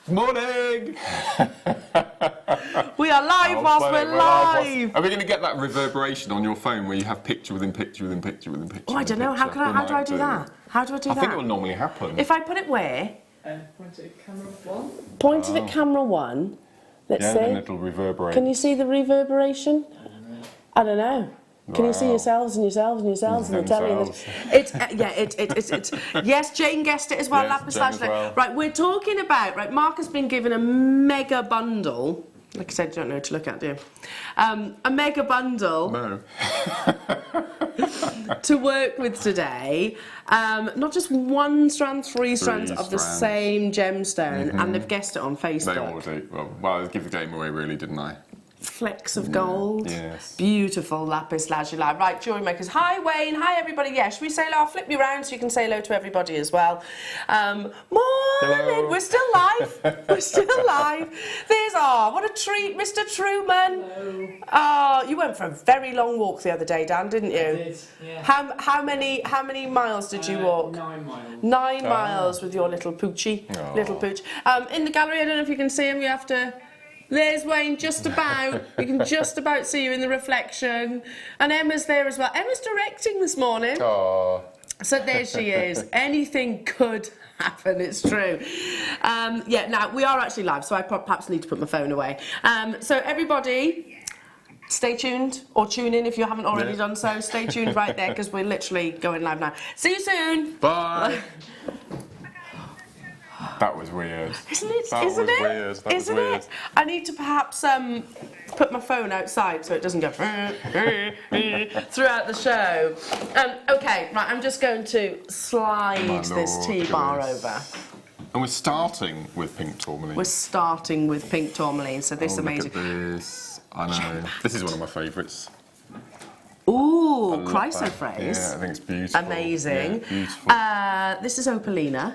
Morning! We are live whilst we're live! Are we going to get that reverberation on your phone where you have picture within picture within picture within picture? Oh, I don't know. How do I do that? How do I do that? I think it will normally happen. If I put it where? Point it at camera 1. Point it at camera 1. Let's see. And it'll reverberate. Can you see the reverberation? I don't know. Can you see yourselves and yourselves and yourselves and the telly? It's yes, Jane guessed it as well. Yes, Jane as well. Right, we're talking about Mark has been given a mega bundle. Like I said, you don't know what to look at, do you? A mega bundle. No. To work with today. Not just one strand, three strands of the same gemstone, and they've guessed it on Facebook. They all do. Well, I give the game away, really, didn't I? Flecks of gold. Yes. Beautiful lapis lazuli. Right, jewellery makers. Hi, Wayne. Hi, everybody. Yeah, should we say hello? I'll flip you around so you can say hello to everybody as well. Morning. Hello. We're still live. We're still live. There's, what a treat, Mr. Truman. Hello. Oh, you went for a very long walk the other day, Dan, didn't you? I did, yeah. How many miles did you walk? 9 miles. 9 miles with your little poochie. Oh. Little pooch. In the gallery, I don't know if you can see him. You have to... There's Wayne, just about. We can just about see you in the reflection. And Emma's there as well. Emma's directing this morning. Oh. So there she is. Anything could happen, it's true. Yeah, now, we are actually live, so I perhaps need to put my phone away. So everybody, stay tuned, or tune in if you haven't already done so. Stay tuned right there, because we're literally going live now. See you soon. Bye. That was weird. Isn't it? That was weird. That was weird. I need to perhaps put my phone outside so it doesn't go throughout the show. Okay, right, I'm just going to slide this tea bar over. And we're starting with pink tourmaline. We're starting with pink tourmaline, so this amazing. Look at this. I know. This is one of my favourites. Ooh, chrysoprase. Yeah, I think it's beautiful. Amazing. Yeah, beautiful. This is opalina.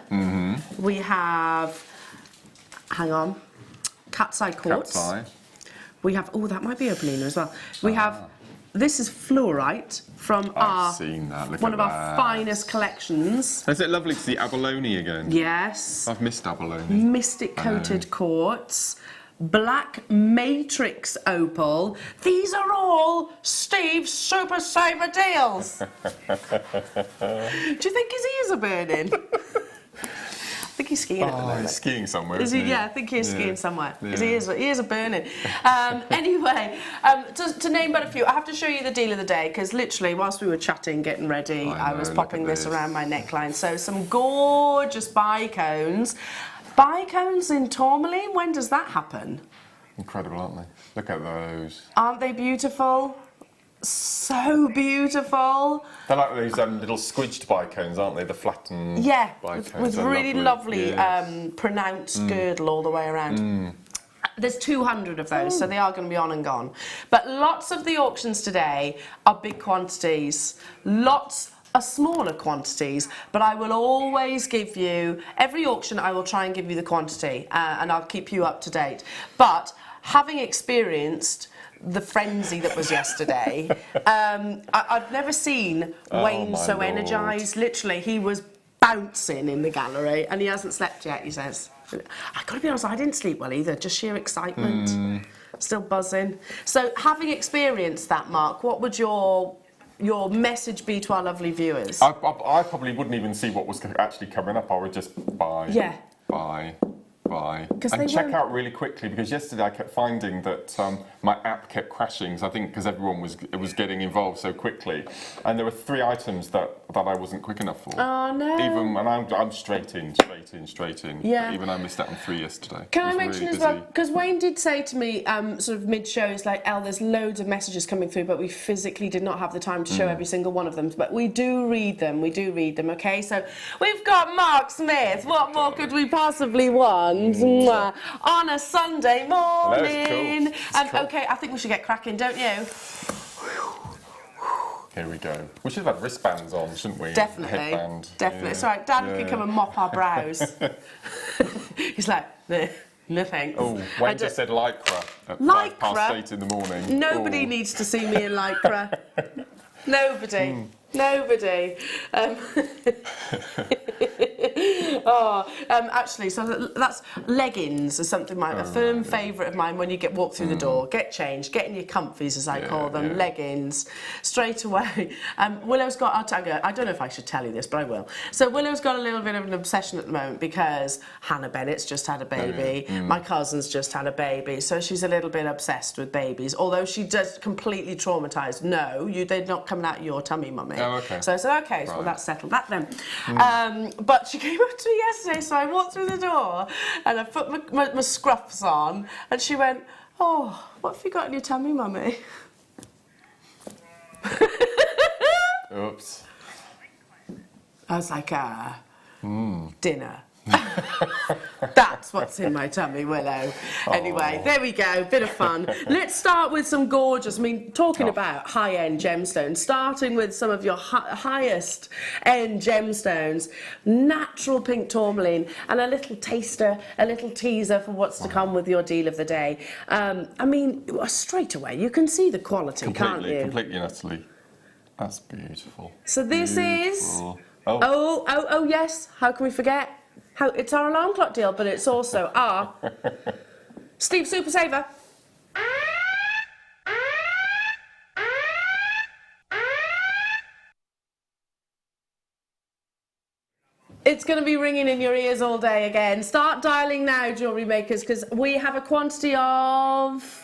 We have, hang on, cat's eye quartz. Cat's eye. We have, that might be opalina as well. We have, this is fluorite from one of our finest collections. Is it lovely to see abalone again? Yes. I've missed abalone. Mystic coated quartz. Black matrix opal. These are all Steve's Super Saver deals. Do you think his ears are burning? I think he's skiing at the moment. He's skiing somewhere. Is he? Yeah, I think he's skiing somewhere. Yeah. His ears are burning. Anyway, to name but a few, I have to show you the deal of the day, because literally, whilst we were chatting, getting ready, I was popping this around my neckline. So some gorgeous bicones. Bicones in tourmaline, when does that happen? Incredible, aren't they? Look at those. Aren't they beautiful? So beautiful. They're like those little squidged bicones, aren't they? The flattened bicones. with really lovely pronounced girdle all the way around. There's 200 of those, so they are going to be on and gone. But lots of the auctions today are big quantities. Lots are smaller quantities, but I will always give you, every auction I will try and give you the quantity, and I'll keep you up to date. But having experienced the frenzy that was yesterday, I've never seen Wayne so energised. Literally, he was bouncing in the gallery, and he hasn't slept yet, he says. I've got to be honest, I didn't sleep well either, just sheer excitement. Still buzzing. So having experienced that, Mark, what would your message be to our lovely viewers? I probably wouldn't even see what was actually coming up. I would just buy, buy, and check out really quickly, because yesterday I kept finding that my app kept crashing. So I think because everyone was getting involved so quickly, and there were 3 items that I wasn't quick enough for. Oh no! And I'm straight in. Yeah. Even I missed out on 3 yesterday. Can I mention as well, because Wayne did say to me, sort of mid-show, he's like, "Elle, there's loads of messages coming through, but we physically did not have the time to show every single one of them. But we do read them. Okay, so we've got Mark Smith. What more could we possibly want? On a Sunday morning." Cool. Okay, I think we should get cracking, don't you? Here we go. We should have had wristbands on, shouldn't we? Definitely. Headband. Definitely. It's all right, Dan can come and mop our brows. He's like, no thanks. Oh, Wayne just said lycra at 8:05 in the morning. Nobody needs to see me in lycra. Nobody. Oh, Actually, so that's leggings is something a firm favourite of mine when you walk through the door. Get changed, get in your comfies as I call them, leggings, straight away. Willow's got, I don't know if I should tell you this, but I will. So Willow's got a little bit of an obsession at the moment because Hannah Bennett's just had a baby, my cousin's just had a baby, so she's a little bit obsessed with babies, although she does completely traumatised. No, they're not coming out of your tummy, mummy. Oh, okay. So I said, okay, so that's settled that then. But she came up to me yesterday, so I walked through the door and I put my scruffs on and she went, oh, what have you got in your tummy, mummy? Oops. I was like, dinner. That's what's in my tummy, Willow. Anyway, there we go, bit of fun. Let's start with some gorgeous, talking about high-end gemstones, starting with some of your highest end gemstones, natural pink tourmaline, and a little taster, a little teaser for what's to come with your deal of the day. Straight away, you can see the quality, can't you? Completely and utterly. That's beautiful. So this is... Oh, yes, how can we forget? It's our alarm clock deal, but it's also our Steve Super Saver. It's going to be ringing in your ears all day again. Start dialing now, jewellery makers, because we have a quantity of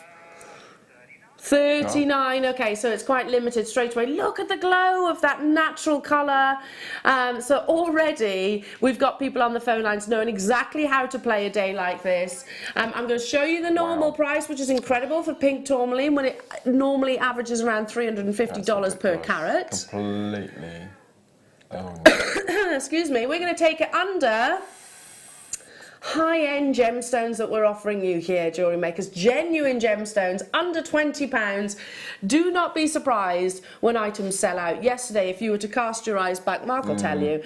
39, okay, so it's quite limited straight away. Look at the glow of that natural colour. So already we've got people on the phone lines knowing exactly how to play a day like this. I'm going to show you the normal price, which is incredible for pink tourmaline, when it normally averages around $350 per carat. Completely. Oh, no. Excuse me, we're going to take it under high-end gemstones that we're offering you here, Jewellery Makers. Genuine gemstones, under £20. Do not be surprised when items sell out. Yesterday, if you were to cast your eyes back, Mark will tell you,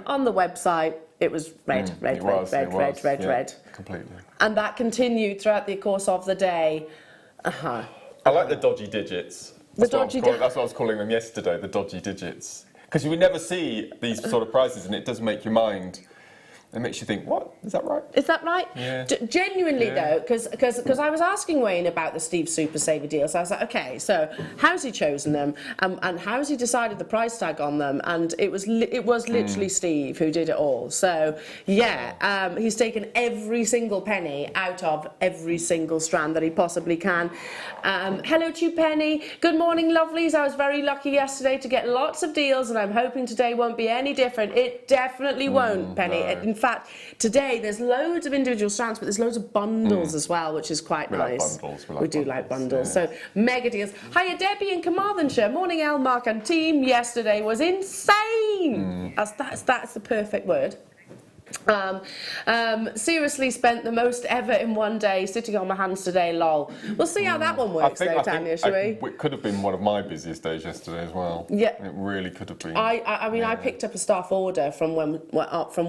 on the website, it was red. Completely. And that continued throughout the course of the day. I like the dodgy digits. That's what I was calling them yesterday, the dodgy digits. Because you would never see these sort of prices, and it does make your mind... It makes you think, what? Is that right? Is that right? Yeah. Genuinely, though, because I was asking Wayne about the Steve Super Saver deal, so I was like, okay, so how's he chosen them, and how's he decided the price tag on them? And it was literally Steve who did it all. So yeah, he's taken every single penny out of every single strand that he possibly can. Hello to you, Penny. Good morning, lovelies. I was very lucky yesterday to get lots of deals, and I'm hoping today won't be any different. It definitely won't, Penny. No. In fact, today there's loads of individual strands, but there's loads of bundles as well, which is quite nice. We do like bundles. So mega deals. Hiya, Debbie in Carmarthenshire. Morning, El, Mark and team. Yesterday was insane. That's the perfect word. Seriously spent the most ever in one day sitting on my hands today, lol. We'll see how that one works though, Tanya, shall we? It could have been one of my busiest days yesterday as well. Yeah. It really could have been. I picked up a staff order from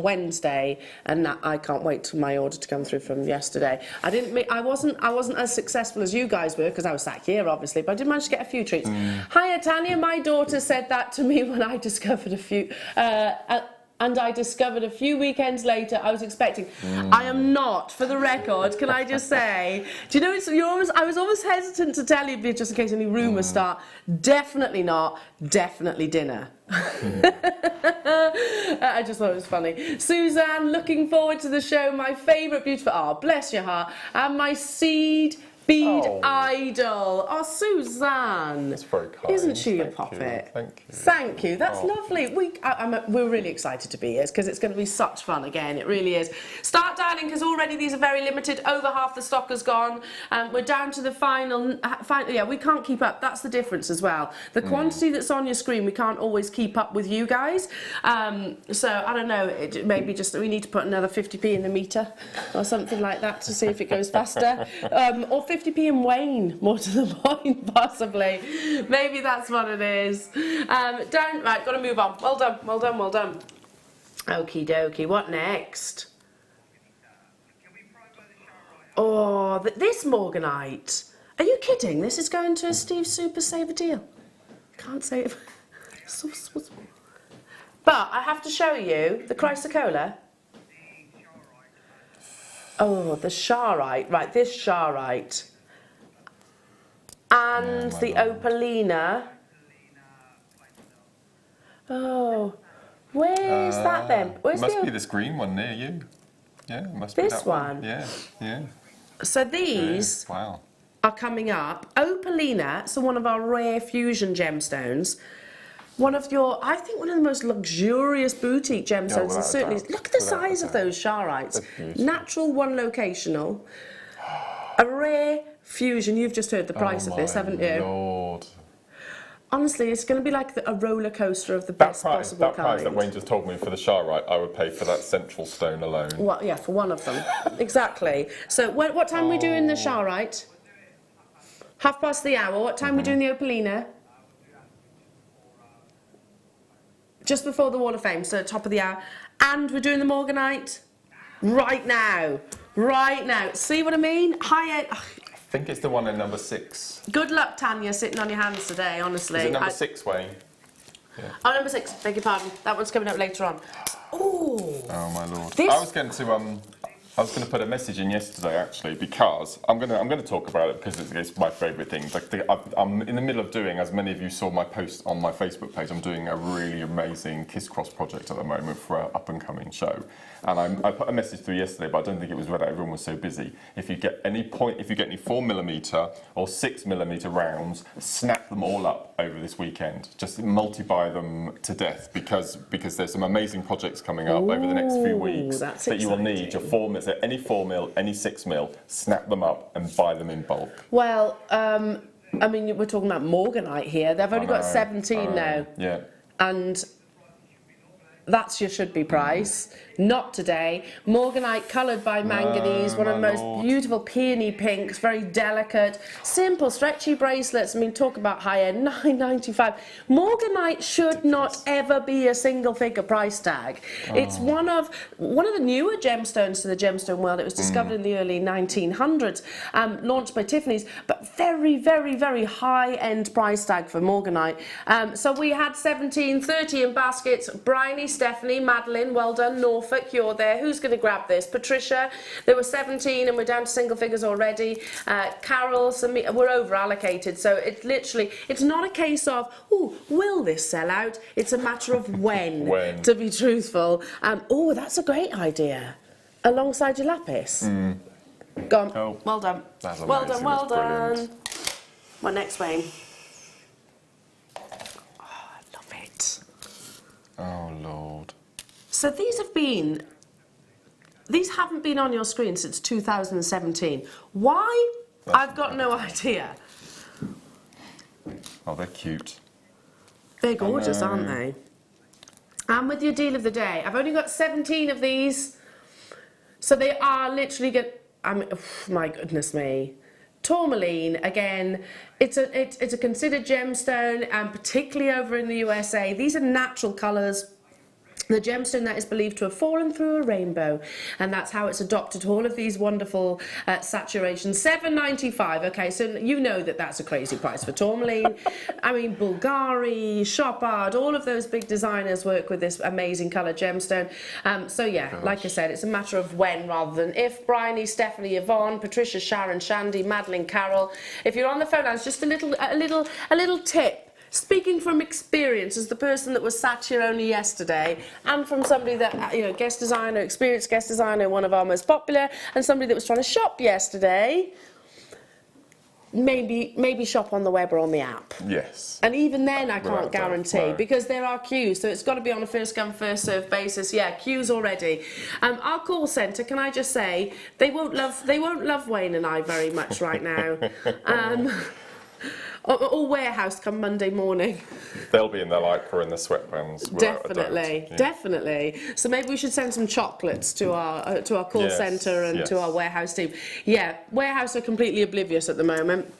Wednesday, and I can't wait till my order to come through from yesterday. I wasn't as successful as you guys were because I was sat here obviously, but I did manage to get a few treats. Hiya, Tanya. My daughter said that to me when I discovered a few. And I discovered a few weekends later I was expecting. I am not, for the record, can I just say, do you know, I was almost hesitant to tell you just in case any rumours start. Definitely not, definitely dinner. I just thought it was funny. Suzanne, looking forward to the show. My favourite beautiful, bless your heart. And my seed bead idol. Oh, Suzanne. That's very kind. Isn't she a poppet? Thank you. Thank you. That's lovely. We're really excited to be here because it's going to be such fun again. It really is. Start dialing because already these are very limited. Over half the stock has gone. We're down to the final. Yeah, we can't keep up. That's the difference as well. The quantity that's on your screen, we can't always keep up with you guys. So I don't know. Maybe just we need to put another 50p in the meter or something like that to see if it goes faster. Or 50p in Wayne, more to the point, possibly. Maybe that's what it is. Right, got to move on. Well done. Okie dokie, what next? Oh, this Morganite. Are you kidding? This is going to a Steve Super Saver deal. Can't say it. But I have to show you the chrysocolla. Oh, the Charite. Right, this Charite. And the Opalina. Oh, where's that then? Where's must be this green one near you. Yeah, it must be this that one? Yeah. So these wow. are coming up. Opalina, so one of our rare fusion gemstones. I think one of the most luxurious boutique gemstones, and certainly, look at the size of those Charites. Natural, one locational. A rare fusion. You've just heard the price of this, haven't you? Lord. Honestly, it's going to be like a roller coaster of the best possible kind. That price that Wayne just told me for the Charite, I would pay for that central stone alone. Well, yeah, for one of them. Exactly. So what time are we doing the Charite? 1/2 the hour. What time are we doing the Opalina? Just before the Wall of Fame, so top of the hour. And we're doing the Morganite right now. Right now. See what I mean? High-end. I think it's the one in number 6. Good luck, Tanya, sitting on your hands today, honestly. Is it number 6, Wayne? Yeah. Oh, number 6, beg your pardon. That one's coming up later on. Ooh. Oh, my Lord. I was going to put a message in yesterday, actually, because I'm going to talk about it because it's my favourite thing. I'm in the middle of doing, as many of you saw my post on my Facebook page, I'm doing a really amazing Kiss Cross project at the moment for an up-and-coming show. And I put a message through yesterday, but I don't think it was read out. Everyone was so busy. If you get any 4mm or 6mm rounds, snap them all up over this weekend. Just multiply them to death because there's some amazing projects coming up over the next few weeks that you will need your 4mm. So any 4mm, any 6mm, snap them up and buy them in bulk. Well, I mean, we're talking about Morganite here. They've only got 17 now. Yeah. And that's your should-be price. Not today. Morganite coloured by manganese, one of the most beautiful peony pinks, very delicate, simple, stretchy bracelets. I mean, talk about high-end, $9.95. Morganite should not ever be a single-figure price tag. It's one of the newer gemstones to the gemstone world. It was discovered in the early 1900s, launched by Tiffany's, but very, very, very high-end price tag for Morganite. So we had 17, 30 in baskets. Bryony, Stephanie, Madeline, well done. Norfolk, you're there. Who's going to grab this? Patricia, there were 17 and we're down to single figures already. Carol, we're over allocated. So it's literally, it's not a case of, oh, will this sell out? It's a matter of when. To be truthful. Oh, that's a great idea. Alongside your lapis. Go on. Oh, well done. That's amazing. Well done, well done. Brilliant. What next, Wayne? Oh, I love it. Oh, Lord. So these haven't been on your screen since 2017. Why? I've got no idea. Oh, they're cute. They're gorgeous, aren't they? And with your deal of the day, I've only got 17 of these. So they are literally good. I mean, oh, my goodness me. Tourmaline, again, it's a considered gemstone, and particularly over in the USA. These are natural colours. The gemstone that is believed to have fallen through a rainbow, and that's how it's adopted all of these wonderful saturations. $7.95. Okay, so you know that that's a crazy price for tourmaline. I mean, Bulgari, Chopard, all of those big designers work with this amazing colour gemstone. So yeah, like I said, it's a matter of when rather than if. Bryony, Stephanie, Yvonne, Patricia, Sharon, Shandy, Madeline, Carol. If you're on the phone lines, just a little tip. Speaking from experience as the person that was sat here only yesterday, and from somebody that, you know, guest designer, experienced guest designer, one of our most popular, and somebody that was trying to shop yesterday, maybe shop on the web or on the app. Yes. And even then I can't guarantee, because there are queues, so it's got to be on a first come first served basis. Yeah, queues already. Our call centre, can I just say, they won't love Wayne and I very much right now. Or warehouse come Monday morning. They'll be in their lycra and the sweatbands. Definitely. So maybe we should send some chocolates to our call centre and to our warehouse team. Yeah, warehouse are completely oblivious at the moment.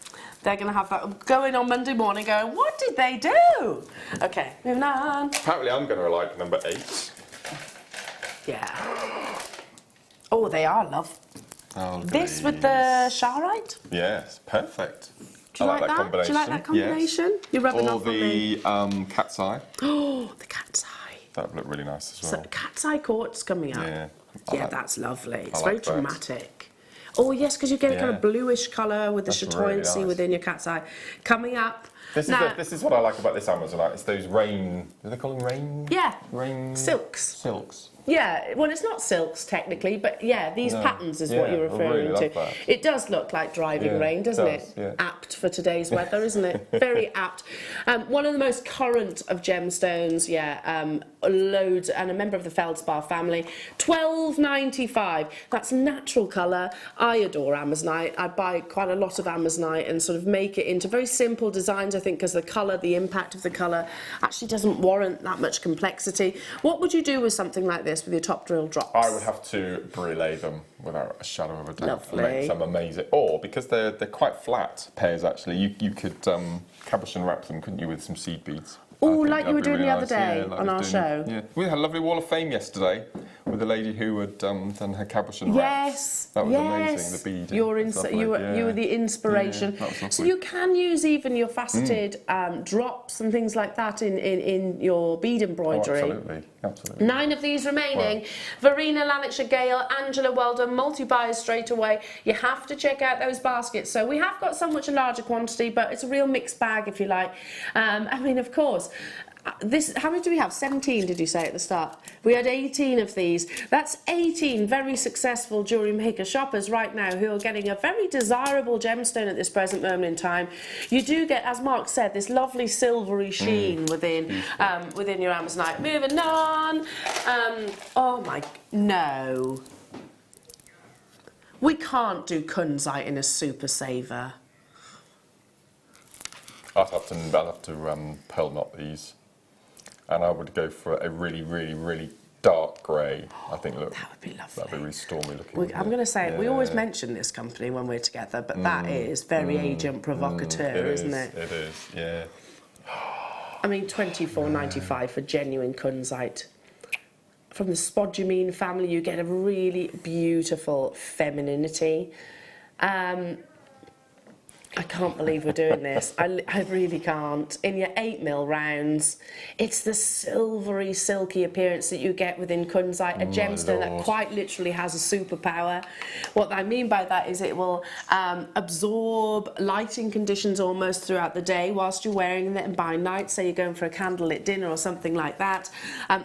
They're going to have that going on Monday morning going, what did they do? Okay, moving on. Apparently I'm going to like number 8. Yeah. Oh, they are, love. Oh, this with the Charite? Yes, perfect. Do you like that combination? Do you like that combination? Yes. You're rubbing off on me. Or the cat's eye. Oh, the cat's eye. That would look really nice as well. So cat's eye quartz coming up. Yeah, Yeah, that's lovely. It's very dramatic. Oh yes, because you get a kind of bluish colour with the chatoyancy within your cat's eye. Coming up. This is what I like about this Amazonite. It's those rain. Do they call them rain? Yeah. Rain. Silks. Yeah, well, it's not silks technically, but yeah, these patterns is what you're referring to. That. It does look like driving rain, doesn't it? Yeah. Apt for today's weather, isn't it? Very apt. One of the most current of gemstones, loads, and a member of the feldspar family. $12.95. That's natural colour. I adore Amazonite. I buy quite a lot of Amazonite and sort of make it into very simple designs, I think, because the colour, the impact of the colour actually doesn't warrant that much complexity. What would you do with something like this with your top drill drops? I would have to brûler them without a shadow of a doubt. Lovely. And make them amazing. Or, because they're quite flat pairs actually, you could caboche and wrap them, couldn't you, with some seed beads? Oh, like you were doing the other day on our show. Yeah, we had a lovely Wall of Fame yesterday with a lady who had done her caboche and wraps. Yes, that was amazing. The bead. You were the inspiration. Yeah, that was so you can use even your faceted drops and things like that in your bead embroidery. Oh, absolutely. 9 of these remaining. Wow. Verena, Lanarkshire, Gale, Angela, well done. Multi-buyers straight away. You have to check out those baskets. So we have got so much a larger quantity, but it's a real mixed bag, if you like. I mean, of course. How many do we have? 17, did you say at the start? We had 18 of these. That's 18 very successful Jewellery Maker shoppers right now who are getting a very desirable gemstone at this present moment in time. You do get, as Mark said, this lovely silvery sheen within your Amazonite. Moving on. No. We can't do kunzite in a super saver. I'll have to pearl knot these. And I would go for a really, really, really dark grey. I think, look, that would be lovely. That'd be really stormy looking. I'm going to say, we always mention this company when we're together, but that is very agent provocateur, isn't it? It is, yeah. I mean, $24.95 for genuine kunzite. From the spodumene family, you get a really beautiful femininity. I can't believe we're doing this. I really can't. In your 8mm rounds, it's the silvery, silky appearance that you get within kunzite, a gemstone that quite literally has a superpower. What I mean by that is it will absorb lighting conditions almost throughout the day whilst you're wearing it, and by night, say you're going for a candlelit dinner or something like that,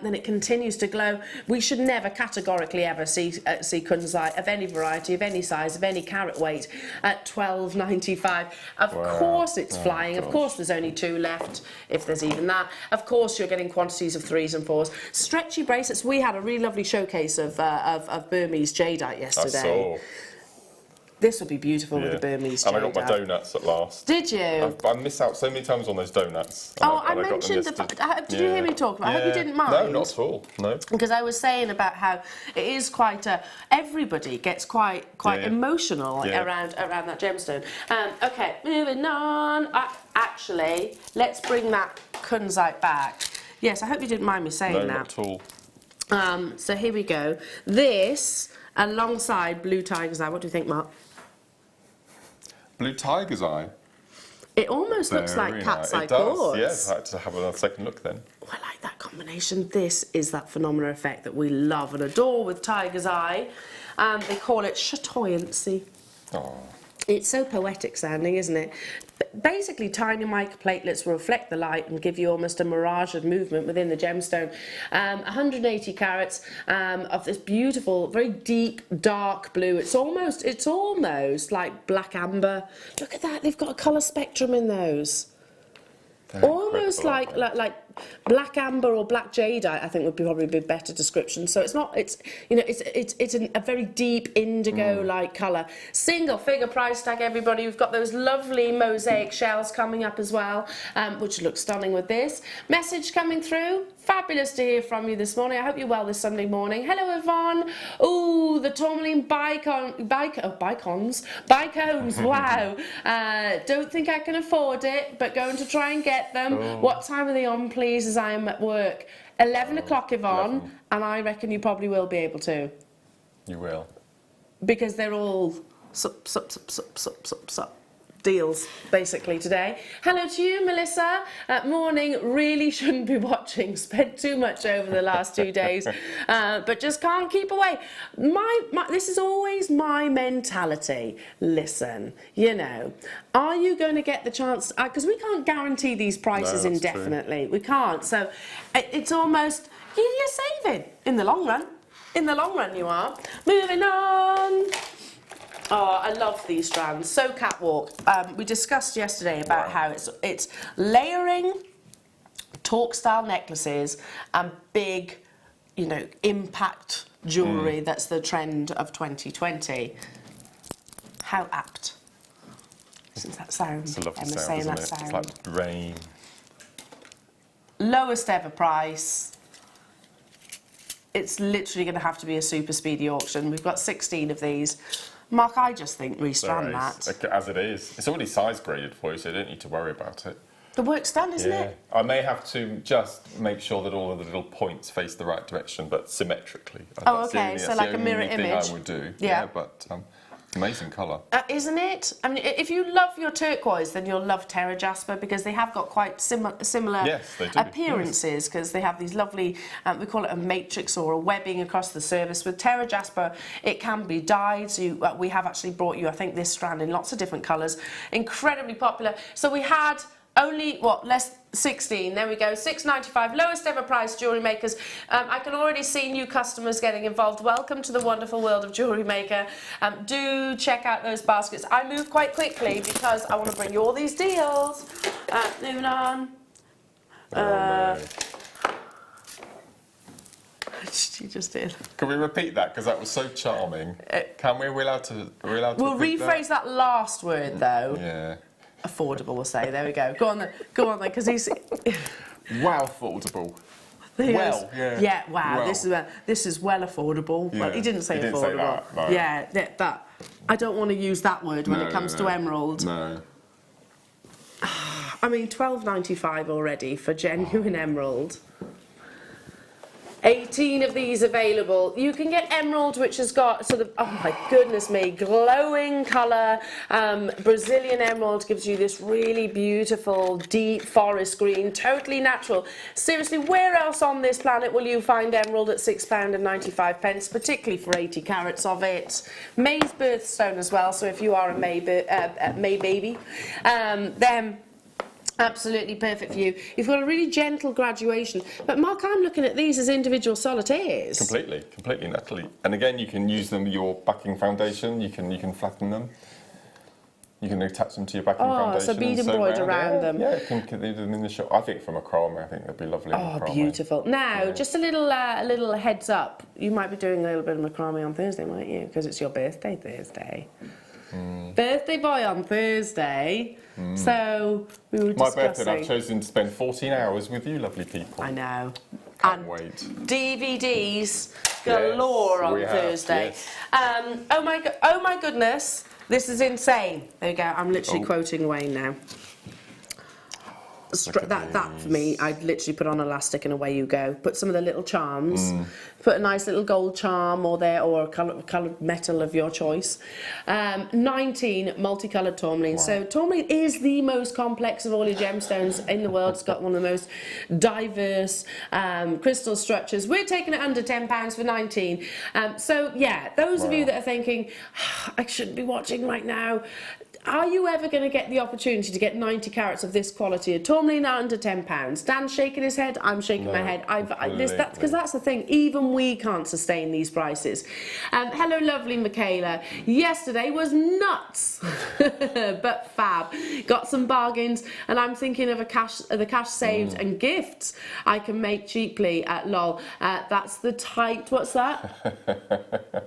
then it continues to glow. We should never categorically ever see kunzite of any variety, of any size, of any carat weight at $12.95. Of course it's flying. Of course there's only 2 left, if there's even that. Of course you're getting quantities of 3s and 4s. Stretchy bracelets. We had a really lovely showcase of Burmese jadeite yesterday. This would be beautiful with the Burmese jadeite. And I got my donuts at last. Did you? I miss out so many times on those donuts. I mentioned did you hear me talk about it? I hope you didn't mind. No, not at all. No. Because I was saying about how it is quite everybody gets quite emotional around that gemstone. Okay, moving on. Actually, let's bring that kunzite back. Yes, I hope you didn't mind me saying that. No, not at all. So here we go. This alongside Blue Tiger's Eye. What do you think, Mark? Blue Tiger's Eye? It almost looks like cat's eye quartz. Yes, I had to have a second look then. Oh, I like that combination. This is that phenomenal effect that we love and adore with Tiger's Eye. They call it chatoyancy. Oh. It's so poetic sounding, isn't it? Basically, tiny microplatelets will reflect the light and give you almost a mirage of movement within the gemstone. 180 carats of this beautiful, very deep, dark blue. It's almost like black amber. Look at that, they've got a colour spectrum in those. They're almost like black amber or black jadeite, I think would probably be a better description. So it's not, it's a very deep indigo-like colour. Single figure price tag, everybody. We've got those lovely mosaic shells coming up as well, which look stunning with this. Message coming through. Fabulous to hear from you this morning. I hope you're well this Sunday morning. Hello, Yvonne. Oh, the tourmaline bicones. Wow. Don't think I can afford it, but going to try and get them. Oh. What time are they on, please, as I am at work? 11 o'clock, Yvonne, 11. And I reckon you probably will be able to. You will. Because they're all sup. deals basically today. Hello to you, Melissa. Morning. Really shouldn't be watching. Spent too much over the last 2 days, but just can't keep away. This is always my mentality. Listen, you know, are you going to get the chance? Because we can't guarantee these prices indefinitely. We can't. So it's almost you're saving in the long run. In the long run, you are. Moving on. Oh, I love these strands. So catwalk. We discussed yesterday about how it's layering torque style necklaces and big, you know, impact jewellery. That's the trend of 2020. How apt. Since that sound. It's a lovely Emma sound, saying isn't that it? sound. It's like rain. Lowest ever price. It's literally going to have to be a super speedy auction. We've got 16 of these. Mark, I just think restrand that. As it is. It's already size graded for you, so you don't need to worry about it. The work's done, isn't it? I may have to just make sure that all of the little points face the right direction, but symmetrically. Oh, okay, so like a mirror image. That's the only thing I would do. Yeah, but amazing colour. Isn't it? I mean, if you love your turquoise, then you'll love Terra Jasper because they have got quite similar appearances because they have these lovely, we call it a matrix or a webbing across the surface. With Terra Jasper, it can be dyed. So we have actually brought you, I think, this strand in lots of different colours. Incredibly popular. So we had only, less 16, there we go, $6.95, lowest ever price, Jewellery Makers. I can already see new customers getting involved. Welcome to the wonderful world of Jewellery Maker. Do check out those baskets. I move quite quickly because I want to bring you all these deals. Moving on. She just did. Can we repeat that? Because that was so charming. Can we? We're allowed to We'll rephrase that last word, though. Yeah. Affordable, we'll say. There we go. Go on then, because he's... Wow, affordable. Yeah, wow. Well. This is well affordable. Yeah. Well, he didn't say affordable. Say that, no. Yeah, that. I don't want to use that word when it comes to emerald. No. I mean, $12.95 already for genuine emerald. 18 of these available. You can get emerald, which has got sort of, oh my goodness me, glowing colour. Brazilian emerald gives you this really beautiful, deep forest green, totally natural. Seriously, where else on this planet will you find emerald at £6.95, particularly for 80 carats of it? May's birthstone as well, so if you are a May baby, then absolutely perfect for you. You've got a really gentle graduation. But Mark, I'm looking at these as individual solitaires. Completely, Natalie. And again, you can use them your backing foundation. You can flatten them. You can attach them to your backing foundation. So bead embroidered around them. Yeah, you can leave them in the shop. I think from macrame, I think they'd be lovely. Oh, beautiful. Now, just a little heads up. You might be doing a little bit of macrame on Thursday, might you? Because it's your birthday Thursday. Birthday boy on Thursday. So we were discussing. My birthday, and I've chosen to spend 14 hours with you lovely people. I know. Can't wait. DVDs galore on Thursday. Yes. Oh my goodness, this is insane. There we go. I'm literally quoting Wayne now. That for me, I'd literally put on elastic and away you go. Put some of the little charms. Put a nice little gold charm or a coloured metal of your choice. 19 multicoloured tourmaline. Wow. So tourmaline is the most complex of all your gemstones in the world. It's got one of the most diverse crystal structures. We're taking it under £10 for 19. So yeah, those of you that are thinking, I shouldn't be watching right now. Are you ever going to get the opportunity to get 90 carats of this quality of tourmaline under £10? Dan's shaking his head, I'm shaking my head. Because that's the thing, even we can't sustain these prices. Hello, lovely Michaela. Yesterday was nuts, but fab. Got some bargains, and I'm thinking of the cash saved and gifts I can make cheaply at LOL. That's the tight, what's that?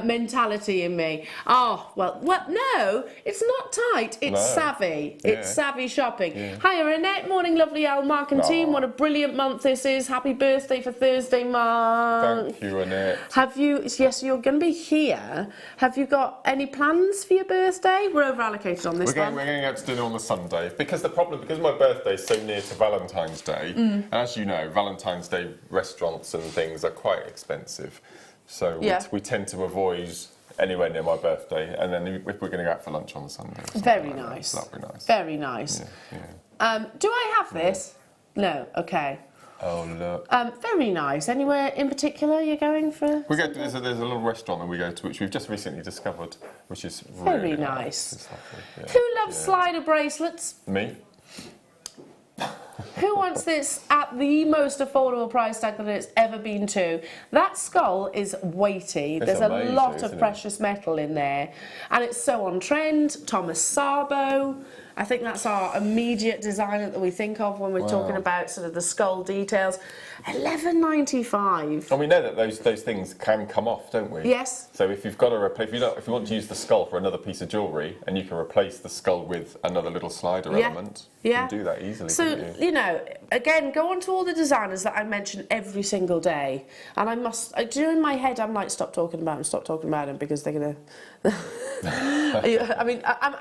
Mentality in me. Oh, well, no, it's not tight, it's savvy. It's savvy shopping. Hiya, Annette. Morning, lovely Al, Mark and team. What a brilliant month this is. Happy birthday for Thursday, Mark. Thank you, Annette. Have you, yes, you're going to be here. Have you got any plans for your birthday? We're over allocated on this one. We're going out to dinner on the Sunday. Because my birthday is so near to Valentine's Day, and as you know, Valentine's Day restaurants and things are quite expensive. So we tend to avoid anywhere near my birthday. And then if we're going to go out for lunch on Sunday. Very nice. That'd be nice. Very nice. Yeah. Do I have this? No. Okay. Oh, look. Very nice. Anywhere in particular you're going for? We go to, there's a little restaurant that we go to, which we've just recently discovered, which is Very really nice. It's lovely, yeah. Who loves slider bracelets? Me? Who wants this at the most affordable price tag that it's ever been to? That skull is weighty. There's amazing, a lot of isn't precious metal in there. And it's so on trend. Thomas Sabo. I think that's our immediate designer that we think of when we're talking about sort of the skull details. $11.95. And we know that those things can come off, don't we? Yes. So if you've got to if you want to use the skull for another piece of jewellery, and you can replace the skull with another little slider element, you can do that easily. So you know, again, go on to all the designers that I mention every single day, and I must. In my head, I'm like, stop talking about them because they're gonna. I mean, I'm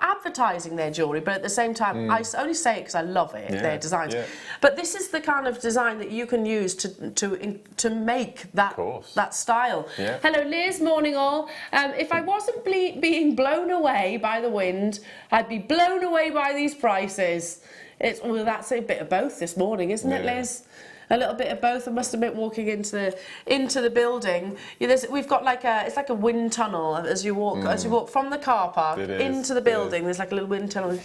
advertising their jewellery, but at the same time, I only say it because I love it. Their designs. Yeah. But this is the kind of design that you can use to make that style. Yeah. Hello, Liz. Morning, all. If I wasn't being blown away by the wind, I'd be blown away by these prices. Well, that's a bit of both this morning, isn't it, Liz? A little bit of both. I must admit, walking into the building, we've got it's like a wind tunnel as you walk from the car park into the building. There's like a little wind tunnel.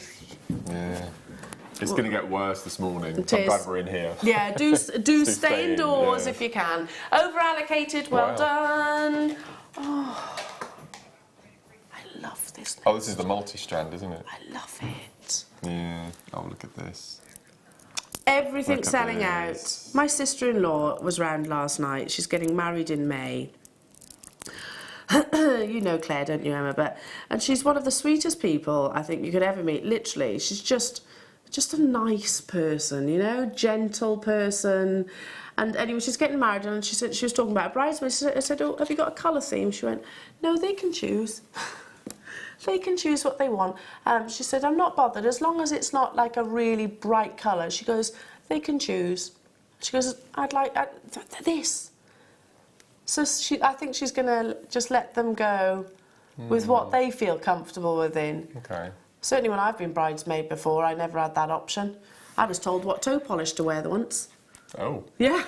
Yeah. It's going to get worse this morning. I'm glad we're in here. Yeah, do stay indoors if you can. Over allocated, well done. Oh, I love this. Oh, this is the multi-strand, isn't it? I love it. Yeah. Oh, look at this. Everything's selling out. My sister-in-law was round last night. She's getting married in May. You know Claire, don't you, Emma? And she's one of the sweetest people I think you could ever meet. Literally, she's just a nice person, you know, gentle person. And anyway, she's getting married, and she said she was talking about a bridesmaid. I said, "Oh, have you got a colour theme?" She went, "No, they can choose." They can choose what they want. She said, "I'm not bothered as long as it's not like a really bright colour." She goes, "They can choose." She goes, "I'd like this." So I think she's going to just let them go with what they feel comfortable within. Okay. Certainly when I've been bridesmaid before, I never had that option. I was told what toe polish to wear once. Oh. Yeah.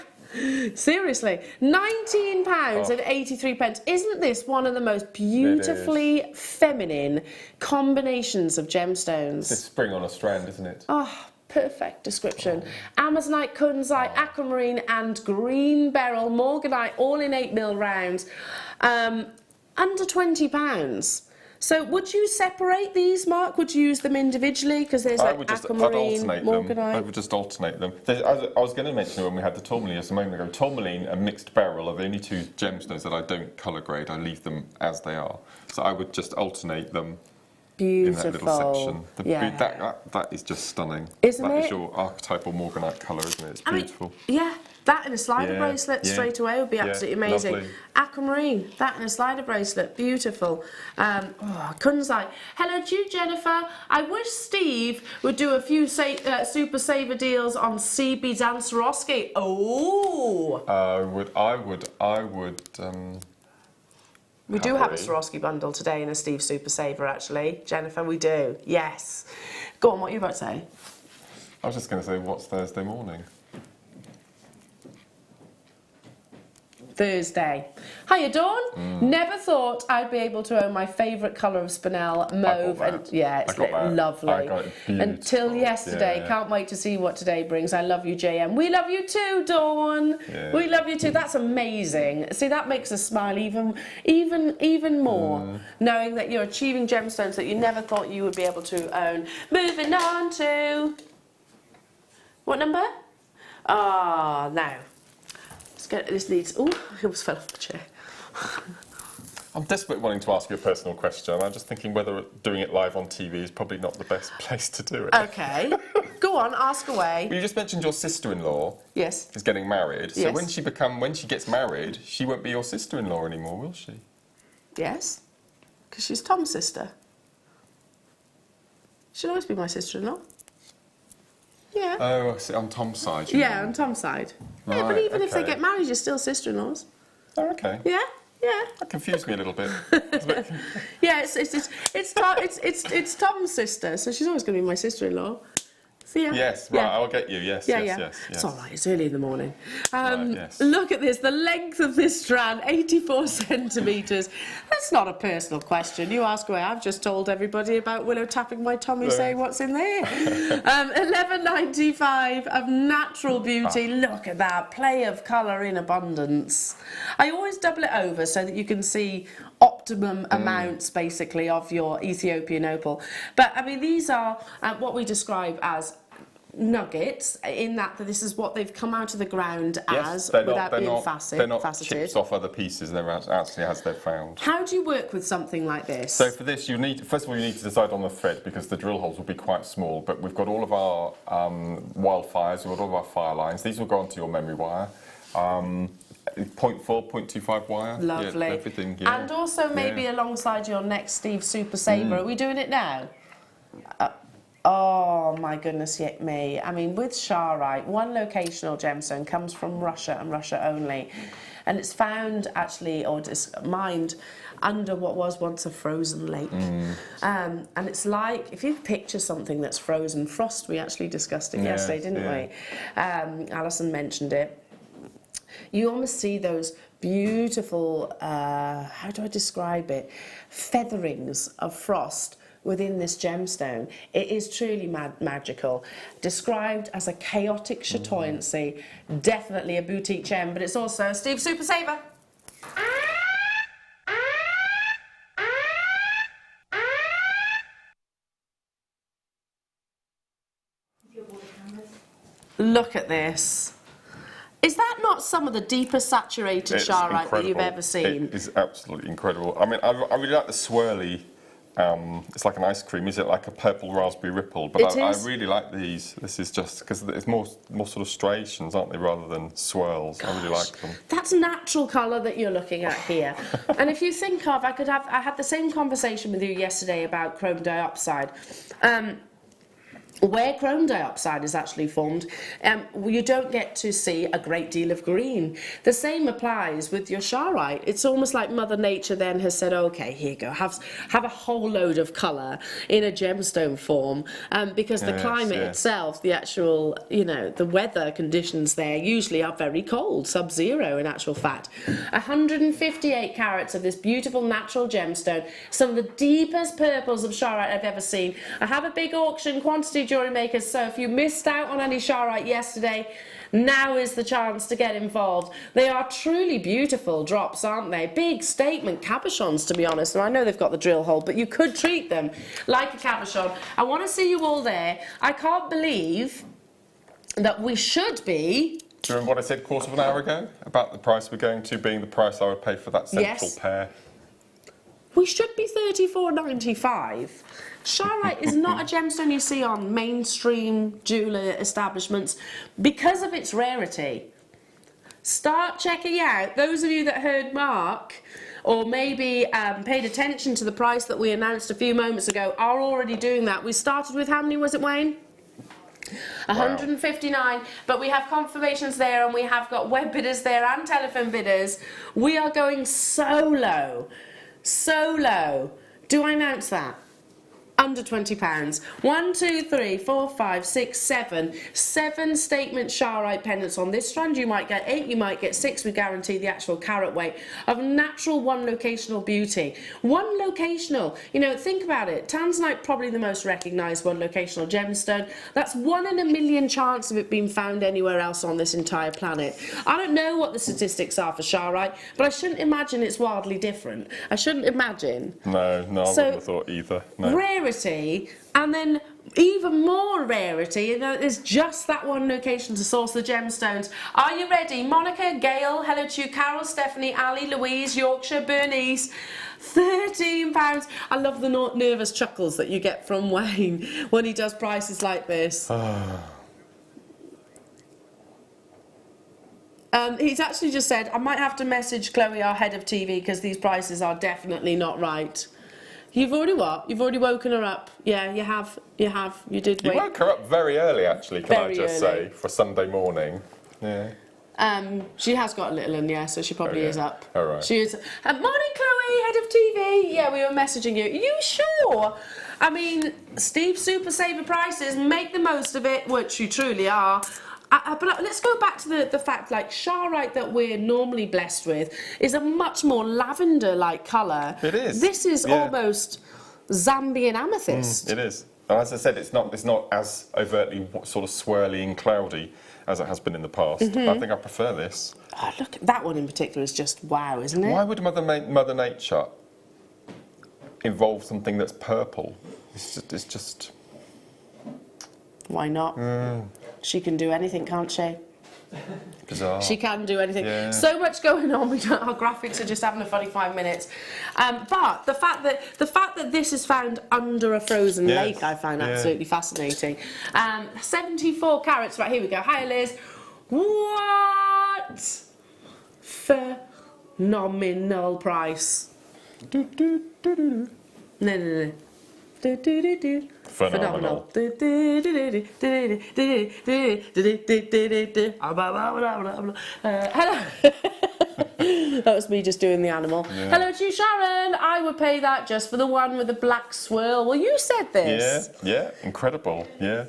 Seriously, £19.83. Isn't this one of the most beautifully feminine combinations of gemstones? It's spring on a strand, isn't it? Oh, perfect description. Amazonite, kunzite, aquamarine and green beryl, morganite, all in 8mm rounds. Under £20. So would you separate these, Mark? Would you use them individually? Because there's aquamarine, morganite. I would just alternate them. I was going to mention when we had the tourmaline just a moment ago. Tourmaline and mixed beryl are the only two gemstones that I don't colour grade. I leave them as they are. So I would just alternate them. Beautiful. In that little section. That is just stunning. Isn't it? That is your archetypal morganite colour, isn't it? It's beautiful. That in a slider bracelet straight away would be absolutely amazing. Lovely. Aquamarine, that in a slider bracelet, beautiful. Kunzite. Hello to you, Jennifer. I wish Steve would do a few super saver deals on sea beads and Swarovski. Oh! I would. We do have a Swarovski bundle today in a Steve Super Saver, actually. Jennifer, we do. Yes. Go on, what are you about to say? I was just going to say, what's Thursday morning? Thursday. Hiya, Dawn. Never thought I'd be able to own my favourite colour of spinel, mauve, and it's lovely. I got it until yesterday. Yeah. Can't wait to see what today brings. I love you, JM. We love you too, Dawn. Yeah. We love you too. That's amazing. See, that makes us smile even more, knowing that you're achieving gemstones that you never thought you would be able to own. Moving on to what number? Now. This needs... Oh, I almost fell off the chair. I'm desperately wanting to ask you a personal question. I'm just thinking whether doing it live on TV is probably not the best place to do it. Okay. Go on, ask away. Well, you just mentioned your sister-in-law is getting married. So when she gets married, she won't be your sister-in-law anymore, will she? Yes. Because she's Tom's sister. She'll always be my sister-in-law. Yeah. Oh, I see. On Tom's side. On Tom's side. Right, but even if they get married, you're still sister-in-laws. Oh, okay. Yeah? Yeah. That confused me a little bit. Yeah, it's Tom's sister, so she's always going to be my sister-in-law. So yeah. Yes, right, I'll get you, yes. It's all right, it's early in the morning. Yes. Look at this, the length of this strand, 84 centimetres. That's not a personal question. You ask away. I've just told everybody about Willow tapping my tummy saying what's in there. £11.95 of natural beauty. Look at that, play of colour in abundance. I always double it over so that you can see optimum amounts, basically, of your Ethiopian opal. But, I mean, these are what we describe as nuggets, in that this is what they've come out of the ground as, without being faceted. They're not chips off other pieces, they're actually as they're found. How do you work with something like this? So for this, first of all, you need to decide on the thread, because the drill holes will be quite small, but we've got all of our wildfires, we've got all of our fire lines. These will go onto your memory wire. 0.4, 0.25 wire. Lovely. Yeah, everything. Yeah. And also maybe alongside your next Steve Super Saver. Are we doing it now? Oh my goodness me. I mean, with Charoite, one locational gemstone comes from Russia and Russia only. And it's found actually, or mined, under what was once a frozen lake. And it's like, if you picture something that's frozen, frost, we actually discussed it yesterday, didn't we? Alison mentioned it. You almost see those beautiful, how do I describe it, featherings of frost within this gemstone. It is truly magical. Described as a chaotic chatoyancy, definitely a boutique gem, but it's also a Steve Super Saver. Look at this. Is that not some of the deepest saturated Charoite that you've ever seen? It is absolutely incredible. I mean, I really like the swirly. It's like an ice cream. Is it like a purple raspberry ripple? But I really like these. This is just because it's more sort of striations, aren't they, rather than swirls. Gosh, I really like them. That's natural colour that you're looking at here. And if you think of, I had the same conversation with you yesterday about chrome dioxide. Where chrome dioxide is actually formed, you don't get to see a great deal of green. The same applies with your Charoite. It's almost like Mother Nature then has said, okay, here you go, have a whole load of colour in a gemstone form, because the climate itself, the actual, the weather conditions there usually are very cold, sub-zero in actual fact. 158 carats of this beautiful natural gemstone, some of the deepest purples of Charoite I've ever seen. I have a big auction quantity, Jewellery Makers, so if you missed out on any Charoite yesterday, now is the chance to get involved. They are truly beautiful drops, aren't they? Big statement cabochons, to be honest. And I know they've got the drill hole, but you could treat them like a cabochon. I want to see you all there. I can't believe that we should be... Do you remember what I said a quarter of an hour ago about the price we're going to being the price I would pay for that central pair? We should be $34.95. Charoite is not a gemstone you see on mainstream jeweller establishments because of its rarity. Start checking out, those of you that heard Mark, or maybe paid attention to the price that we announced a few moments ago, are already doing that. We started with, how many was it, Wayne? 159, but we have confirmations there, and we have got web bidders there and telephone bidders. We are going so low. So low. Do I announce that? Under £20. 1, 2, 3, 4, 5, 6, 7. 7 statement Charoite pendants on this strand. You might get 8, you might get 6. We guarantee the actual carat weight of natural one locational beauty. One locational. Think about it. Tanzanite, probably the most recognised one locational gemstone. That's 1 in a million chance of it being found anywhere else on this entire planet. I don't know what the statistics are for Charoite, but I shouldn't imagine it's wildly different. I shouldn't imagine. No, I wouldn't have thought either. No. Rarity, and then even more rarity, there's just that one location to source the gemstones. Are you ready? Monica, Gail, hello to you, Carol, Stephanie, Ali, Louise, Yorkshire, Bernice. £13. I love the nervous chuckles that you get from Wayne when he does prices like this. He's actually just said, I might have to message Chloe, our head of TV, because these prices are definitely not right. You've already what? You've already woken her up. Yeah, you have. You did wake. You woke her up very early, actually, can I just say, for Sunday morning. Yeah. She has got a little one, yeah, so she probably is up. All right. She is. Morning, Chloe, head of TV. Yeah, we were messaging you. Are you sure? I mean, Steve's Super Saver prices, make the most of it, which you truly are. But let's go back to the fact, like, Charite that we're normally blessed with is a much more lavender-like colour. It is. This is almost Zambian amethyst. It is. And as I said, it's not as overtly sort of swirly and cloudy as it has been in the past. I think I prefer this. Oh, look, that one in particular is just wow, isn't it? Why would Mother Nature involve something that's purple? It's just... Why not? She can do anything, can't she? Bizarre. She can do anything. Yeah. So much going on. Our graphics are just having a funny 5 minutes. But the fact that this is found under a frozen lake, I find absolutely fascinating. 74 carats. Right, here we go. Hi, Liz. What? Phenomenal price. No. Phenomenal. Hello. That was me just doing the animal. Yeah. Hello to you, Sharon. I would pay that just for the one with the black swirl. Well, you said this. Yeah, incredible. Yeah.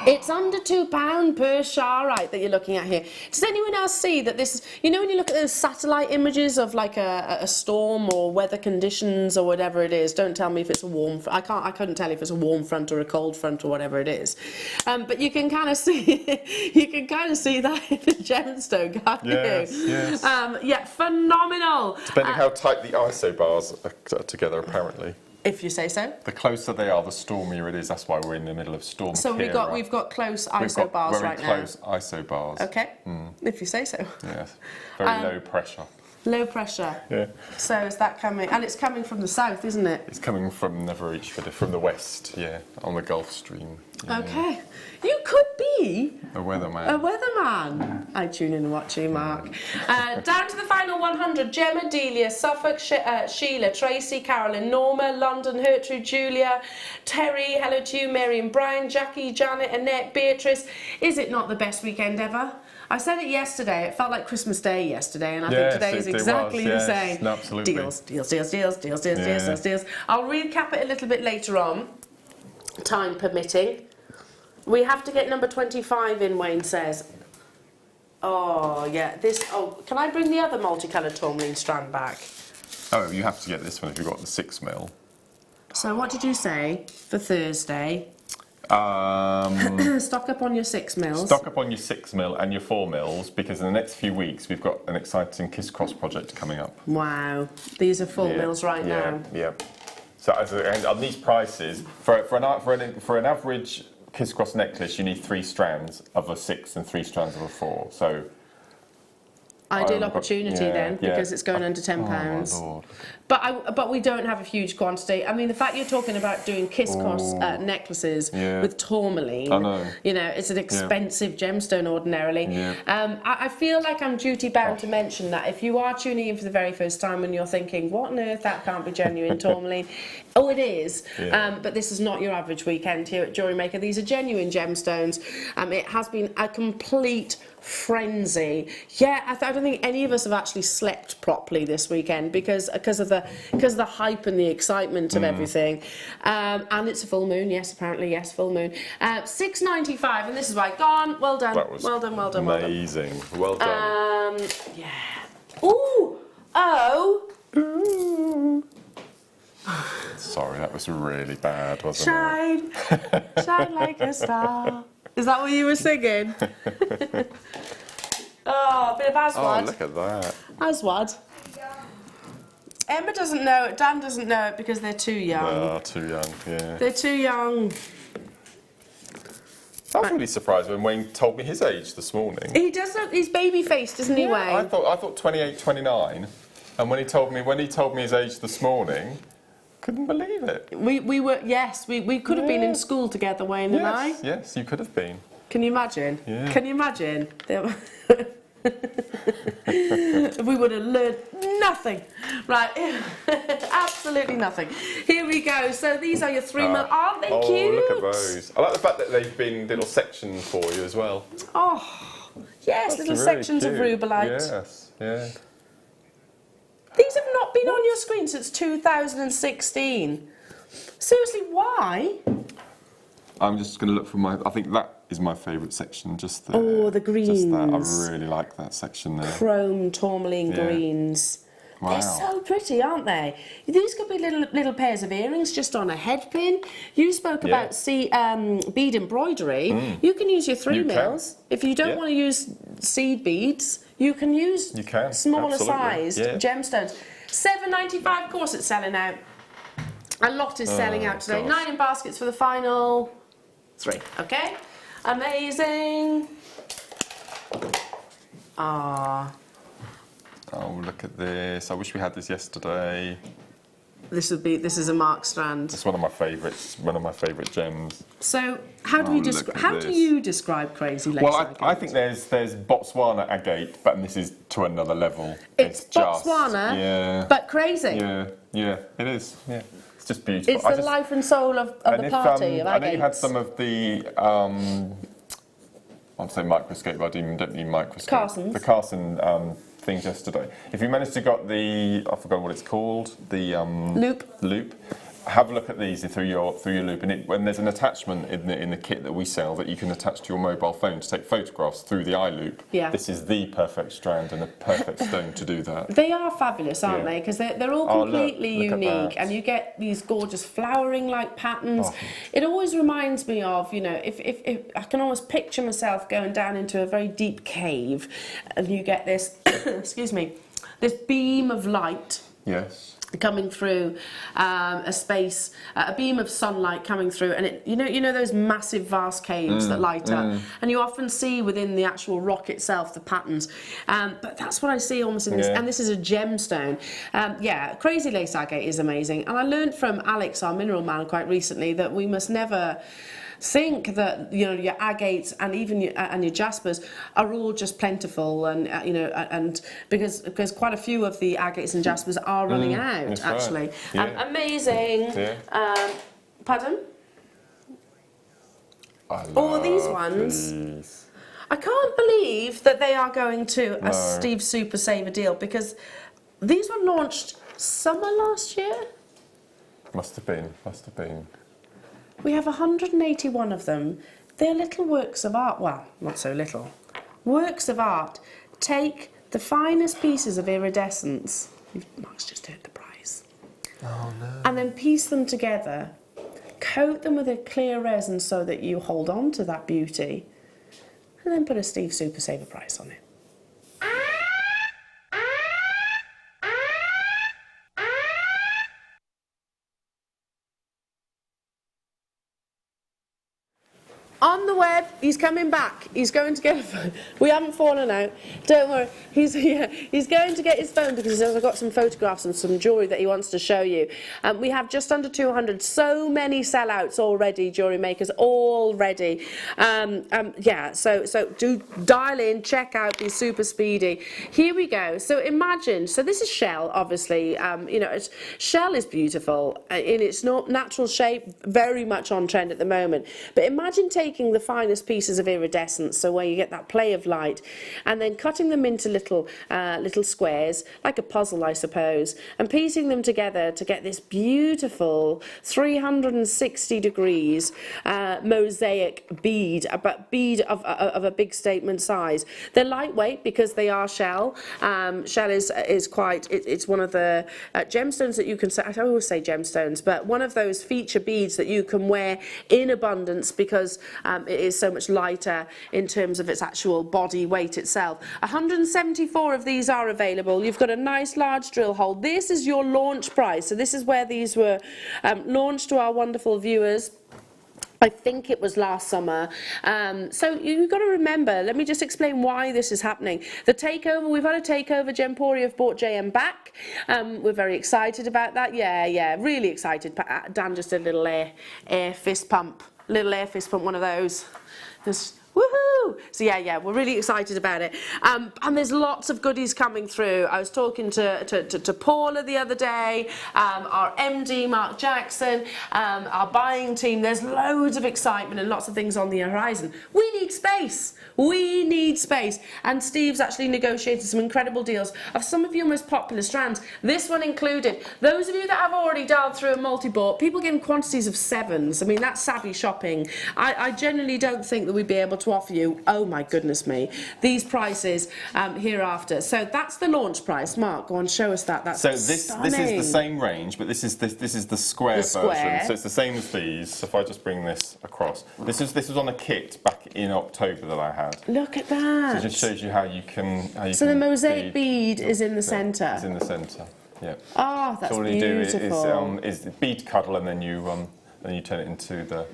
It's under £2 per Charite that you're looking at here. Does anyone else see that this is, you know, when you look at those satellite images of like a storm or weather conditions or whatever it is, don't tell me if it's a warm, I couldn't tell if it's a warm front or a cold front or whatever it is. But you can kind of see, that in the gemstone, can't you? Yes. Yeah, phenomenal. Depending how tight the ISO bars are together, apparently. If you say so. The closer they are, the stormier it is. That's why we're in the middle of storm. So we've got close ISO bars right now. Very close ISO bars. Okay. If you say so. Yes. Very low pressure. Low pressure. Yeah. So is that coming? And it's coming from the south, isn't it? It's coming from Never Eachford, from the west. Yeah, on the Gulf Stream. Yeah. Okay. You could be a weatherman. A weatherman. I tune in and watch you, Mark. Down to the final 100. Gemma, Delia, Suffolk, Sheila, Tracy, Carolyn, Norma, London, Gertrude, Julia, Terry, hello to you, Mary and Brian, Jackie, Janet, Annette, Beatrice. Is it not the best weekend ever? I said it yesterday, it felt like Christmas Day yesterday, and I think today is exactly the same. No, absolutely. Deals. I'll recap it a little bit later on, time permitting. We have to get number 25 in, Wayne says. Oh, yeah, can I bring the other multicoloured tourmaline strand back? Oh, you have to get this one if you've got the 6mm. So what did you say for Thursday? Stock up on your 6mm. Stock up on your 6mm and your 4mm, because in the next few weeks we've got an exciting Kiss Cross project coming up. Wow, these are 4mm right now. Yeah. So and on these prices, for an average Kiss Cross necklace, you need 3 strands of a 6 and 3 strands of a 4. So ideal opportunity then, because it's going under £10. Oh, my Lord. But we don't have a huge quantity. I mean, the fact you're talking about doing Kiss Cross necklaces with tourmaline, I know. You know, it's an expensive gemstone ordinarily. Yeah. I feel like I'm duty bound to mention that if you are tuning in for the very first time and you're thinking, what on earth, that can't be genuine tourmaline. Oh, it is. But this is not your average weekend here at Jewellery Maker. These are genuine gemstones. It has been a complete frenzy. Yeah, I don't think any of us have actually slept properly this weekend because of the hype and the excitement of everything. And it's a full moon. Yes, apparently, yes, full moon. £6.95, and this is why gone. Well done. That was well done. amazing. Well done. Yeah. Ooh. Oh. Ooh. Sorry, that was really bad, wasn't it? Shine like a star. Is that what you were singing? Oh, a bit of Aswad. Oh, look at that. Aswad. Emma doesn't know it, Dan doesn't know it because they're too young. They are too young, yeah. They're too young. I was really surprised when Wayne told me his age this morning. He does look, he's baby-faced, doesn't he, Wayne? I thought 28, 29, and when he told me his age this morning, couldn't believe it. We could have been in school together, Wayne and I. Yes, you could have been. Can you imagine? Yeah. Can you imagine? We would have learned nothing. Right, absolutely nothing. Here we go. So these are your 3mm. Aren't they cute? Oh, look at those. I like the fact that they've been little sections for you as well. Oh, Yes, That's little really sections cute. of rubellite. Yes, yeah. These have not been on your screen since 2016. Seriously, why? I'm just going to look for my... I think that is my favourite section, just there. Oh, the greens. Just there. I really like that section there. Chrome tourmaline greens. Wow. They're so pretty, aren't they? These could be little pairs of earrings just on a head pin. You spoke about bead embroidery. You can use your 3 mils. If you don't want to use seed beads, you can use smaller size gemstones. $7.95, of course it's selling out. A lot is selling out today. Gosh. 9 in baskets for the final 3. Okay? Amazing. Ah. Oh, look at this. I wish we had this yesterday. This is a Mark strand. It's one of my favourites, one of my favourite gems. So, how do you describe crazy lace agate? Well, I think there's Botswana agate, but this is to another level. It's Botswana, but crazy. Yeah, it is. Yeah, it's just beautiful. It's the life and soul of the party of agates. I know you had some of the. I'll say microscope, but I don't mean microscope. Carson's. The Carson things yesterday. If you managed to got the, I forgot what it's called, the loop. Have a look at these through your loop, and when there's an attachment in the kit that we sell that you can attach to your mobile phone to take photographs through the eye loop. Yeah. This is the perfect strand and the perfect stone to do that. They are fabulous, aren't they? Because they're all completely unique, and you get these gorgeous flowering-like patterns. It always reminds me of, you know, if I can almost picture myself going down into a very deep cave, and you get this, excuse me, this beam of light. Yes. Coming through a space, a beam of sunlight coming through, and it, you know those massive vast caves that light up, and you often see within the actual rock itself the patterns, but that's what I see almost in this, and this is a gemstone. Crazy lace agate is amazing, and I learned from Alex, our mineral man, quite recently that we must never think that, you know, your agates and even your jaspers are all just plentiful, and you know, and because quite a few of the agates and jaspers are running out actually. Amazing. Pardon? All these ones. I can't believe that they are going to a Steve Super Saver deal, because these were launched summer last year. Must have been. We have 181 of them. They're little works of art. Well, not so little. Works of art. Take the finest pieces of iridescence. Mark's just heard the price. Oh no. And then piece them together. Coat them with a clear resin so that you hold on to that beauty. And then put a Steve Super Saver price on it. On the web, he's coming back. He's going to get a phone. We haven't fallen out. Don't worry. He's going to get his phone because he says, I've got some photographs and some jewellery that he wants to show you. We have just under 200. So many sellouts already, Jewellery Makers, already. So do dial in, check out, be super speedy. Here we go. So imagine, so this is shell, obviously. You know, shell is beautiful in its natural shape, very much on trend at the moment. But imagine taking the finest pieces of iridescence, so where you get that play of light, and then cutting them into little squares, like a puzzle, I suppose, and piecing them together to get this beautiful 360 degrees mosaic bead, but bead of a big statement size. They're lightweight because they are shell. Shell is quite, it's one of the gemstones that you can say, I always say gemstones, but one of those feature beads that you can wear in abundance because it is so much lighter in terms of its actual body weight itself. 174 of these are available. You've got a nice large drill hole. This is your launch price. So this is where these were launched to our wonderful viewers. I think it was last summer. So you've got to remember, let me just explain why this is happening. The takeover, we've had a takeover. Gemporia have bought JM back. We're very excited about that. Yeah, really excited. Dan just did a little air fist pump. Little air fist pump, one of those. Just woohoo! Woo! So yeah, we're really excited about it. And there's lots of goodies coming through. I was talking to Paula the other day, our MD, Mark Jackson, our buying team. There's loads of excitement and lots of things on the horizon. We need space. We need space. And Steve's actually negotiated some incredible deals of some of your most popular strands. This one included. Those of you that have already dialed through a multi-bought, people getting quantities of 7s. I mean, that's savvy shopping. I generally don't think that we'd be able to offer you, oh my goodness me, these prices hereafter. So that's the launch price. Mark, go on, show us that. That's this is the same range, but this is the square version. So it's the same as these. So if I just bring this across, this was on a kit back in October that I had. Look at that. So it just shows you how you can. So the mosaic bead is in the centre. It's in the centre. Yeah. Oh, that's so all beautiful. you do is the bead cuddle, and then you turn it into the.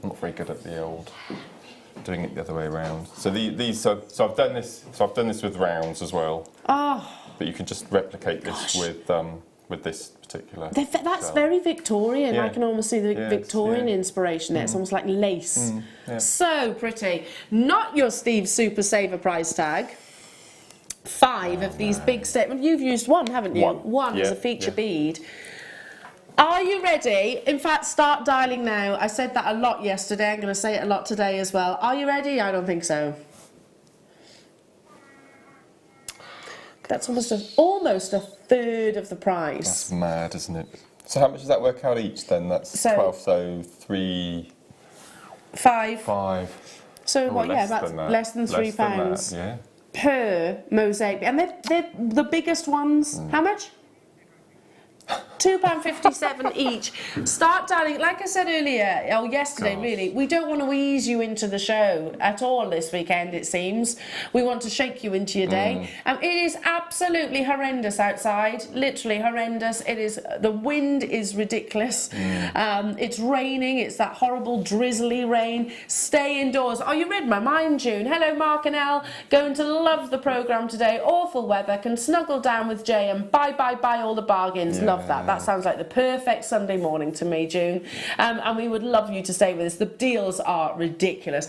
I'm not very good at the old. Doing it the other way around. So so I've done this. So I've done this with rounds as well. Oh. But you can just replicate this with this particular. That's very Victorian. Yeah. I can almost see the Victorian inspiration there. It's almost like lace. Yeah. So pretty. Not your Steve Super Saver price tag. 5 of these big set. You've used one, haven't you? One as a feature bead. Are you ready? In fact, start dialing now. I said that a lot yesterday. I'm going to say it a lot today as well. Are you ready? I don't think so. That's almost a third of the price. That's mad, isn't it? So how much does that work out each then? That's 12, so 3... 5. 5. So what, about less than £3 per mosaic. And they're the biggest ones. How much? £2.57 each. Start dialing. Like I said earlier, or yesterday really, we don't want to ease you into the show at all this weekend, it seems. We want to shake you into your day. It is absolutely horrendous outside, literally horrendous. It is, the wind is ridiculous. It's raining, it's that horrible drizzly rain. Stay indoors. Oh, you read my mind, June. Hello, Mark and Elle. Going to love the programme today. Awful weather, can snuggle down with Jay and buy all the bargains. Love that. That sounds like the perfect Sunday morning to me, June. And we would love you to stay with us. The deals are ridiculous,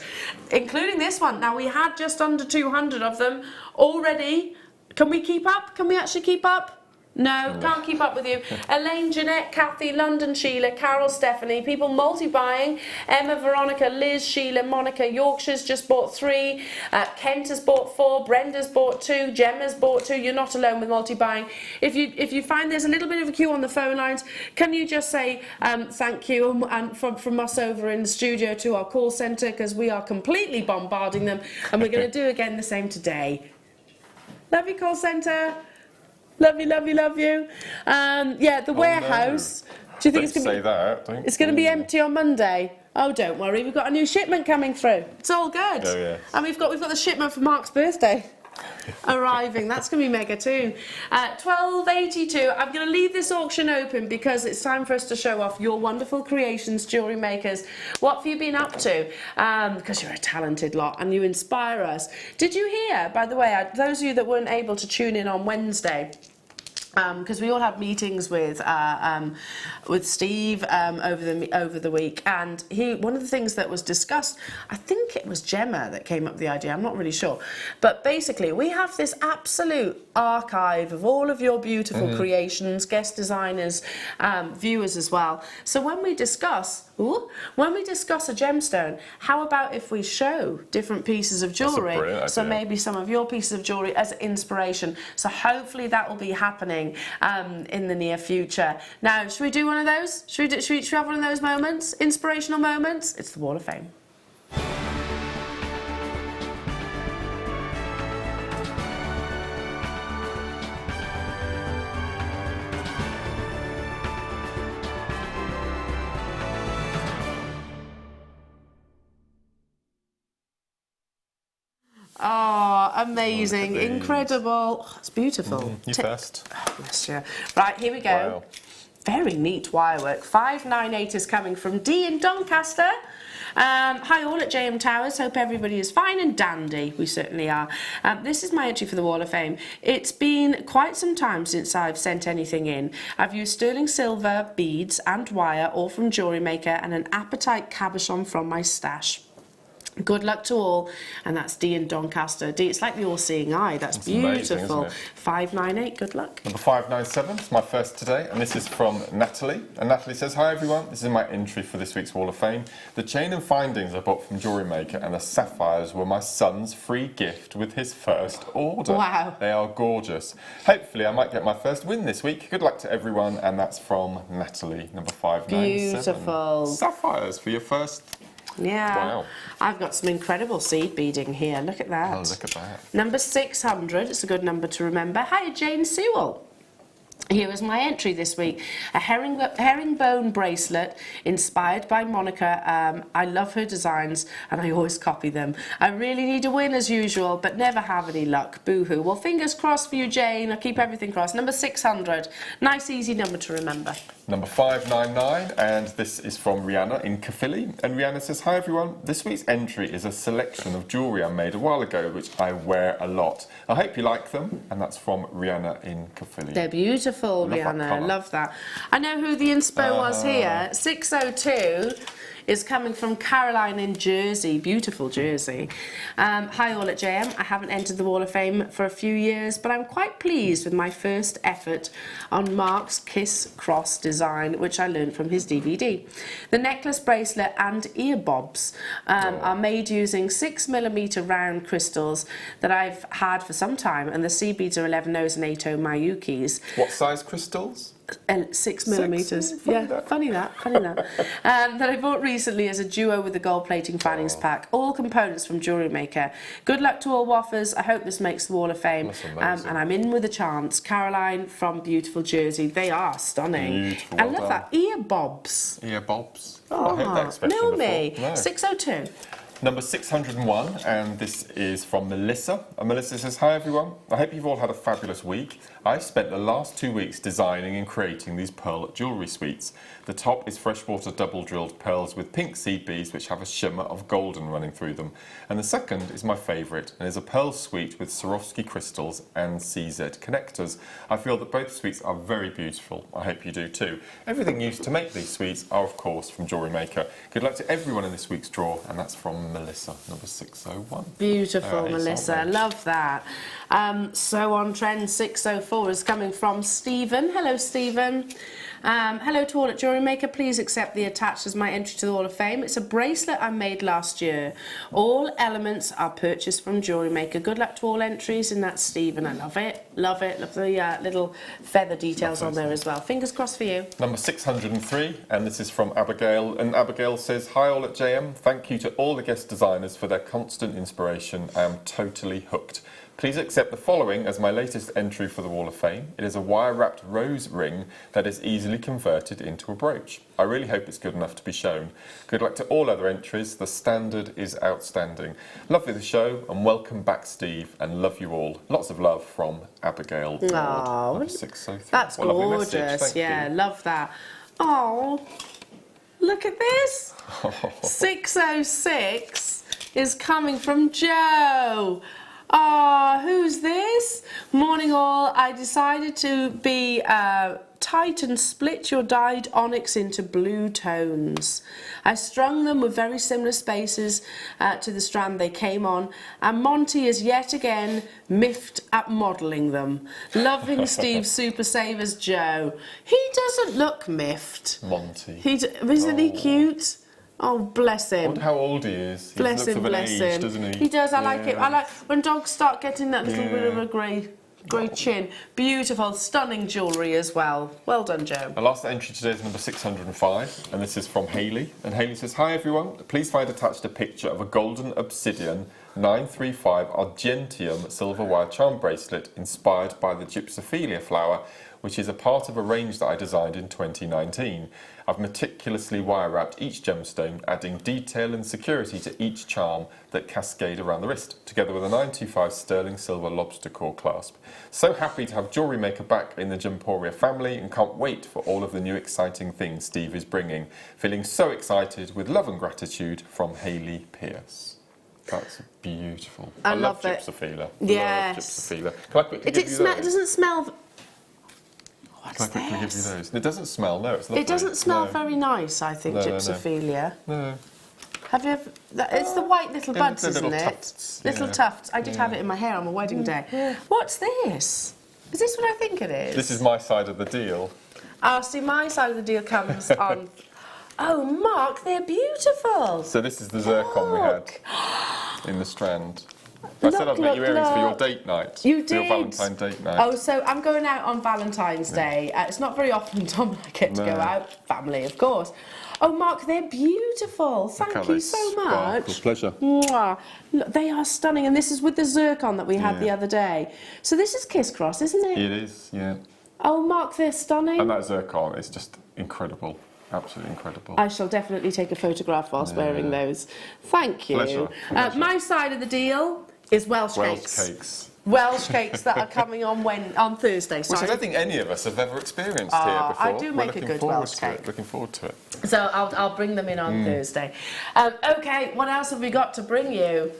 including this one. Now, we had just under 200 of them already. Can we keep up? Can we actually keep up? No, can't keep up with you. Elaine, Jeanette, Kathy, London, Sheila, Carol, Stephanie, people multi-buying. Emma, Veronica, Liz, Sheila, Monica, Yorkshire's just bought 3. Kent has bought 4. Brenda's bought 2. Gemma's bought 2. You're not alone with multi-buying. If you find there's a little bit of a queue on the phone lines, can you just say thank you and from us over in the studio to our call centre, because we are completely bombarding them, and we're going to do again the same today. Love you, call centre. Love you, love you, love you. Yeah, the warehouse. No. Do you think it's going to be empty on Monday? Oh, don't worry. We've got a new shipment coming through. It's all good. Oh, yeah. And we've got the shipment for Mark's birthday arriving. That's going to be mega too. 12.82. I'm going to leave this auction open because it's time for us to show off your wonderful creations, jewellery makers. What have you been up to? Because you're a talented lot and you inspire us. Did you hear, by the way, those of you that weren't able to tune in on Wednesday, because we all had meetings with Steve over the week, and one of the things that was discussed, I think it was Gemma that came up with the idea, I'm not really sure, but basically we have this absolute archive of all of your beautiful creations, guest designers, viewers as well. So when we discuss a gemstone, how about if we show different pieces of jewellery? So maybe some of your pieces of jewellery as inspiration. So hopefully that will be happening in the near future. Now, should we do one of those? Should we have one of those moments? Inspirational moments? It's the Wall of Fame. Oh, amazing, incredible. Oh, it's beautiful. You first. Oh, bless you. Right, here we go. Wow. Very neat wirework. 598 is coming from Dee in Doncaster. Hi all at JM Towers, hope everybody is fine and dandy. We certainly are. This is my entry for the Wall of Fame. It's been quite some time since I've sent anything in. I've used sterling silver, beads and wire, all from Jewellery Maker, and an apatite cabochon from my stash. Good luck to all, and that's Dee in Doncaster. Dee, it's like the all-seeing eye. That's beautiful. Amazing, 598. Good luck. Number 597 is my first today, and this is from Natalie. And Natalie says, "Hi everyone, this is my entry for this week's Wall of Fame. The chain and findings I bought from Jewellery Maker and the sapphires were my son's free gift with his first order. Wow. They are gorgeous. Hopefully I might get my first win this week. Good luck to everyone," and that's from Natalie. Number 597. Beautiful. Sapphires for your first. Yeah. Wow. I've got some incredible seed beading here. Look at that. Oh, look at that. Number 600. It's a good number to remember. Hi, Jane Sewell. Here is my entry this week. A herringbone bracelet inspired by Monica. I love her designs and I always copy them. I really need a win as usual, but never have any luck. Boo-hoo. Well, fingers crossed for you, Jane. I'll keep everything crossed. Number 600. Nice, easy number to remember. Number 599, and this is from Rihanna in Caerphilly. And Rihanna says, "Hi everyone, this week's entry is a selection of jewellery I made a while ago, which I wear a lot. I hope you like them," and that's from Rihanna in Caerphilly. They're beautiful, Rihanna. Love that. I know who the inspo was here. 602 is coming from Caroline in Jersey. Beautiful Jersey. Hi all at JM. I haven't entered the Wall of Fame for a few years, but I'm quite pleased with my first effort on Mark's Kiss Cross design, which I learned from his DVD. The necklace, bracelet and ear bobs are made using 6mm round crystals that I've had for some time, and the seed beads are 11/0 and 8/0 Mayukis. What size crystals? 6mm. Yeah, funny that. That I bought recently as a duo with the gold plating fannings pack. All components from Jewellery Maker. Good luck to all waffers. I hope this makes the Wall of Fame. And I'm in with a chance. Caroline from beautiful Jersey. They are stunning. Beautiful. I love that. Ear bobs. Ear bobs. Oh, I heard that expression no before. me. No. 602. Number 601, and this is from Melissa. And Melissa says, "Hi everyone, I hope you've all had a fabulous week. I spent the last 2 weeks designing and creating these pearl jewellery suites. The top is freshwater double drilled pearls with pink seed beads which have a shimmer of golden running through them. And the second is my favourite and is a pearl suite with Swarovski crystals and CZ connectors. I feel that both suites are very beautiful. I hope you do too. Everything used to make these suites are of course from Jewellery Maker. Good luck to everyone in this week's draw," and that's from Melissa, number 601. Beautiful, Melissa. Love that. So on trend 604 is coming from Stephen. Hello, Stephen. Hello to all at Jewellery Maker. Please accept the attached as my entry to the Wall of Fame. It's a bracelet I made last year. All elements are purchased from Jewellery Maker. Good luck to all entries, and that's Stephen. I love it. Love it. Love the little feather details on there as well. Fingers crossed for you. Number 603, and this is from Abigail. And Abigail says, "Hi all at JM. Thank you to all the guest designers for their constant inspiration. I am totally hooked. Please accept the following as my latest entry for the Wall of Fame. It is a wire-wrapped rose ring that is easily converted into a brooch. I really hope it's good enough to be shown. Good luck to all other entries. The standard is outstanding. Lovely the show, and welcome back, Steve, and love you all. Lots of love from Abigail Ward." Number 603. That's what a lovely message. gorgeous. Thank Yeah, you. love that. Oh, look at this. 606 is coming from Joe. Who's this? Morning all. I decided to be tight and split your dyed onyx into blue tones. I strung them with very similar spaces to the strand they came on, and Monty is yet again miffed at modelling them. Loving Steve Super Savers Joe. He doesn't look miffed. Monty. Isn't he cute? Oh, bless him. I wonder how old he is. Bless him, bless him. Doesn't he? He does, I like it. I like when dogs start getting that little bit of a grey chin. Beautiful, stunning jewellery as well. Well done, Joe. Our last entry today is number 605, and this is from Hayley. And Hayley says, "Hi everyone, please find attached a picture of a golden obsidian 935 Argentium silver wire charm bracelet inspired by the gypsophilia flower, which is a part of a range that I designed in 2019. I've meticulously wire wrapped each gemstone, adding detail and security to each charm that cascade around the wrist, together with a 925 sterling silver lobster core clasp. So happy to have Jewellery Maker back in the Gemporia family, and can't wait for all of the new exciting things Steve is bringing. Feeling so excited, with love and gratitude, from Hayley Pierce." That's beautiful. I love gypsophilia. Yes. Love gypsophilia. Can I quickly give you those? It doesn't smell... What's Can I quickly give you those? It doesn't smell, no, it's lovely. It doesn't smell very nice, I think, gypsophilia. No. Have you ever, it's the white little buds, isn't it? Tufts, little tufts. I did have it in my hair on my wedding day. Yeah. What's this? Is this what I think it is? This is my side of the deal. See, my side of the deal comes on... Oh, Mark, they're beautiful. So this is the zircon we had in the strand. I said I'd make you earrings for your date night. You did. For your Valentine date night. Oh, so I'm going out on Valentine's Day. It's not very often Tom and I get to go out. Family, of course. Oh, Mark, they're beautiful. Thank you so much. Pleasure. Mwah. Look, they are stunning, and this is with the zircon that we had the other day. So this is Kiss Cross, isn't it? It is, yeah. Oh, Mark, they're stunning. And that zircon is just incredible. Absolutely incredible. I shall definitely take a photograph whilst wearing those. Thank you. Pleasure. My side of the deal is Welsh cakes. Welsh cakes that are coming on Thursday. Which I don't think any of us have ever experienced here before. I do make a good Welsh cake. Looking forward to it. So I'll bring them in on Thursday. Okay, what else have we got to bring you?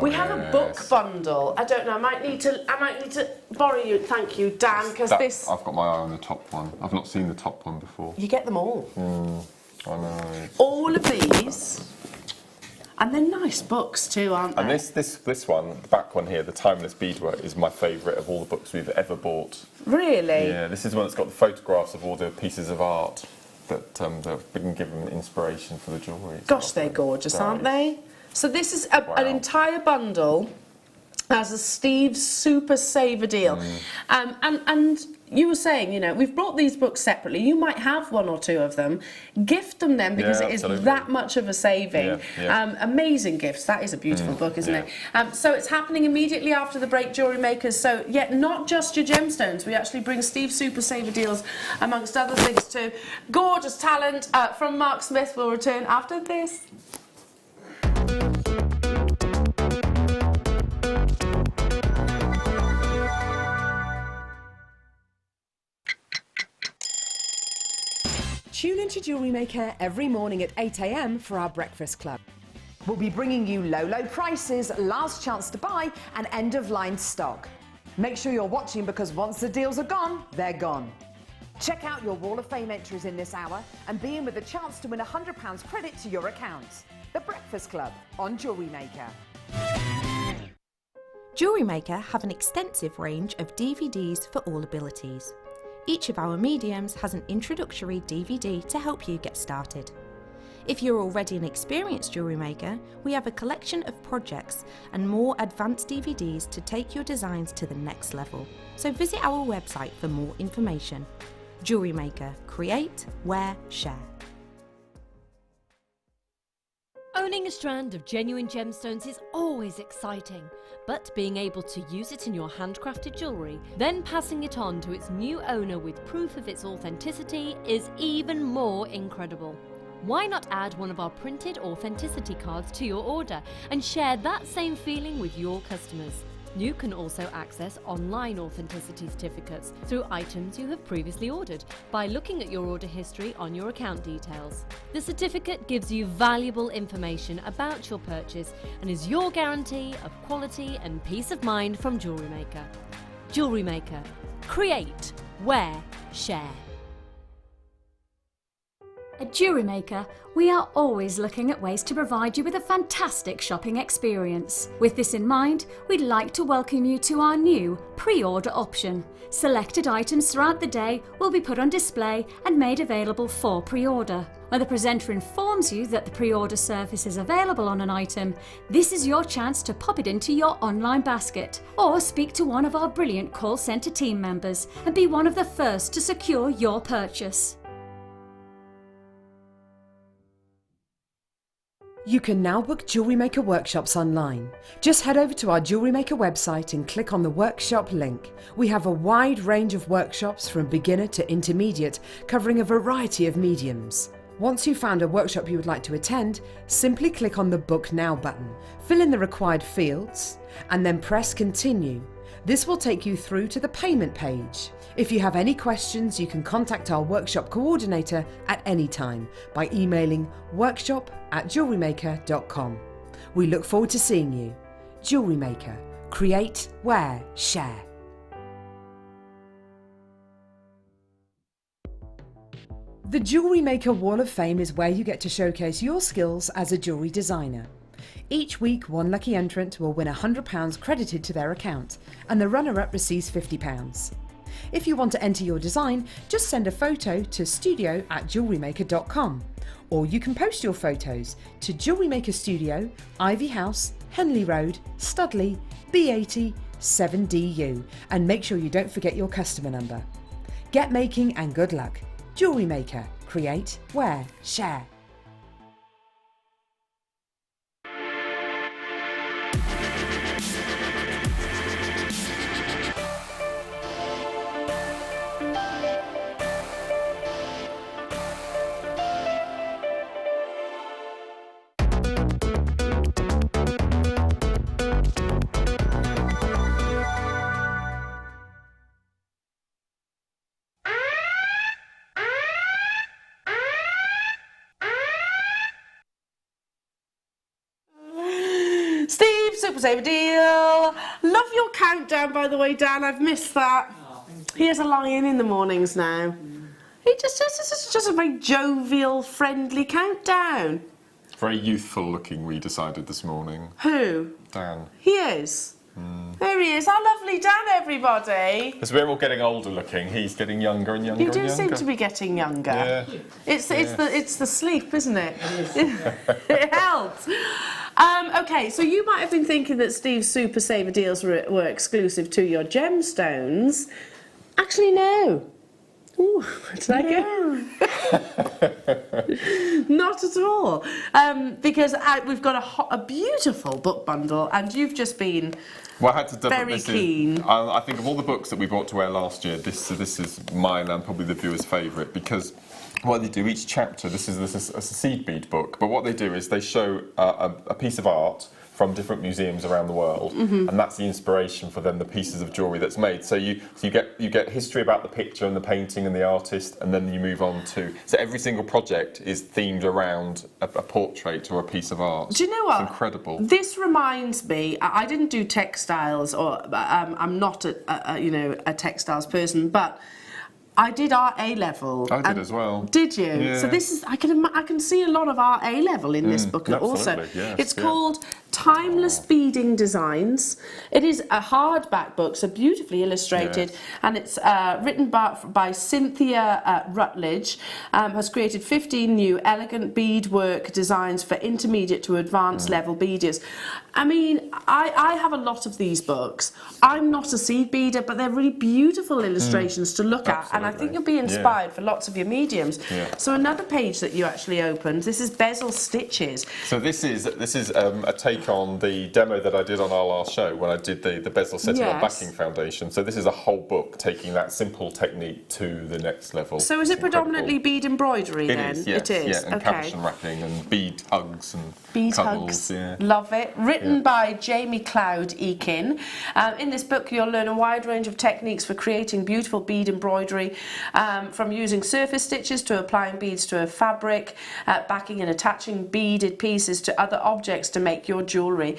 We have a book bundle. I don't know. I might need to borrow you. Thank you, Dan, because this. I've got my eye on the top one. I've not seen the top one before. You get them all. I know. All of these. And they're nice books too, aren't they? And this one, the back one here, the Timeless Beadwork, is my favourite of all the books we've ever bought. Really? Yeah, this is one that's got the photographs of all the pieces of art that have been given inspiration for the jewellery. Gosh, they're gorgeous, aren't they? So this is an entire bundle as a Steve's Super Saver deal. And you were saying, you know, we've brought these books separately. You might have one or two of them. Gift them then because it is that much of a saving. Amazing gifts. That is a beautiful book, isn't it? So it's happening immediately after the break, Jewellery Makers. So, not just your gemstones. We actually bring Steve's Super Saver deals amongst other things too. Gorgeous talent from Mark Smith will return after this. Tune into Jewellery Maker every morning at 8 a.m. for our breakfast club. We'll be bringing you low prices, last chance to buy, and end-of-line stock. Make sure you're watching because once the deals are gone, they're gone. Check out your Wall of Fame entries in this hour and be in with a chance to win £100 credit to your account. The Breakfast Club on Jewellery Maker. Jewellery Maker have an extensive range of DVDs for all abilities. Each of our mediums has an introductory DVD to help you get started. If you're already an experienced jewellery maker, we have a collection of projects and more advanced DVDs to take your designs to the next level. So visit our website for more information. Jewellery Maker. Create, wear, share. Owning a strand of genuine gemstones is always exciting, but being able to use it in your handcrafted jewellery, then passing it on to its new owner with proof of its authenticity is even more incredible. Why not add one of our printed authenticity cards to your order and share that same feeling with your customers? You can also access online authenticity certificates through items you have previously ordered by looking at your order history on your account details. The certificate gives you valuable information about your purchase and is your guarantee of quality and peace of mind from Jewellery Maker. Jewellery Maker. Create, wear, share. At Jewellery Maker, we are always looking at ways to provide you with a fantastic shopping experience. With this in mind, we'd like to welcome you to our new pre-order option. Selected items throughout the day will be put on display and made available for pre-order. When the presenter informs you that the pre-order service is available on an item, this is your chance to pop it into your online basket or speak to one of our brilliant call centre team members and be one of the first to secure your purchase. You can now book Jewellery Maker workshops online. Just head over to our Jewellery Maker website and click on the workshop link. We have a wide range of workshops from beginner to intermediate, covering a variety of mediums. Once you've found a workshop you would like to attend, simply click on the Book Now button, fill in the required fields, and then press Continue. This will take you through to the payment page. If you have any questions, you can contact our workshop coordinator at any time by emailing workshop@jewellerymaker.com. We look forward to seeing you. Jewellery Maker. Create, wear, share. The Jewellery Maker Wall of Fame is where you get to showcase your skills as a jewellery designer. Each week, one lucky entrant will win £100 credited to their account, and the runner-up receives £50. If you want to enter your design, just send a photo to studio@jewellerymaker.com, or you can post your photos to Jewellery Maker Studio, Ivy House, Henley Road, Studley, B80 7DU, and make sure you don't forget your customer number. Get making and good luck. Jewellery Maker. Create, wear, share. Super Saver Deal. Love your countdown, by the way, Dan. I've missed that. Oh, He has a lion in the mornings now. He just a very jovial, friendly countdown. Very youthful looking, we decided this morning. Who? Dan. He is. There he is. Our lovely Dan, everybody. As we're all getting older looking, he's getting younger and younger You and do younger. seem to be getting younger. Yeah. It's the sleep, isn't it? It helps. Okay, so you might have been thinking that Steve's Super Saver Deals were exclusive to your gemstones. Actually, no. Ooh, where did I go? Not at all. Because we've got a beautiful book bundle, and you've just been Well, I had to double very this keen. I think of all the books that we brought to air last year, this is mine and probably the viewers' favourite, because what they do, each chapter, this is a seed bead book, but what they do is they show a piece of art from different museums around the world, and that's the inspiration for then the pieces of jewellery that's made. So you get history about the picture and the painting and the artist, and then you move on to, so every single project is themed around a portrait or a piece of art. Do you know what? It's incredible. This reminds me, I didn't do textiles, or I'm not a textiles person, but I did art A-level. I did as well. Did you? Yeah. So this is, I can see a lot of art A-level in this book also. Absolutely, yes, It's yeah. called Timeless Beading Designs. It is a hardback book, so beautifully illustrated, Yes. and it's written by Cynthia Rutledge, has created 15 new elegant beadwork designs for intermediate to advanced level beaders. I mean, I have a lot of these books. I'm not a seed beader, but they're really beautiful illustrations to look at, and I think you'll be inspired for lots of your mediums. Yeah. So another page that you actually opened, this is bezel stitches. So this is a take on the demo that I did on our last show when I did the bezel setting on Yes. backing foundation. So this is a whole book taking that simple technique to the next level. So is it It's incredible. predominantly bead embroidery It then? is, yes, It is, yeah, and okay. cabochon wrapping and bead hugs and Bead cuddles, hugs. yeah. Love it. Written by Jamie Cloud Eakin. In this book, you'll learn a wide range of techniques for creating beautiful bead embroidery, from using surface stitches to applying beads to a fabric, backing and attaching beaded pieces to other objects to make your jewellery.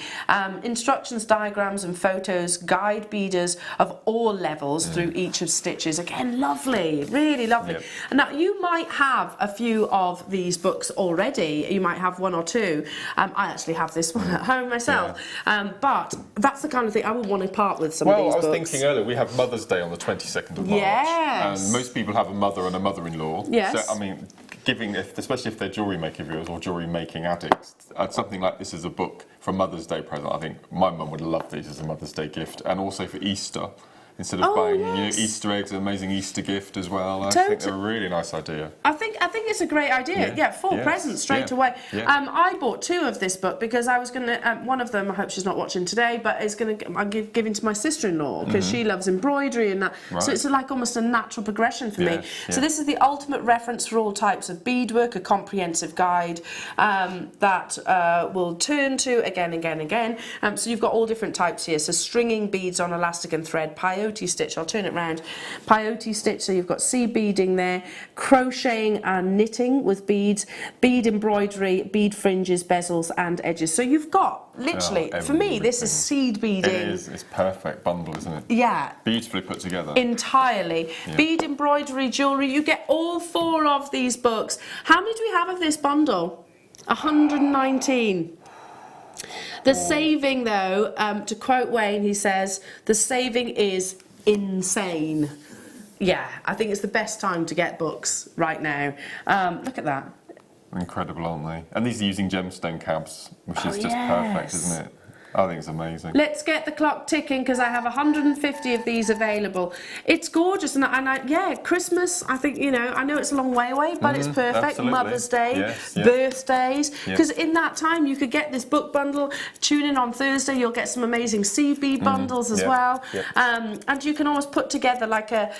Instructions, diagrams and photos guide beaders of all levels through each of stitches. Again, lovely, really lovely. Yep. Now, you might have a few of these books already. You might have one or two. I actually have this one at home myself. But that's the kind of thing I would want to part with some of these Well, I was books. thinking earlier, we have Mother's Day on the 22nd of March. Yes. And most people have a mother and a mother-in-law. Yes. So, I mean, especially if they're jewellery maker viewers or jewellery making addicts, something like this is a book for Mother's Day present. I think my mum would love these as a Mother's Day gift, and also for Easter. Instead of buying Easter eggs, an amazing Easter gift as well. I think they're a really nice idea. I think it's a great idea. Yeah, full presents straight away. Yeah. I bought two of this book because I was going to. One of them, I hope she's not watching today, but is going to. I'm giving to my sister-in-law because she loves embroidery and that. Right. So it's like almost a natural progression for me. Yeah, So yeah. this is the ultimate reference for all types of beadwork, a comprehensive guide that will turn to again. So you've got all different types here. So stringing beads on elastic and thread, peyote stitch. I'll turn it round. Peyote stitch, so you've got seed beading there, crocheting and knitting with beads, bead embroidery, bead fringes, bezels and edges. So you've got, literally, for me, this is seed beading. It is. It's perfect bundle, isn't it? Yeah. Beautifully put together. Entirely. Yeah. Bead embroidery jewellery. You get all 4 of these books. How many do we have of this bundle? 119. The saving, though, to quote Wayne, he says, the saving is insane. Yeah, I think it's the best time to get books right now. Look at that. Incredible, aren't they? And these are using gemstone cabs, which is just perfect, isn't it? I think it's amazing. Let's get the clock ticking because I have 150 of these available. It's gorgeous, and yeah, Christmas, I think, you know, I know it's a long way away, but it's perfect. Absolutely. Mother's Day, yes, birthdays, because in that time you could get this book bundle. Tune in on Thursday, you'll get some amazing seed bead bundles as well. And you can almost put together like a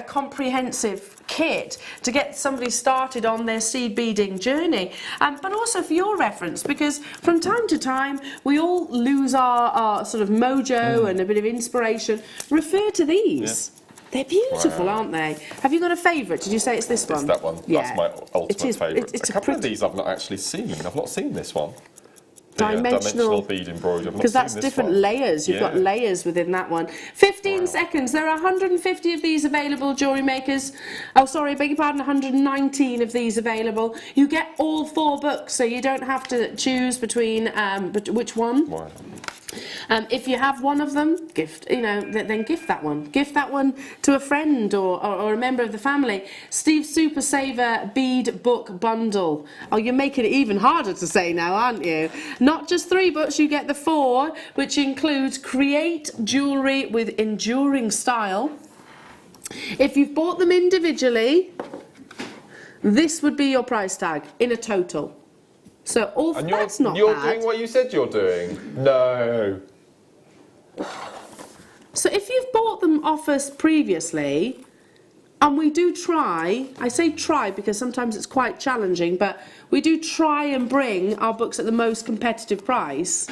comprehensive kit to get somebody started on their seed beading journey, but also for your reference, because from time to time we all lose our sort of mojo and a bit of inspiration. Refer to these. They're beautiful, aren't they? Have you got a favourite? Did you say it's this one? It's that one. Yeah. That's my ultimate favourite. It's a couple of these I've not actually seen. I've not seen this one. Dimensional bead embroidery. Because that's different layers. You've got layers within that one. 15 seconds. There are 150 of these available, jewellery makers. Oh, sorry, beg your pardon. 119 of these available. You get all 4 books, so you don't have to choose between which one. Wow. If you have one of them, gift, you know, then gift that one. Gift that one to a friend or a member of the family. Steve's Super Saver Bead Book Bundle. Oh, you're making it even harder to say now, aren't you? Not just 3 books, you get the 4, which includes Create Jewellery with Enduring Style. If you've bought them individually, this would be your price tag in a total. So that's not bad. You're doing what you said you're doing. No. So if you've bought them off us previously, and we do try, I say try because sometimes it's quite challenging, but we do try and bring our books at the most competitive price.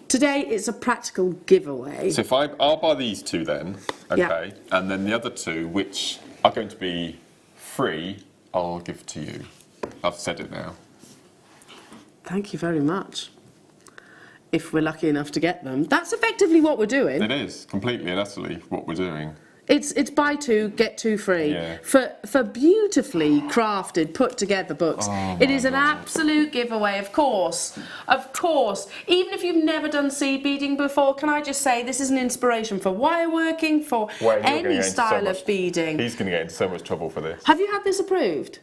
Today it's a practical giveaway. So if I'll buy these 2 then, okay, and then the other 2, which are going to be free, I'll give to you. I've said it now. Thank you very much. If we're lucky enough to get them. That's effectively what we're doing. It is, completely and utterly what we're doing. It's buy 2, get 2 free. For beautifully crafted, put together books. It is an absolute giveaway, of course. Of course. Even if you've never done seed beading before, can I just say this is an inspiration for wire working, for any style of beading. He's going to get into so much trouble for this. Have you had this approved?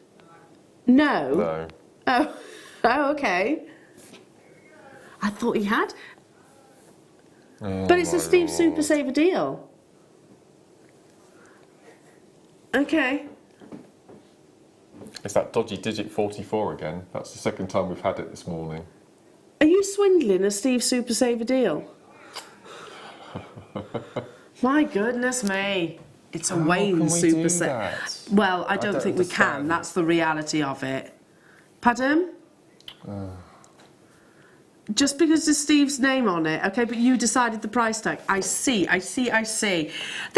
No. No. Oh. Oh, okay. I thought he had. But it's a Steve Super Saver deal. Okay. It's that dodgy digit 44 again. That's the second time we've had it this morning. Are you swindling a Steve Super Saver deal? My goodness me. It's a Wayne Super Saver. Well, I don't think we can. That's the reality of it. Pardon? Just because there's Steve's name on it, okay, but you decided the price tag. I see. They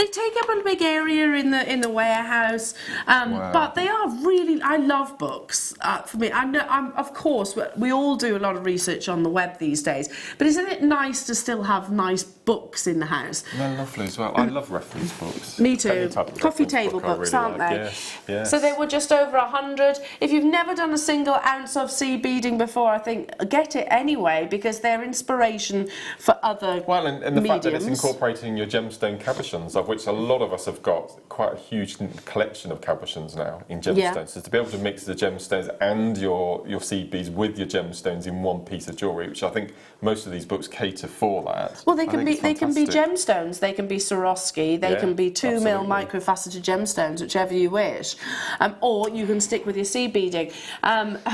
take up a big area in the warehouse, but they are really. I love books. For me, of course, we all do a lot of research on the web these days. But isn't it nice to still have nice books in the house? They're lovely as well. I love reference books. Me too. Coffee table books, aren't they? Yes. So they were just over 100. If you've never done a single ounce of seed beading before, I think get it anyway, because they're inspiration for other and the mediums. fact that it's incorporating your gemstone cabochons, of which a lot of us have got quite a huge collection of cabochons now in gemstones. So to be able to mix the gemstones and your seed beads with your gemstones in one piece of jewellery, which I think most of these books cater for that. Well, they can be gemstones, they can be Swarovski, they can be 2mm microfaceted gemstones, whichever you wish, or you can stick with your seed beading.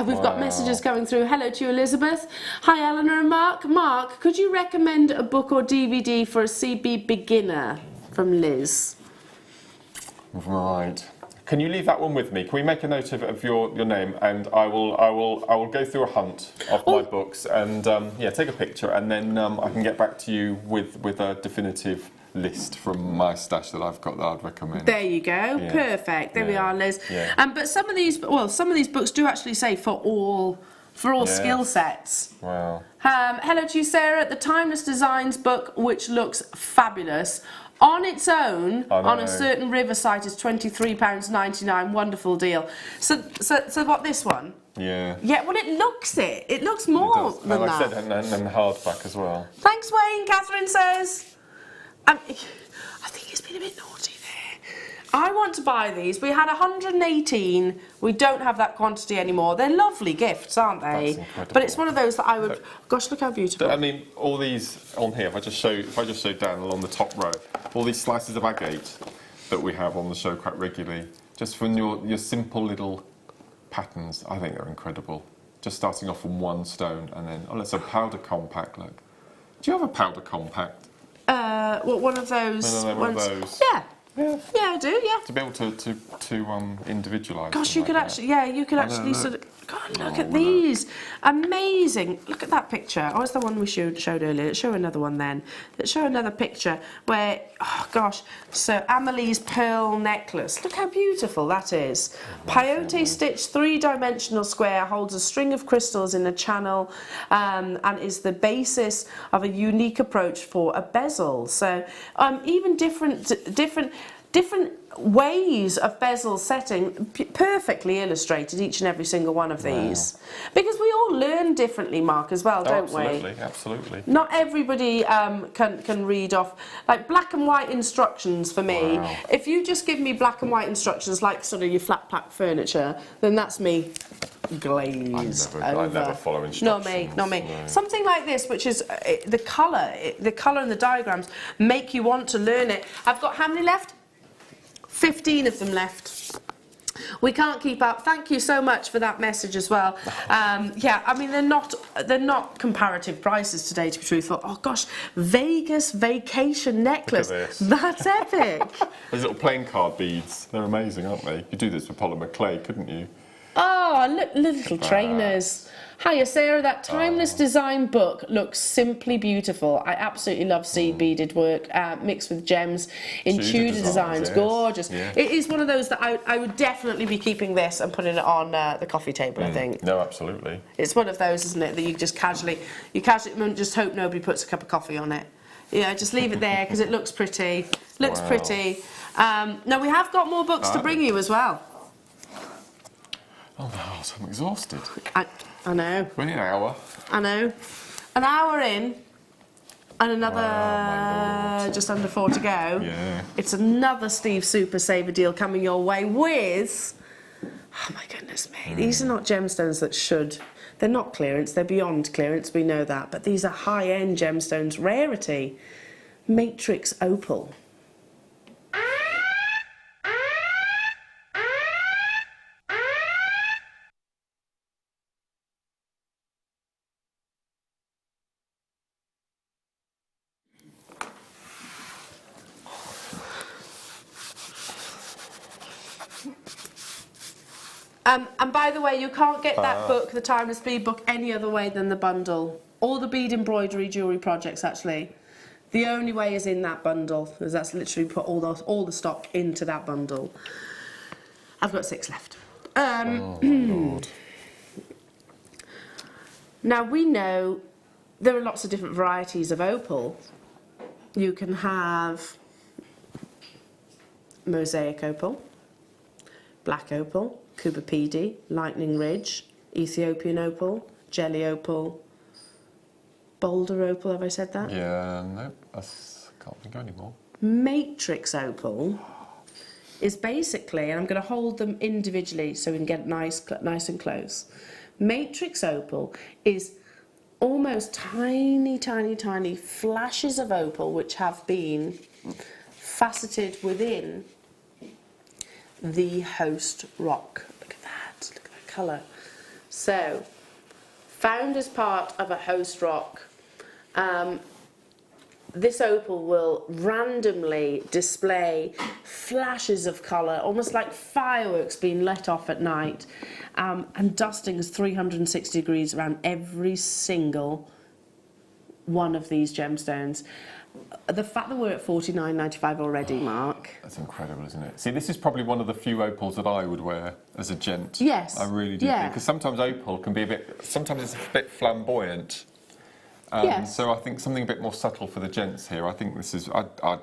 We've got messages coming through. Hello to you, Elizabeth. Hi, Eleanor and Mark. Mark, could you recommend a book or DVD for a seed bead beginner? From Liz. Right. Can you leave that one with me? Can we make a note of your name, and I will go through a hunt of my books and take a picture, and then I can get back to you with a definitive list from my stash that I've got that I'd recommend. There you go. Yeah. Perfect. There we are, Liz. Yeah. But some of these books do actually say for all skill sets. Wow. Hello to you, Sarah. The Timeless Designs book, which looks fabulous. On its own, on a certain river site, is £23.99. Wonderful deal. So what, this one? Yeah. Yeah, well, it looks it. It looks more than like that. I said, and hardback as well. Thanks, Wayne. Catherine says. I think it's been a bit naughty there. I want to buy these. We had 118. We don't have that quantity anymore. They're lovely gifts, aren't they? That's incredible. But it's one of those that I would. Gosh, look how beautiful. I mean, all these on here. If I just show down along the top row, all these slices of agate that we have on the show quite regularly, just from your simple little patterns, I think they're incredible. Just starting off from one stone and then, it's a powder compact, look. Do you have a powder compact? One of those? No, one of those. Yeah. Yeah, I do, yeah. To be able to individualise. Gosh, you could actually, sort of, God, look at these. Amazing. Look at that picture. Oh, it's the one we showed earlier. Let's show another one then. Let's show another picture where, oh gosh, so Amelie's pearl necklace. Look how beautiful that is. Peyote stitch 3-dimensional square holds a string of crystals in a channel and is the basis of a unique approach for a bezel. So even different ways of bezel setting, perfectly illustrated, each and every single one of these. Because we all learn differently, Mark, as well, don't we? Absolutely. Not everybody can read off, like black and white instructions for me. Wow. If you just give me black and white instructions, like sort of your flat pack furniture, then that's me glazed over. I never follow instructions. Not me. No. Something like this, which is the colour and the diagrams make you want to learn it. I've got how many left? 15 of them left. We can't keep up. Thank you so much for that message as well. Yeah, I mean they're not comparative prices today, to be truthful. Oh gosh, Vegas vacation necklace. Look at this. That's epic. Those little playing card beads. They're amazing, aren't they? You could do this with polymer clay, couldn't you? Oh, look, little trainers. Hiya, Sarah. That Timeless Design book looks simply beautiful. I absolutely love seed beaded work mixed with gems in Tudor designs. Yes. Gorgeous. Yeah. It is one of those that I would definitely be keeping this and putting it on the coffee table, I think. No, absolutely. It's one of those, isn't it, that you casually just hope nobody puts a cup of coffee on it. Yeah, just leave it there because it looks pretty. Looks pretty. Now, we have got more books to bring you as well. Oh no, I'm exhausted. I know. We're only an hour. I know. An hour in and another just under 4 to go. Yeah. It's another Steve Super Saver deal coming your way with, oh my goodness me, these are not gemstones that should, they're not clearance, they're beyond clearance, we know that, but these are high-end gemstones, rarity, matrix opal. And by the way, you can't get that book, the Timeless Bead book, any other way than the bundle. All the bead embroidery jewellery projects, actually. The only way is in that bundle, because that's literally put all the stock into that bundle. I've got 6 left. Oh, my Lord. Now, we know there are lots of different varieties of opal. You can have mosaic opal, black opal, Cooper PD, Lightning Ridge, Ethiopian opal, jelly opal, boulder opal, have I said that? Yeah, no, I can't think anymore. Matrix opal is basically, and I'm going to hold them individually so we can get nice and close. Matrix opal is almost tiny, tiny, tiny flashes of opal which have been faceted within the host rock. Look at that, look at the colour. So, found as part of a host rock, this opal will randomly display flashes of colour, almost like fireworks being let off at night, and dusting is 360 degrees around every single one of these gemstones. the fact that we're at $49.95 already, Mark. That's incredible, isn't it? See, this is probably one of the few opals that I would wear as a gent. Yes. I really do think, because sometimes opal can be sometimes it's a bit flamboyant. Yes. So I think something a bit more subtle for the gents here. I think this is, I'd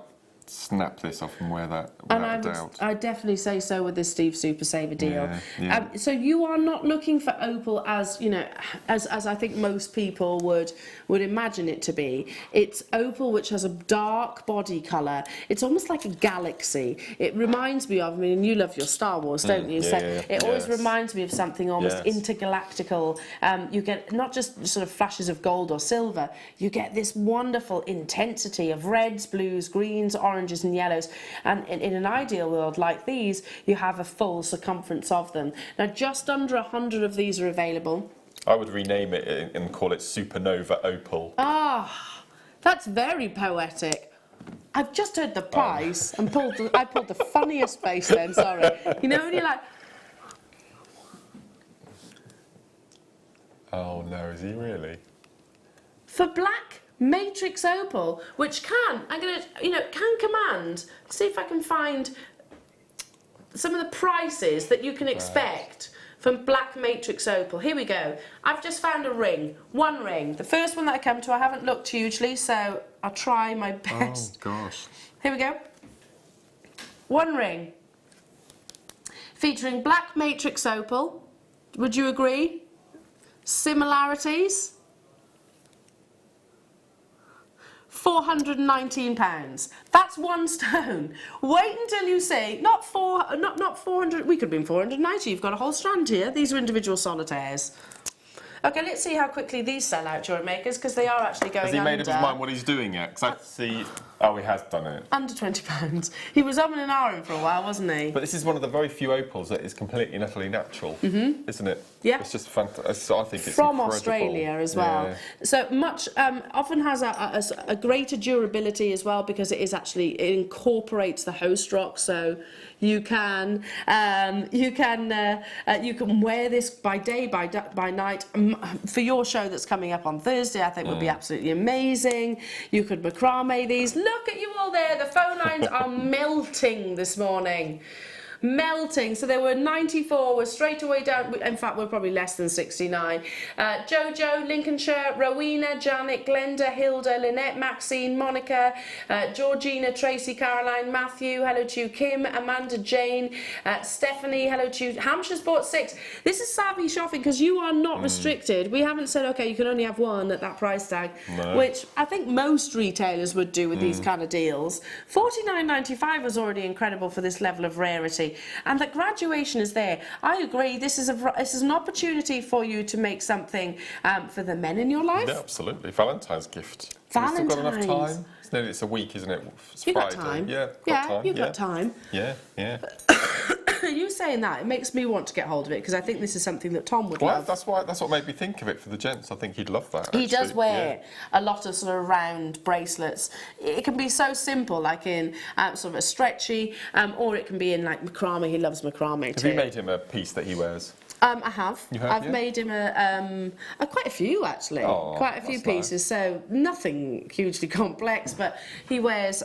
snap this off and wear that without a doubt. I'd definitely say so with this Steve Super Saver deal. Yeah. So you are not looking for opal as, you know, as I think most people would imagine it to be. It's opal which has a dark body colour. It's almost like a galaxy. It reminds me of, I mean, you love your Star Wars, don't you? It always reminds me of something almost intergalactical. You get not just sort of flashes of gold or silver, you get this wonderful intensity of reds, blues, greens, oranges and yellows, and in an ideal world like these you have a full circumference of them. Now just under 100 of these are available. I would rename it and call it Supernova Opal. Ah, that's very poetic. I've just heard the price and I pulled the funniest face then, sorry. You know when you're like, oh no, is he really? for black matrix opal, which can command, see if I can find some of the prices that you can expect from black matrix opal. Here we go. I've just found a ring, one ring. The first one that I come to, I haven't looked hugely, so I'll try my best. Oh gosh. Here we go. One ring. Featuring black matrix opal. Would you agree? Similarities? £419. That's one stone. Wait until you see, not 400, we could have been 490, you've got a whole strand here. These are individual solitaires. Okay, let's see how quickly these sell out, Jewellery Makers, because they are actually going under. Has he made up his mind what he's doing yet? Because I see... Oh, he has done it. Under £20. He was umming and ahhing for a while, wasn't he? But this is one of the very few opals that is completely and utterly natural, isn't it? Yeah. It's just fantastic. I think it's from incredible. Australia as well. Yeah. So much often has a greater durability as well, because it incorporates the host rock. So you can wear this by day, by night. For your show that's coming up on Thursday, I think would be absolutely amazing. You could macrame these. Look at you all there. The phone lines are melting this morning. Melting. So there were 94, we're straight away down, in fact we're probably less than 69. Jojo, Lincolnshire, Rowena, Janet, Glenda, Hilda, Lynette, Maxine, Monica, Georgina, Tracy, Caroline, Matthew, hello to you, Kim, Amanda, Jane, Stephanie, hello to you, Hampshire's bought 6. This is savvy shopping because you are not restricted. We haven't said, okay, you can only have one at that price tag, which I think most retailers would do with these kind of deals. $49.95 was already incredible for this level of rarity. And the graduation is there. I agree. This is an opportunity for you to make something for the men in your life. Yeah, absolutely. Valentine's gift. Valentine's. Have you still got enough time? It's a week, isn't it? It's You've Friday. got time. Yeah, you've got time. Yeah. You saying that, it makes me want to get hold of it, because I think this is something that Tom would love. That's what made me think of it for the gents. I think he'd love that. Actually. He does wear a lot of sort of round bracelets. It can be so simple, like in sort of a stretchy, or it can be in like macrame. He loves macrame too. Have you made him a piece that he wears? I have. You have. I've made him quite a few actually. Oh, quite a few pieces. Nice. So nothing hugely complex, but he wears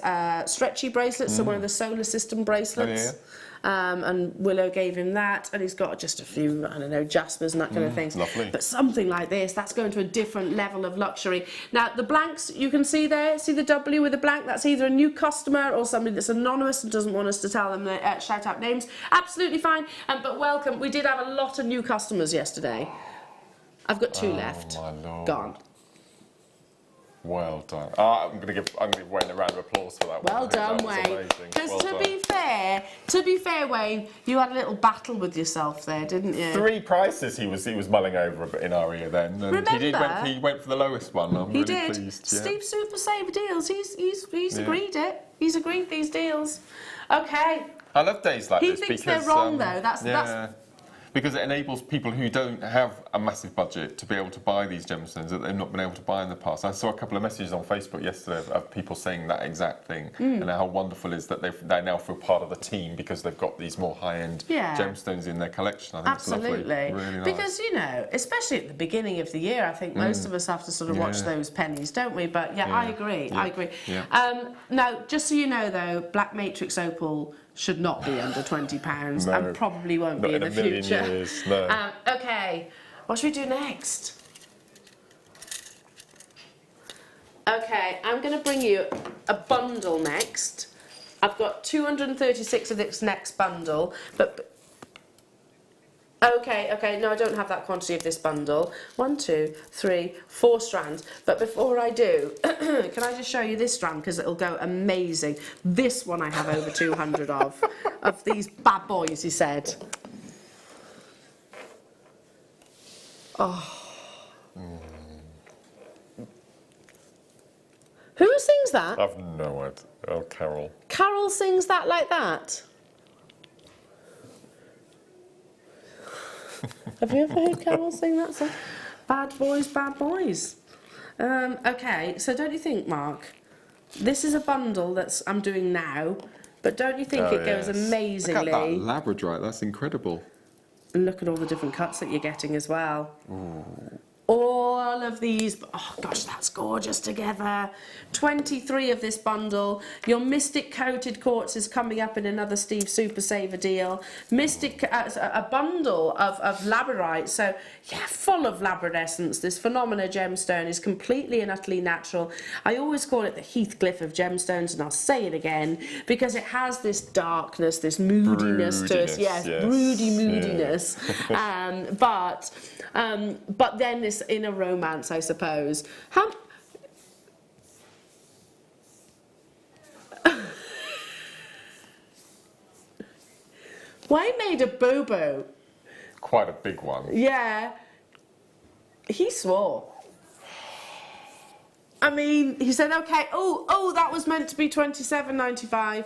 stretchy bracelets, so one of the solar system bracelets. And Willow gave him that, and he's got just a few, I don't know, jaspers and that kind of things. Lovely. But something like this, that's going to a different level of luxury. Now, the blanks, you can see there, see the W with the blank? That's either a new customer or somebody that's anonymous and doesn't want us to tell them, shout out names. Absolutely fine, but welcome. We did have a lot of new customers yesterday. I've got 2 left. My Lord. Gone. Well done. I'm going to give Wayne a round of applause for that. Well done, Wayne. Because to be fair, Wayne, you had a little battle with yourself there, didn't you? 3 prices he was mulling over a bit in our ear then. And Remember? He went for the lowest one. I'm really pleased. Yeah. Steve Super Saver Deals. He's agreed it. He's agreed these deals. Okay. I love days like this because... He because... thinks they're wrong, though. Because it enables people who don't have a massive budget to be able to buy these gemstones that they've not been able to buy in the past. I saw a couple of messages on Facebook yesterday of people saying that exact thing, and how wonderful it is that they now feel part of the team because they've got these more high-end gemstones in their collection. I think it's lovely. Really nice. Because, you know, especially at the beginning of the year, I think most of us have to sort of watch those pennies, don't we? But yeah, I agree. I agree. Yeah. Now, just so you know, though, Black Matrix Opal should not be under £20 and probably won't be in the future. Years, no. Okay, what should we do next? Okay, I'm going to bring you a bundle next. I've got 236 of this next bundle, but... Okay, no, I don't have that quantity of this bundle. 1, 2, 3, 4 strands. But before I do, can I just show you this strand, because it'll go amazing. This one I have over 200 of these bad boys, he said. Oh. Who sings that? I've no idea. Oh, Carol. Carol sings that like that? Have you ever heard Carol sing that song? Bad boys, bad boys. Okay, so don't you think, Mark, this is a bundle that I'm doing now, but don't you think it goes amazingly? Look at that labradorite, that's incredible. And look at all the different cuts that you're getting as well. Ooh. All of these, oh gosh, that's gorgeous together. 23 of this bundle. Your Mystic Coated Quartz is coming up in another Steve Super Saver deal. Mystic, a bundle of labradorite. So, yeah, full of labradescence. This Phenomena gemstone is completely and utterly natural. I always call it the Heathcliff of gemstones, and I'll say it again, because it has this darkness, this moodiness to it. Yes, broody moodiness. Yeah. But then this inner romance, I suppose. Why made a boo-boo? Quite a big one. Yeah. He swore. I mean, he said, okay, oh, that was meant to be $27.95.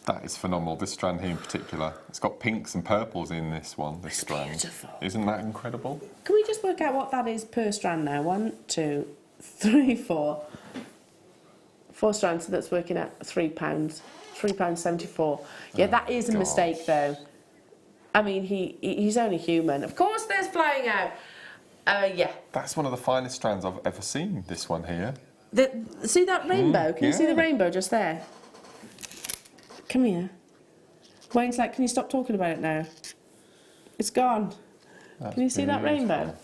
That is phenomenal, this strand here in particular. It's got pinks and purples in this one, this strand. Beautiful. Isn't that incredible? Can we just work out what that is per strand now? 1, 2, 3, 4. 4 strands, so that's working at £3. £3.74. Yeah, that is a mistake, though. I mean, he's only human. Of course there's flying out. Yeah. That's one of the finest strands I've ever seen, this one here. See that rainbow? Can you see the rainbow just there? Come here. Wayne's like, can you stop talking about it now? It's gone. Can you see that rainbow?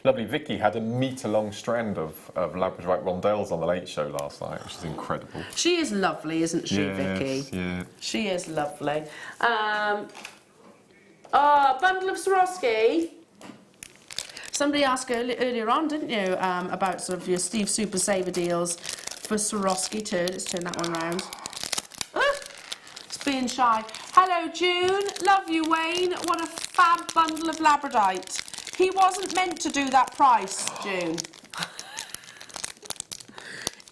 Lovely. Vicky had a metre-long strand of labradorite rondelles on the Late Show last night, which is incredible. She is lovely, isn't she, Vicky? Yeah. She is lovely. Bundle of Swarovski. Somebody asked earlier on, didn't you, about sort of your Steve Super Saver deals for Swarovski too. Let's turn that one round. It's being shy. Hello, June. Love you, Wayne. What a fab bundle of labradorite. He wasn't meant to do that price, June.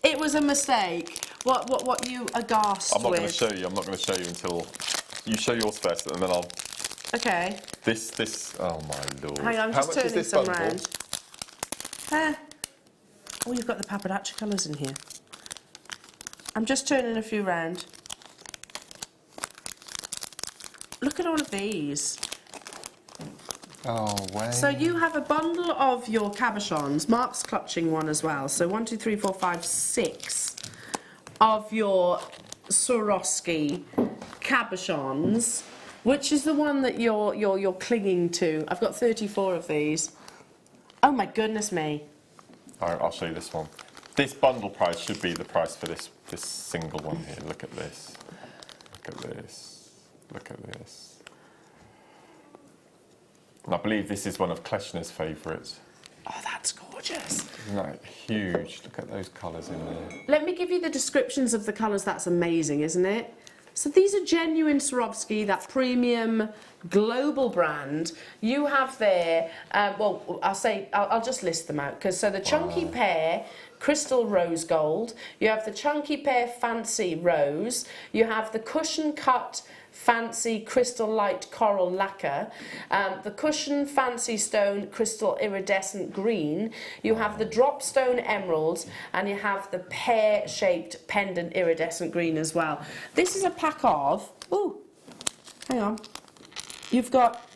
It was a mistake. What you aghast with? I'm not going to show you. I'm not going to show you until you show yours first, and then I'll. Okay. This. Oh my lord. Hang on, I'm How just much is turning this some bundle? round. Oh, you've got the paparazzi colours in here. I'm just turning a few round. Look at all of these. Oh, wow. So you have a bundle of your cabochons. Mark's clutching one as well. So 1, 2, 3, 4, 5, 6 of your Swarovski cabochons. Which is the one that you're clinging to? I've got 34 of these. Oh my goodness me. All right, I'll show you this one. This bundle price should be the price for this single one here. Look at this. Look at this. Look at this. And I believe this is one of Kleshner's favourites. Oh, that's gorgeous. Isn't that huge? Look at those colours in there. Let me give you the descriptions of the colours. That's amazing, isn't it? So these are genuine Swarovski, that premium global brand. You have there, well, I'll just list them out. So the Chunky Pear, Crystal Rose Gold. You have the Chunky Pear Fancy Rose. You have the Cushion Cut Fancy Crystal Light Coral Lacquer. The Cushion Fancy Stone Crystal Iridescent Green. You have the Drop Stone Emerald, and you have the pear-shaped pendant iridescent green as well. This is a pack of, ooh, hang on. You've got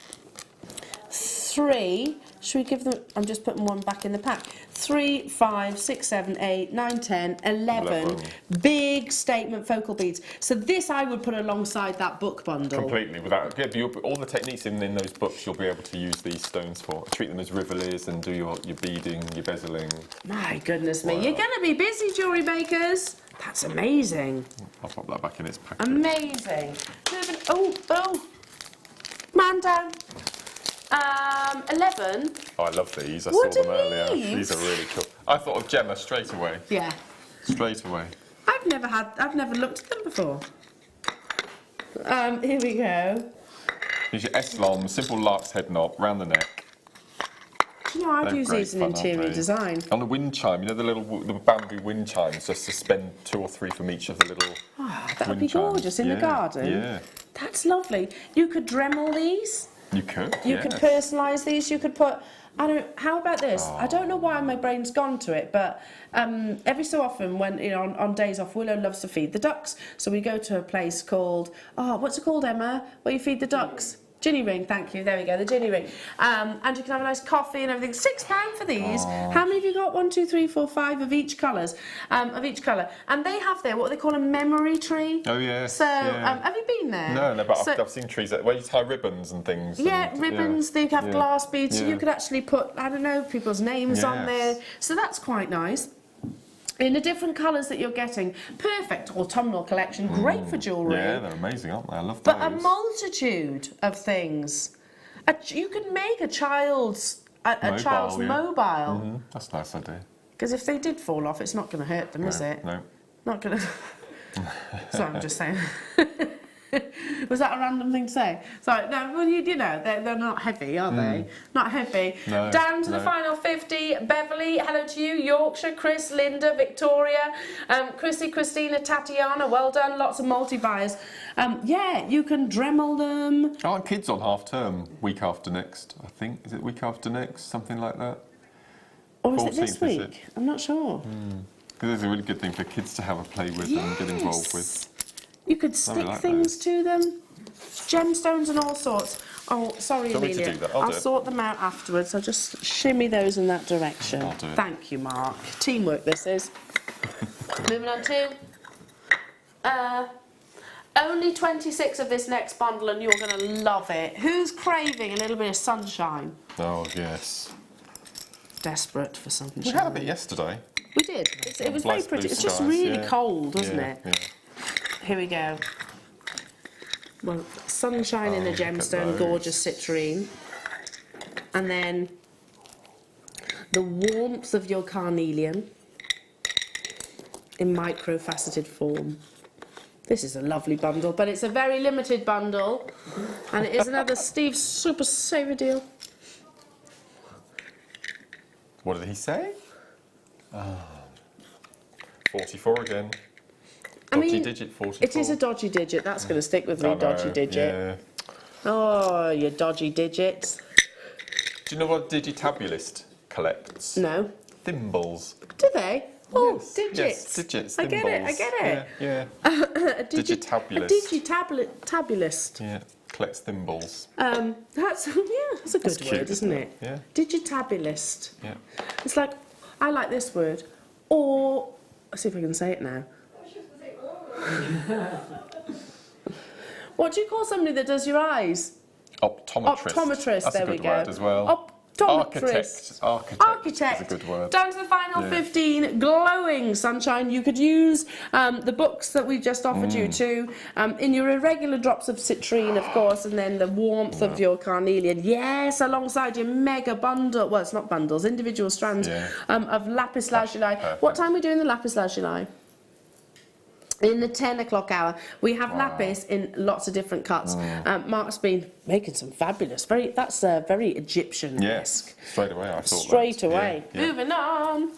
3, should we give them, I'm just putting one back in the pack. 3, 5, 6, 7, 8, 9, 10, 11 big statement focal beads. So this I would put alongside that book bundle. Completely, without all the techniques in those books, you'll be able to use these stones for. Treat them as riveliers and do your beading, your bezeling. My goodness me, you're going to be busy, jewellery makers. That's amazing. I'll pop that back in its pack. Amazing. Oh, man down. 11. Oh, I love these. I saw them earlier. These are really cool. I thought of Gemma straight away. Yeah. Straight away. I've never looked at them before. Here we go. Here's your Eslom, simple lark's head knot, round the neck. You know, I'd use these in interior design. On the wind chime, you know the bamboo wind chimes, just suspend 2 or 3 from each of the little that would be gorgeous in the garden. Yeah. That's lovely. You could Dremel these. You could. You could personalise these. You could put. How about this? I don't know why my brain's gone to it, but every so often, when on days off, Willow loves to feed the ducks. So we go to a place called what's it called, Emma? Where you feed the ducks? Ginny ring, thank you. There we go, the Ginny ring. And you can have a nice coffee and everything. £6 for these. How many have you got? 1, 2, 3, 4, 5 of each colours. And they have there what they call a memory tree. Oh yes. So have you been there? No, but I've seen trees where you tie ribbons and things. Yeah, ribbons. They have glass beads. So you could actually put people's names on there. So that's quite nice. In the different colours that you're getting. Perfect autumnal collection. Great for jewellery. Yeah, they're amazing, aren't they? I love those. But a multitude of things. You could make a child's mobile. That's a nice idea. Because if they did fall off, it's not going to hurt them, is it? No. Not going to... Sorry, I'm just saying. Was that a random thing to say? Sorry, no, well, you know, they're not heavy, are they? Not heavy. No, Down to the final 50. Beverly, hello to you. Yorkshire, Chris, Linda, Victoria, Chrissy, Christina, Tatiana, well done. Lots of multi-buyers. Yeah, you can Dremel them. Aren't kids on half term week after next, I think? Is it week after next? Something like that? Or is it this week? I'm not sure. Because it's a really good thing for kids to have a play with and get involved with. You could stick things to them, gemstones and all sorts. Oh, sorry, Amelia. I'll sort them out afterwards. I'll just shimmy those in that direction. I'll do it. Thank you, Mark. Teamwork, this is. Moving on to... only 26 of this next bundle and you're going to love it. Who's craving a little bit of sunshine? Oh, yes. Desperate for sunshine. We had a bit yesterday. We did. It was very pretty. It's just really cold, wasn't it? Yeah. Here we go. Well, sunshine in a gemstone, gorgeous citrine. And then the warmth of your carnelian in micro-faceted form. This is a lovely bundle, but it's a very limited bundle. And it is another Steve's Super Saver deal. What did he say? 44 again. Dodgy digit, 44. It is a dodgy digit. That's going to stick with me, dodgy digit. Yeah. Oh, you dodgy digits. Do you know what Digitabulist collects? No. Thimbles. Do they? Oh, yes. digits. Yes, digits. I get it, I get it. Yeah. A Digitabulist. Digitabulist. Yeah, collects thimbles. That's a good cute, word, isn't it? Yeah. Digitabulist. Yeah. It's like, I like this word. Or, let's see if I can say it now. What do you call somebody that does your eyes? Optometrist. Optometrist, That's there a we good go. word as well. Optometrist. Architect. That's a good word. Down to the final 15, glowing sunshine. You could use the books that we just offered you to in your irregular drops of citrine, of course, and then the warmth of your carnelian. Yes, alongside your mega bundle. Well, it's not bundles, individual strands of lapis lazuli. What time are we doing the lapis lazuli? In the 10 o'clock hour. We have lapis in lots of different cuts. Mark's been making some fabulous, that's very Egyptian-esque. Yes, straight away I thought Straight away. Yeah. Moving on.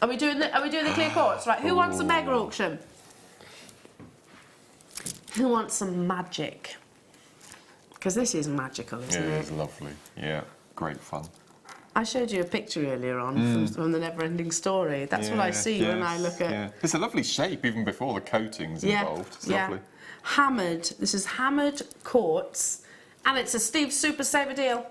Are we doing the clear quartz? Right, who wants the mega auction? Who wants some magic? Because this is magical, isn't it? It is lovely. Yeah, great fun. I showed you a picture earlier on from the Never-Ending Story. That's what I see when I look at... Yeah. It's a lovely shape, even before the coating's involved. It's lovely. Hammered. This is hammered quartz. And it's a Steve Super Saver deal.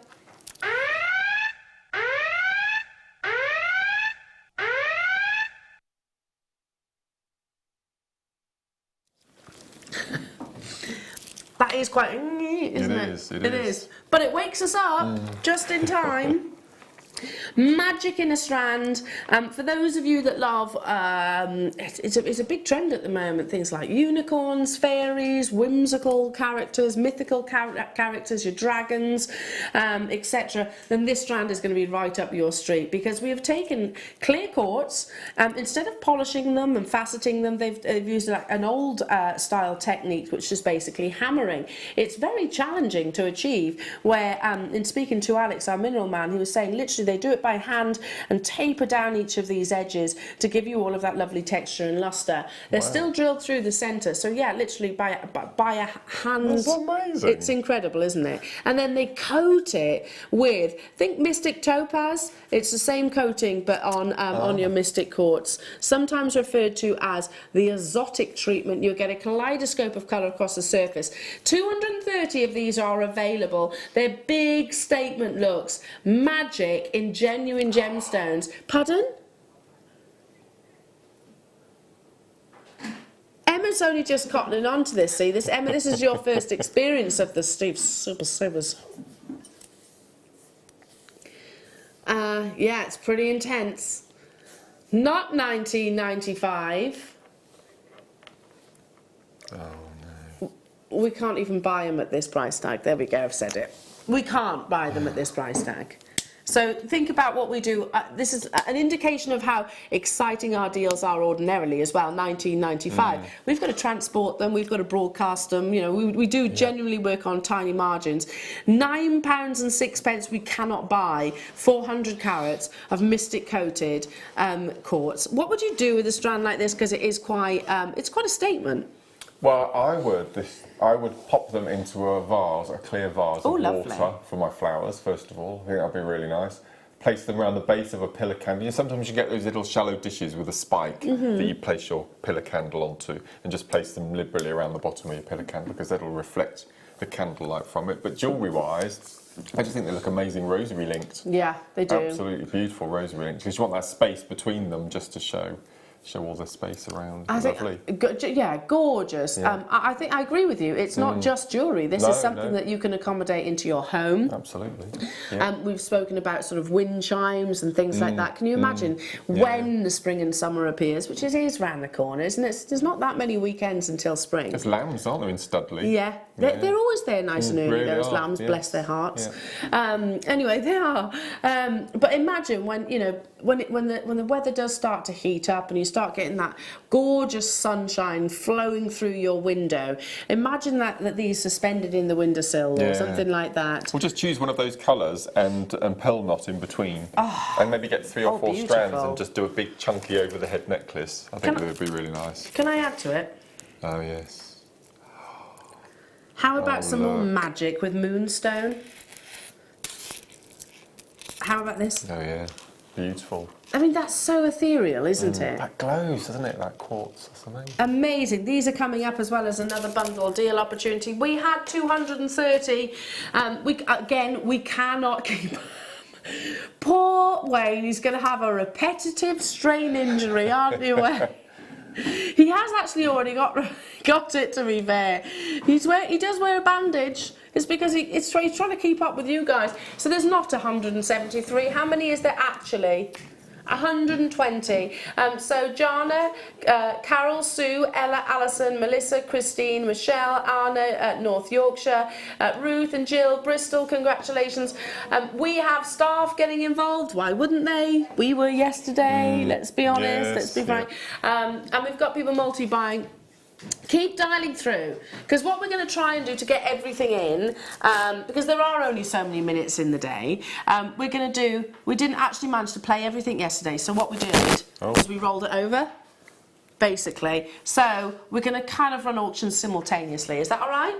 That is quite, isn't it? It is. But it wakes us up just in time. Magic in a strand. For those of you that love, it's a big trend at the moment. Things like unicorns, fairies, whimsical characters, mythical characters, your dragons, etc. Then this strand is going to be right up your street, because we have taken clear quartz. Instead of polishing them and faceting them, they've used like an old style technique, which is basically hammering. It's very challenging to achieve. Where in speaking to Alex, our mineral man, he was saying literally they do it by hand and taper down each of these edges to give you all of that lovely texture and luster. They're still drilled through the centre, so yeah, literally by a hand. That's amazing. It's incredible, isn't it? And then they coat it with, think Mystic Topaz. It's the same coating, but on your Mystic Quartz. Sometimes referred to as the exotic treatment. You'll get a kaleidoscope of colour across the surface. 230 of these are available. They're big statement looks. Magic in genuine gemstones. Pardon? Emma's only just cottoning onto this. See, this Emma, this is your first experience of the Steve Super Savers. Yeah, it's pretty intense. Not 1995. Oh no. We can't even buy them at this price tag. There we go, I've said it. We can't buy them at this price tag. So think about what we do. This is an indication of how exciting our deals are ordinarily as well. 1995. We've got to transport them. We've got to broadcast them. You know, we do genuinely work on tiny margins. £9.06 we cannot buy 400 carats of Mystic coated quartz. What would you do with a strand like this? Because it is quite, it's quite a statement. Well, I would pop them into a vase, a clear vase of water for my flowers, first of all. I think that'd be really nice. Place them around the base of a pillar candle. You know, sometimes you get those little shallow dishes with a spike that you place your pillar candle onto, and just place them liberally around the bottom of your pillar candle, because that'll reflect the candlelight from it. But jewellery-wise, I just think they look amazing rosary linked. Yeah, they do. Absolutely beautiful rosary linked, because you want that space between them just to show all the space around. Lovely. Yeah, gorgeous. Yeah. I think I agree with you. It's not just jewellery. This is something that you can accommodate into your home. Absolutely. Yeah. We've spoken about sort of wind chimes and things like that. Can you imagine when the spring and summer appears, which it is round the corner, isn't it? There's not that many weekends until spring. There's lambs, aren't there, in Studley? Yeah. They're always there nice and early, really those are, lambs, yes. bless their hearts. Yeah. Anyway, they are. But imagine when, you know, when the weather does start to heat up and you start getting that gorgeous sunshine flowing through your window. Imagine that these suspended in the windowsill or something like that. We'll just choose one of those colours and pearl knot in between. And maybe get 3 or 4 strands and just do a big chunky over the head necklace. I think that would be really nice. Can I add to it? Oh yes. How about some more magic with moonstone? How about this? Oh yeah, beautiful. I mean, that's so ethereal, isn't it? That glows, doesn't it? That quartz. That's amazing. Amazing. These are coming up as well as another bundle deal opportunity. We had 230. We cannot keep them. Poor Wayne, he's going to have a repetitive strain injury, aren't you, Wayne? He has actually already got it, to be fair. He does wear a bandage. It's because he's trying to keep up with you guys. So there's not 173. How many is there actually? 120. So Jana, Carol, Sue, Ella, Alison, Melissa, Christine, Michelle, Anna, North Yorkshire, Ruth and Jill, Bristol, congratulations. We have staff getting involved. Why wouldn't they? We were yesterday, let's be honest, let's be frank. And we've got people multi-buying. Keep dialing through, because what we're going to try and do to get everything in, because there are only so many minutes in the day, we didn't actually manage to play everything yesterday, so what we did was we rolled it over. basically. So we're going to kind of run auctions simultaneously. Is that all right?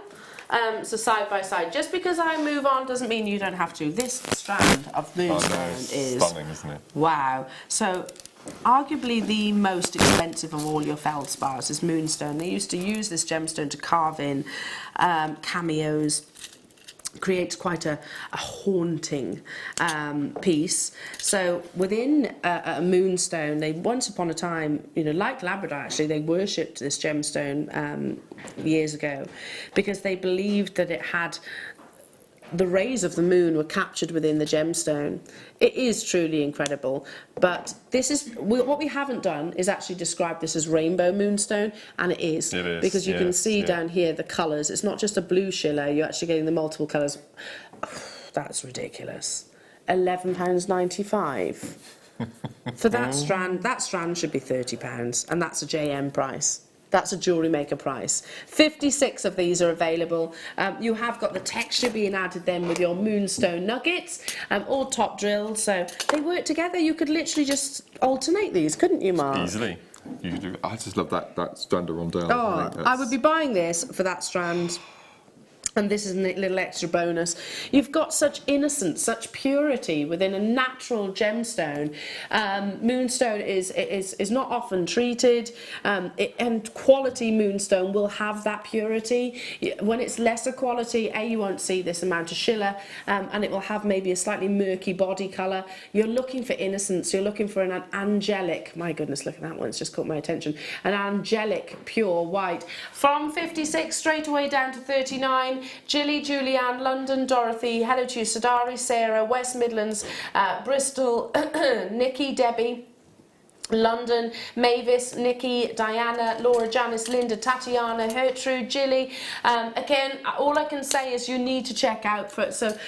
So side by side. Just because I move on doesn't mean you don't have to. This strand of moonstone is stunning, isn't it? Wow. So arguably the most expensive of all your feldspars is moonstone. They used to use this gemstone to carve in cameos. Creates quite a haunting piece. So within a moonstone, they once upon a time, you know, like Labrador actually, they worshipped this gemstone years ago because they believed that it had the rays of the moon were captured within the gemstone. It is truly incredible, but this is what we haven't done is actually describe this as rainbow moonstone, and it is because you can see down here the colours. It's not just a blue shiller, you're actually getting the multiple colours. Oh, that's ridiculous. £11.95 for that strand. That strand should be £30, and that's a JM price. That's a Jewellery Maker price. 56 of these are available. You have got the texture being added then with your moonstone nuggets, all top drilled, so they work together. You could literally just alternate these, couldn't you, Mark? Easily. You could do. I just love that strand of rondelle. Oh, I would be buying this for that strand. And this is a little extra bonus. You've got such innocence, such purity within a natural gemstone. Moonstone is not often treated, and quality moonstone will have that purity. When it's lesser quality, you won't see this amount of shiller, and it will have maybe a slightly murky body colour. You're looking for innocence. You're looking for an angelic. My goodness, look at that one. It's just caught my attention. An angelic pure white. From 56 straight away down to 39. Jilly, Julianne, London, Dorothy, hello to you, Sadari, Sarah, West Midlands, Bristol, Nikki, Debbie, London, Mavis, Nikki, Diana, Laura, Janice, Linda, Tatiana, Gertrude, Jilly. Again, all I can say is you need to check out for it. So,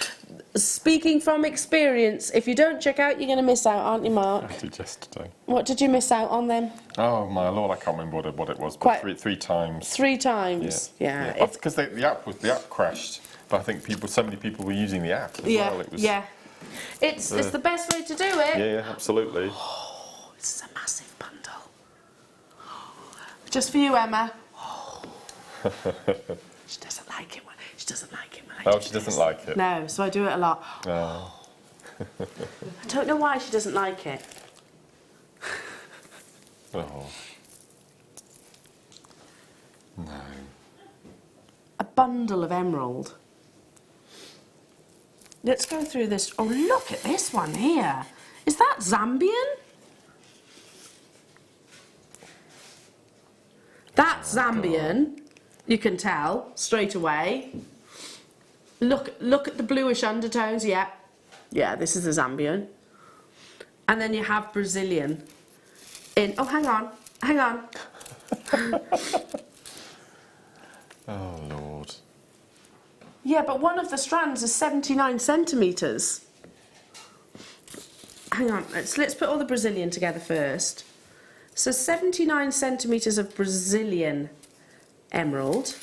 speaking from experience, if you don't check out, you're going to miss out, aren't you, Mark? I did yesterday. What did you miss out on then? Oh my lord, I can't remember what it was, but three times. 3 times, yeah. It's because the app crashed, but I think so many people were using the app as well. It was, it's the best way to do it. Yeah, absolutely. Oh, this is a massive bundle. Just for you, Emma. Oh. She doesn't like it. She doesn't like it. Oh, she doesn't like it. No, so I do it a lot. Oh. I don't know why she doesn't like it. Oh. No. A bundle of emerald. Let's go through this. Oh, look at this one here. Is that Zambian? That's Zambian. You can tell straight away. Look at the bluish undertones. Yeah, this is the Zambian. And then you have Brazilian. Oh, hang on. Oh Lord. Yeah, but one of the strands is 79 centimetres. Hang on, let's put all the Brazilian together first. So 79 centimetres of Brazilian emerald.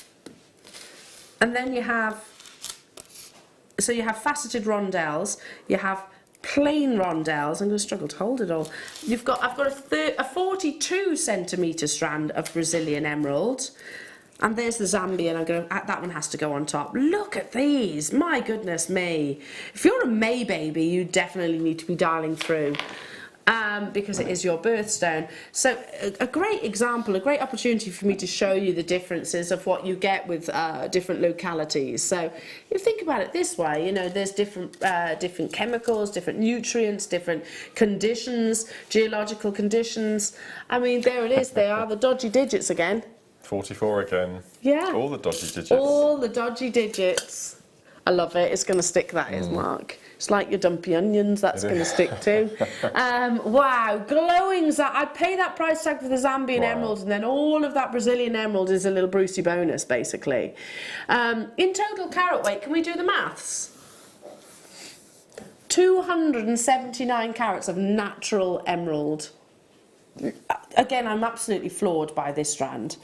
And then you have faceted rondelles, you have plain rondelles. I'm going to struggle to hold it all. I've got a 42 centimetre strand of Brazilian emerald. And there's the Zambian. That one has to go on top. Look at these. My goodness me. If you're a May baby, you definitely need to be dialing through. Because it is your birthstone. So a great example, a great opportunity for me to show you the differences of what you get with different localities. So you think about it this way, you know, there's different chemicals, different nutrients, different conditions, geological conditions. I mean, there it is, they are the dodgy digits again. 44 again. Yeah. All the dodgy digits. All the dodgy digits. I love it. It's going to stick, that is, Mark. It's like your dumpy onions, that's going to stick too. Wow, glowing. I'd pay that price tag for the Zambian emerald, and then all of that Brazilian emerald is a little Brucey bonus, basically. In total carat weight, can we do the maths? 279 carats of natural emerald. Again, I'm absolutely floored by this strand.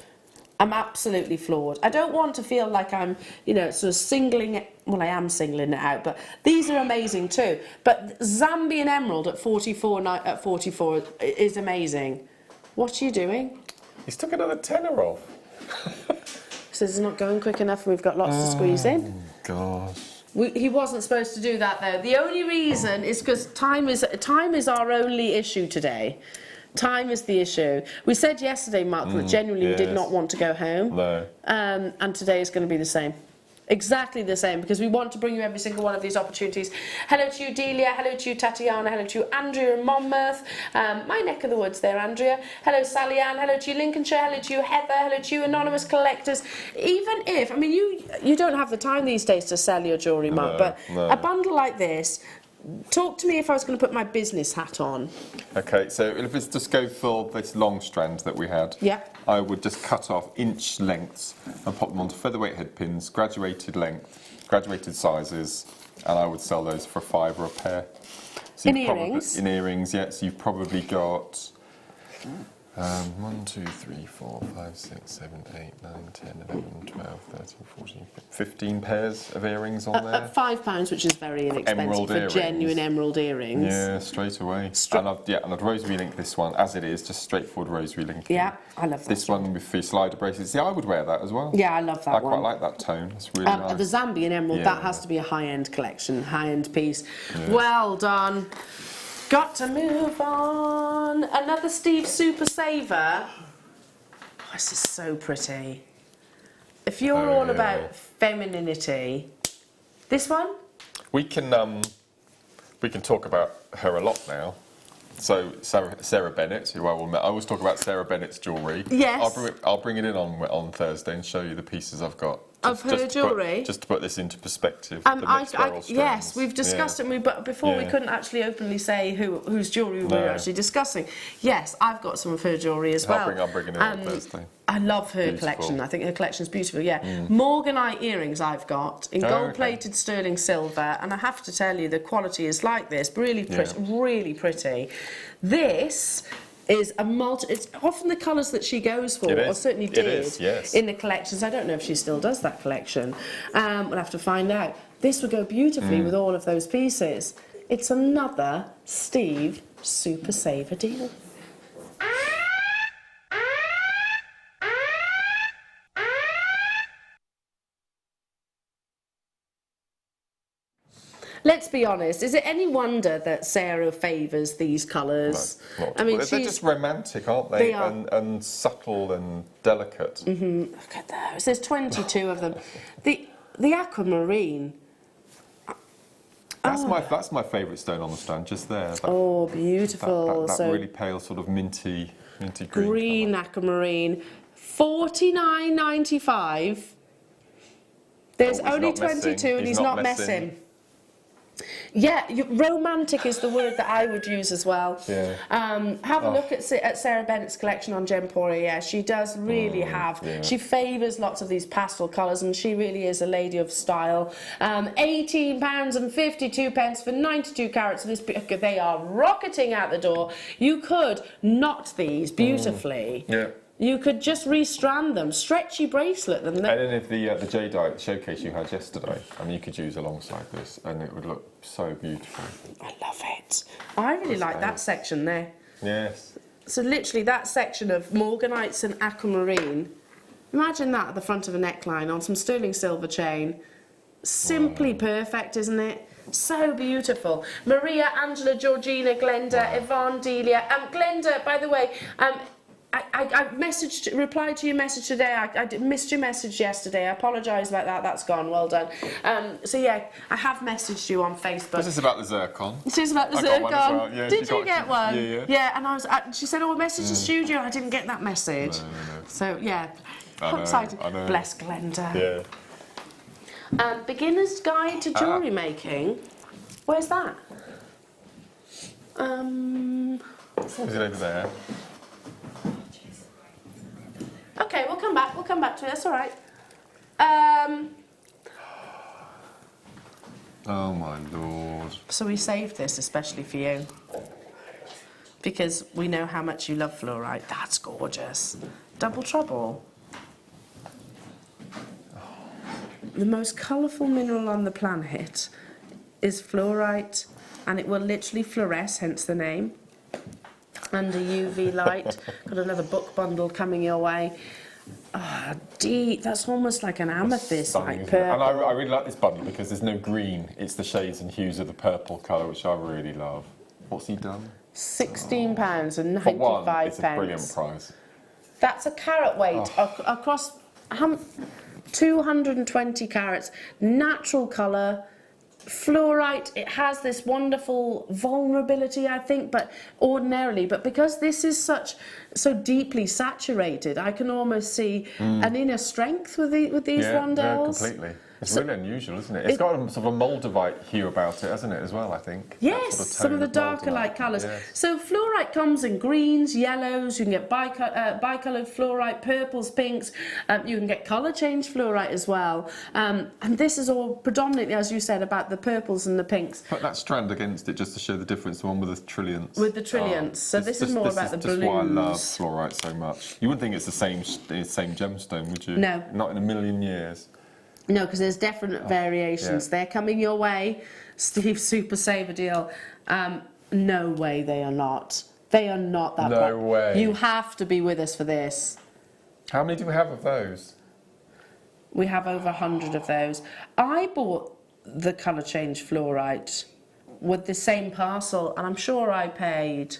I'm absolutely floored. I don't want to feel like I'm, you know, sort of singling it. Well, I am singling it out, but these are amazing too. But Zambian emerald at 44 is amazing. What are you doing? He's took another tenner off. So this is not going quick enough and we've got lots to squeeze in. Gosh. He wasn't supposed to do that though. The only reason is because time is our only issue today. Time is the issue. We said yesterday, Mark, that genuinely we did not want to go home. No. And today is going to be the same. Exactly the same, because we want to bring you every single one of these opportunities. Hello to you, Delia. Hello to you, Tatiana. Hello to you, Andrea in Monmouth. My neck of the woods there, Andrea. Hello, Sally Ann. Hello to you, Lincolnshire. Hello to you, Heather. Hello to you, anonymous collectors. Even if, I mean, you don't have the time these days to sell your jewellery, Mark, but a bundle like this, talk to me if I was going to put my business hat on. Okay, so if it's just go for this long strand that we had, I would just cut off inch lengths and pop them onto featherweight head pins, graduated length, graduated sizes, and I would sell those for £5 a pair. So in earrings? In earrings, yeah. So you've probably got 1, 2, 3, 4, 5, 6, 7, 8, 9, 10, 11, 12, 13, 14, 15 pairs of earrings on there. At £5, which is very inexpensive Emerald for earrings. genuine emerald earrings. Yeah, straight away. And I'd rosary link this one as it is, just straightforward rosary link. Yeah, I love that. This one with the slider bracelets. Yeah, I would wear that as well. Yeah, I love that one. I quite like that tone. It's really nice. The Zambian emerald, that has to be a high-end collection, high-end piece. Yeah. Well done. Got to move on. Another Steve Super Saver. Oh, this is so pretty. If you're all about femininity, this one? We can talk about her a lot now. So Sarah Bennett, who I always talk about Sarah Bennett's jewellery. Yes. I'll bring it in on Thursday and show you the pieces I've got. Of her jewellery? Just to put this into perspective. Yes, we've discussed it, but before we couldn't actually openly say whose jewellery we were actually discussing. Yes, I've got some of her jewellery as well. I'll bring it in on Thursday. I love her collection. I think her collection's beautiful, Morganite earrings I've got in gold-plated sterling silver, and I have to tell you, the quality is like this, really pretty, really pretty. This is it's often the colours that she goes for, or certainly did, in the collections. I don't know if she still does that collection. We'll have to find out. This would go beautifully with all of those pieces. It's another Steve Super Saver deal. Let's be honest, is it any wonder that Sarah favours these colours? No, I mean, they're just romantic, aren't they? They are. And subtle and delicate. Look at those. There's 22 of them. The aquamarine. That's my favourite stone on the stand, just there. Beautiful. That really pale sort of minty green. Green aquamarine. $49.95. There's only 22 and he's not messing. Yeah, romantic is the word that I would use as well. Yeah. Have a look at Sarah Bennett's collection on Gemporia. Yeah, she does really have. Yeah. She favours lots of these pastel colours, and she really is a lady of style. £18.52 for 92 carats of this. They are rocketing out the door. You could knot these beautifully. Yeah. You could just restrand them, stretchy bracelet them. And then if the jadeite showcase you had yesterday, I mean, you could use alongside this, and it would look so beautiful. I love it. I really like that section there. Yes. So literally that section of morganites and aquamarine. Imagine that at the front of a neckline on some sterling silver chain. Simply perfect, isn't it? So beautiful. Maria, Angela, Georgina, Glenda, Yvonne, Delia. Glenda, by the way, I replied to your message today. I missed your message yesterday. I apologise about that. That's gone. Well done. So yeah, I have messaged you on Facebook. This is about the zircon. This is about the zircon. Well. Yeah, did you get one? Yeah. And I was. She said, "Oh, message the studio." I didn't get that message. No. So yeah, I'm excited. I know. Bless Glenda. Yeah. Beginner's Guide to Jewellery Making. Where's that? Is it over there? Okay, we'll come back. We'll come back to it. That's all right. Oh my lord. So we saved this especially for you because we know how much you love fluorite. That's gorgeous. Double trouble. The most colourful mineral on the planet is fluorite, and it will literally fluoresce, hence the name. under UV light. Got another book bundle coming your way. Ah, deep. That's almost like an amethyst, like purple. And I really like this bundle because there's no green. It's the shades and hues of the purple colour, which I really love. What's he done? £16 and For one, 95 it's a pence. brilliant price. That's a carat weight across 220 carats, natural colour, fluorite. It has this wonderful vulnerability, I think, but because this is so deeply saturated, I can almost see an inner strength with these rondelles. Yeah, completely. It's really unusual, isn't it? It's got a sort of a Moldavite hue about it, hasn't it, as well, I think? Yes, sort of some of the darker light colours. Yes. So fluorite comes in greens, yellows, you can get bicoloured fluorite, purples, pinks, you can get colour change fluorite as well. And this is all predominantly, as you said, about the purples and the pinks. Put that strand against it just to show the difference, the one with the trillions. With the trillions. So this is more about the blues. This is why I love fluorite so much. You wouldn't think it's the same gemstone, would you? No. Not in a million years. No, because there's definite variations. Yeah. They're coming your way. Steve's Super Saver deal. No way they are not. They are not that No way. You have to be with us for this. How many do we have of those? We have over 100 of those. I bought the colour change fluorite with the same parcel, and I'm sure I paid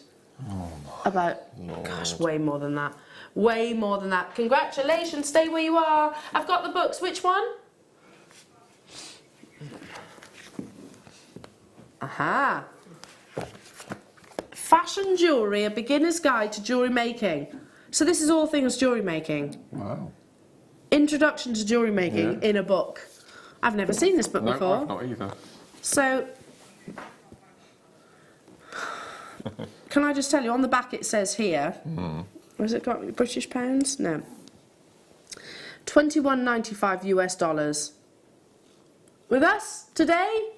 way more than that. Way more than that. Congratulations, stay where you are. I've got the books. Which one? Aha. Fashion jewellery, a beginner's guide to jewellery making. So this is all things jewellery making. Wow. Introduction to jewellery making in a book. I've never seen this book before. No, I've not either. So, can I just tell you, on the back it says here, has it got British pounds? No. $21.95 US. With us today?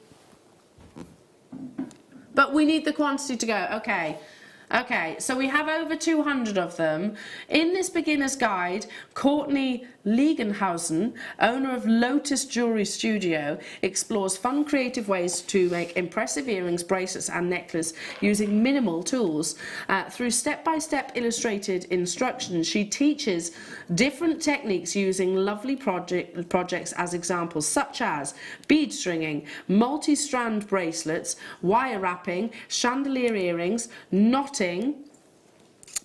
But we need the quantity to go. Okay, so we have over 200 of them. In this beginner's guide, Courtney Liegenhausen, owner of Lotus Jewellery Studio, explores fun, creative ways to make impressive earrings, bracelets and necklaces using minimal tools. Through step-by-step illustrated instructions, she teaches different techniques using lovely projects as examples, such as bead stringing, multi-strand bracelets, wire wrapping, chandelier earrings, knotting,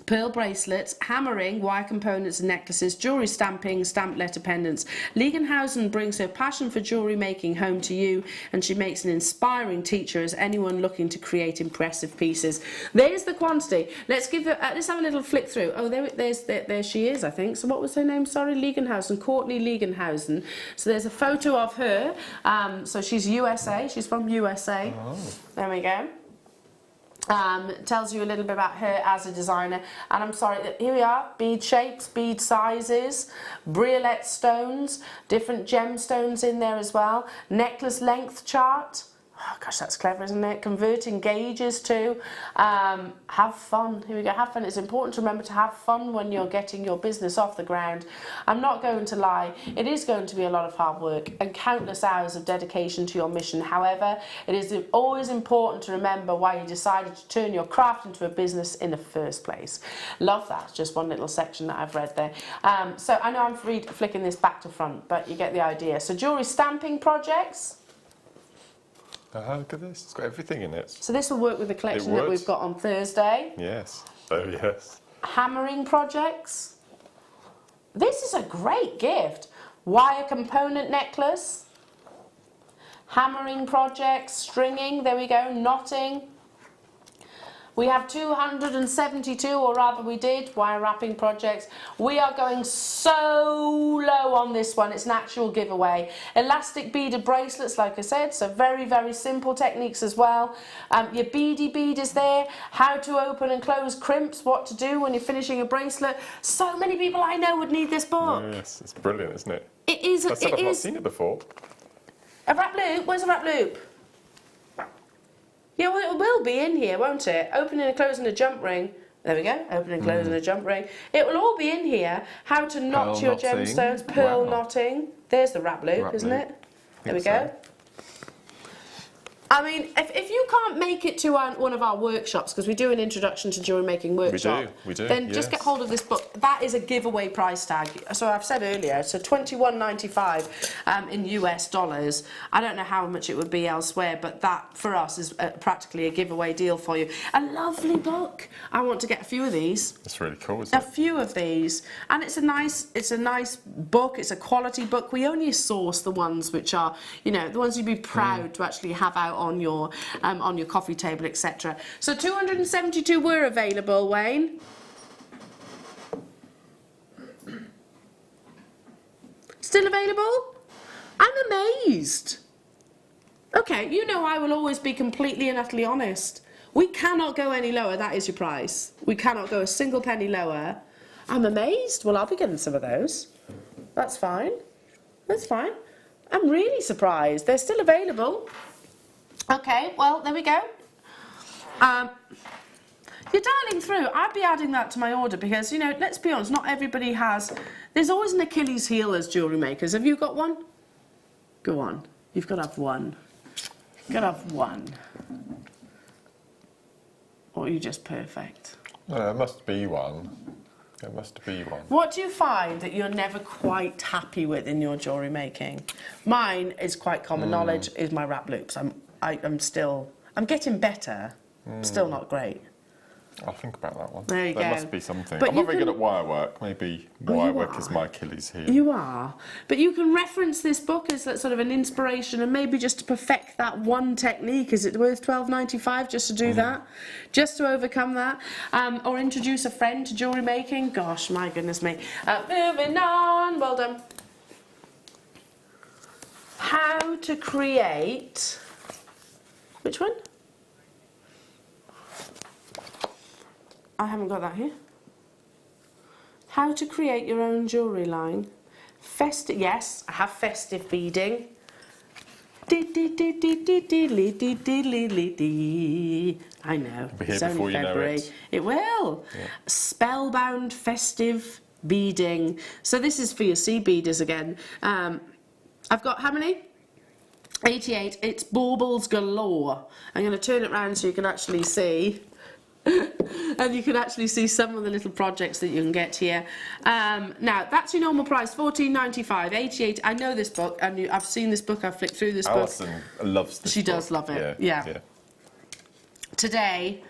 pearl bracelets, hammering, wire components and necklaces, jewellery stamping, stamped letter pendants. Liegenhausen brings her passion for jewellery making home to you, and she makes an inspiring teacher as anyone looking to create impressive pieces. There's the quantity. Let's have a little flick through. Oh, there she is, I think. So what was her name? Sorry, Liegenhausen, Courtney Liegenhausen. So there's a photo of her. So she's USA. She's from USA. Oh. There we go. Tells you a little bit about her as a designer. And I'm sorry, here we are, bead shapes, bead sizes, briolette stones, different gemstones in there as well, necklace length chart. Oh gosh, that's clever, isn't it? Converting gauges too. Have fun. Here we go, have fun. It's important to remember to have fun when you're getting your business off the ground. I'm not going to lie, it is going to be a lot of hard work and countless hours of dedication to your mission. However, it is always important to remember why you decided to turn your craft into a business in the first place. Love that. Just one little section that I've read there. So I know I'm flicking this back to front, but you get the idea. So jewellery stamping projects. Look at this, it's got everything in it. So this will work with the collection that we've got on Thursday. Yes, oh yes. Hammering projects. This is a great gift. Wire component necklace. Hammering projects, stringing, there we go, knotting. We have 272, or rather we did, wire wrapping projects. We are going so low on this one. It's an actual giveaway. Elastic beaded bracelets, like I said, so very, very simple techniques as well. Your beady bead is there. How to open and close crimps, what to do when you're finishing a bracelet. So many people I know would need this book. Yes, it's brilliant, isn't it? It is. I've not seen it before. A wrap loop? Where's a wrap loop? Yeah, well, it will be in here, won't it? Opening and closing a jump ring. There we go, opening and closing a jump ring. It will all be in here. How to knot your gemstones, pearl knotting. There's the wrap loop, isn't it? There we go. I mean, if you can't make it to one of our workshops, because we do an introduction to jewellery making workshop, we do, then just get hold of this book. That is a giveaway price tag. So I've said earlier, so $21.95 in US dollars. I don't know how much it would be elsewhere, but that for us is practically a giveaway deal for you. A lovely book. I want to get a few of these. It's really cool, isn't it? A few of these, and it's a nice book. It's a quality book. We only source the ones which are, you know, the ones you'd be proud to actually have out on your coffee table, etc. So 272 were available, Wayne. Still available? I'm amazed. Okay, you know I will always be completely and utterly honest. We cannot go any lower, that is your price. We cannot go a single penny lower. I'm amazed. Well, I'll be getting some of those. That's fine. That's fine. I'm really surprised. They're still available. Okay, well, there we go. You're dialing through. I'd be adding that to my order because, you know, let's be honest, not everybody has... There's always an Achilles heel as jewellery makers. Have you got one? Go on. You've got to have one. You've got to have one. Or are you just perfect? No, there must be one. There must be one. What do you find that you're never quite happy with in your jewellery making? Mine is quite common knowledge, is my wrap loops. I'm getting better, still not great. I'll think about that one. There you go. There must be something. But I'm not very good at wire work. Maybe wire work is my Achilles heel. You are. But you can reference this book as that sort of an inspiration and maybe just to perfect that one technique. Is it worth $12.95 just to do that? Just to overcome that? Or introduce a friend to jewellery making? Gosh, my goodness me. Moving on. Well done. How to create... Which one? I haven't got that here. How to create your own jewellery line. Yes, I have festive beading. I know. It'll be here it's only before you know February. it. It will. Yeah. Spellbound festive beading. So this is for your sea beaders again. I've got how many? 88. It's baubles galore. I'm going to turn it around so you can actually see. And you can actually see some of the little projects that you can get here. Now, that's your normal price, $14.95, 88. I know this book, and I've seen this book, I've flicked through this book. Alison loves this book. She does love it, yeah. Today,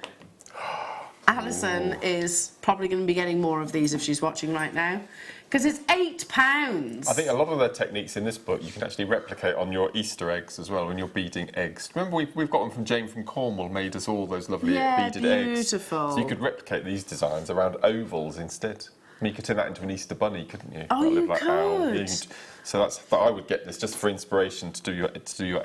Alison is probably going to be getting more of these if she's watching right now. Because it's £8. I think a lot of the techniques in this book you can actually replicate on your Easter eggs as well when you're beading eggs. Remember we've got them from Jane from Cornwall, made us all those lovely beaded eggs. Beautiful. So you could replicate these designs around ovals instead. I mean, you could turn that into an Easter bunny, couldn't you? Oh, you could. So I would get this just for inspiration to do your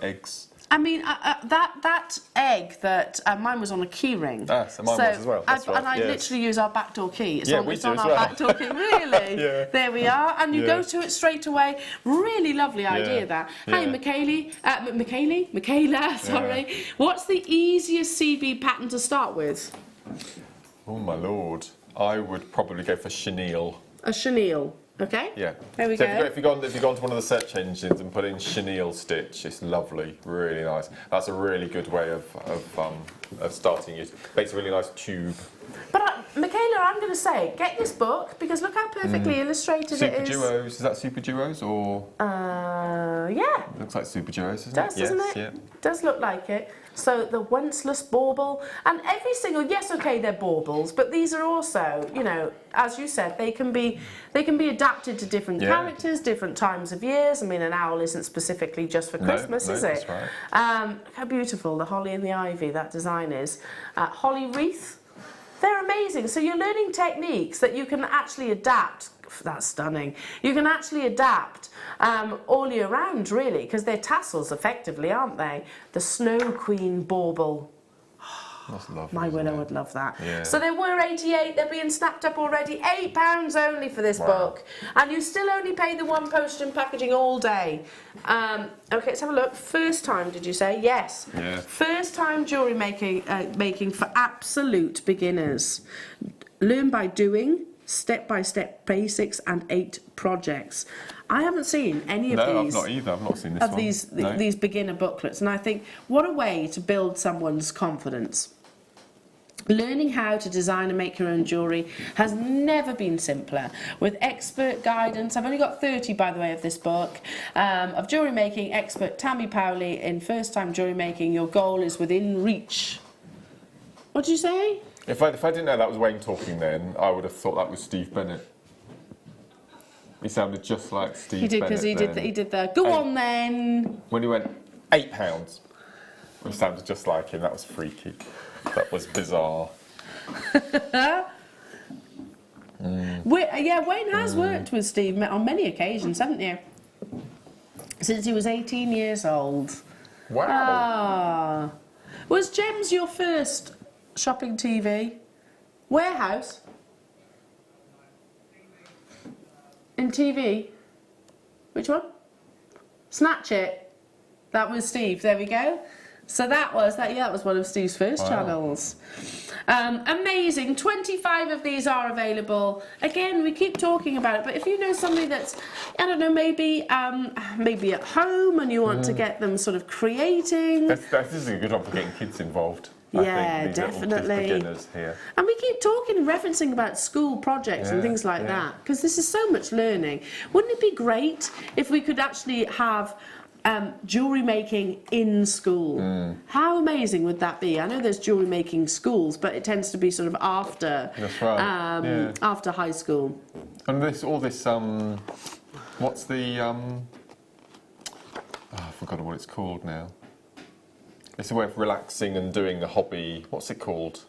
eggs. I mean, that egg that mine was on a key ring. So mine was as well. That's right. And I literally use our backdoor key. It's we do on as our well. backdoor key. Really? Yeah. There we are. And you go to it straight away. Really lovely idea that. Hey, Michaela, sorry. Yeah. What's the easiest CB pattern to start with? Oh my lord! I would probably go for chenille. A chenille. Okay. Yeah. There we go. If you go onto one of the search engines and put in chenille stitch, it's lovely, really nice. That's a really good way of starting it. Makes a really nice tube. But Michaela, I'm going to say, get this book because look how perfectly illustrated it is. Super Duos. Is that Super Duos or? Yeah. It looks like Super Duos, Doesn't it? Yeah. Does look like it. So the Wenceless bauble, and every single, yes, okay, they're baubles, but these are also, you know, as you said, they can be adapted to different characters, different times of years. I mean, an owl isn't specifically just for Christmas, is it? That's right. Look how beautiful the holly and the ivy, that design is. Holly wreath, they're amazing. So you're learning techniques that you can actually adapt. That's stunning. You can actually adapt all year round, really, because they're tassels, effectively, aren't they? The Snow Queen bauble. That's lovely. My Willow would love that. Yeah. So there were 88. They're being snapped up already. £8 only for this book, and you still only pay the one postage and packaging all day. Okay, let's have a look. First time, did you say? Yes. Yeah. First time jewellery making for absolute beginners. Learn by doing. step-by-step basics and 8 projects. I haven't seen any of No, these. I've not either. I've not seen this of one. these beginner booklets, and I think what a way to build someone's confidence. Learning how to design and make your own jewellery has never been simpler. With expert guidance, I've only got 30, by the way, of this book, of jewellery making expert Tammy Powley in First Time Jewellery Making. Your goal is within reach. What did you say? If I didn't know that was Wayne talking then, I would have thought that was Steve Bennett. He sounded just like Steve Bennett. He did, because he did the, go on then. When he went, £8, he sounded just like him. That was freaky. That was bizarre. Yeah, Wayne has worked with Steve on many occasions, haven't you? Since he was 18 years old. Wow. Ah. Was Gems your first shopping TV? Warehouse? In TV? Which one? Snatch It. That was Steve. There we go. So that was one of Steve's first channels. Amazing. 25 of these are available. Again, we keep talking about it, but if you know somebody that's, I don't know, maybe at home and you want to get them sort of creating. This is a good one for getting kids involved. Yeah, definitely. Beginners here. And we keep talking, referencing about school projects and things like that, because this is so much learning. Wouldn't it be great if we could actually have jewellery making in school? How amazing would that be? I know there's jewellery making schools, but it tends to be sort of after, That's right. after high school. And all this, what's the, I've forgotten what it's called now. It's a way of relaxing and doing a hobby. What's it called?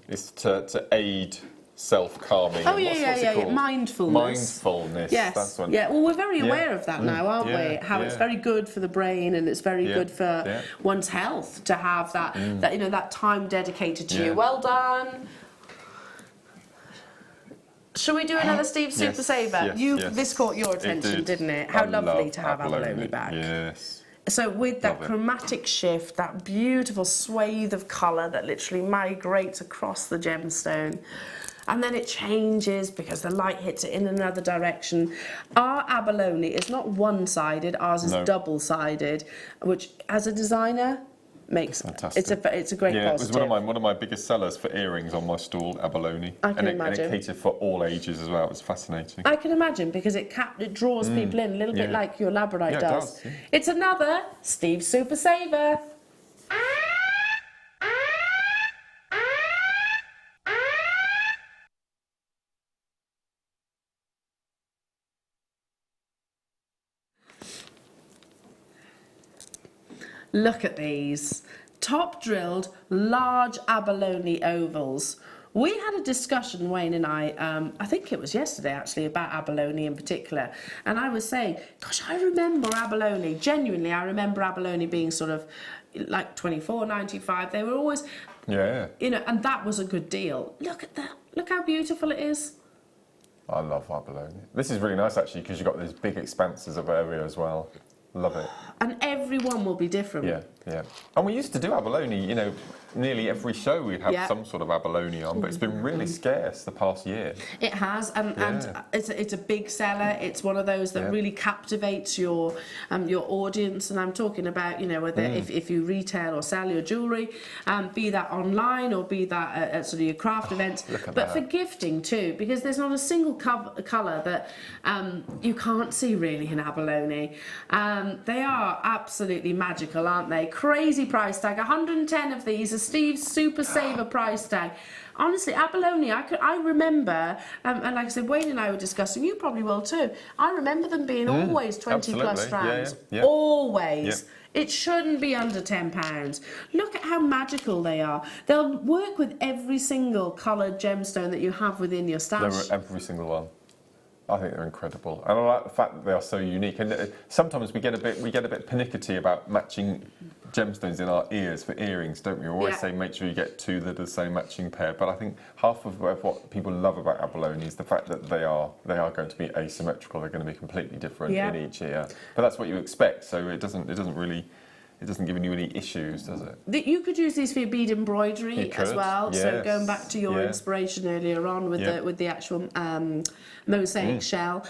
It's to aid self-calming. Oh, What's yeah. it called? Mindfulness. Mindfulness. Yes. That's one. Yeah. Well, we're very aware of that now, aren't we? How it's very good for the brain and it's very good for one's health to have that, that time dedicated to you. Well done. Shall we do another Steve Super Saver? This caught your attention, didn't it? How lovely to have abalone back. Yes. So with that chromatic shift, that beautiful swathe of colour that literally migrates across the gemstone, and then it changes because the light hits it in another direction. Our abalone is not one-sided, ours is double-sided, which as a designer makes it's a great positive. It was one of my biggest sellers for earrings on my stall, abalone. I can imagine. And it catered for all ages as well. It was fascinating. I can imagine, because it draws people in a little bit like your labradorite does. It does. It's another Steve Super Saver. Look at these. Top drilled, large abalone ovals. We had a discussion, Wayne and I think it was yesterday actually, about abalone in particular. And I was saying, gosh, I remember abalone, genuinely, I remember abalone being sort of like $24.95. They were always, and that was a good deal. Look at that. Look how beautiful it is. I love abalone. This is really nice actually, because you've got these big expanses of area as well. Love it. And every one will be different. Yeah. And we used to do abalone, nearly every show we'd have some sort of abalone on, but it's been really scarce the past year. It has, and it's a big seller. It's one of those that really captivates your audience. And I'm talking about, whether if you retail or sell your jewellery, be that online or be that at sort of your craft events, but for gifting too, because there's not a single colour that you can't see really in abalone. They are absolutely magical, aren't they? Crazy price tag, 110 of these, a Steve's Super Saver price tag. Honestly, abalone, I remember, and like I said, Wayne and I were discussing, you probably will too, I remember them being always 20 plus strands. Always. It shouldn't be under £10. Look at how magical they are. They'll work with every single coloured gemstone that you have within your stash. Every single one. I think they're incredible, and I like the fact that they are so unique. And sometimes we get a bit pernickety about matching gemstones in our ears for earrings, don't we? We always say make sure you get two that are the same matching pair. But I think half of what people love about abalone is the fact that they are going to be asymmetrical. They're going to be completely different in each ear. But that's what you expect. So it doesn't really it doesn't give you any issues, does it? You could use these for your bead embroidery as well. Yes. So going back to your inspiration earlier on with the actual mosaic shell,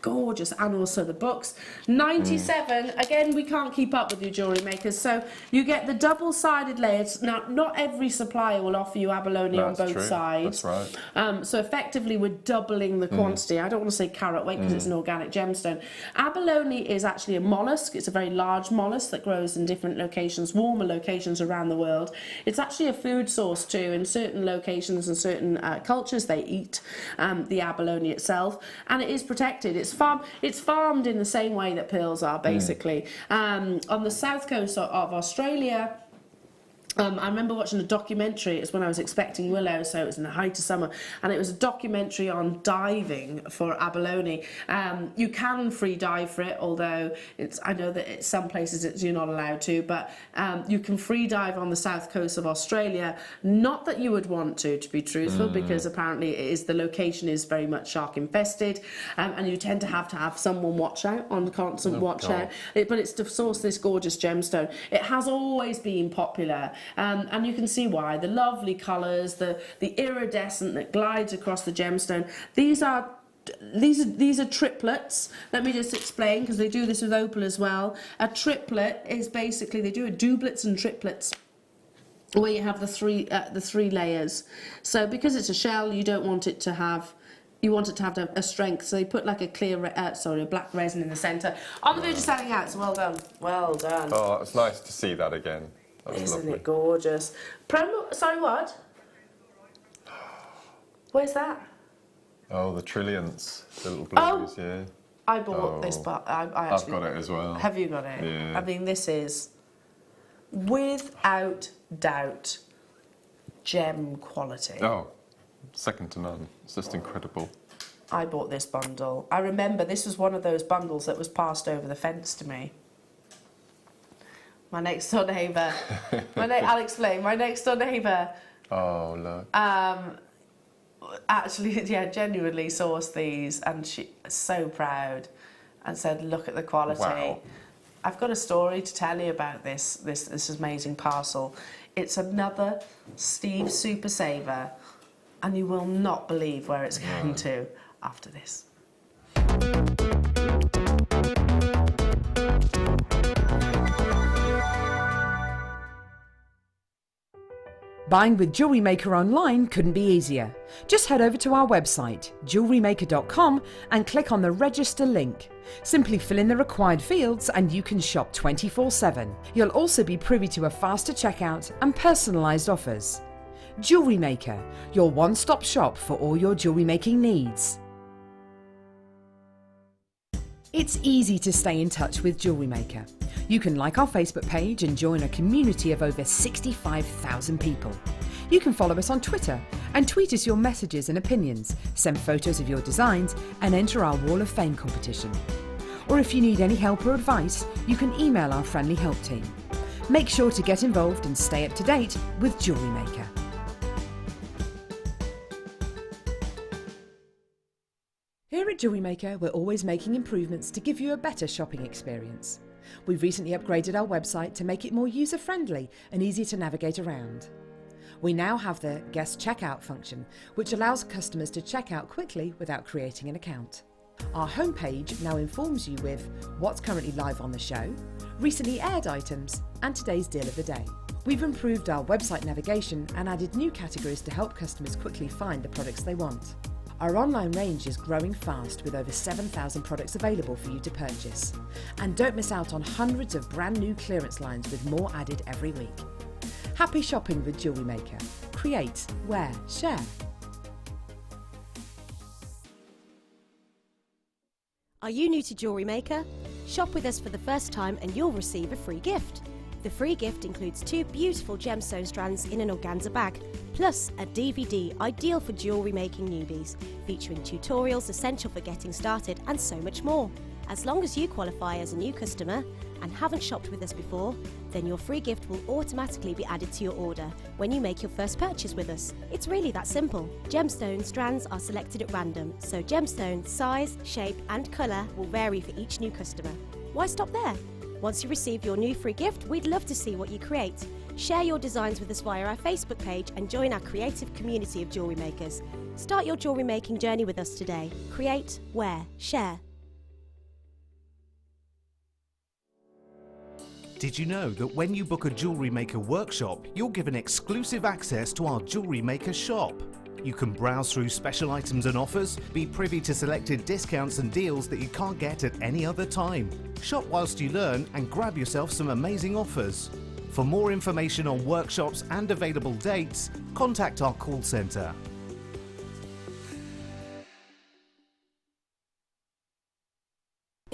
gorgeous, and also the books. 97. Again, we can't keep up with you, jewellery makers. So you get the double-sided layers. Now, not every supplier will offer you abalone on both sides. That's right. So effectively, we're doubling the quantity. I don't want to say carat weight because it's an organic gemstone. Abalone is actually a mollusk. It's a very large mollusk that grows in different locations, warmer locations around the world. It's actually a food source too. In certain locations and certain cultures, they eat the abalone itself, and it is protected. It's farmed in the same way that pearls are, basically. On the south coast of Australia, I remember watching a documentary. It's when I was expecting Willow, so it was in the height of summer, and it was a documentary on diving for abalone. You can free dive for it, although I know that at some places you're not allowed to, but you can free dive on the south coast of Australia. Not that you would want to be truthful, because apparently the location is very much shark infested, and you tend to have someone watch out, on constant watch out. But it's to source this gorgeous gemstone. It has always been popular. And you can see why. The lovely colours, the iridescent that glides across the gemstone. These are triplets. Let me just explain, because they do this with opal as well. A triplet is basically, they do a doublets and triplets, where you have the three layers. So because it's a shell, you don't want it to have. You want it to have a strength, so they put like a black resin in the centre. On the verge of selling out, so well done. Well done. Oh, it's nice to see that again. That was Isn't lovely. it gorgeous? Sorry, what? Where's that? Oh, the trillions, the little blues, yeah. I bought this, but I've got it as well. Have you got it? Yeah. I mean, this is, without doubt, gem quality. Oh, second to none. It's just incredible. I bought this bundle. I remember this was one of those bundles that was passed over the fence to me. My next door neighbour. I'll explain. My next door neighbour. Oh, look. Actually, genuinely sourced these, and she was so proud, and said, "Look at the quality." Wow. I've got a story to tell you about this amazing parcel. It's another Steve Super Saver, and you will not believe where it's going to after this. Buying with Jewellery Maker online couldn't be easier. Just head over to our website, JewelleryMaker.com, and click on the register link. Simply fill in the required fields and you can shop 24/7. You'll also be privy to a faster checkout and personalised offers. Jewellery Maker, your one-stop shop for all your jewellery making needs. It's easy to stay in touch with Jewellery Maker. You can like our Facebook page and join a community of over 65,000 people. You can follow us on Twitter and tweet us your messages and opinions, send photos of your designs and enter our Wall of Fame competition. Or if you need any help or advice, you can email our friendly help team. Make sure to get involved and stay up to date with Jewellery Maker. Here at Jewellery Maker, we're always making improvements to give you a better shopping experience. We've recently upgraded our website to make it more user-friendly and easy to navigate around. We now have the guest checkout function, which allows customers to check out quickly without creating an account. Our homepage now informs you with what's currently live on the show, recently aired items, and today's deal of the day. We've improved our website navigation and added new categories to help customers quickly find the products they want. Our online range is growing fast with over 7,000 products available for you to purchase. And don't miss out on hundreds of brand new clearance lines with more added every week. Happy shopping with Jewellery Maker. Create, wear, share. Are you new to Jewellery Maker? Shop with us for the first time and you'll receive a free gift. The free gift includes 2 beautiful gemstone strands in an organza bag, plus a DVD ideal for jewellery making newbies, featuring tutorials essential for getting started and so much more. As long as you qualify as a new customer and haven't shopped with us before, then your free gift will automatically be added to your order when you make your first purchase with us. It's really that simple. Gemstone strands are selected at random, so gemstone size, shape and colour will vary for each new customer. Why stop there? Once you receive your new free gift, we'd love to see what you create. Share your designs with us via our Facebook page and join our creative community of jewellery makers. Start your jewellery making journey with us today. Create, wear, share. Did you know that when you book a Jewellery Maker workshop, you're given exclusive access to our Jewellery Maker shop? You can browse through special items and offers, be privy to selected discounts and deals that you can't get at any other time. Shop whilst you learn and grab yourself some amazing offers. For more information on workshops and available dates, contact our call centre.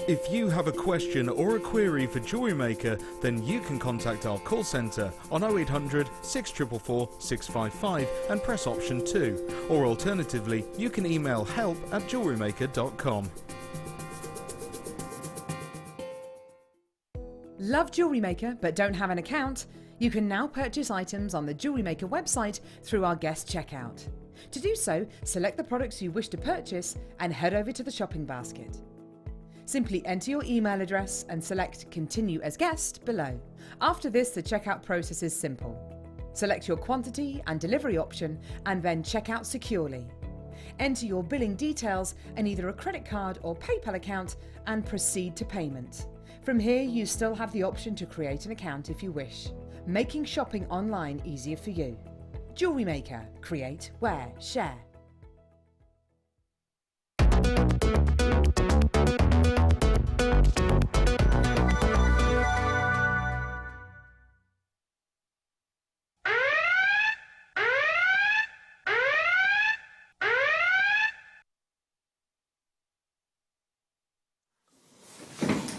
If you have a question or a query for Jewellery Maker, then you can contact our call centre on 0800 644 655 and press option 2, or alternatively you can email help@jewellerymaker.com. Love Jewellery Maker but don't have an account? You can now purchase items on the Jewellery Maker website through our guest checkout. To do so, select the products you wish to purchase and head over to the shopping basket. Simply enter your email address and select Continue as Guest below. After this, the checkout process is simple. Select your quantity and delivery option and then check out securely. Enter your billing details and either a credit card or PayPal account and proceed to payment. From here, you still have the option to create an account if you wish, making shopping online easier for you. Jewellery Maker. Create, wear, share.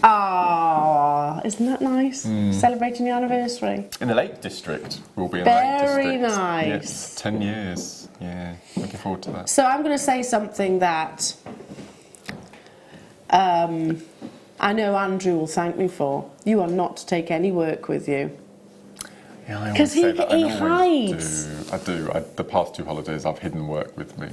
Ah, isn't that nice? Celebrating the anniversary. In the Lake District. We'll be in the Lake District. Very nice. Yes, 10 years. Yeah, looking forward to that. So I'm going to say something that I know Andrew will thank me for. You are not to take any work with you. Yeah, I always Because say that. he I hides. I do. The past 2 holidays, I've hidden work with me.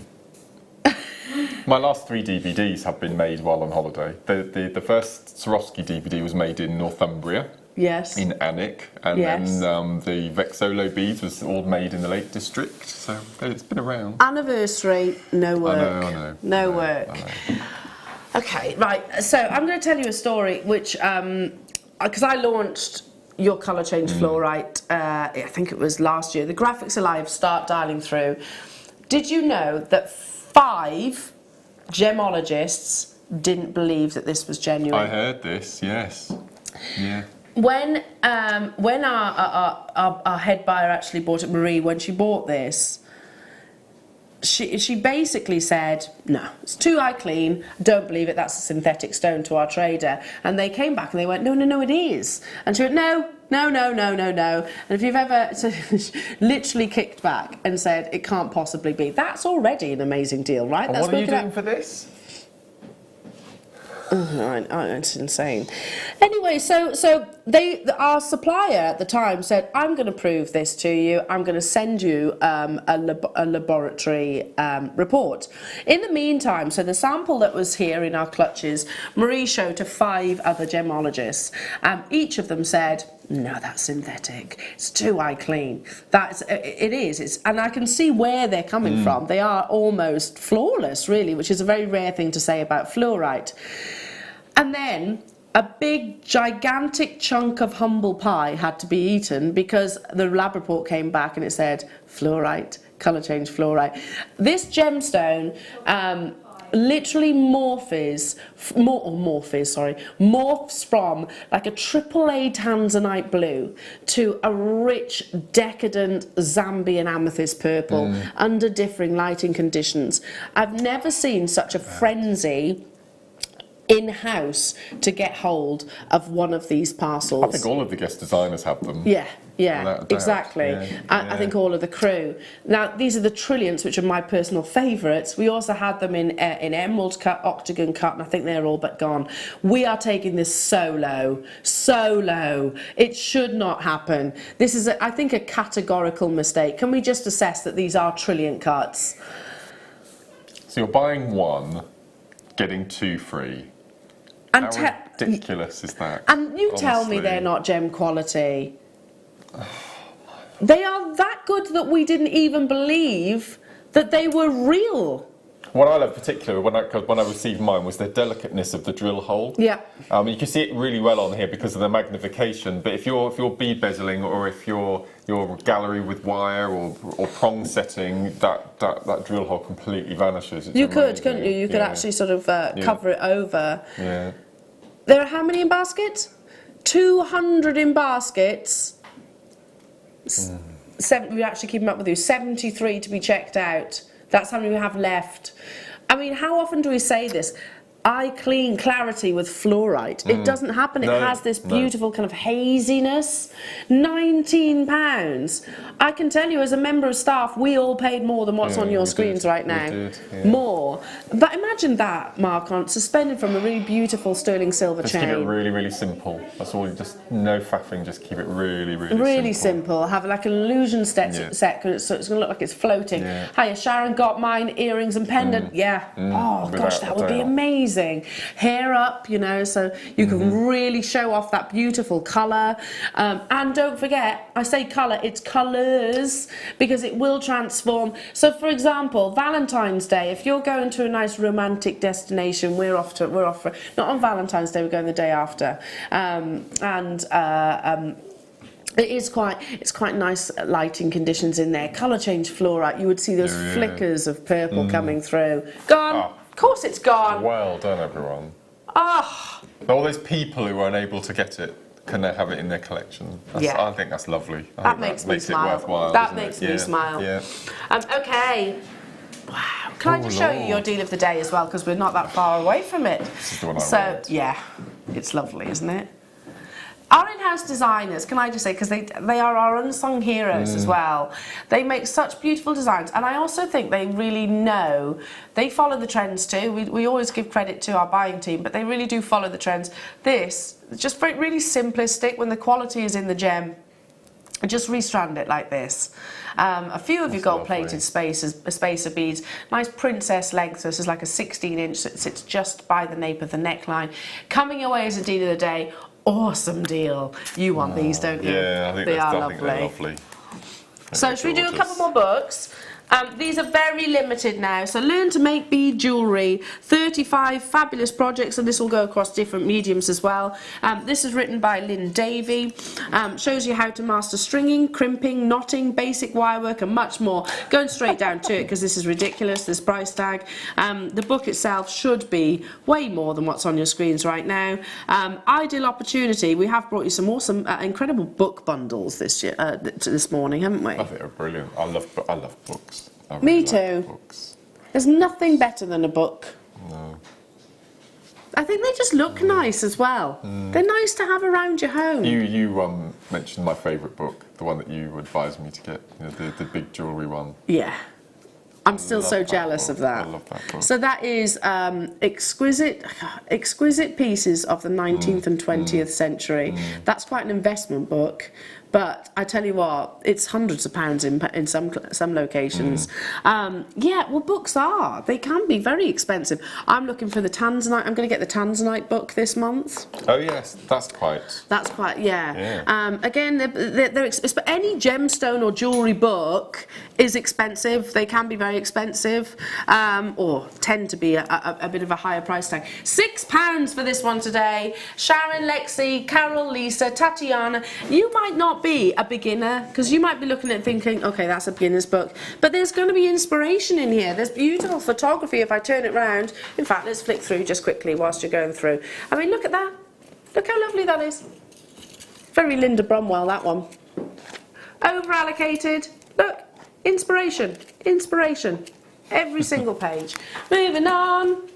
My last 3 DVDs have been made while on holiday. The first Swarovski DVD was made in Northumbria. Yes. In Alnwick, and Yes. then the Vexolo beads was all made in the Lake District, so it's been around. Anniversary, no work. I know. No work. Okay, right. So I'm going to tell you a story which, because I launched your colour change fluorite, I think it was last year. The graphics are live, start dialing through. Did you know that 5 gemologists didn't believe that this was genuine? I heard this, yes. Yeah. When our head buyer actually bought it, Marie, when she bought this, she basically said, no, it's too high clean, don't believe it, that's a synthetic stone, to our trader. And they came back and they went, no, it is. And she went, no. And if you've ever literally kicked back and said, it can't possibly be, that's already an amazing deal, right? And what are you doing for this? It's insane. Anyway, so our supplier at the time said, I'm going to prove this to you. I'm going to send you a laboratory report. In the meantime, so the sample that was here in our clutches, Marie showed to 5 other gemologists. Each of them said, no, that's synthetic. It's too high clean. It is. And I can see where they're coming from. They are almost flawless, really, which is a very rare thing to say about fluorite. And then a big, gigantic chunk of humble pie had to be eaten because the lab report came back and it said fluorite, colour change fluorite. This gemstone literally morphs from like a AAA tanzanite blue to a rich, decadent Zambian amethyst purple under differing lighting conditions. I've never seen such a frenzy in-house to get hold of one of these parcels. I think all of the guest designers have them. Yeah, Without a doubt. exactly. Yeah, I think all of the crew. Now, these are the trillions, which are my personal favourites. We also had them in emerald cut, octagon cut, and I think they're all but gone. We are taking this so low. It should not happen. This is, I think, a categorical mistake. Can we just assess that these are trillion cuts? So you're buying 1, getting 2 free. And how ridiculous is that? And you tell me they're not gem quality. They are that good that we didn't even believe that they were real. What I love particularly when I received mine was the delicateness of the drill hole. Yeah. You can see it really well on here because of the magnification. But if you're bead bezeling or if you're gallery with wire or prong setting, that drill hole completely vanishes. It's you amazing. could, couldn't you? You could actually sort of cover it over. Yeah. There are how many in baskets? 200 in baskets. We're actually keeping up with you. 73 to be checked out. That's how many we have left. I mean, how often do we say this? I clean clarity with fluorite. It doesn't happen. It has this beautiful kind of haziness. £19. I can tell you as a member of staff, we all paid more than what's on your screens right now. More. But imagine that, Mark, on suspended from a really beautiful sterling silver chain. Just keep it really, really simple. That's all. Just no faffing. Just keep it really, really simple. Have like an illusion set so it's going to look like it's floating. Hiya, Sharon got mine, earrings and pendant. Oh gosh, that would be amazing. Hair up, you know, so you can really show off that beautiful colour. And don't forget, I say colour, it's colours, because it will transform. So for example, Valentine's Day, if you're going to a nice romantic destination, we're off for, not on Valentine's Day, we're going the day after. It's quite nice lighting conditions in there. Colour change fluorite, you would see those flickers of purple coming through. Gone. Of course it's gone. Well done, everyone. Oh. All those people who are unable to get it, can they have it in their collection? I think that's lovely. That makes me smile. It worthwhile, that makes me smile. Yeah. Okay. Wow. Can I just show you your deal of the day as well, because we're not that far away from it. This is the one I want. Yeah, it's lovely, isn't it? Our in-house designers, can I just say, because they are our unsung heroes as well. They make such beautiful designs, and I also think they really know. They follow the trends too. We always give credit to our buying team, but they really do follow the trends. This, just really simplistic, when the quality is in the gem. Just restrand it like this. A few of your gold-plated spacer beads. Nice princess length, so this is like a 16-inch, so it sits just by the nape of the neckline. Coming away as a deal of the day. Awesome deal. You want these, don't you? Yeah, I think they're lovely. So should we do a couple more books? These are very limited now, so learn to make bead jewellery. 35 fabulous projects, and this will go across different mediums as well. This is written by Lynn Davey. Shows you how to master stringing, crimping, knotting, basic wire work, and much more. Going straight down to it, because this is ridiculous, this price tag. The book itself should be way more than what's on your screens right now. Ideal opportunity. We have brought you some awesome, incredible book bundles this morning, haven't we? I think they're brilliant. I love books. Me too. There's nothing better than a book. No. I think they just look nice as well. They're nice to have around your home. You mentioned my favourite book, the one that you advised me to get, the big jewellery one. Yeah. I'm still so jealous of that. I love that book. So that is exquisite pieces of the 19th and 20th century. That's quite an investment book. But I tell you what, it's hundreds of pounds in some locations. Yeah, well, books they can be very expensive. I'm looking for the Tanzanite. I'm going to get the Tanzanite book this month. Oh yes, that's quite. Yeah. Again, they're expensive. But any gemstone or jewellery book is expensive. They can be very expensive, or tend to be a bit of a higher price tag. £6 for this one today. Sharon, Lexi, Carol, Lisa, Tatiana. You might not be a beginner, because you might be looking at it thinking, okay, that's a beginner's book, but there's going to be inspiration in here. There's beautiful photography if I turn it round. In fact, let's flick through just quickly whilst you're going through. I mean, look at that. Look how lovely that is. Very Linda Bromwell, that one. Over allocated. Look, inspiration. Every single page. Moving on.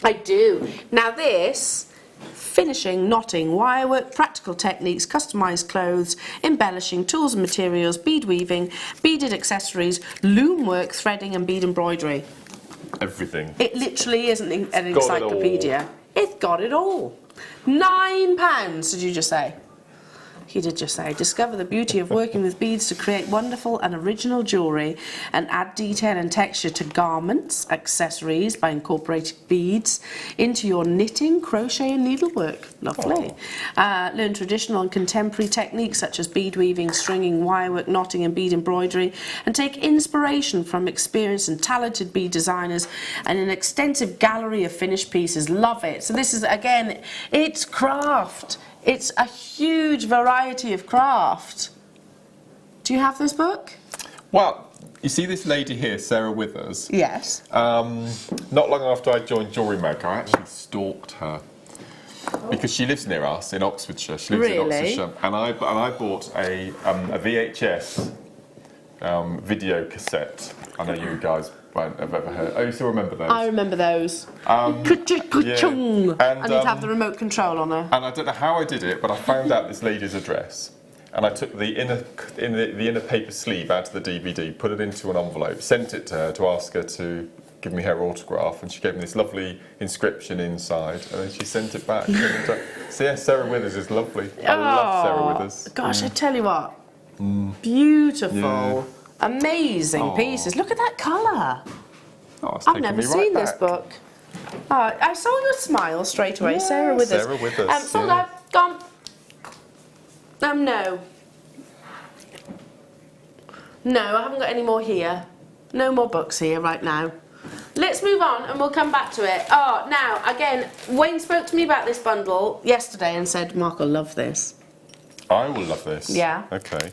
I do. Now this, finishing, knotting, wirework, practical techniques, customised clothes, embellishing, tools and materials, bead weaving, beaded accessories, loom work, threading and bead embroidery. Everything. It literally isn't an encyclopedia. It's got it all. £9, did you just say? he did just say, discover the beauty of working with beads to create wonderful and original jewellery and add detail and texture to garments, accessories by incorporating beads into your knitting, crochet and needlework. Lovely. Learn traditional and contemporary techniques such as bead weaving, stringing, wirework, knotting and bead embroidery, and take inspiration from experienced and talented bead designers and an extensive gallery of finished pieces. Love it. So this is, again, it's craft. It's a huge variety of craft. Do you have this book? Well, you see this lady here, Sarah Withers? Yes. Not long after I joined Jewellery Maker, I actually stalked her. Because she lives near us in Oxfordshire. She lives in Oxfordshire. And I bought a VHS video cassette. I know you guys won't have ever heard. Oh, you still remember those? I remember those. And you'd have the remote control on her. And I don't know how I did it, but I found out this lady's address. And I took the inner paper sleeve out of the DVD, put it into an envelope, sent it to her to ask her to give me her autograph, and she gave me this lovely inscription inside, and then she sent it back. So yeah, Sarah Withers is lovely. I love Sarah Withers. Gosh, I tell you what, beautiful, amazing pieces. Look at that colour. I've never seen this book. I saw your smile straight away, Sarah Withers. Sarah Withers. Sold out, gone. No. No, I haven't got any more here. No more books here right now. Let's move on and we'll come back to it. Oh, now, again, Wayne spoke to me about this bundle yesterday and said, Mark will love this. I will love this. Yeah. Okay.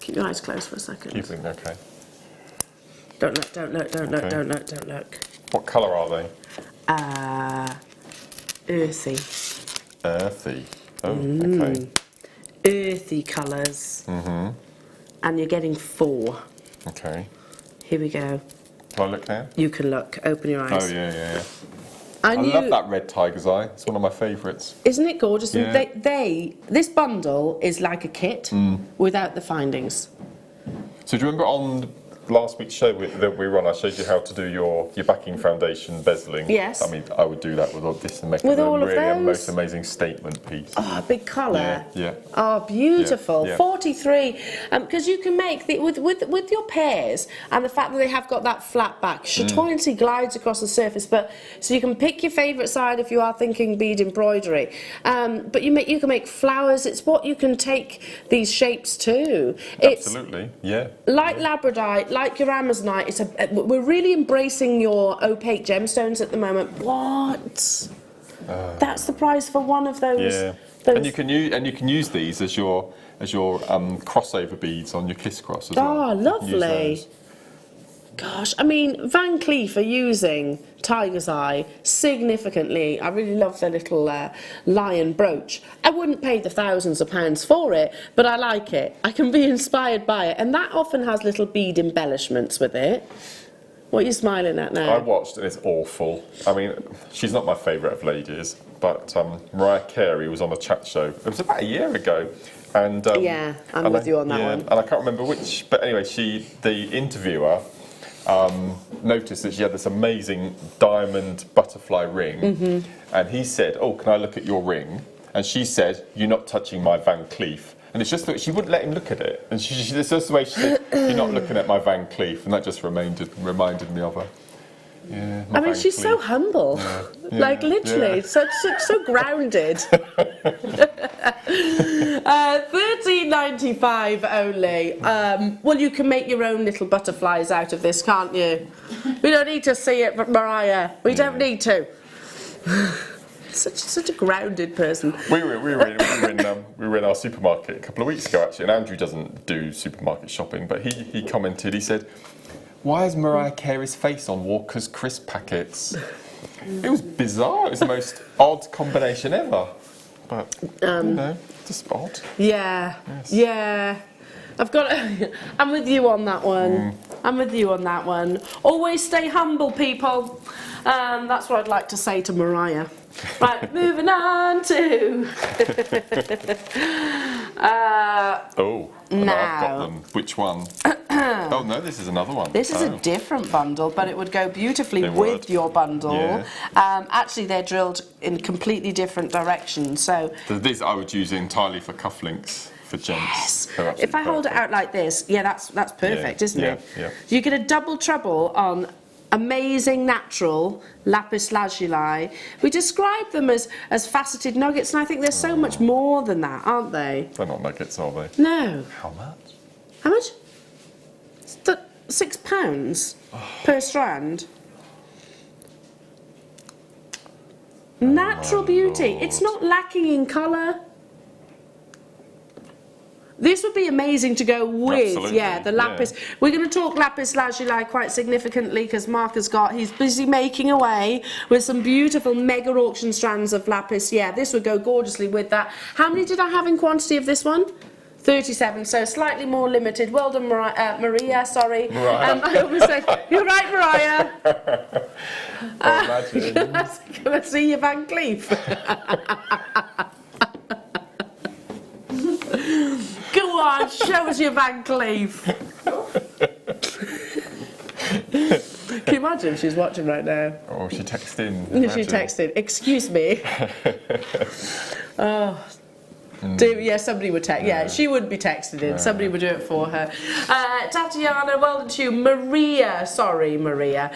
Keep your eyes closed for a second. Keep them, okay. Don't look. What colour are they? Earthy. Earthy. Oh, okay. Earthy colours. Mm-hmm. And you're getting 4. Okay. Here we go. Can I look now? You can look. Open your eyes. Oh, yeah. I love that red tiger's eye. It's one of my favourites. Isn't it gorgeous? Yeah. This bundle is like a kit without the findings. So do you remember on last week's show that we were on, I showed you how to do your backing foundation bezeling? Yes. I mean, I would do that with all this and make With it all of really a those? most amazing statement piece. Oh, a big colour. Yeah. Oh, beautiful. Yeah. 43. Because you can make, with your pears, and the fact that they have got that flat back, chatoyancy glides across the surface, but so you can pick your favourite side if you are thinking bead embroidery. But you can make flowers. It's what you can take these shapes to. Absolutely, yeah. Like labradorite, like your Amazonite, we're really embracing your opaque gemstones at the moment. What? That's the price for one of those. Yeah. And you can use these as your crossover beads on your kiss cross as well. Oh, lovely. Gosh, I mean, Van Cleef are using Tiger's Eye significantly. I really love their little lion brooch. I wouldn't pay the thousands of pounds for it, but I like it. I can be inspired by it. And that often has little bead embellishments with it. What are you smiling at now? I watched and it's awful. I mean, she's not my favourite of ladies, but Mariah Carey was on a chat show. It was about a year ago. And, yeah, I'm with you on that one. And I can't remember which, but anyway, the interviewer noticed that she had this amazing diamond butterfly ring, and he said, "Oh, can I look at your ring?" And she said, "You're not touching my Van Cleef." And it's just that she wouldn't let him look at it, and it's just the way she said, "You're not looking at my Van Cleef," and that just reminded me of her. Yeah, I mean, she's so humble, like literally, so grounded. $13.95 only. Well, you can make your own little butterflies out of this, can't you? We don't need to see it, Mariah. We don't need to. Such a grounded person. We were in our supermarket a couple of weeks ago actually, and Andrew doesn't do supermarket shopping, but he commented. He said, "Why is Mariah Carey's face on Walker's crisp packets?" It was bizarre. It was the most odd combination ever. But just odd. Yeah. Yes. Yeah. I'm with you on that one. I'm with you on that one. Always stay humble, people. That's what I'd like to say to Mariah. Right, moving on to... I've got them. Which one? Oh no, this is another one. This is a different bundle, but it would go beautifully It with would. your bundle. Yeah. Actually, they're drilled in completely different directions. So these I would use entirely for cufflinks for gents. yes. If I hold it out like this, yeah, that's perfect, isn't it? Yeah. You get a double treble on amazing natural lapis lazuli. We describe them as faceted nuggets, and I think they're so much more than that, aren't they? They're not nuggets, are they? No. How much? How much? £6 per strand. Natural beauty. It's not lacking in colour. This would be amazing to go with, Absolutely, yeah, the lapis. yeah. We're going to talk lapis lazuli quite significantly because Mark he's busy making away with some beautiful mega auction strands of lapis. Yeah, this would go gorgeously with that. How many did I have in quantity of this one? 37, so slightly more limited. Well done, Maria, sorry. Mariah. I almost said, you're right, Mariah. Imagine. Can I see your Van Cleef? Go on, show us your Van Cleef. Can you imagine if she's watching right now? Oh, she texted in. She texted, excuse me. Oh. Yeah, somebody would text. Yeah, she wouldn't be texted in. Somebody would do it for her. Tatiana, well done to you. Maria, sorry, Maria.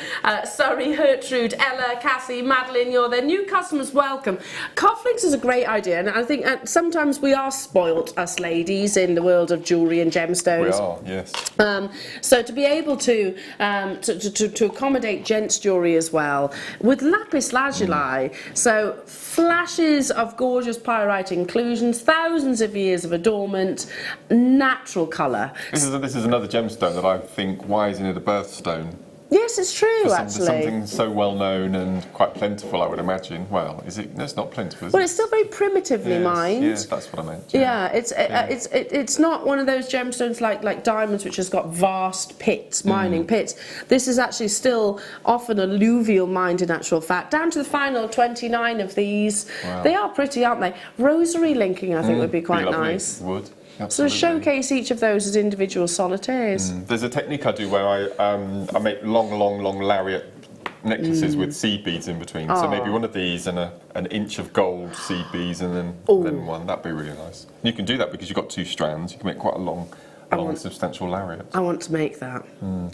Sorry, Gertrude, Ella, Cassie, Madeline, you're there. New customers, welcome. Cufflinks is a great idea, and I think sometimes we are spoilt, us ladies, in the world of jewellery and gemstones. We are, yes. So to be able to accommodate gents jewellery as well, with lapis lazuli, so flashes of gorgeous pyrite inclusions, thousands of years of adornment, natural colour. This is another gemstone that I think, why isn't it a birthstone? Yes, it's true, actually. Something so well known and quite plentiful, I would imagine. Well, is it? No, it's not plentiful, is Well, it? it's still very primitively mined. Yes, that's what I meant. Yeah, it's not one of those gemstones like diamonds, which has got vast pits, mining pits. This is actually still often alluvial mined in actual fact. Down to the final 29 of these. Wow. They are pretty, aren't they? Rosary linking, I think, would be quite lovely. nice. Would. So Absolutely. showcase each of those as individual solitaires. There's a technique I do where I make long lariat necklaces with seed beads in between. So maybe one of these and an inch of gold seed beads, and then one. That'd be really nice. You can do that because you've got 2 strands. You can make quite a long substantial lariat. I want to make that.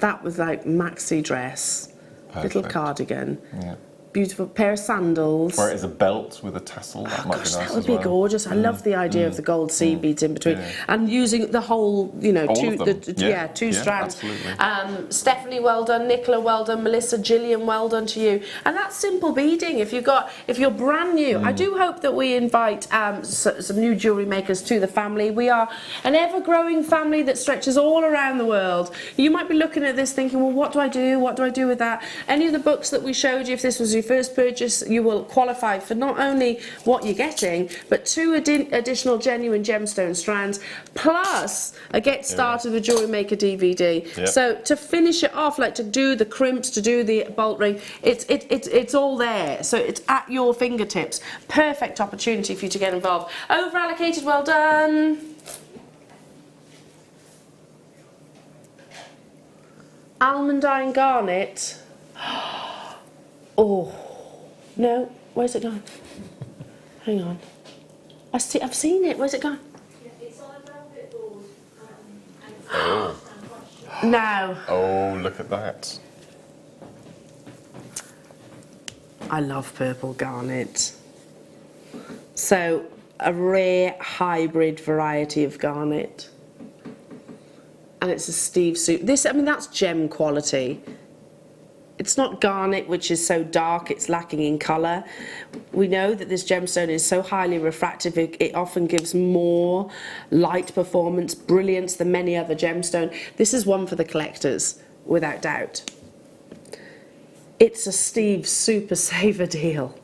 That was like maxi dress, little cardigan. Yeah. Beautiful pair of sandals. Where it is a belt with a tassel, that might be nice. That would as be well. gorgeous. I love the idea of the gold seed beads in between, and using the whole, two strands. Absolutely. Stephanie, well done. Nicola, well done. Melissa, Gillian, well done to you. And that's simple beading. If you're brand new, I do hope that we invite some new jewellery makers to the family. We are an ever-growing family that stretches all around the world. You might be looking at this thinking, well, what do I do? What do I do with that? Any of the books that we showed you, if this was your first purchase, you will qualify for not only what you're getting, but 2 additional genuine gemstone strands, plus a Get Started with Jewellery Maker DVD. Yep. So to finish it off, like to do the crimps, to do the bolt ring, it's all there. So it's at your fingertips. Perfect opportunity for you to get involved. Over allocated, well done. Almondine garnet. Oh, no, where's it gone? Hang on. I've seen it, where's it gone? It's on a velvet board. No. Oh, look at that. I love purple garnet. So, a rare hybrid variety of garnet. And it's a Steve suit. That's gem quality. It's not garnet, which is so dark it's lacking in colour. We know that this gemstone is so highly refractive, it often gives more light performance, brilliance than many other gemstones. This is one for the collectors, without doubt. It's a Steve super saver deal.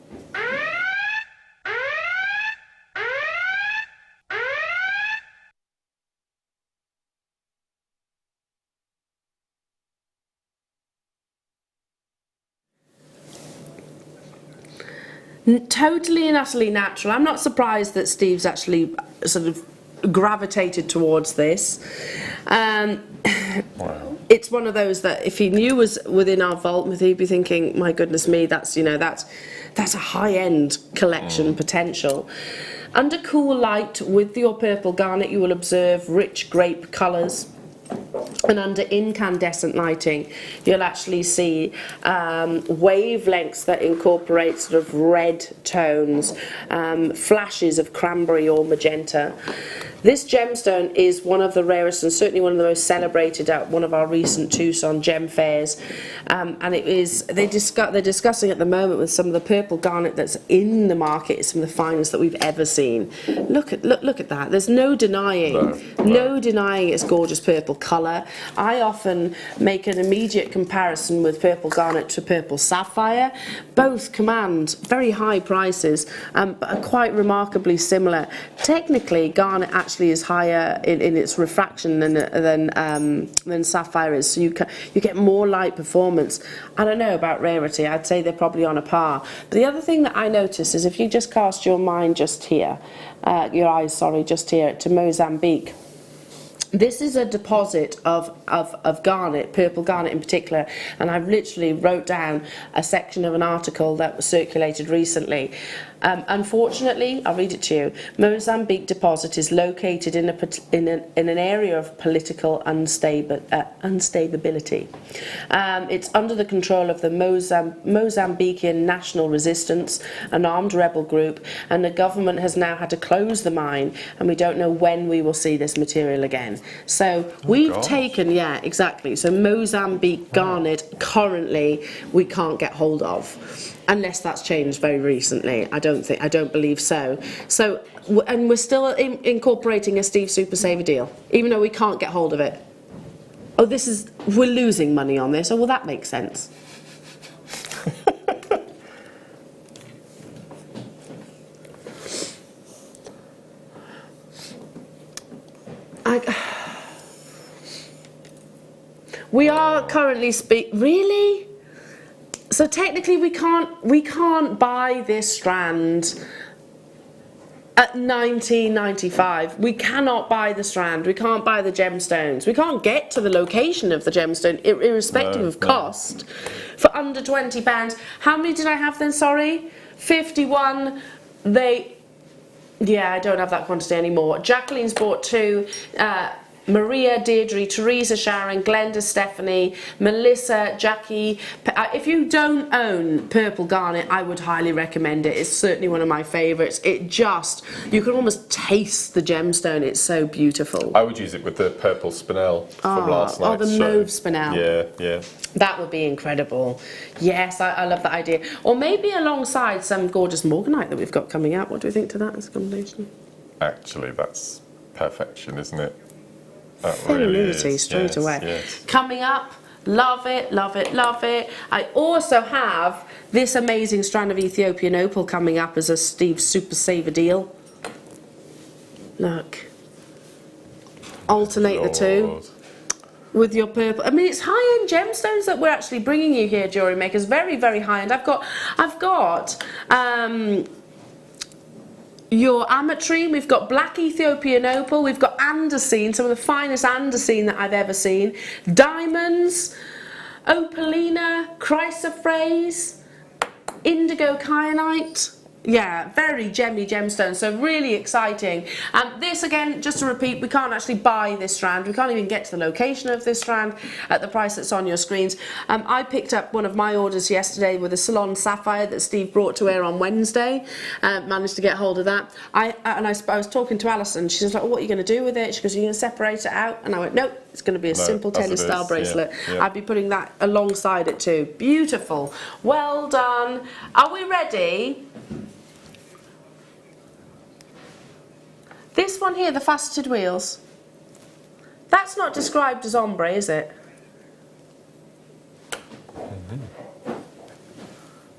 Totally and utterly natural. I'm not surprised that Steve's actually sort of gravitated towards this. Wow. It's one of those that if he knew was within our vault, he'd be thinking, my goodness me, that's a high-end collection potential. Under cool light with your purple garnet, you will observe rich grape colours. And under incandescent lighting, you'll actually see wavelengths that incorporate sort of red tones, flashes of cranberry or magenta. This gemstone is one of the rarest and certainly one of the most celebrated at one of our recent Tucson gem fairs. And it is, they're discussing at the moment with some of the purple garnet that's in the market, it's some of the finest that we've ever seen. Look at that. There's no denying, no denying its gorgeous purple colour. I often make an immediate comparison with purple garnet to purple sapphire. Both command very high prices, but are quite remarkably similar. Technically, garnet actually is higher in its refraction than sapphire is, so you get more light performance. I don't know about rarity. I'd say they're probably on a par. But the other thing that I notice is if you just cast your mind just here, your eyes, sorry, just here to Mozambique. This is a deposit of garnet, purple garnet in particular, and I've literally wrote down a section of an article that was circulated recently. Unfortunately, I'll read it to you. Mozambique deposit is located in an area of political instability. It's under the control of the Mozambican National Resistance, an armed rebel group, and the government has now had to close the mine, and we don't know when we will see this material again. So we've taken, yeah, exactly. So Mozambique garnet currently we can't get hold of. Unless that's changed very recently. I don't believe so. So, and we're still incorporating a Steve Super Saver deal, even though we can't get hold of it. Oh, we're losing money on this. Oh, well, that makes sense. We are currently really? So technically we can't buy this strand at $19.95. We cannot buy the strand, we can't buy the gemstones, we can't get to the location of the gemstone irrespective of cost for under £20. How many did I have then, sorry? 51. Yeah, I don't have that quantity anymore. Jacqueline's bought 2. Maria, Deirdre, Teresa, Sharon, Glenda, Stephanie, Melissa, Jackie. If you don't own purple garnet, I would highly recommend it. It's certainly one of my favourites. You can almost taste the gemstone. It's so beautiful. I would use it with the purple spinel from last night. Oh, the mauve spinel. Yeah. That would be incredible. Yes, I love that idea. Or maybe alongside some gorgeous morganite that we've got coming out. What do we think to that as a combination? Actually, that's perfection, isn't it? Femininity straight away. Yes. Coming up, love it, love it, love it. I also have this amazing strand of Ethiopian opal coming up as a Steve Super Saver deal. Look. Alternate the two with your purple. I mean, it's high-end gemstones that we're actually bringing you here, Jewellery Makers. Very, very high-end. I've got your ametrine, we've got black Ethiopian opal, we've got andesine, some of the finest andesine that I've ever seen, diamonds, opalina, chrysoprase, indigo kyanite. Yeah, very gemmy gemstone, so really exciting. This again, just to repeat, we can't actually buy this strand. We can't even get to the location of this strand at the price that's on your screens. I picked up one of my orders yesterday with a Salon Sapphire that Steve brought to air on Wednesday. Managed to get hold of that. I was talking to Alison. She was like, what are you going to do with it? She goes, are you going to separate it out? And I went, nope, it's going to be a simple tennis-style bracelet. Yeah. I'd be putting that alongside it too. Beautiful. Well done. Are we ready? This one here, the faceted wheels, that's not described as ombre, is it?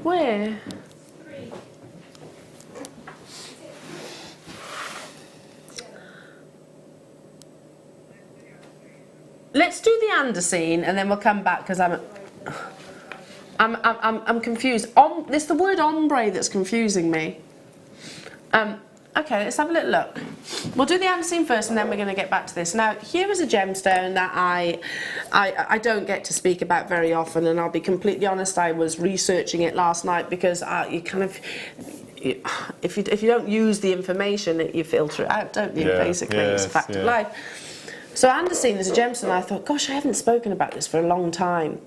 Where? Let's do the andesine and then we'll come back because I'm confused. It's the word ombre that's confusing me. Okay, let's have a little look. We'll do the andesine first and then we're going to get back to this. Now, here is a gemstone that I don't get to speak about very often, and I'll be completely honest, I was researching it last night because you kind of... If you don't use the information, you filter it out, don't you? Basically, it's a fact of life. So andesine is a gemstone. I thought, gosh, I haven't spoken about this for a long time.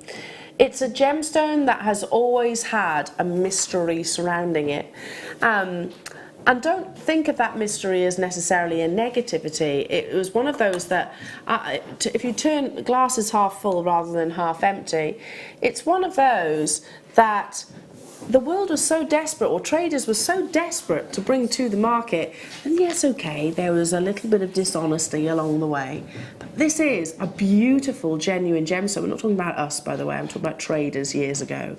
It's a gemstone that has always had a mystery surrounding it. And don't think of that mystery as necessarily a negativity. It was one of those that, if you turn glasses half full rather than half empty, it's one of those that the world was so desperate, or traders were so desperate to bring to the market, and yes, okay, there was a little bit of dishonesty along the way. But this is a beautiful, genuine gemstone. We're not talking about us, by the way, I'm talking about traders years ago.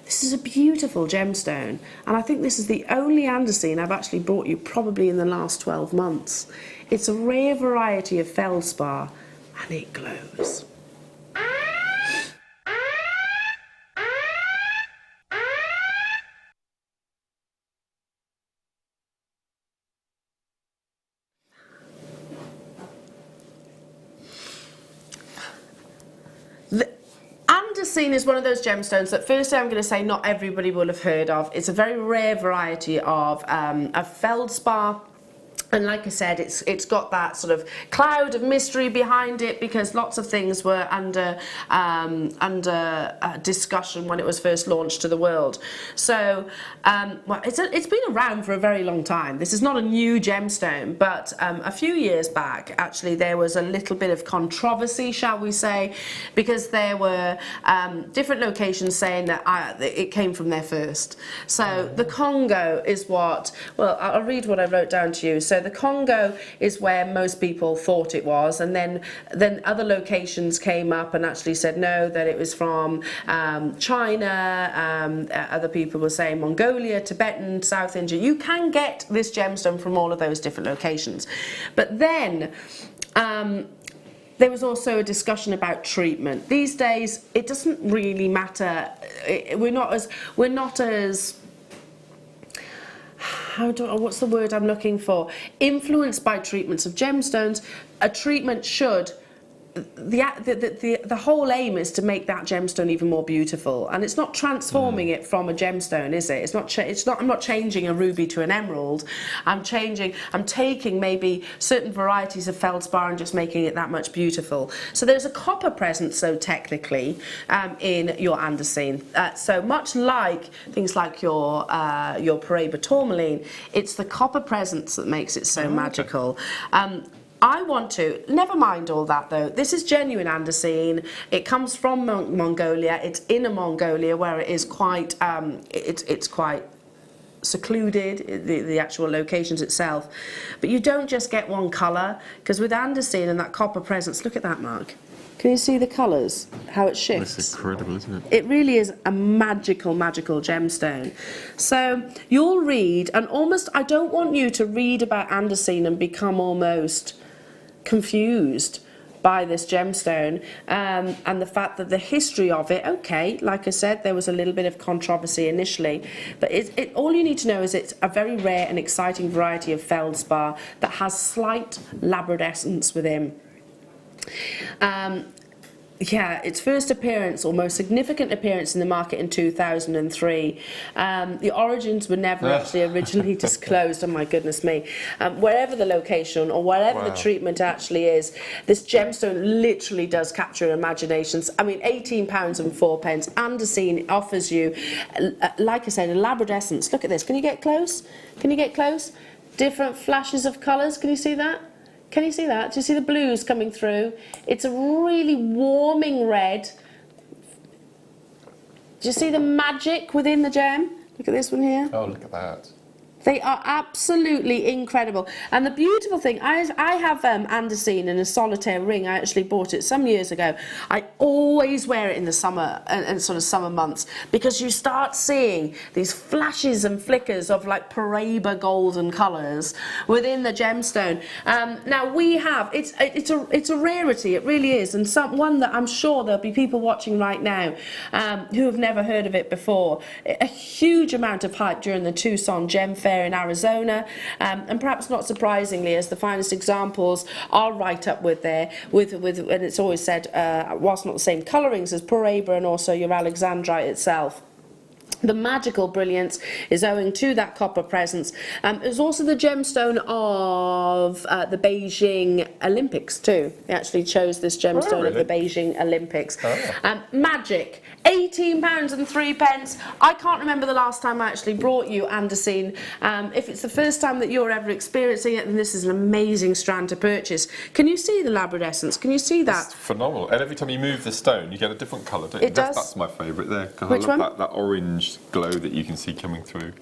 This is a beautiful gemstone, and I think this is the only andesine I've actually brought you probably in the last 12 months. It's a rare variety of feldspar, and it glows. Andesine is one of those gemstones that, firstly, I'm going to say not everybody will have heard of. It's a very rare variety of feldspar. And like I said, it's got that sort of cloud of mystery behind it because lots of things were under discussion when it was first launched to the world. So, well, it's been around for a very long time. This is not a new gemstone, but a few years back, actually, there was a little bit of controversy, shall we say, because there were different locations saying that it came from there first. So the Congo is what, well, I'll read what I wrote down to you. So the Congo is where most people thought it was, and then other locations came up and actually said no, that it was from China. Other people were saying Mongolia, Tibetan, South India. You can get this gemstone from all of those different locations. But then there was also a discussion about treatment. These days, it doesn't really matter. We're not as what's the word I'm looking for? Influenced by treatments of gemstones. A treatment should, the whole aim is to make that gemstone even more beautiful, and it's not transforming it from a gemstone, is it? I'm not changing a ruby to an emerald. I'm taking maybe certain varieties of feldspar and just making it that much beautiful. So there's a copper presence, so technically, in your andesine. So much like things like your Paraiba tourmaline, it's the copper presence that makes it so magical. I want to, never mind all that though, this is genuine andesine. It comes from Mongolia. It's in a Mongolia where it is quite, it's quite secluded, the actual locations itself. But you don't just get one colour, because with andesine and that copper presence, look at that, Mark. Can you see the colours, how it shifts? It's incredible, isn't it? It really is a magical, magical gemstone. So you'll read, and almost, I don't want you to read about andesine and become almost confused by this gemstone, and the fact that the history of it, okay, like I said, there was a little bit of controversy initially, but all you need to know is it's a very rare and exciting variety of feldspar that has slight labradescence within. Yeah, its first appearance, or most significant appearance in the market in 2003. The origins were never actually originally disclosed, oh my goodness me. Wherever the location or wherever the treatment actually is, this gemstone literally does capture imaginations. I mean, £18.04. Andesine offers you, like I said, a labradescence. Look at this, can you get close? Can you get close? Different flashes of colours, can you see that? Can you see that? Do you see the blues coming through? It's a really warming red. Do you see the magic within the gem? Look at this one here. Oh, look at that. They are absolutely incredible. And the beautiful thing, I have andesine in a solitaire ring. I actually bought it some years ago. I always wear it in the summer and sort of summer months, because you start seeing these flashes and flickers of like Paraiba golden colours within the gemstone. Now we have, it's a rarity, it really is, and one that I'm sure there'll be people watching right now who have never heard of it before. A huge amount of hype during the Tucson Gem Fair fair in Arizona, and perhaps not surprisingly, as the finest examples are right up with there, and it's always said, whilst not the same colourings as Paraiba and also your Alexandrite itself. The magical brilliance is owing to that copper presence. It's also the gemstone of the Beijing Olympics too. They actually chose this gemstone of the Beijing Olympics. Magic. £18.03. I can't remember the last time I actually brought you andesine. If it's the first time that you're ever experiencing it, then this is an amazing strand to purchase. Can you see the labradescence? Can you see that? It's phenomenal. And every time you move the stone, you get a different colour, don't you? It does. That's my favourite there. Which one? That orange glow that you can see coming through.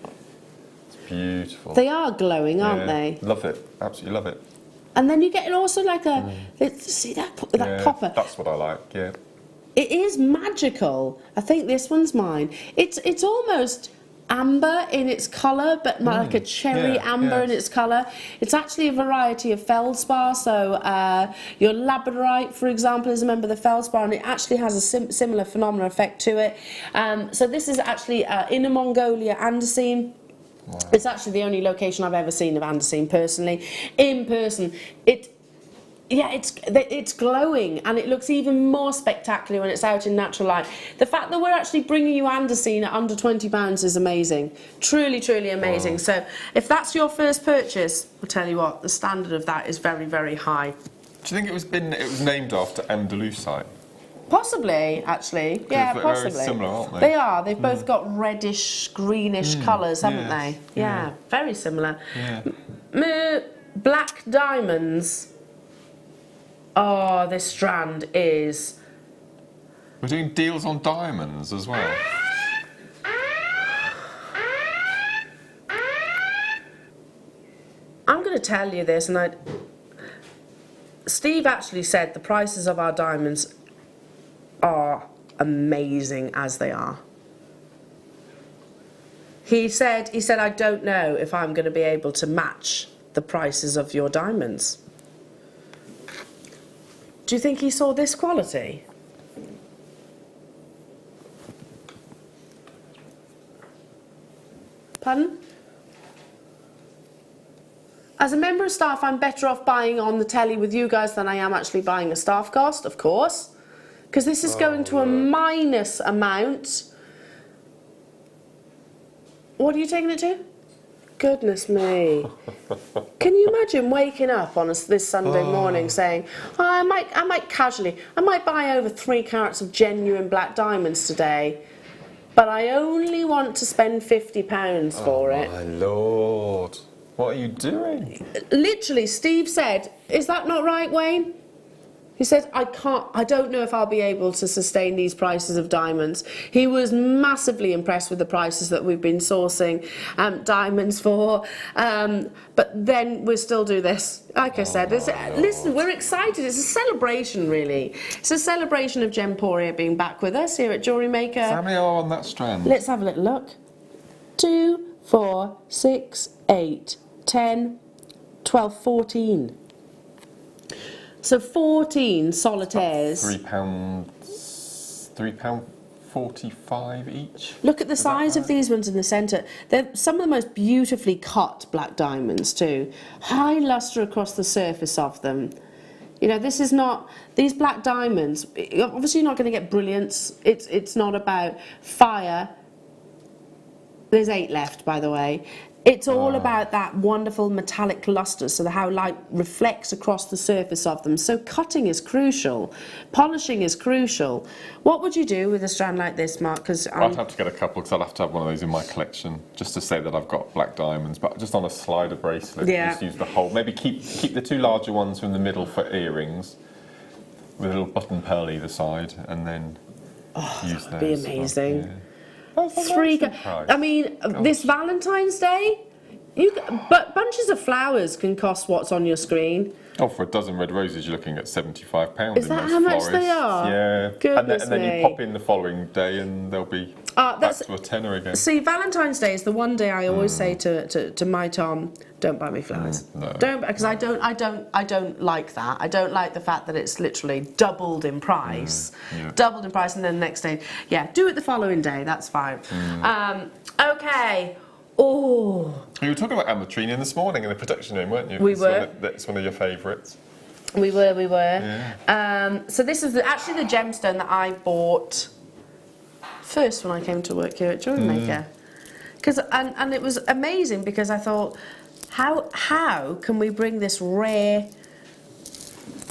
It's beautiful. They are glowing, aren't they? Love it. Absolutely love it. And then you get also like a... See that copper? That's what I like, yeah. It is magical. I think this one's mine. It's almost amber in its colour, but like a cherry amber in its colour. It's actually a variety of feldspar. So your labradorite, for example, is a member of the feldspar, and it actually has a similar phenomenal effect to it. So this is actually Inner Mongolia andesine. Wow. It's actually the only location I've ever seen of andesine personally. In person, it's glowing, and it looks even more spectacular when it's out in natural light. The fact that we're actually bringing you andesine at under £20 is amazing. Truly, truly amazing. Wow. So if that's your first purchase, I'll tell you what, the standard of that is very, very high. Do you think it was named after Andalusite? Possibly, actually. Yeah, possibly. Very similar, aren't they? They are. They've both got reddish, greenish colours, haven't they? Yeah, very similar. Yeah. Black diamonds. Oh, this strand is... We're doing deals on diamonds as well. I'm going to tell you this, and Steve actually said the prices of our diamonds are amazing as they are. He said, I don't know if I'm going to be able to match the prices of your diamonds. Do you think he saw this quality? Pardon? As a member of staff, I'm better off buying on the telly with you guys than I am actually buying a staff cost, of course. Because this is going to a minus amount. What are you taking it to? Goodness me. Can you imagine waking up on this Sunday morning saying, oh, I might casually, I might buy over 3 carats of genuine black diamonds today, but I only want to spend £50 for it. Oh my Lord. What are you doing? Literally, Steve said, is that not right, Wayne? He said, I don't know if I'll be able to sustain these prices of diamonds. He was massively impressed with the prices that we've been sourcing diamonds for. But then we'll still do this. Like I said, listen, we're excited. It's a celebration, really. It's a celebration of Gemporia being back with us here at Jewellery Maker. So how many are on that strand? Let's have a little look. 2, 4, 6, 8, 10, 12, 14. So 14 solitaires. £3.45 each. Look at the size of these ones in the centre. They're some of the most beautifully cut black diamonds too. High lustre across the surface of them. You know, this is not, these black diamonds, obviously you're not going to get brilliance. It's not about fire. There's 8 left, by the way. It's all about that wonderful metallic lustre, so how light reflects across the surface of them. So cutting is crucial. Polishing is crucial. What would you do with a strand like this, Mark? Because I'd have to get a couple, because I'd have to have one of those in my collection, just to say that I've got black diamonds, but just on a slider bracelet. Just use the whole. Maybe keep the 2 larger ones from the middle for earrings, with a little button pearl either side, and then use those. That would be amazing. Yeah. 3. I mean, this Valentine's Day, but bunches of flowers can cost what's on your screen. Oh, for a dozen red roses, you're looking at £75. Is that how much they are? Yeah. Goodness and then me. you pop in the following day, and they'll be back to a tenner again. See, Valentine's Day is the one day I always say to my Tom, don't buy me flowers. No. Don't, because I don't like that. I don't like the fact that it's literally doubled in price. Doubled in price, and then the next day, do it the following day. That's fine. Okay. Oh. You were talking about ametrine this morning in the production room, weren't you? We were. That's one of your favourites. We were. Yeah. So this is actually the gemstone that I bought first when I came to work here at Jewellery Maker. And it was amazing because I thought, how can we bring this rare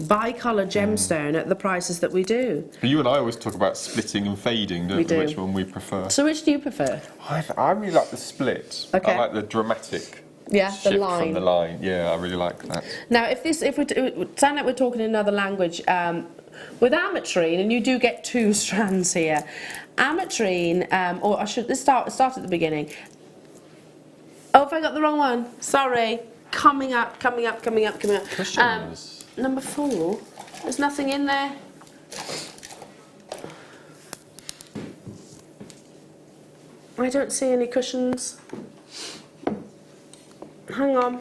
bicolour gemstone at the prices that we do? You and I always talk about splitting and fading, don't we? Which one we prefer. So which do you prefer? I really like the split. Okay. I like the dramatic the shift line. from the line. Yeah, I really like that. Now, if we sound like we're talking another language, with ametrine, and you do get 2 strands here. Ametrine, let's start at the beginning. Oh, if I got the wrong one, sorry. Coming up. Cushions. Number 4. There's nothing in there. I don't see any cushions. Hang on.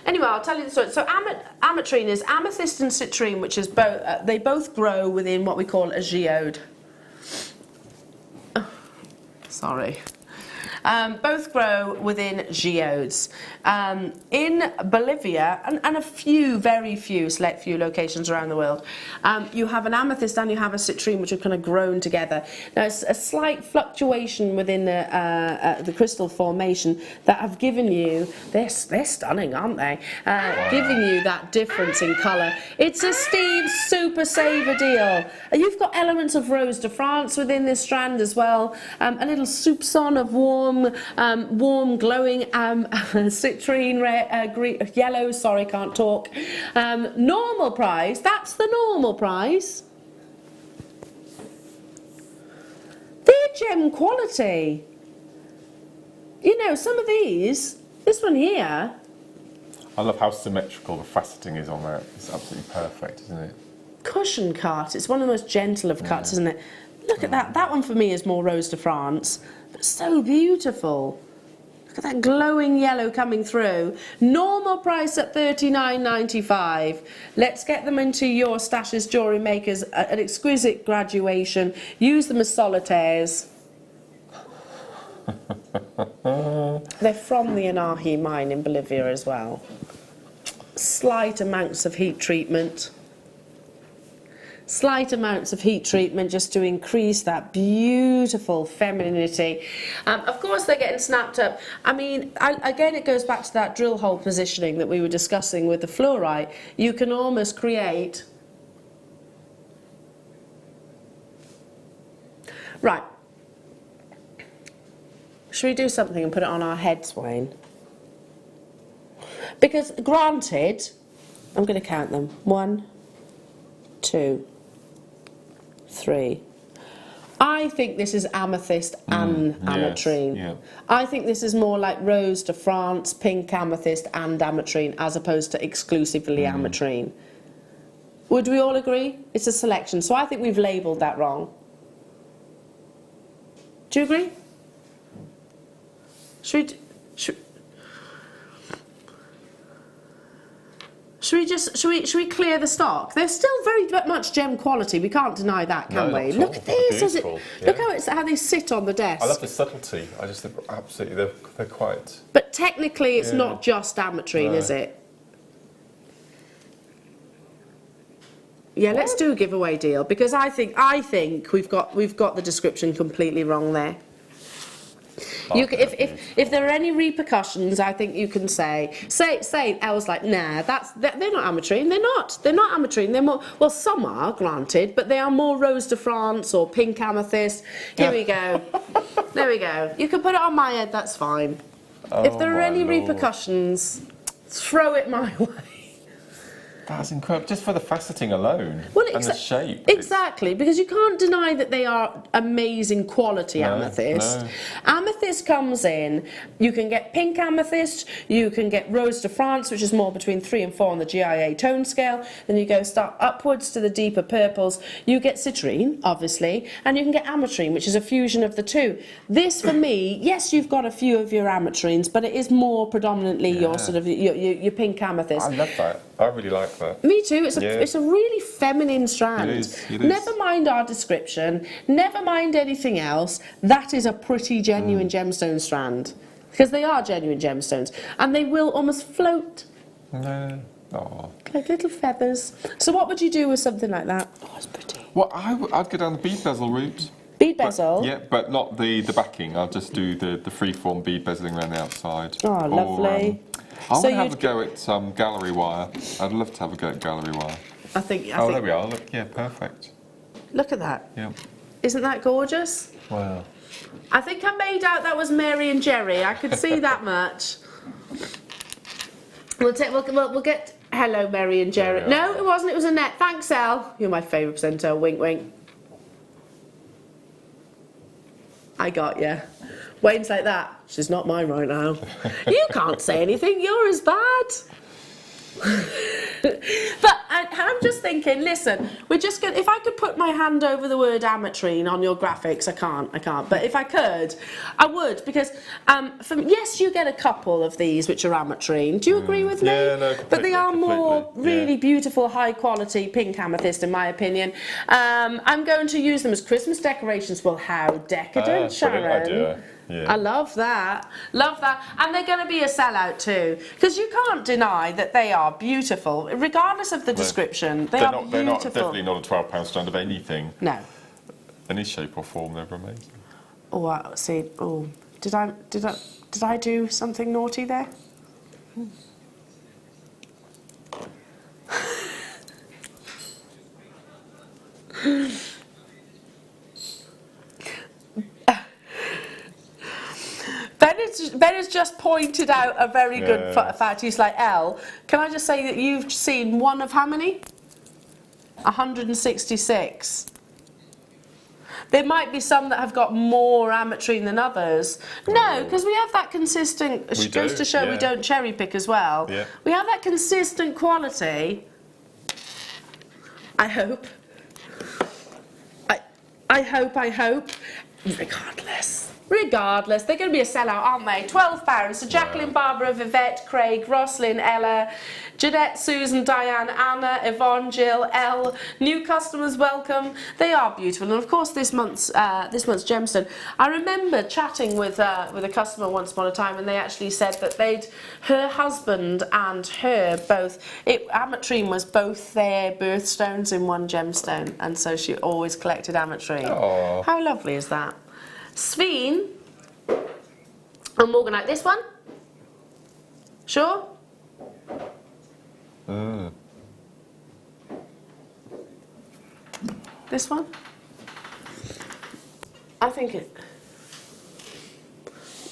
Anyway, I'll tell you the story. So ametrine is amethyst and citrine, which is both. They both grow within what we call a geode. Sorry. Both grow within geodes. In Bolivia, and a select few locations around the world, you have an amethyst and you have a citrine, which have kind of grown together. Now, it's a slight fluctuation within the crystal formation that have given you, they're stunning, aren't they? Giving you that difference in colour. It's a Steve Super Saver deal. You've got elements of Rose de France within this strand as well. A little soupçon of warm, glowing citrine, yellow. Sorry, can't talk. Normal price. That's the normal price. They're gem quality. You know, some of these. This one here. I love how symmetrical the faceting is on that. It's absolutely perfect, isn't it? Cushion cut. It's one of the most gentle of cuts, isn't it? Look at that. That one for me is more Rose de France. But so beautiful. Look at that glowing yellow coming through. Normal price at $39.95. Let's get them into your stashes, Jewellery Makers. An exquisite graduation. Use them as solitaires. They're from the Anahi mine in Bolivia as well. Slight amounts of heat treatment. Slight amounts of heat treatment just to increase that beautiful femininity. Of course, they're getting snapped up. I mean, again, it goes back to that drill hole positioning that we were discussing with the fluorite. You can almost create... Right. Should we do something and put it on our heads, Wayne? Because, granted, I'm going to count them. 1, 2, 3. I think this is amethyst and ametrine. Yes, yeah. I think this is more like Rose de France, pink amethyst and ametrine, as opposed to exclusively ametrine. Would we all agree? It's a selection. So I think we've labelled that wrong. Do you agree? Should we clear the stock? They're still very much gem quality. We can't deny that, can we? Look at this. Look how they sit on the desk. I love the subtlety. I just think absolutely they're quite. But technically, it's not just ametrine, is it? Yeah, let's do a giveaway deal because I think we've got the description completely wrong there. If there are any repercussions, I think you can say Elle's like, nah, they're not ametrine. They're not ametrine. They're more, well, some are, granted, but they are more Rose de France or pink amethyst. Here we go. There we go. You can put it on my head. That's fine. If there are any repercussions, throw it my way. That's incredible, just for the faceting alone, and the shape. Exactly, because you can't deny that they are amazing quality amethyst. No. Amethyst comes in, you can get pink amethyst, you can get Rose de France, which is more between 3 and 4 on the GIA tone scale, then you start upwards to the deeper purples, you get citrine, obviously, and you can get ametrine, which is a fusion of the two. This, for me, yes, you've got a few of your ametrines, but it is more predominantly your sort of, your pink amethyst. I love that. I really like that. Me too. It's a really feminine strand. It is. Never mind our description. Never mind anything else. That is a pretty genuine gemstone strand. Because they are genuine gemstones, and they will almost float. No. Oh. Like little feathers. So what would you do with something like that? Oh, it's pretty. Well, I'd go down the bead bezel route. Bead bezel? Yeah, but not the backing. I'll just do the freeform bead bezeling around the outside. Oh, lovely. I want to have a go at gallery wire. I'd love to have a go at gallery wire. I think. There we are. Look, yeah, perfect. Look at that. Yeah. Isn't that gorgeous? Wow. I think I made out that was Mary and Jerry. I could see that much. We'll get. Hello, Mary and Jerry. Yeah. No, it wasn't. It was Annette. Thanks, Elle. You're my favourite presenter. Wink, wink. I got you. Wayne's like that. She's not mine right now. You can't say anything. You're as bad. But I'm just thinking, listen, we're just going to, if I could put my hand over the word ametrine on your graphics, I can't, but if I could, I would, because yes, you get a couple of these which are ametrine. Do you agree with me? Yeah, no, but they are more completely. really beautiful, high quality pink amethyst, in my opinion. I'm going to use them as Christmas decorations. Well, how decadent, Sharon. Brilliant idea. Yeah. I love that. Love that. And they're going to be a sellout too. Because you can't deny that they are beautiful. Regardless of the description, they are beautiful. They're definitely not a £12 strand of anything. No. Any shape or form, they're amazing. Oh, see. Oh, did I do something naughty there? Ben has just pointed out a very good fact. He's like, Elle, can I just say that you've seen one of how many? 166. There might be some that have got more ametrine than others. No, because we have that consistent, which goes to show we don't cherry pick as well. Yeah. We have that consistent quality. I hope. I hope. Regardless, they're going to be a sellout, aren't they? £12. So Jacqueline, Barbara, Vivette, Craig, Roslyn, Ella, Jeanette, Susan, Diane, Anna, Yvonne, Jill, Elle. New customers welcome. They are beautiful, and of course this month's gemstone. I remember chatting with a customer once upon a time, and they actually said that her husband and her both, ametrine was both their birthstones in one gemstone, and so she always collected ametrine. Aww. How lovely is that? Sveen and Morganite. This one? Sure? This one? I think it.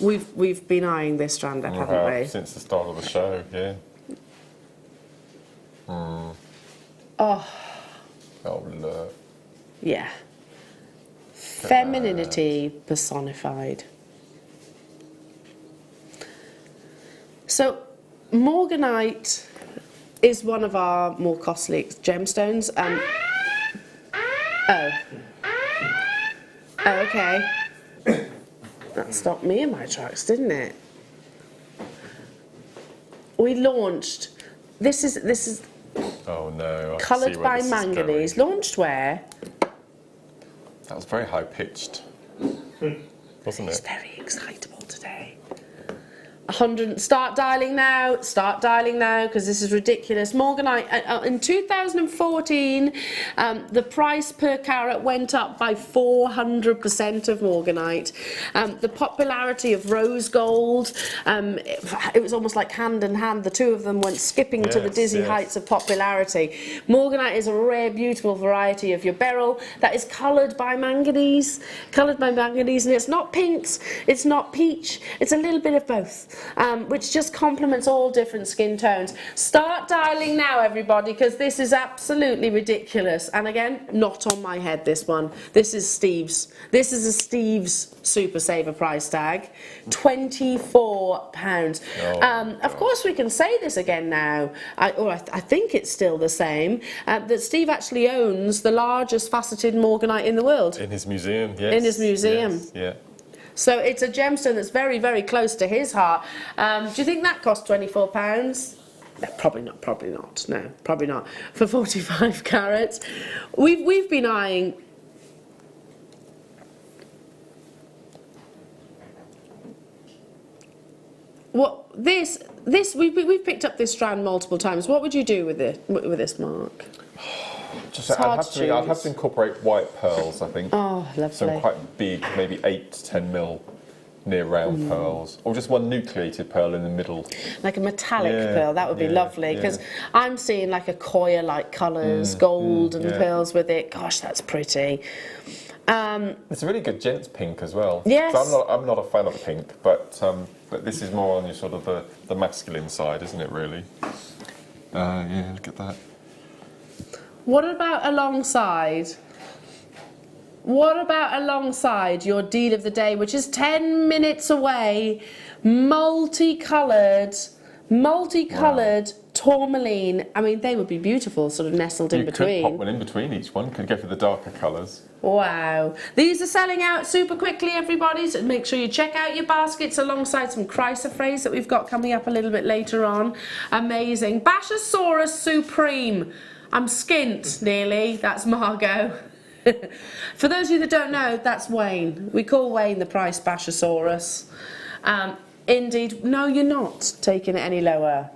We've been eyeing this strand up, haven't we? Since the start of the show, yeah. Oh. Oh, look. Yeah. Femininity personified. So, Morganite is one of our more costly gemstones. Oh, okay. That stopped me in my tracks, didn't it? We launched. This is. Oh no. Coloured by manganese. Launched where? That was very high pitched, wasn't It's it? very excitable today. 100. Start dialing now, because this is ridiculous. Morganite, in 2014, the price per carat went up by 400% of Morganite. The popularity of rose gold, it was almost like hand in hand. The two of them went skipping to the dizzy heights of popularity. Morganite is a rare, beautiful variety of your beryl that is coloured by manganese, and it's not pinks, it's not peach, it's a little bit of both. Which just complements all different skin tones. Start dialing now, everybody, because this is absolutely ridiculous. And again, not on my head, this one. This is Steve's. This is a Steve's Super Saver price tag. £24. Of course, we can say this again now, I think it's still the same, that Steve actually owns the largest faceted Morganite in the world. In his museum, yes. In his museum. Yes, yeah. So it's a gemstone that's very, very close to his heart. Do you think that cost £24? No, probably not. No, probably not. For 45 carats. We've been eyeing. we've picked up this strand multiple times. What would you do with this, Mark? I'd have to incorporate white pearls, I think. Oh, lovely. Some quite big, maybe 8 to 10 mil near round pearls, or just one nucleated pearl in the middle. Like a metallic pearl, that would be lovely, because I'm seeing like Accoya-like colours, gold and pearls with it. Gosh, that's pretty. It's a really good gents pink as well. Yes. So I'm not a fan of pink, but this is more on your sort of the masculine side, isn't it? Really. Yeah, look at that. What about alongside? What about alongside your deal of the day, which is 10 minutes away? Multicoloured tourmaline. I mean, they would be beautiful, sort of nestled in between. You could pop one in between each one. Could go for the darker colours. Wow. These are selling out super quickly, everybody, so make sure you check out your baskets alongside some chrysoprase that we've got coming up a little bit later on. Amazing. Bashosaurus Supreme. I'm skint, nearly. That's Margot. For those of you that don't know, that's Wayne. We call Wayne the price Bashosaurus. Indeed. No, you're not taking it any lower.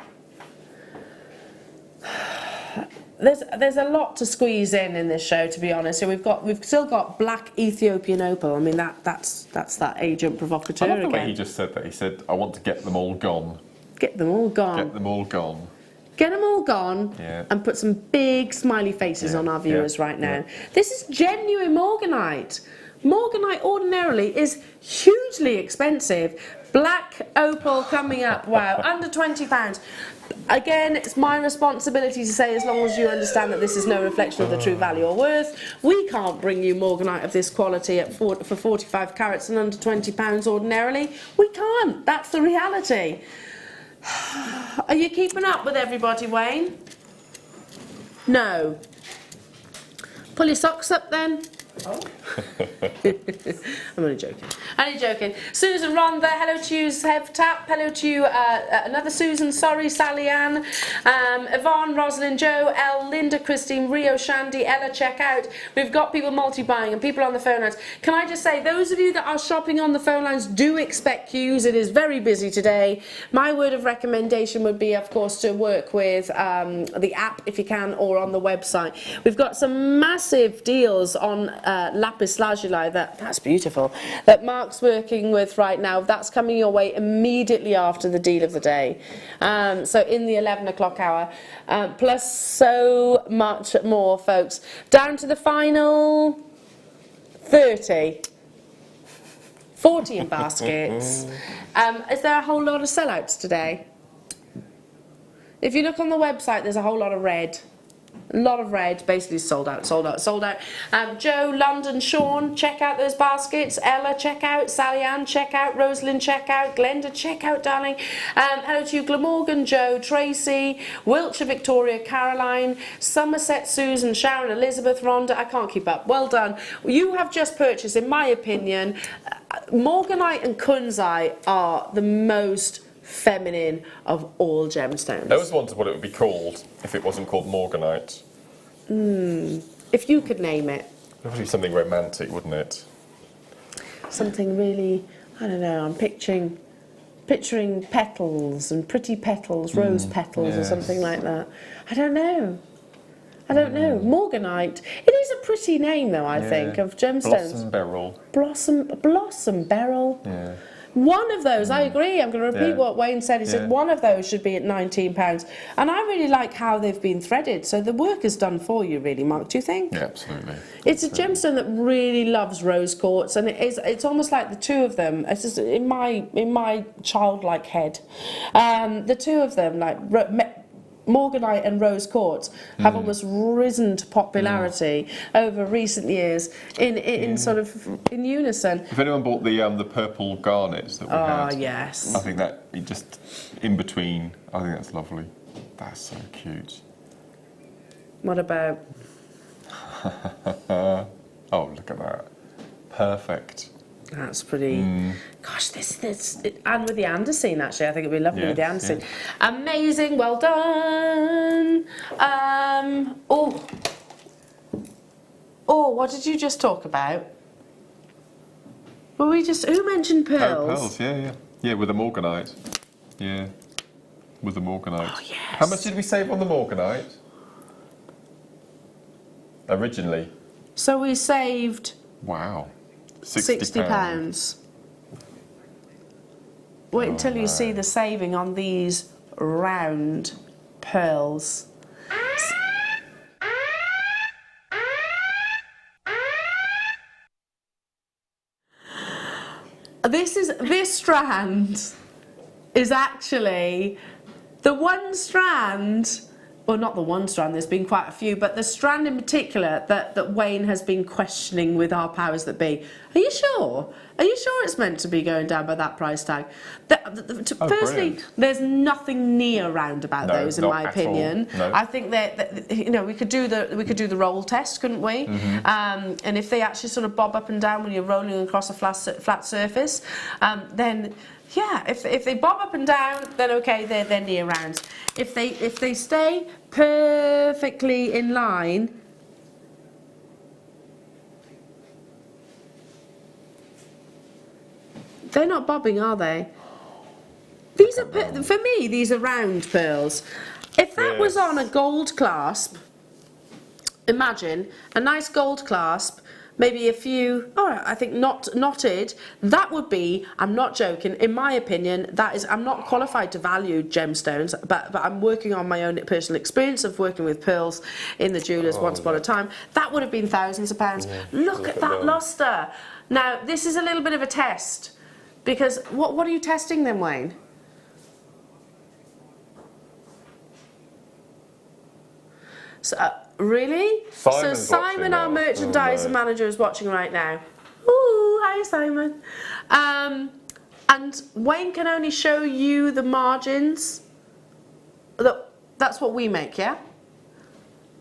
There's a lot to squeeze in this show, to be honest. So we've still got black Ethiopian opal. I mean that's that agent provocateur I love the again. way he just said that. He said, "I want to get them all gone." Get them all gone. Get them all gone. Get them all gone and put some big smiley faces on our viewers right now. This is genuine Morganite. Morganite ordinarily is hugely expensive. Black opal coming up, wow, under £20. Again, it's my responsibility to say, as long as you understand that this is no reflection of the true value or worth, we can't bring you Morganite of this quality for 45 carats and under £20 ordinarily. We can't. That's the reality. Are you keeping up with everybody, Wayne? No. Pull your socks up then. Oh. I'm only joking. Only joking. Susan, Ron there. Hello to you, Hev Tap. Hello to you, another Susan. Sorry, Sally Ann. Yvonne, Rosalind, Joe, Elle, Linda, Christine, Rio, Shandy, Ella. Check out. We've got people multi-buying and people on the phone lines. Can I just say, those of you that are shopping on the phone lines, do expect queues. It is very busy today. My word of recommendation would be, of course, to work with the app if you can, or on the website. We've got some massive deals on lapis lazuli, that's beautiful, that Mark's working with right now. That's coming your way immediately after the deal of the day, so in the 11 o'clock hour, plus so much more, folks, down to the final 40 in baskets. Is there a whole lot of sellouts today? If you look on the website, there's a whole lot of red. A lot of red, basically sold out. Joe, London, Sean, check out those baskets. Ella, check out. Sally Ann, check out. Rosalind, check out. Glenda, check out, darling. Hello to you, Glamorgan, Joe, Tracy, Wiltshire, Victoria, Caroline, Somerset, Susan, Sharon, Elizabeth, Rhonda. I can't keep up. Well done. You have just purchased, in my opinion, Morganite and Kunzite are the most feminine of all gemstones. I always wondered what it would be called if it wasn't called Morganite. If you could name it. It would be something romantic, wouldn't it? Something really, I don't know, I'm picturing petals and pretty petals, rose petals or something like that. I don't know. Morganite. It is a pretty name though, I think, of gemstones. Blossom beryl. Blossom beryl. Yeah. One of those, I agree, I'm going to repeat what Wayne said. He said one of those should be at £19. And I really like how they've been threaded. So the work is done for you, really, Mark, do you think? Yeah, absolutely. It's a gemstone that really loves rose quartz, and it's almost like the two of them, it's just in my childlike head, the two of them, like Morganite and rose quartz, have almost risen to popularity over recent years in sort of in unison. If anyone bought the purple garnets that we had, yes, I think that just in between, I think that's lovely. That's so cute. What about? Oh, look at that! Perfect. That's pretty. Gosh, this and with the andesine, actually, I think it'd be lovely with the andesine. Amazing, well done. What did you just talk about? Who mentioned pearls? Oh, pearls, yeah, with the Morganite. Yeah, with the morganite. Oh, yes. How much did we save on the morganite? Originally? So we saved... Wow. £60. Wait until you see the saving on these round pearls. This strand is actually the one strand, well, not the one strand, there's been quite a few, but the strand in particular that Wayne has been questioning with our powers that be. Are you sure? Are you sure it's meant to be going down by that price tag? Firstly, there's nothing near round about those, in my opinion. No. I think that you know, we could do the roll test, couldn't we? And if they actually sort of bob up and down when you're rolling across a flat surface, then yeah, if they bob up and down, then okay, they're near round. If they stay perfectly in line, they're not bobbing, are they? These are, for me, these are round pearls. If that was on a gold clasp, imagine a nice gold clasp, maybe a few, I think knotted, that would be, I'm not joking, in my opinion, that is, I'm not qualified to value gemstones, but I'm working on my own personal experience of working with pearls in the jewellers once upon a time. That would have been thousands of pounds. Yeah, look at that lustre. Now, this is a little bit of a test, because what are you testing then, Wayne? So, really? So Simon, our merchandiser manager, is watching right now. Ooh, hi Simon. And Wayne can only show you the margins. That's what we make, yeah?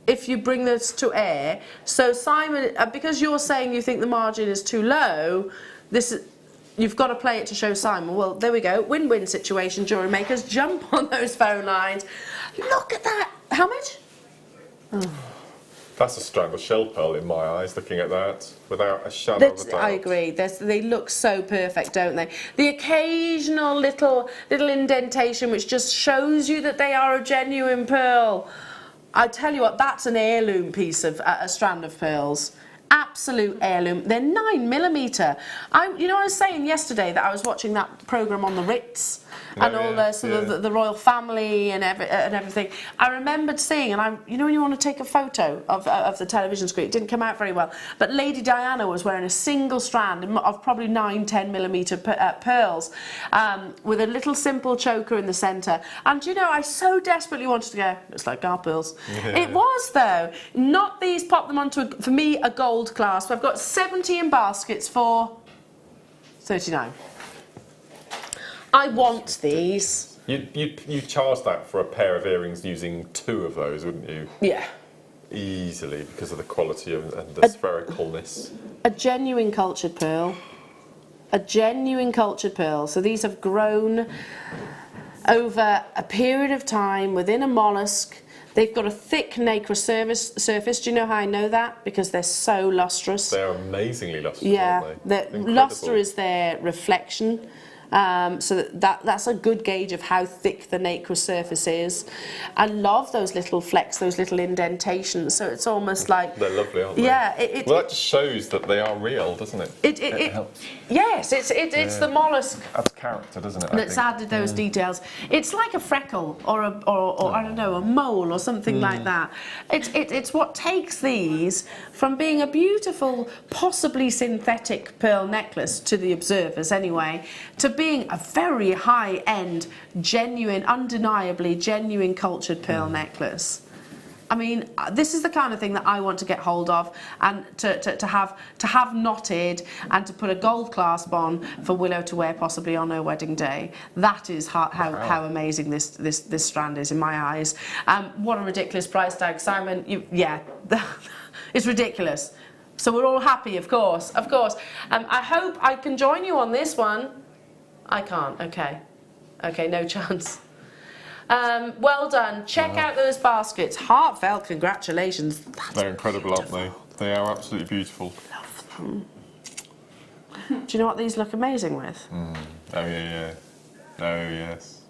If you bring this to air. So Simon, because you're saying you think the margin is too low, you've got to play it to show Simon. Well, there we go. Win-win situation, jewellery makers. Jump on those phone lines. Look at that. How much? Oh. That's a strand of shell pearl in my eyes, looking at that, without a shadow of a doubt. I agree. They look so perfect, don't they? The occasional little indentation which just shows you that they are a genuine pearl. I tell you what, that's an heirloom piece of a strand of pearls. Absolute heirloom. They're 9mm. I was saying yesterday that I was watching that programme on the Ritz and all the sort of the royal family and everything. I remembered seeing, and when you want to take a photo of the television screen, it didn't come out very well, but Lady Diana was wearing a single strand of probably 9-10mm pearls with a little simple choker in the centre. And I so desperately wanted to go, looks like our pearls. Yeah. It was though. Not these, pop them onto, for me, a gold clasp. I've got 70 in baskets for 39. I want these. You'd charge that for a pair of earrings using 2 of those, wouldn't you? Yeah. Easily, because of the quality and the sphericalness. A genuine cultured pearl. A genuine cultured pearl. So these have grown over a period of time within a mollusk. They've got a thick nacre surface. Do you know how I know that? Because they're so lustrous. They're amazingly lustrous, aren't they? The lustre is their reflection. So that's a good gauge of how thick the nacre surface is. I love those little flecks, those little indentations. So it's almost like... They're lovely, aren't they? Yeah. Well, that just shows that they are real, doesn't it? It helps. Yes, it's the mollusk. Adds character, doesn't it? That's added those details. It's like a freckle or I don't know, a mole or something like that. It's what takes these from being a beautiful, possibly synthetic pearl necklace to the observers anyway, to being a very high-end, genuine, undeniably genuine cultured pearl necklace. I mean, this is the kind of thing that I want to get hold of, and to have knotted and to put a gold clasp on for Willow to wear possibly on her wedding day. That is how amazing this strand is in my eyes. What a ridiculous price tag, Simon. It's ridiculous. So we're all happy, of course. I hope I can join you on this one. I can't. Okay, no chance. Well done. Check out those baskets. Heartfelt congratulations. They're incredible, aren't they? They are absolutely beautiful. Love them. Do you know what these look amazing with? Oh yeah. Oh yes.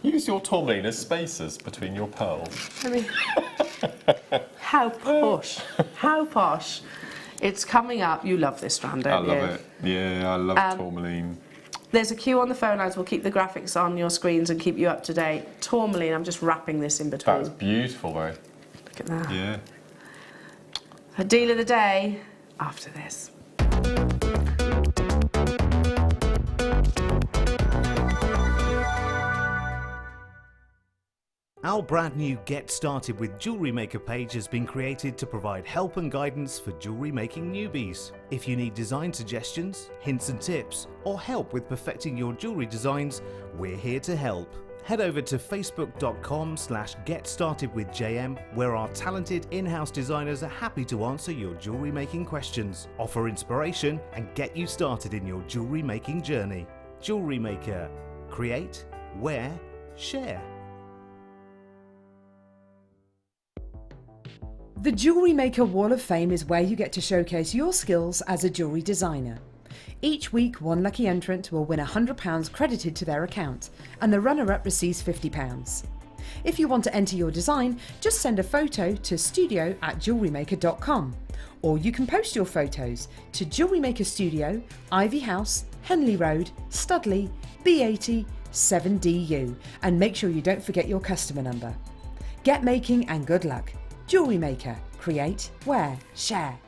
Use your tourmaline as spacers between your pearls. I mean, how posh. How posh. It's coming up. You love this strand, don't you? I love it. Yeah, I love tourmaline. There's a queue on the phone lines. We'll keep the graphics on your screens and keep you up to date. Tourmaline, I'm just wrapping this in between. That's beautiful, though. Look at that. Yeah. A deal of the day after this. Our brand new Get Started with Jewellery Maker page has been created to provide help and guidance for jewellery making newbies. If you need design suggestions, hints and tips, or help with perfecting your jewellery designs, we're here to help. Head over to facebook.com/getstartedwithjm, where our talented in-house designers are happy to answer your jewellery making questions, offer inspiration, and get you started in your jewellery making journey. Jewellery Maker. Create, wear, share. The Jewellery Maker Wall of Fame is where you get to showcase your skills as a jewellery designer. Each week, one lucky entrant will win £100 credited to their account, and the runner-up receives £50. If you want to enter your design, just send a photo to studio@jewellerymaker.com, or you can post your photos to Jewellery Maker Studio, Ivy House, Henley Road, Studley, B80 7DU, and make sure you don't forget your customer number. Get making and good luck. Jewellery Maker. Create, wear, share.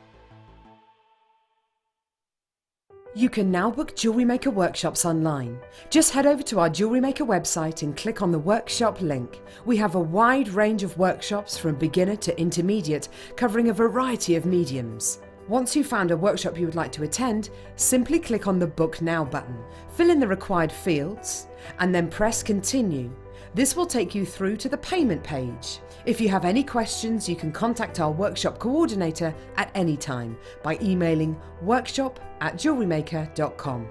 You can now book Jewellery Maker workshops online. Just head over to our Jewellery Maker website and click on the workshop link. We have a wide range of workshops from beginner to intermediate, covering a variety of mediums. Once you've found a workshop you would like to attend, simply click on the Book Now button, fill in the required fields, and then press Continue. This will take you through to the payment page. If you have any questions, you can contact our workshop coordinator at any time by emailing workshop@jewellerymaker.com.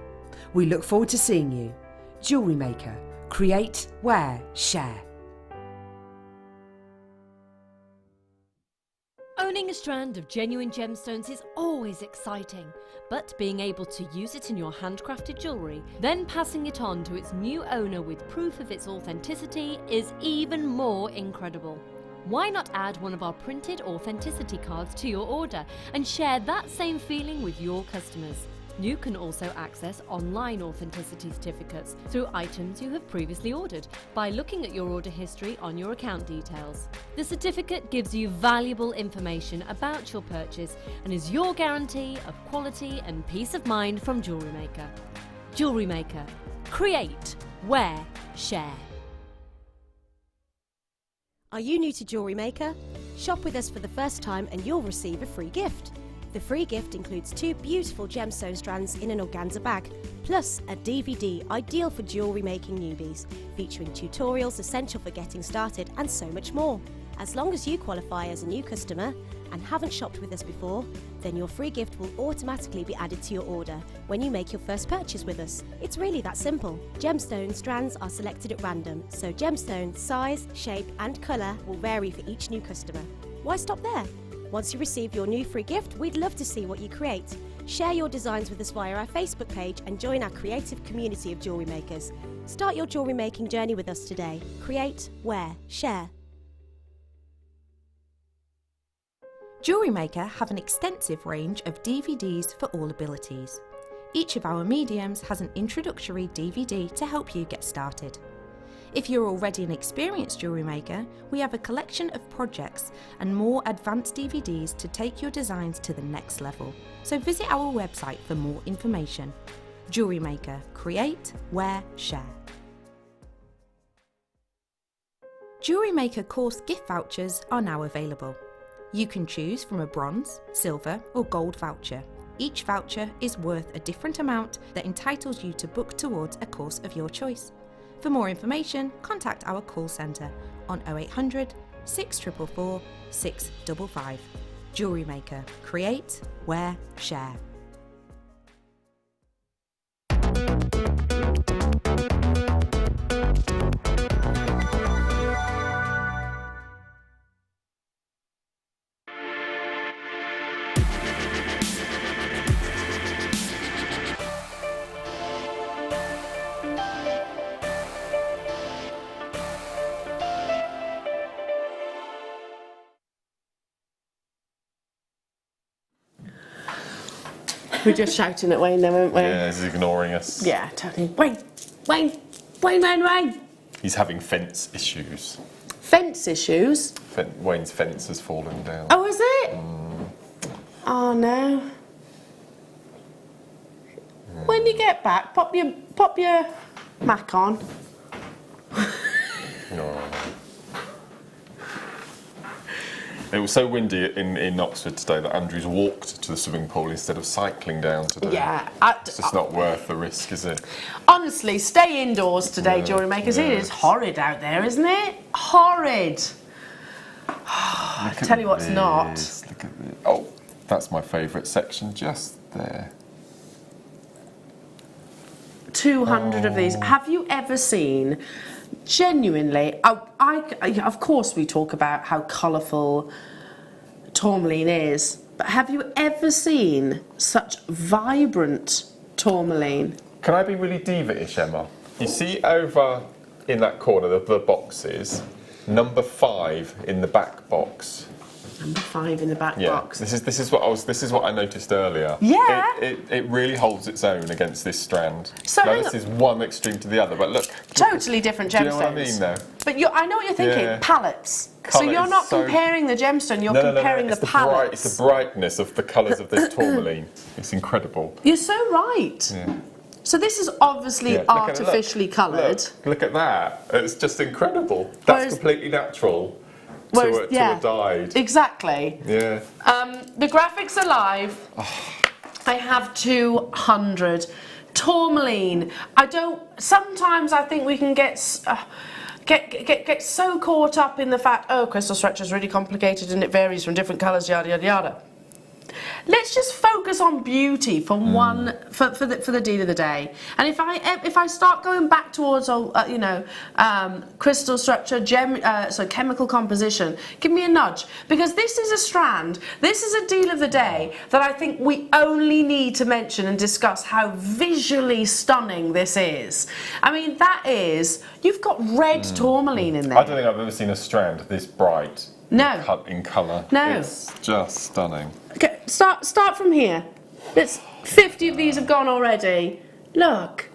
We look forward to seeing you. Jewellery Maker. Create, wear, share. Owning a strand of genuine gemstones is always exciting, but being able to use it in your handcrafted jewellery, then passing it on to its new owner with proof of its authenticity is even more incredible. Why not add one of our printed authenticity cards to your order and share that same feeling with your customers? You can also access online authenticity certificates through items you have previously ordered by looking at your order history on your account details. The certificate gives you valuable information about your purchase and is your guarantee of quality and peace of mind from Jewellery Maker. Jewellery Maker. Create, wear, share. Are you new to Jewellery Maker? Shop with us for the first time and you'll receive a free gift. The free gift includes 2 beautiful gemstone strands in an organza bag, plus a DVD ideal for jewellery making newbies, featuring tutorials essential for getting started and so much more. As long as you qualify as a new customer and haven't shopped with us before, then your free gift will automatically be added to your order when you make your first purchase with us. It's really that simple. Gemstone strands are selected at random, so gemstone size, shape and colour will vary for each new customer. Why stop there? Once you receive your new free gift, we'd love to see what you create. Share your designs with us via our Facebook page and join our creative community of jewellery makers. Start your jewellery making journey with us today. Create, wear, share. Jewellery Maker have an extensive range of DVDs for all abilities. Each of our mediums has an introductory DVD to help you get started. If you're already an experienced jewellery maker, we have a collection of projects and more advanced DVDs to take your designs to the next level. So visit our website for more information. Jewellery Maker. Create, wear, share. Jewellery Maker course gift vouchers are now available. You can choose from a bronze, silver or gold voucher. Each voucher is worth a different amount that entitles you to book towards a course of your choice. For more information, contact our call centre on 0800 644 655. Jewellery Maker. Create, wear, share. We're just shouting at Wayne now, weren't we? Yeah, he's ignoring us. Yeah, totally. Wayne. He's having fence issues. Fence issues? Wayne's fence has fallen down. Oh, is it? Oh, no. When you get back, pop your Mac on. Oh. It was so windy in Oxford today that Andrew's walked to the swimming pool instead of cycling down today. Yeah. It's just not worth the risk, is it? Honestly, stay indoors today, Jewellery Makers. Yeah. It is horrid out there, isn't it? Horrid. I tell you what's not. Look at this. Oh, that's my favourite section, just there. 200 of these. Have you ever seen, genuinely, of course we talk about how colourful tourmaline is, but have you ever seen such vibrant tourmaline? Can I be really diva-ish, Emma? You see over in that corner, the boxes, number 5 in the back box. Number 5 in the back box. This is what I noticed earlier. Yeah. It really holds its own against this strand. So now this is one extreme to the other, but look. Totally different gemstones. Do you know what I mean, though? But I know what you're thinking. Yeah. Palettes. So Colour you're is not so- comparing the gemstone. You're comparing the palettes. It's the brightness of the colours of this tourmaline. It's incredible. You're so right. Yeah. So this is obviously Yeah, look at it, artificially coloured. Look at that. It's just incredible. That's completely natural to a dyed. Exactly. Yeah. The graphics are live. I have 200. Tourmaline. Sometimes I think we can get so caught up in the fact, crystal structure is really complicated and it varies from different colours, yada yada yada. Let's just focus on beauty for the deed of the day. And if I start going back towards crystal structure, chemical composition, give me a nudge, because this is a strand. This is a deal of the day that I think we only need to mention and discuss how visually stunning this is. I mean, you've got red tourmaline in there. I don't think I've ever seen a strand this bright. No. In colour. No. It's just stunning. Okay, start from here. 50 of these have gone already. Look.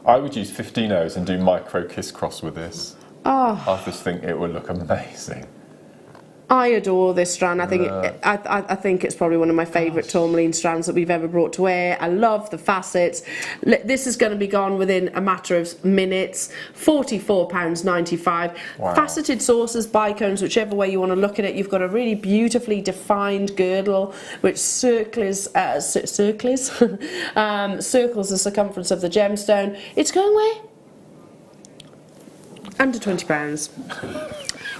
I would use 15 O's and do micro kiss cross with this. Oh. I just think it would look amazing. I adore this strand. I think it's probably one of my favourite tourmaline strands that we've ever brought to wear. I love the facets. This is going to be gone within a matter of minutes. £44.95. Wow. Faceted saucers, bicones, whichever way you want to look at it. You've got a really beautifully defined girdle which circles the circumference of the gemstone. It's going where? Under £20.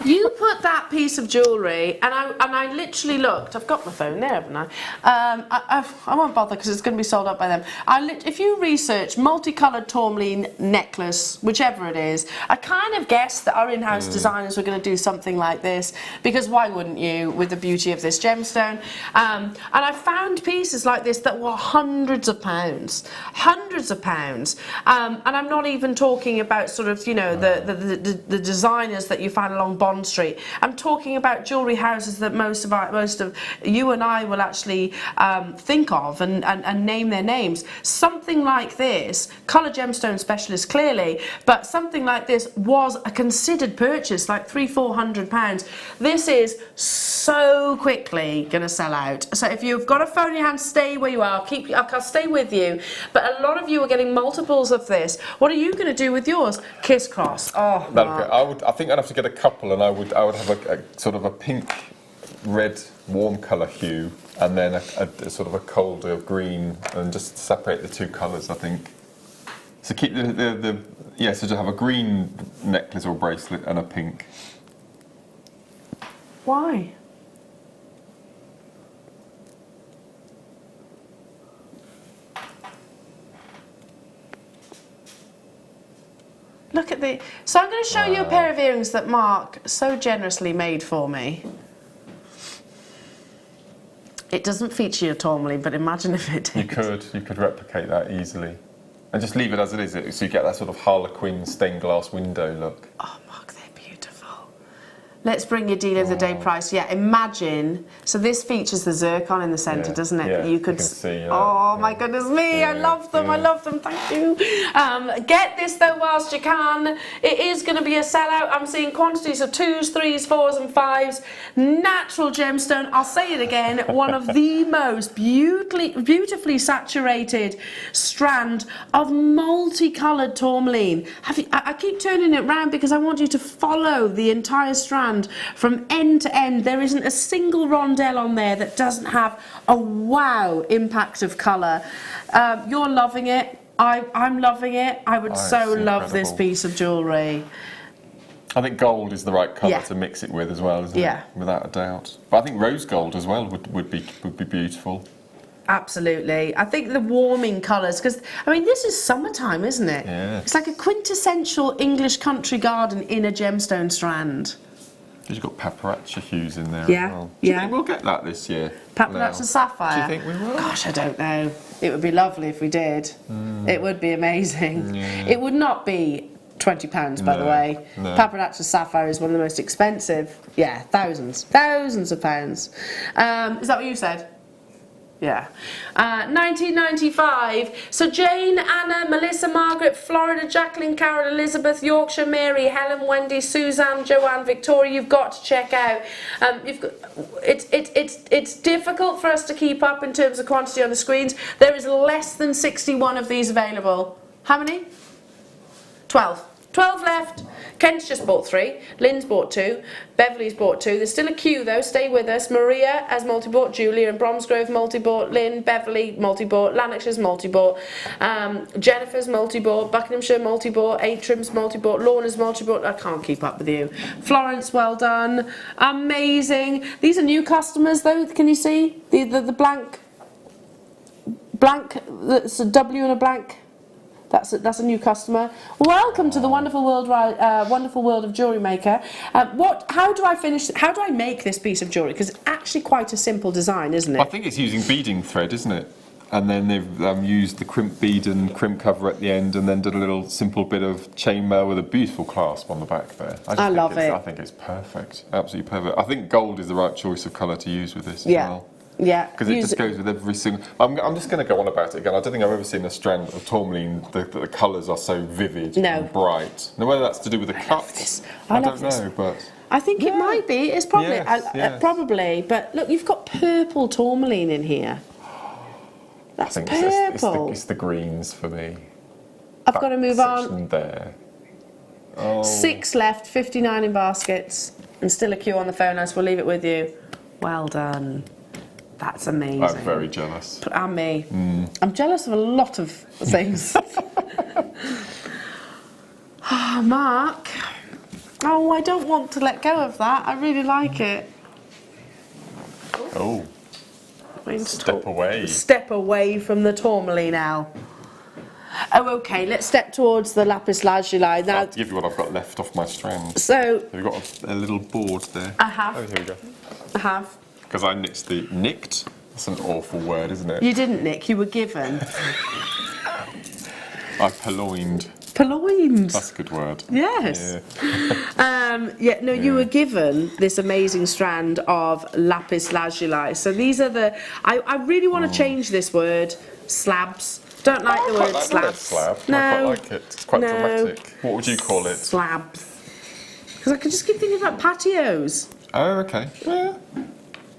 You put that piece of jewellery, and I literally looked. I've got my phone there, haven't I? I won't bother because it's going to be sold out by them. If you research multicoloured tourmaline necklace, whichever it is, I kind of guessed that our in-house designers were going to do something like this, because why wouldn't you, with the beauty of this gemstone? And I found pieces like this that were hundreds of pounds. And I'm not even talking about sort of, the designers that you find along Bond Street. I'm talking about jewellery houses that most of you and I will actually think of and name their names. Something like this, colour gemstone specialist clearly, but something like this was a considered purchase, like £300-400. This is so quickly going to sell out. So if you've got a phone in your hand, stay where you are. I'll stay with you. But a lot of you are getting multiples of this. What are you going to do with yours? Kiss cross. Oh, I think I'd have to get a couple, and I would have a sort of a pink, red, warm colour hue, and then a sort of a colder green, and just separate the two colours. I think. So keep so just have a green necklace or bracelet and a pink. Why? Look at the... So I'm going to show you a pair of earrings that Mark so generously made for me. It doesn't feature your tourmaline, but imagine if it did. You could replicate that easily. And just leave it as it is, so you get that sort of Harlequin stained glass window look. Oh, Mark, they're beautiful. Let's bring your deal of the day price. Yeah, imagine. So this features the zircon in the centre, doesn't it? Yeah, you can see. Oh my goodness me! I love them. I love them. Thank you. Get this though whilst you can. It is going to be a sellout. I'm seeing quantities of 2s, 3s, 4s, and 5s. Natural gemstone. I'll say it again. One of the most beautifully saturated strand of multicoloured tourmaline. I keep turning it round because I want you to follow the entire strand from end to end. There isn't a single rondelle on there that doesn't have a wow impact of colour. You're loving it. I'm loving it. I would so love this piece of jewellery. I think gold is the right colour to mix it with as well, isn't it? Without a doubt. But I think rose gold as well would be beautiful. Absolutely. I think the warming colours, because, I mean, this is summertime, isn't it? Yeah. It's like a quintessential English country garden in a gemstone strand. You've got paparazzi hues in there as well. Do you think we'll get that this year? Paparazzi sapphire? Do you think we will? Gosh, I don't know. It would be lovely if we did. It would be amazing. Yeah. It would not be £20, by the way. No. Paparazzi sapphire is one of the most expensive. Yeah, thousands of pounds. Is that what you said? Yeah. 1995. So Jane, Anna, Melissa, Margaret, Florida, Jacqueline, Carol, Elizabeth, Yorkshire, Mary, Helen, Wendy, Suzanne, Joanne, Victoria. You've got to check out. It's difficult for us to keep up in terms of quantity on the screens. There is less than 61 of these available. How many? 12. 12 left. Kent's just bought 3. Lynn's bought 2. Beverly's bought 2. There's still a queue though. Stay with us. Maria has multi-bought. Julia and Bromsgrove multi-bought. Lynn, Beverly multi-bought. Lanarkshire's multi-bought. Jennifer's multi-bought. Buckinghamshire multi-bought. Atrium's multi-bought. Lorna's multi-bought. I can't keep up with you. Florence, well done. Amazing. These are new customers though. Can you see the blank? That's a W and a blank. That's a new customer. Welcome to the wonderful world of Jewellery Maker. How do I make this piece of jewellery? Because it's actually quite a simple design, isn't it? I think it's using beading thread, isn't it? And then they've used the crimp bead and crimp cover at the end, and then did a little simple bit of chainmail with a beautiful clasp on the back there. I love it. I think it's perfect, absolutely perfect. I think gold is the right choice of colour to use with this as well. Yeah, because it just goes with every single. I'm just going to go on about it again. I don't think I've ever seen a strand of tourmaline that the colours are so vivid and bright. Now, whether that's to do with the cut, I don't know, but I think it might be. It's probably probably. But look, you've got purple tourmaline in here. That's purple. It's the greens for me. I've got to move on. There. 6 left, 59 in baskets, and still a queue on the phone line. So we'll leave it with you. Well done. That's amazing. I'm very jealous. And me. I'm jealous of a lot of things. Oh, Mark. Oh, I don't want to let go of that. I really like it. Oh. Step away. Step away from the tourmaline now. Oh, okay. Let's step towards the lapis lazuli. Now, I'll give you what I've got left off my strand. So you've got a little board there. I have. Oh, here we go. I have. Because I nicked. That's an awful word, isn't it? You didn't nick. You were given. I purloined. Purloined. That's a good word. Yes. Yeah. You were given this amazing strand of lapis lazuli. So these are the. I really want to change this word. Slabs. Don't like the word slabs. Slab. No. I quite like it. It's quite dramatic. What would you call it? Slabs. Because I could just keep thinking about patios. Oh, okay. Yeah.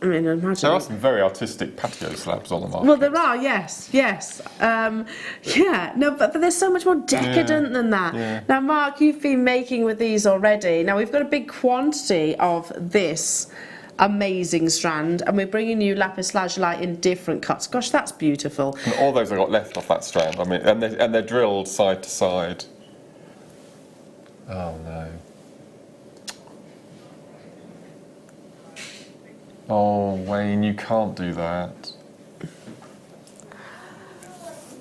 I mean, imagine. There are some very artistic patio slabs on the market. Well, there are, yes. Yeah, no, but there's so much more decadent than that. Yeah. Now, Mark, you've been making with these already. Now, we've got a big quantity of this amazing strand, and we're bringing you lapis lazuli in different cuts. Gosh, that's beautiful. And all those I got left off that strand. I mean, and they're drilled side to side. Oh no. Oh, Wayne, you can't do that.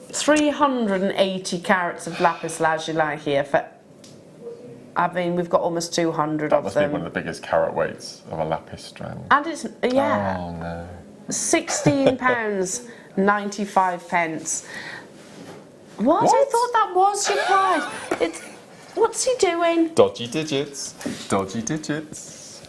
380 carats of lapis lazuli here for. I mean, we've got almost 200 of them. That must be one of the biggest carat weights of a lapis strand. And it's Oh no. £16, 95 pence. What? I thought that was your price. What's he doing? Dodgy digits. Dodgy digits.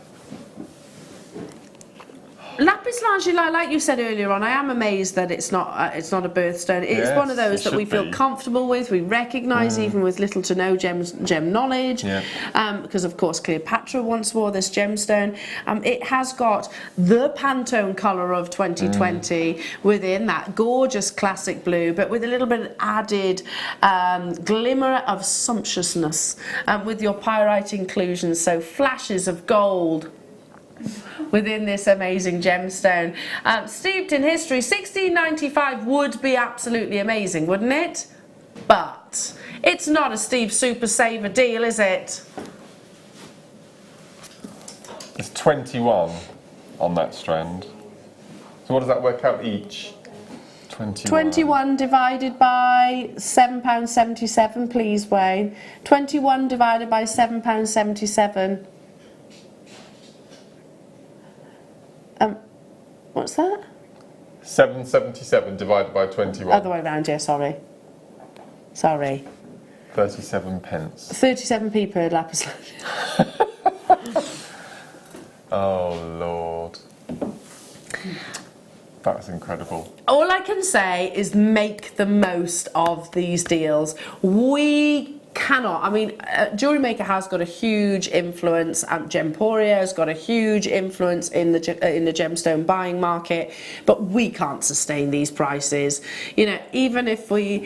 Lapis lazuli, like you said earlier on, I am amazed that it's not a birthstone. It's one of those that we feel comfortable with. We recognise even with little to no gem knowledge. Because of course Cleopatra once wore this gemstone. It has got the Pantone colour of 2020 within that gorgeous classic blue, but with a little bit of added glimmer of sumptuousness with your pyrite inclusions, so flashes of gold within this amazing gemstone. Steeped in history, 1695 would be absolutely amazing, wouldn't it? But it's not a Steve Super Saver deal, is it? It's 21 on that strand. So what does that work out each? 21 divided by £7.77, please, Wayne. 21 divided by £7.77. What's that? 777 divided by 21. Other way around, yeah, sorry. 37 pence. 37p per lapis lazuli. Oh, Lord. That's incredible. All I can say is make the most of these deals. We cannot, I mean, Jewellery Maker has got a huge influence, Gemporia has got a huge influence in the gemstone buying market, but we can't sustain these prices. You know, even if we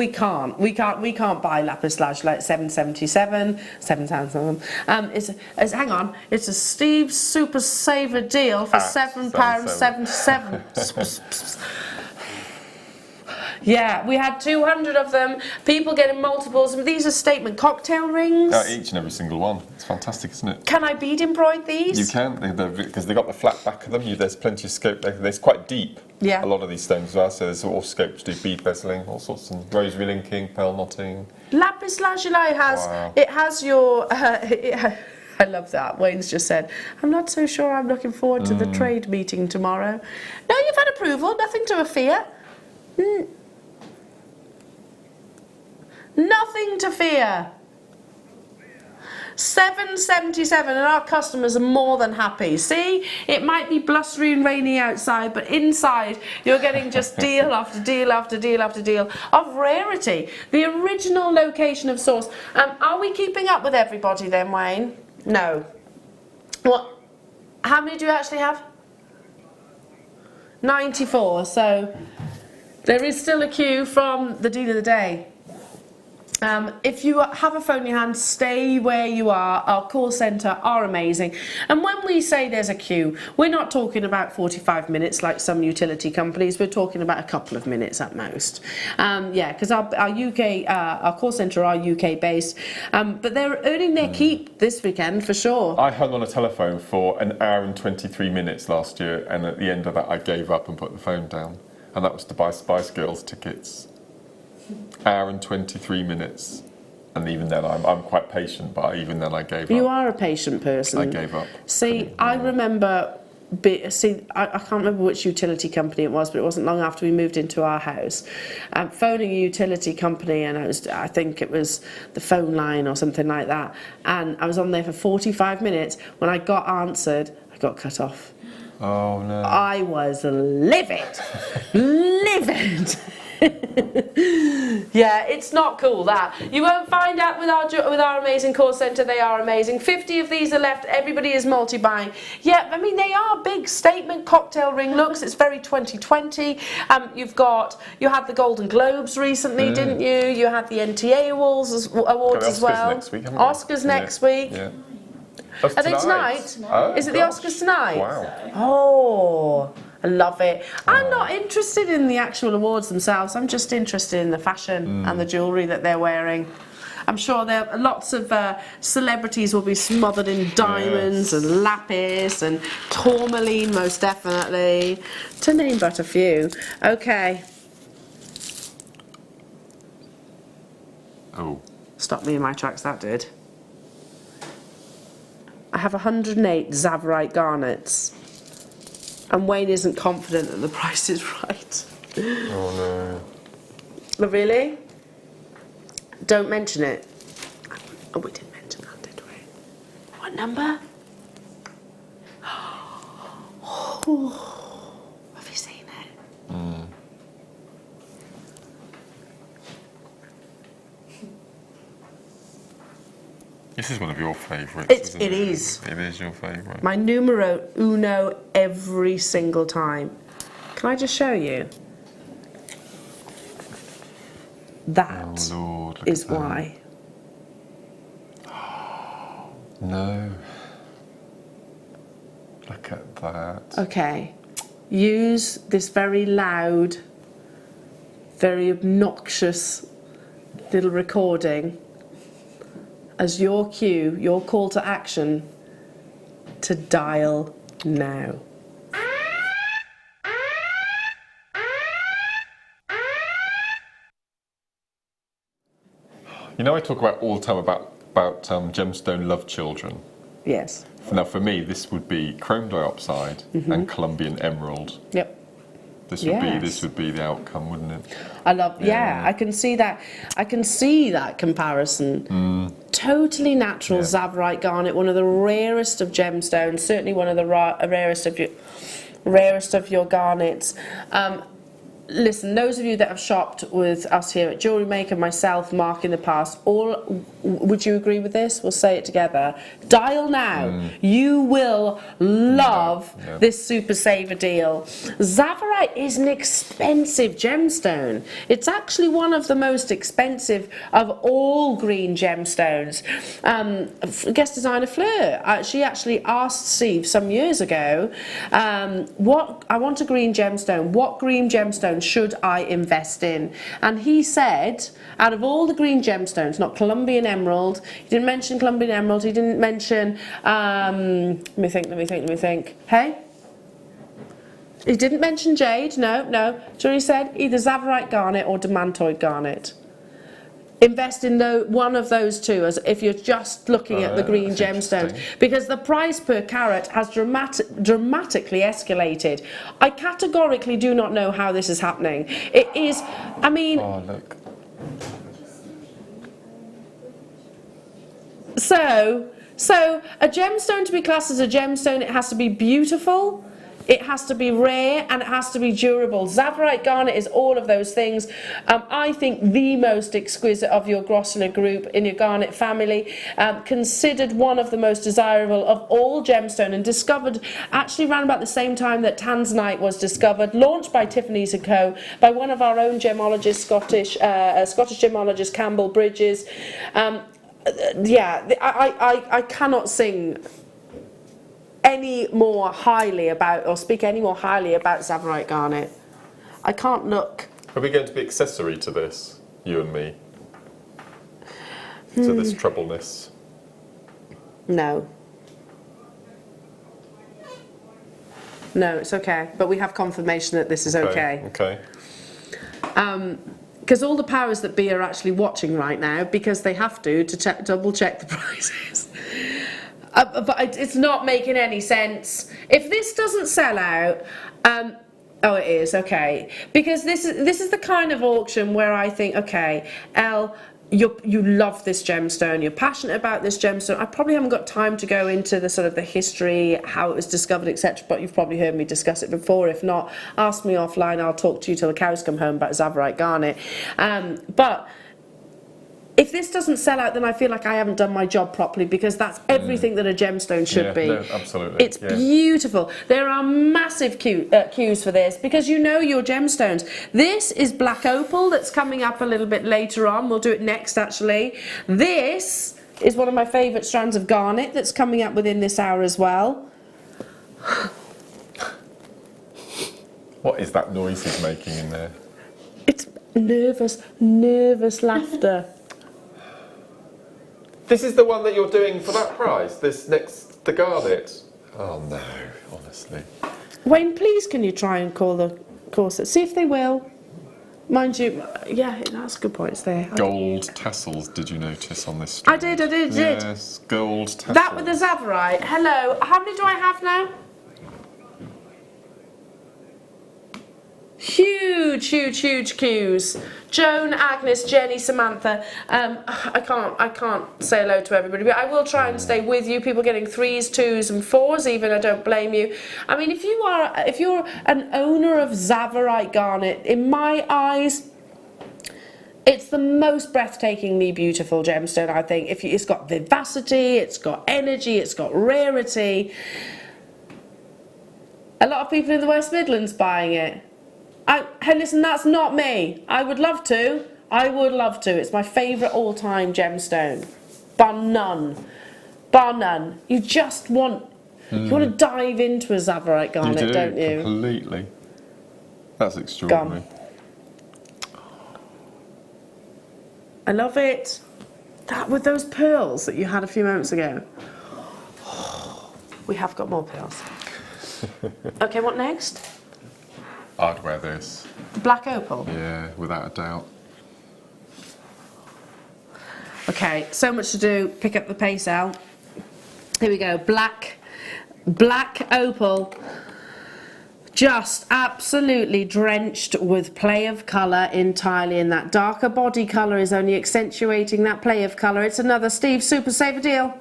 can't buy lapis lazuli at 777, 7,000. Hang on, it's a Steve Super Saver deal for £7.77. Yeah, we had 200 of them, people getting multiples. These are statement cocktail rings. Each and every single one. It's fantastic, isn't it? Can I bead embroider these? You can, because they've got the flat back of them. There's plenty of scope. They're quite deep, a lot of these stones as well, so there's all scope to do bead bezeling, all sorts of rosary linking, pearl knotting. Lapis lazuli has your... I love that. Wayne's just said, I'm not so sure I'm looking forward to the trade meeting tomorrow. No, you've had approval, nothing to fear. Nothing to fear. 777, and our customers are more than happy. See, it might be blustery and rainy outside, but inside you're getting just deal after deal after deal after deal of rarity. The original location of source. Are we keeping up with everybody then, Wayne? No. What? How many do you actually have? 94. So there is still a queue from the deal of the day. If you have a phone in your hand, stay where you are. Our call centre are amazing. And when we say there's a queue, we're not talking about 45 minutes like some utility companies. We're talking about a couple of minutes at most. Yeah, because our call centre are UK based. But they're earning their keep this weekend for sure. I hung on a telephone for an hour and 23 minutes last year, and at the end of that I gave up and put the phone down. And that was to buy Spice Girls tickets. Hour and 23 minutes, and even then I'm quite patient, but even then I gave up. You are a patient person. I gave up. See, I remember, I can't remember which utility company it was, but it wasn't long after we moved into our house. Phoning a utility company, and I think it was the phone line or something like that, and I was on there for 45 minutes. When I got answered, I got cut off. Oh no. I was livid. Livid. Yeah, it's not cool that. You won't find out with our amazing call centre. They are amazing. 50 of these are left. Everybody is multi-buying. Yeah, I mean, they are big statement cocktail ring looks. It's very 2020. You had the Golden Globes recently, didn't you? You had the NTA awards as well. Next week, Oscars next week. Yeah. Are they tonight? Oh, is it the Oscars tonight? Wow. Oh, I love it. I'm not interested in the actual awards themselves. I'm just interested in the fashion and the jewellery that they're wearing. I'm sure there are lots of celebrities will be smothered in diamonds and lapis and tourmaline, most definitely, to name but a few. Okay. Oh. Stopped me in my tracks, that did. I have 108 Zavarite garnets, and Wayne isn't confident that the price is right. Oh no. But really? Don't mention it. Oh, we didn't mention that, did we? What number? Oh, Oh, have you seen it? Mm. This is one of your favourites. It is. It is your favourite. My numero uno every single time. Can I just show you? That is why. No. Look at that. Okay. Use this very loud, very obnoxious little recording as your cue, your call to action to dial now. You know, I talk about all the time about gemstone love children. Yes. Now, for me, this would be chrome dioxide and Colombian emerald. Yep. This would be the outcome, wouldn't it? I love. Yeah, I can see that. I can see that comparison. Totally natural Zavarite garnet, one of the rarest of gemstones. Certainly one of the rarest of your garnets. Listen, those of you that have shopped with us here at Jewellery Maker, myself, Mark in the past, would you agree with this? We'll say it together. Dial now. You will love this super saver deal. Zavarite is an expensive gemstone. It's actually one of the most expensive of all green gemstones. Guest designer Fleur, she actually asked Steve some years ago, I want a green gemstone. What green gemstone should I invest in? And he said, out of all the green gemstones, not Colombian emerald, he didn't mention Colombian emerald, he didn't mention, let me think. Hey? He didn't mention jade, no. So he said either Zavarite garnet or demantoid garnet. Invest in one of those two as if you're just looking at the green gemstones, because the price per carat has dramatically escalated. I categorically do not know how this is happening. It is, I mean... Oh, look. So a gemstone, to be classed as a gemstone, it has to be beautiful, it has to be rare, and it has to be durable. Zavarite garnet is all of those things. I think the most exquisite of your Grosvenor group in your garnet family, considered one of the most desirable of all gemstone, and discovered actually around about the same time that Tanzanite was discovered, launched by Tiffany's & Co, by one of our own gemologists, Scottish gemologist Campbell Bridges. I cannot sing any more highly about, or speak any more highly about Zavarite garnet. I can't look. Are we going to be accessory to this, you and me? To this troubleness? No. No, it's okay. But we have confirmation that this is okay. Okay. Because all the powers that be are actually watching right now, because they have to double check the prices. But it's not making any sense. If this doesn't sell out, oh, it is, okay. Because this is the kind of auction where I think, okay, Elle, you love this gemstone, you're passionate about this gemstone. I probably haven't got time to go into the sort of the history, how it was discovered, etc. But you've probably heard me discuss it before. If not, ask me offline. I'll talk to you till the cows come home about Zavarite garnet. But if this doesn't sell out, then I feel like I haven't done my job properly, because that's everything that a gemstone should be. No, absolutely. It's beautiful. There are massive queues for this, because you know your gemstones. This is black opal that's coming up a little bit later on. We'll do it next, actually. This is one of my favourite strands of garnet that's coming up within this hour as well. What is that noise he's making in there? It's nervous laughter. This is the one that you're doing for that price? The garnet? Oh no, honestly. Wayne, please can you try and call the corset? See if they will. Mind you, yeah, that's a good point. It's there. Gold tassels, did you notice on this I strand? did. Yes, gold tassels. That with the Zavarite. Hello, how many do I have now? Huge, huge, huge queues. Joan, Agnes, Jenny, Samantha. I can't say hello to everybody, but I will try and stay with you. People getting 3s, 2s, and 4s. Even I don't blame you. I mean, if you're an owner of Zavarite garnet, in my eyes, it's the most breathtakingly beautiful gemstone. I think it's got vivacity, it's got energy, it's got rarity. A lot of people in the West Midlands buying it. Hey, listen, that's not me. I would love to. It's my favourite all-time gemstone. Bar none. Bar none. You just want... You want to dive into a Zavarite garnet, don't you? Completely. That's extraordinary. I love it. That with those pearls that you had a few moments ago. We have got more pearls. Okay, what next? I'd wear this. Black opal? Yeah, without a doubt. Okay, so much to do. Pick up the pace out. Here we go. Black opal. Just absolutely drenched with play of colour entirely, and that darker body colour is only accentuating that play of colour. It's another Steve Super Saver deal.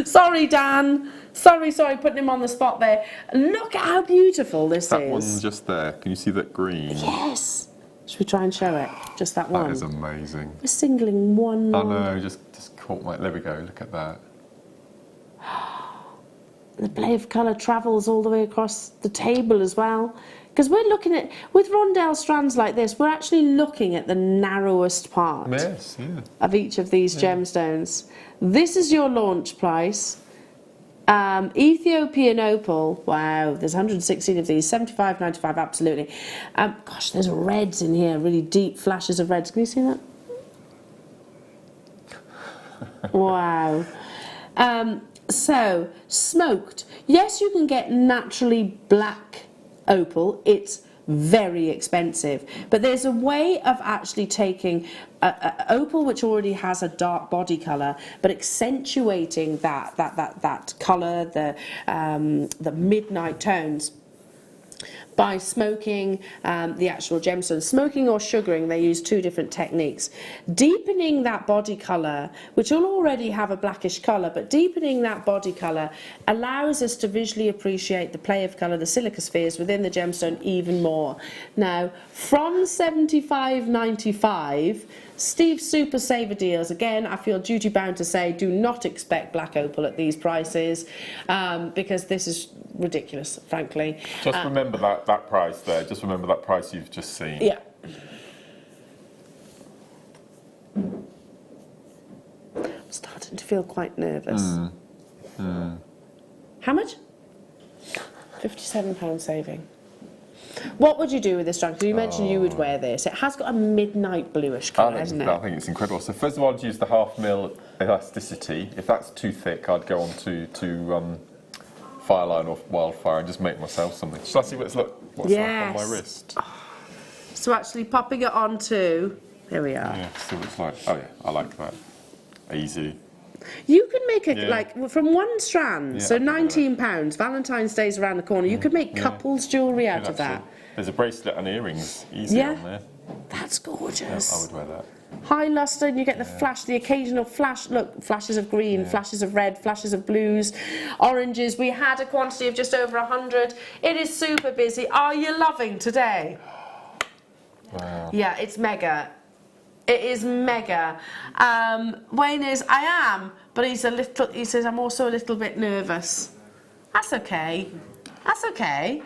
Sorry, Dan. Sorry, putting him on the spot there. Look at how beautiful this is. That one just there. Can you see that green? Yes. Should we try and show it? Just that one. That is amazing. We're singling one. I know, just caught my... There we go, look at that. The play of colour travels all the way across the table as well. Because we're looking at... With rondelle strands like this, we're actually looking at the narrowest part of each of these gemstones. This is your launch price. Ethiopian opal, wow, there's 116 of these, 75.95, absolutely. Gosh, there's reds in here, really deep flashes of reds. Can you see that? Wow. So, smoked. Yes, you can get naturally black opal. It's very expensive, but there's a way of actually taking opal which already has a dark body color, but accentuating that color, the midnight tones, by smoking the actual gemstone. Smoking or sugaring, they use two different techniques. Deepening that body colour, which will already have a blackish colour, but deepening that body colour allows us to visually appreciate the play of colour, the silica spheres within the gemstone even more. Now, from $75.95, Steve Super Saver deals. Again, I feel duty bound to say, do not expect black opal at these prices, because this is ridiculous, frankly. Just remember that price there. Just remember that price you've just seen. Yeah. I'm starting to feel quite nervous. How much? £57 saving. What would you do with this strand? Because you mentioned you would wear this. It has got a midnight bluish colour, hasn't it? I think it's incredible. So first of all, I'd use the 0.5 mil elasticity. If that's too thick, I'd go on to Fireline or Wildfire and just make myself something. Shall I see what's like on my wrist? So actually popping it onto... Here we are. Yeah, see what it's like. Oh yeah, I like that. Easy. You could make it like from one strand, so £19. Valentine's Day's around the corner. You could make couples jewellery out of that. There's a bracelet and earrings easy on there. That's gorgeous. Yeah, I would wear that. High lustre, and you get the flash, the occasional flash. Look, flashes of green, flashes of red, flashes of blues, oranges. We had a quantity of just over 100. It is super busy. Are you loving today? Wow. Yeah, it's mega. It is mega. Wayne is, I am, but he says, I'm also a little bit nervous. That's okay. That's okay.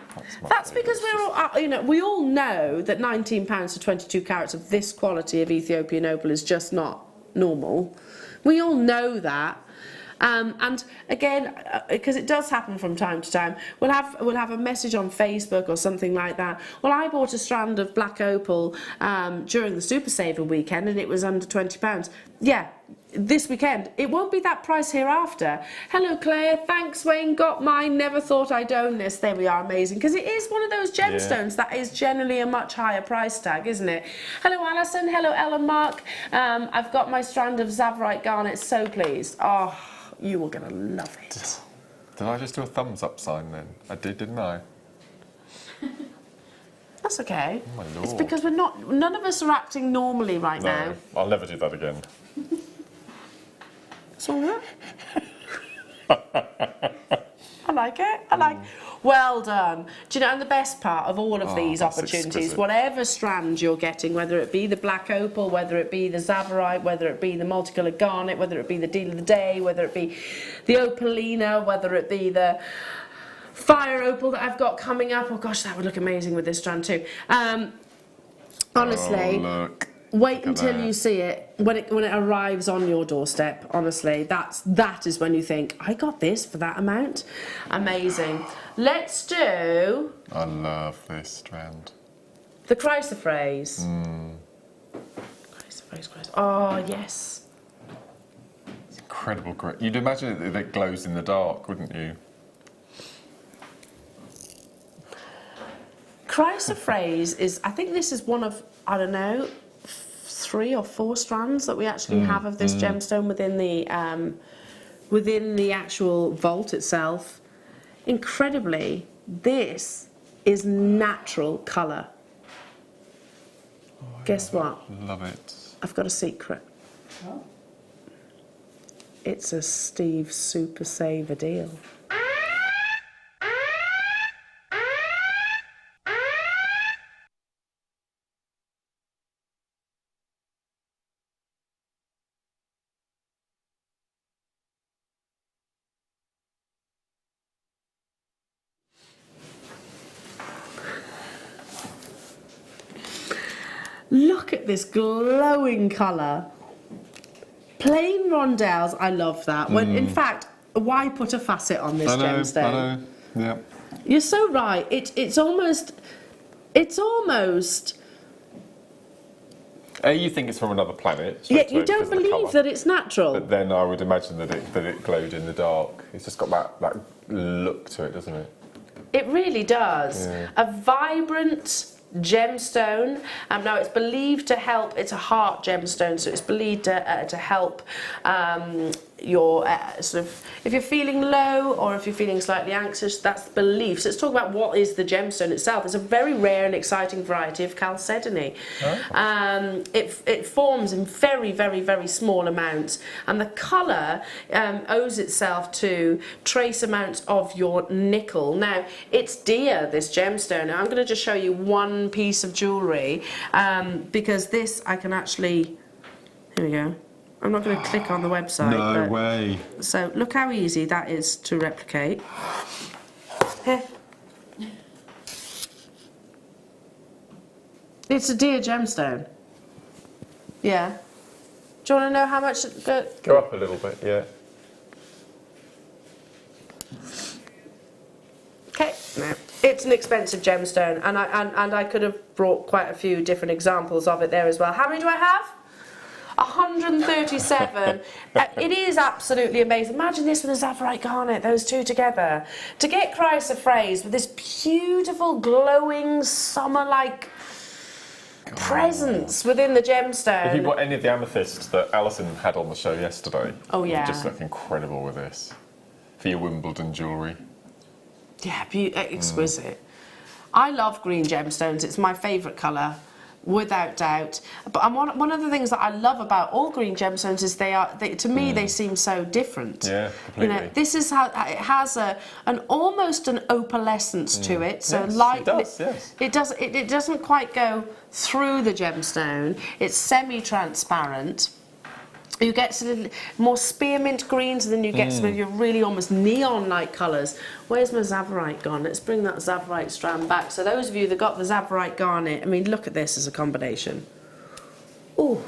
That's because we're all, we all know that £19 for 22 carats of this quality of Ethiopian opal is just not normal. We all know that. And again, because it does happen from time to time, we'll have a message on Facebook or something like that. Well, I bought a strand of black opal during the Super Saver weekend, and it was under £20. Yeah, this weekend. It won't be that price hereafter. Hello Claire, thanks Wayne, got mine, never thought I'd own this. There we are, amazing, because it is one of those gemstones that is generally a much higher price tag, isn't it? Hello Alison, hello Ellen Mark. I've got my strand of Tsavorite garnet, so pleased. Oh, you are going to love it. Did I just do a thumbs up sign then? I did, didn't I? That's okay. Oh my Lord. It's because none of us are acting normally right now. I'll never do that again. It's all right. I like it. Well done. Do you know, and the best part of all of these opportunities, exquisite. whatever strand you're getting, whether it be the black opal, whether it be the Tsavorite, whether it be the multicoloured garnet, whether it be the deal of the day, whether it be the opalina, whether it be the fire opal that I've got coming up. Oh gosh, that would look amazing with this strand too. Honestly, wait until you see it when it arrives on your doorstep. Honestly, that is when you think, I got this for that amount. Amazing. Let's do. I love this strand. The chrysoprase. Chrysoprase. Oh yes. It's incredible. You'd imagine that it glows in the dark, wouldn't you? Chrysoprase is, I think this is one of, I don't know, 3 or 4 strands that we actually have of this gemstone within the actual vault itself. Incredibly, this is natural colour. Guess what? Love it. I've got a secret. Oh. It's a Steve Super Saver deal. Look at this glowing colour. Plain rondelles, I love that. When, in fact, why put a facet on this gemstone? I know, yeah. You're so right. It's almost. You think it's from another planet. Yeah, you don't believe that it's natural. But then I would imagine that it glowed in the dark. It's just got that look to it, doesn't it? It really does. Yeah. A vibrant gemstone. Now it's believed to help. It's a heart gemstone, so it's believed to help your sort of, if you're feeling low or if you're feeling slightly anxious, that's the belief. So let's talk about what is the gemstone itself. It's a very rare and exciting variety of chalcedony. Oh. It forms in very, very, very small amounts, and the colour owes itself to trace amounts of your nickel. Now, it's dear, this gemstone. Now, I'm going to just show you one piece of jewellery because this I can actually, here we go. I'm not going to click on the website. No way. So look how easy that is to replicate. Here. It's a dear gemstone. Yeah. Do you want to know how much? Go up a little bit, yeah. Okay. No. It's an expensive gemstone, and I could have brought quite a few different examples of it there as well. How many do I have? 137. It is absolutely amazing. Imagine this with a Tsavorite garnet, those two together. To get chrysoprase with this beautiful, glowing, summer-like presence within the gemstone. If you bought any of the amethysts that Alison had on the show yesterday, oh yeah, you just look incredible with this for your Wimbledon jewellery. Yeah, exquisite. I love green gemstones. It's my favourite colour, without doubt. But one of the things that I love about all green gemstones is to me they seem so different. Yeah, completely. You know, this is how it has almost an opalescence to it. So yes, light. It does. Yes. It doesn't quite go through the gemstone. It's semi-transparent. You get sort of more spearmint greens, and then you get some of your really almost neon-like colours. Where's my Tsavorite gone? Let's bring that Tsavorite strand back. So those of you that got the Tsavorite garnet, I mean, look at this as a combination. Ooh.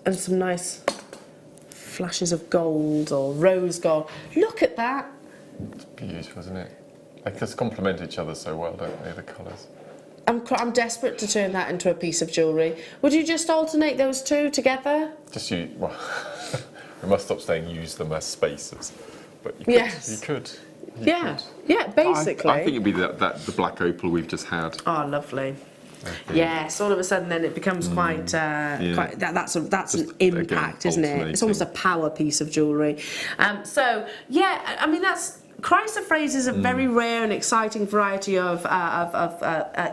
And some nice flashes of gold or rose gold. Look at that. It's beautiful, isn't it? They just complement each other so well, don't they, the colours? I'm desperate to turn that into a piece of jewellery. Would you just alternate those two together? Just use, well, we must stop saying use them as spaces. But you could. Yes. You could. Yeah, basically. I think it'd be the black opal we've just had. Oh, lovely. Yes, all of a sudden then it becomes quite that's an impact, isn't it? It's almost a power piece of jewellery. So yeah, I mean that's chrysoprase is a very rare and exciting variety of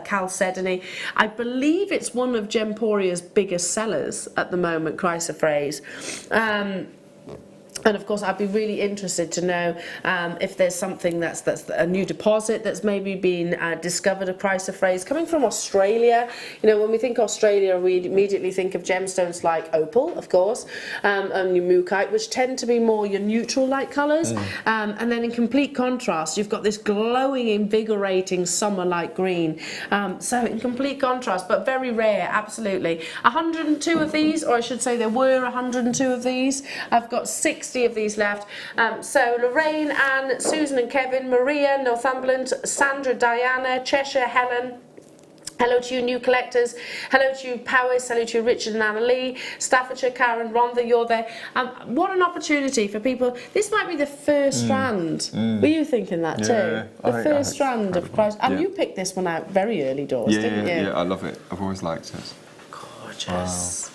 chalcedony. I believe it's one of Gemporia's biggest sellers at the moment, chrysoprase. And of course, I'd be really interested to know if there's something that's a new deposit that's maybe been discovered of chrysoprase coming from Australia. You know, when we think Australia, we immediately think of gemstones like opal, of course, and mukite, which tend to be more your neutral light colours. And then in complete contrast, you've got this glowing, invigorating summer light green. So in complete contrast, but very rare, absolutely. 102 of these, or I should say there were 102 of these. I've got 60 of these left. So Lorraine, Anne, Susan and Kevin, Maria, Northumberland, Sandra, Diana, Cheshire, Helen. Hello to you new collectors. Hello to you Powys. Hello to you Richard and Anna Lee. Staffordshire, Karen, Rhonda, you're there. What an opportunity for people. This might be the first strand. Were you thinking that too? The first strand of Christ. And you picked this one out very early doors, didn't you? Yeah, I love it. I've always liked it. Gorgeous. Wow.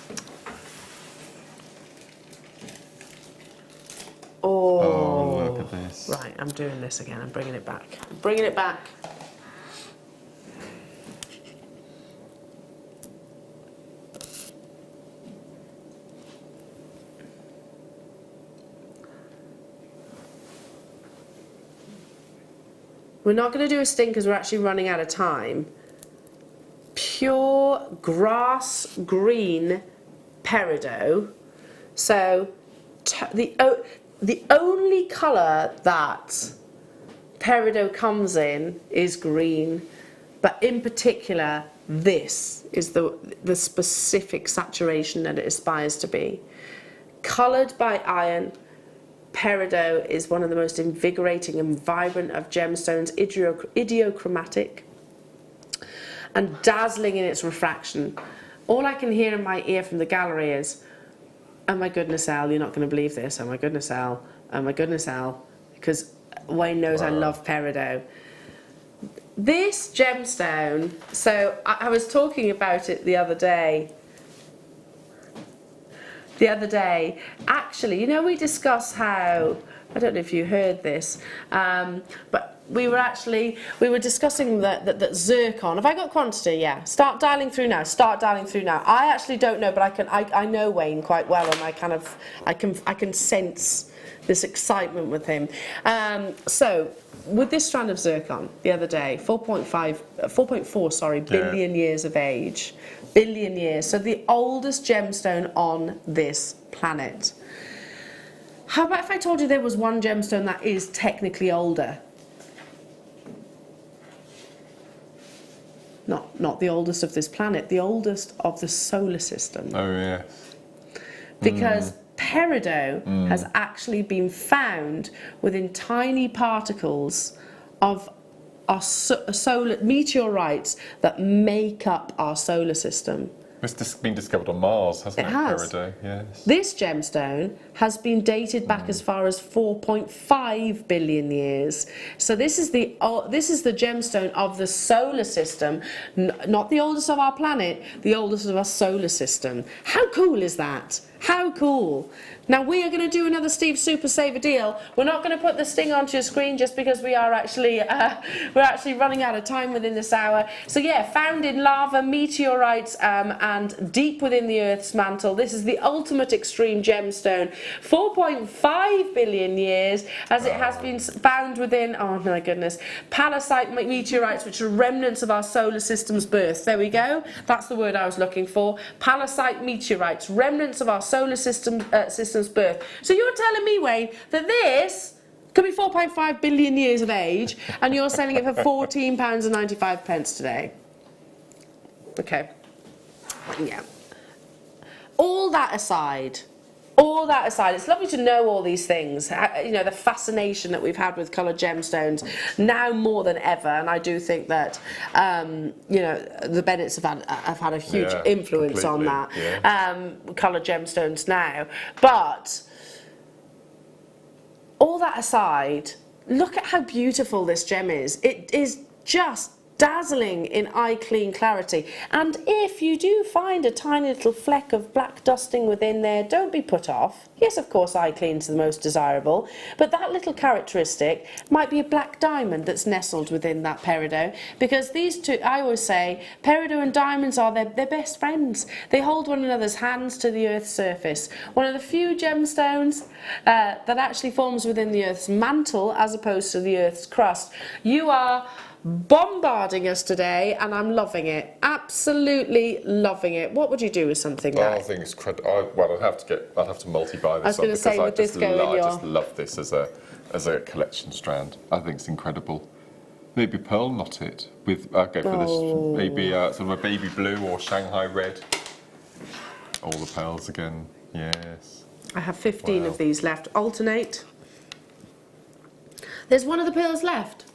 Oh, look at this. Right, I'm doing this again. I'm bringing it back. I'm bringing it back. We're not going to do a sting because we're actually running out of time. Pure grass green peridot. So the only colour that peridot comes in is green, but in particular this is the specific saturation that it aspires to be. Coloured by iron, peridot is one of the most invigorating and vibrant of gemstones, idiochromatic and dazzling in its refraction. All I can hear in my ear from the gallery is, oh my goodness, Al, you're not going to believe this. Oh my goodness, Al. Oh my goodness, Al. Because Wayne knows I love peridot. This gemstone, so I was talking about it the other day. Actually, you know, we discussed how, I don't know if you heard this, but we were discussing that zircon. Have I got quantity? Yeah. Start dialing through now. I actually don't know, but I know Wayne quite well, and I can sense this excitement with him. So with this strand of zircon the other day, 4.4 billion years of age. Billion years. So the oldest gemstone on this planet. How about if I told you there was one gemstone that is technically older? Not the oldest of this planet, the oldest of the solar system. Oh, yeah. Because peridot has actually been found within tiny particles of our solar meteorites that make up our solar system. It's been discovered on Mars, hasn't it? It has. Peridot, yes. This gemstone has been dated back as far as 4.5 billion years. So this is the gemstone of the solar system, not the oldest of our planet, the oldest of our solar system. How cool is that? How cool. Now we are going to do another Steve Super Saver deal. We're not going to put the sting onto your screen just because we are actually running out of time within this hour. So yeah, found in lava, meteorites, and deep within the Earth's mantle. This is the ultimate extreme gemstone. 4.5 billion years, as it has been found within, oh my goodness, palisite meteorites, which are remnants of our solar system's birth. There we go. That's the word I was looking for. Palisite meteorites, remnants of our solar system's birth. So you're telling me, Wayne, that this could be 4.5 billion years of age, and you're selling it for £14.95 today? Okay. Yeah. All that aside, all that aside, it's lovely to know all these things, you know, the fascination that we've had with coloured gemstones now more than ever, and I do think that, you know, the Bennetts have had a huge influence on that, coloured gemstones now. But all that aside, look at how beautiful this gem is. It is just dazzling in eye clean clarity, and if you do find a tiny little fleck of black dusting within there, don't be put off. Yes, of course, eye clean's the most desirable, but that little characteristic might be a black diamond that's nestled within that peridot, because these two, I always say, peridot and diamonds are their best friends. They hold one another's hands to the earth's surface. One of the few gemstones that actually forms within the earth's mantle as opposed to the earth's crust. You are bombarding us today, and I'm loving it. Absolutely loving it. What would you do with something like? I think it's incredible. Well, I'd have to multi-buy this. I was going to say, would this go in your... I just love this as a collection strand. I think it's incredible. Maybe pearl knot it with. I'll go for this. Maybe sort of a baby blue or Shanghai red. All the pearls again. Yes. I have 15 of these left. Alternate. There's one of the pearls left.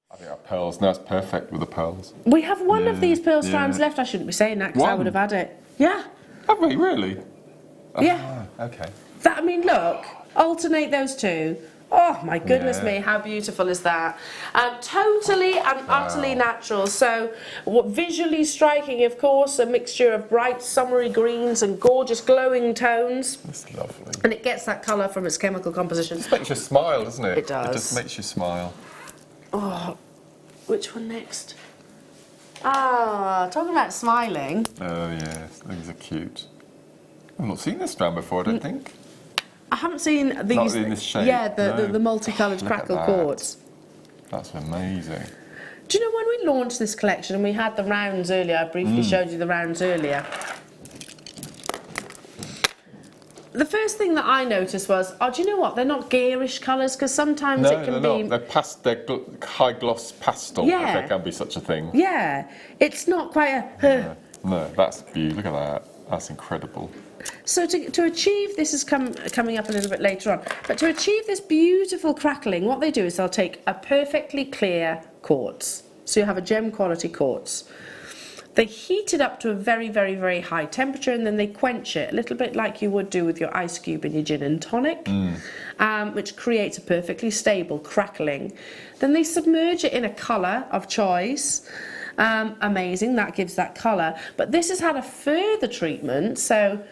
I think our pearls, now it's perfect with the pearls. We have one of these pearl strands left. I shouldn't be saying that because I would have had it. Yeah. Have we, really? Yeah. Okay. That, I mean, look, alternate those two. Oh my goodness me, how beautiful is that? Totally and utterly natural. So visually striking, of course, a mixture of bright summery greens and gorgeous glowing tones. It's lovely. And it gets that colour from its chemical composition. It just makes you smile, doesn't it? It does. It just makes you smile. Oh, which one next? Ah, talking about smiling. Oh yes, these are cute. I've not seen this strand before, I don't think. I haven't seen these. Not in this shape. Yeah, the multicoloured crackle quartz. That's amazing. Do you know when we launched this collection and we had the rounds earlier? I briefly showed you the rounds earlier. The first thing that I noticed was, oh, do you know what? They're not garish colours, because sometimes it can be... Not. They're high gloss pastel, if there can be such a thing. Yeah, it's not quite a... No, that's beautiful. Look at that. That's incredible. So to achieve, this is coming up a little bit later on, but to achieve this beautiful crackling, what they do is they'll take a perfectly clear quartz. So you have a gem quality quartz. They heat it up to a very, very, very high temperature, and then they quench it, a little bit like you would do with your ice cube in your gin and tonic, which creates a perfectly stable crackling. Then they submerge it in a colour of choice. Amazing, that gives that colour. But this has had a further treatment, so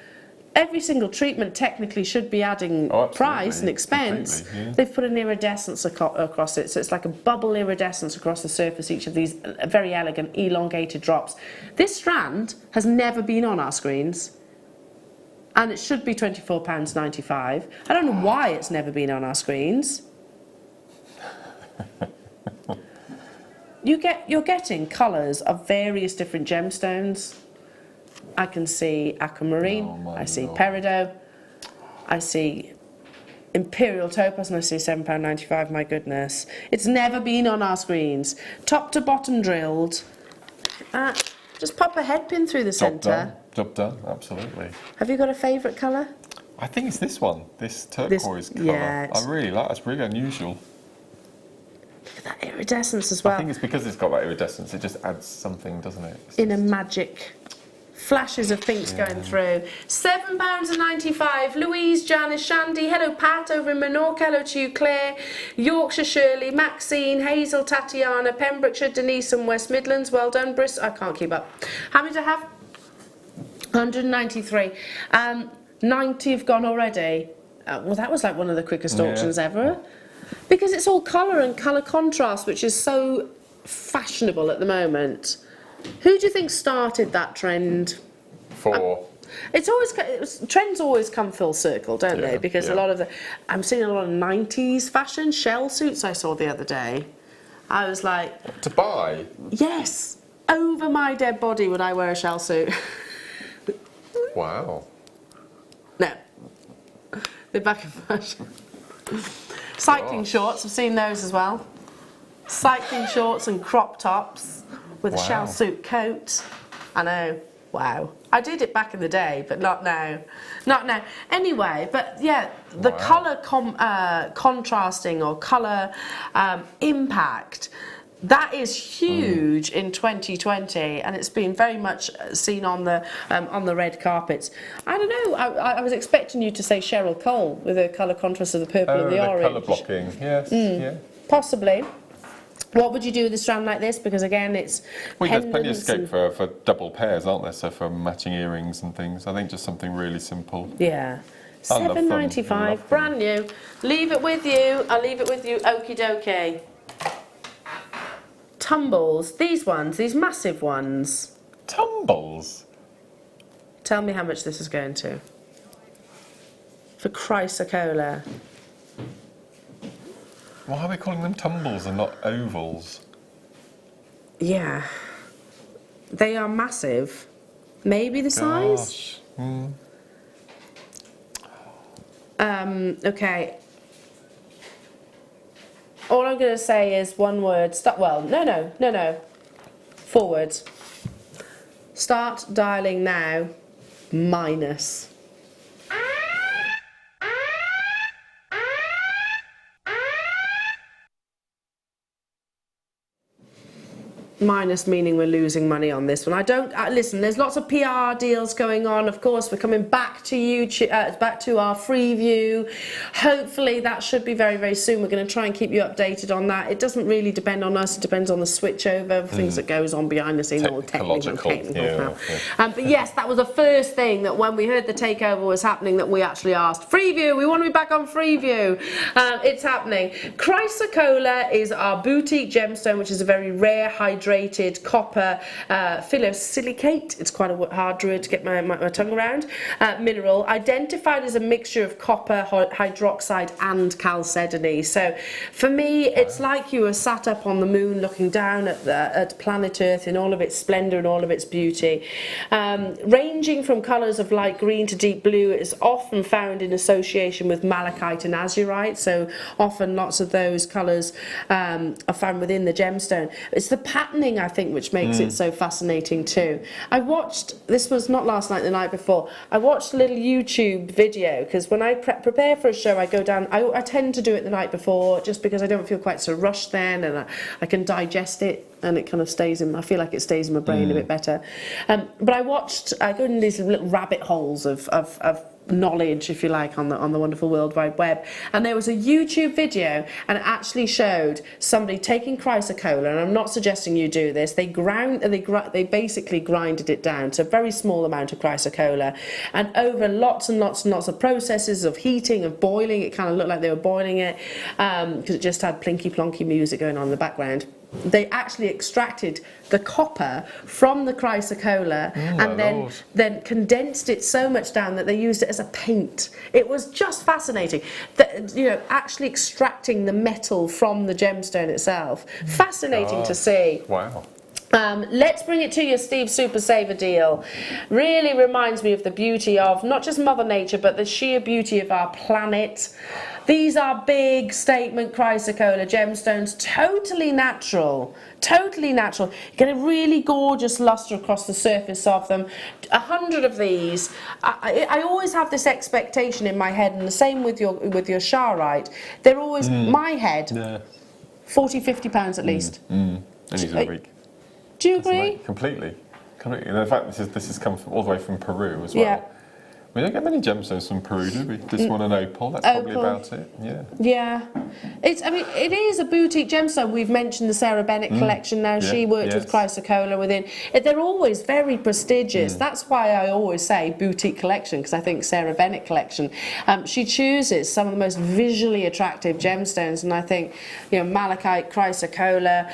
every single treatment technically should be adding price and expense. They've put an iridescence across it, so it's like a bubble iridescence across the surface, each of these very elegant elongated drops. This strand has never been on our screens, and it should be £24.95. I don't know why it's never been on our screens. You're getting colours of various different gemstones. I can see aquamarine, I see peridot, I see imperial topaz, and I see £7.95, my goodness. It's never been on our screens. Top to bottom drilled. Just pop a head pin through the centre. Job done, absolutely. Have you got a favourite colour? I think it's this one, this turquoise colour. Yeah, I really like it, it's really unusual. Look at that iridescence as well. I think it's because it's got that iridescence, it just adds something, doesn't it? In a magic... Flashes of pinks going through. £7.95. Louise, Janice, Shandy, hello Pat over in Menorca, hello to you Claire, Yorkshire Shirley, Maxine, Hazel, Tatiana, Pembrokeshire, Denise and West Midlands, well done Bristol, I can't keep up. How many do I have? 193. 90 have gone already. Well, that was like one of the quickest auctions ever. Because it's all colour and colour contrast, which is so fashionable at the moment. Who do you think started that trend? Trends always come full circle, don't they? Because a lot of I'm seeing a lot of 90s fashion, shell suits I saw the other day. I was like... To buy? Yes. Over my dead body would I wear a shell suit. Wow. No. They're back in fashion. Cycling shorts, I've seen those as well. Cycling shorts and crop tops with a shell suit coat. I know. Wow. I did it back in the day, but not now. Not now. Anyway, but yeah, the colour contrasting or colour impact, that is huge in 2020, and it's been very much seen on the red carpets. I don't know. I was expecting you to say Cheryl Cole with the colour contrast of the purple and the orange. Colour blocking. Yes. Yeah. Possibly. What would you do with a strand like this? Because again, it's well, there's plenty of scope for double pairs, aren't there? So for matching earrings and things. I think just something really simple. Yeah. £7.95, brand new. Leave it with you. I'll leave it with you. Okie dokie. Tumbles. These ones. These massive ones. Tumbles? Tell me how much this is going to. For Chrysocolla. Why are we calling them tumbles and not ovals? Yeah. They are massive. Maybe the size? Okay. All I'm going to say is one word. Stop. Well, no. 4 words. Start dialing now. Minus. Minus meaning we're losing money on this one. I don't listen. There's lots of PR deals going on. Of course, we're coming back to YouTube, back to our free view. Hopefully, that should be very, very soon. We're going to try and keep you updated on that. It doesn't really depend on us. It depends on the switchover, things that goes on behind the scenes, all technical stuff. Yeah. But yes, that was the first thing that when we heard the takeover was happening, that we actually asked free view. We want to be back on free view. It's happening. Chrysocolla is our boutique gemstone, which is a very rare hydrated copper phyllosilicate. It's quite a hard word to get my tongue around. Mineral identified as a mixture of copper, hydroxide and chalcedony. So for me, it's like you were sat up on the moon looking down at planet Earth in all of its splendour and all of its beauty. Ranging from colours of light green to deep blue, it is often found in association with malachite and azurite. So often lots of those colours are found within the gemstone. It's the pattern, I think, which makes it so fascinating too. I watched, this was not last night, the night before, I watched a little YouTube video, because when I prepare for a show, I go down, I tend to do it the night before, just because I don't feel quite so rushed then, and I can digest it, and it kind of stays in, I feel like it stays in my brain a bit better. But I go in these little rabbit holes of knowledge, if you like, on the wonderful World Wide Web, and there was a YouTube video, and it actually showed somebody taking chrysocolla, and I'm not suggesting you do this. They basically grinded it down to a very small amount of chrysocolla, and over lots and lots and lots of processes of heating, of boiling, it kind of looked like they were boiling it, because it just had plinky plonky music going on in the background. They actually extracted the copper from the chrysocolla and then condensed it so much down that they used it as a paint. It was just fascinating. Actually extracting the metal from the gemstone itself. Fascinating to see. Wow. Let's bring it to you, Steve Super Saver deal. Really reminds me of the beauty of not just Mother Nature, but the sheer beauty of our planet. These are big statement chrysocolla gemstones, totally natural, totally natural. You get a really gorgeous luster across the surface of them. 100 of these. I always have this expectation in my head, and the same with your Sharite. They're always my head. Yeah. £40–50 at least. Only a week. Do you agree? Completely. And in fact, this has come all the way from Peru as well. Yeah. We don't get many gemstones from Peru, do we? This one and opal, that's probably about it, yeah. Yeah. It is a boutique gemstone. We've mentioned the Sarah Bennett collection now. Yeah. She worked with chrysocolla within. They're always very prestigious. That's why I always say boutique collection, because I think Sarah Bennett collection, she chooses some of the most visually attractive gemstones, and I think, malachite, chrysocolla,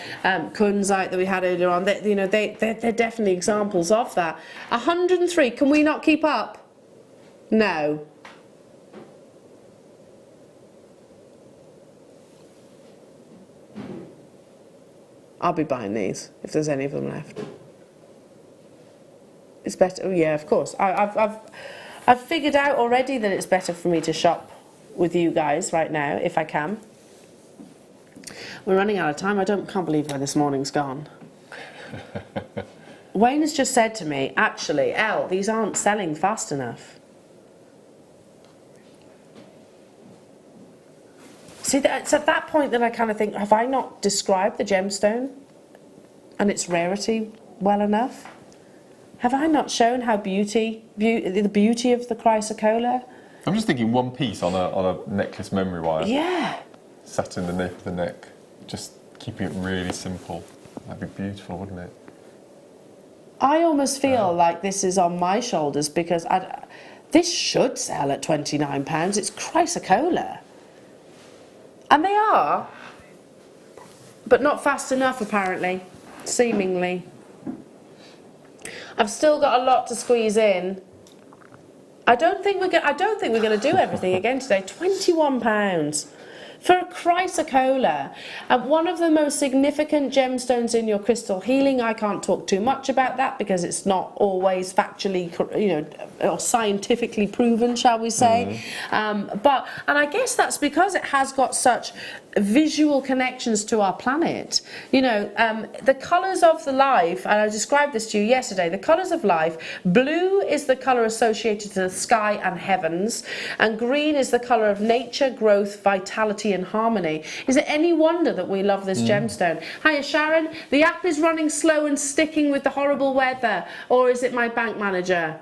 kunzite that we had earlier on, they're definitely examples of that. 103, can we not keep up? No. I'll be buying these if there's any of them left. It's better. Oh, yeah, of course. I've figured out already that it's better for me to shop with you guys right now, if I can. We're running out of time. Can't believe where this morning's gone. Wayne has just said to me, actually, Elle, these aren't selling fast enough. See, it's at that point that I kind of think, have I not described the gemstone and its rarity well enough? Have I not shown how the beauty of the chrysocolla? I'm just thinking one piece on a necklace memory wire. Yeah. Sat in the nape of the neck. Just keeping it really simple. That'd be beautiful, wouldn't it? I almost feel like this is on my shoulders because this should sell at £29. It's chrysocolla. And they are, but not fast enough apparently, seemingly. I've still got a lot to squeeze in. I don't think we're going to do everything again today. £21 for a chrysocolla, one of the most significant gemstones in your crystal healing. I can't talk too much about that because it's not always factually, or scientifically proven, shall we say. And I guess that's because it has got such visual connections to our planet. The colours of the life, and I described this to you yesterday, the colours of life, blue is the colour associated to the sky and heavens, and green is the colour of nature, growth, vitality and harmony. Is it any wonder that we love this gemstone? Hiya Sharon, the app is running slow and sticking with the horrible weather, or is it my bank manager?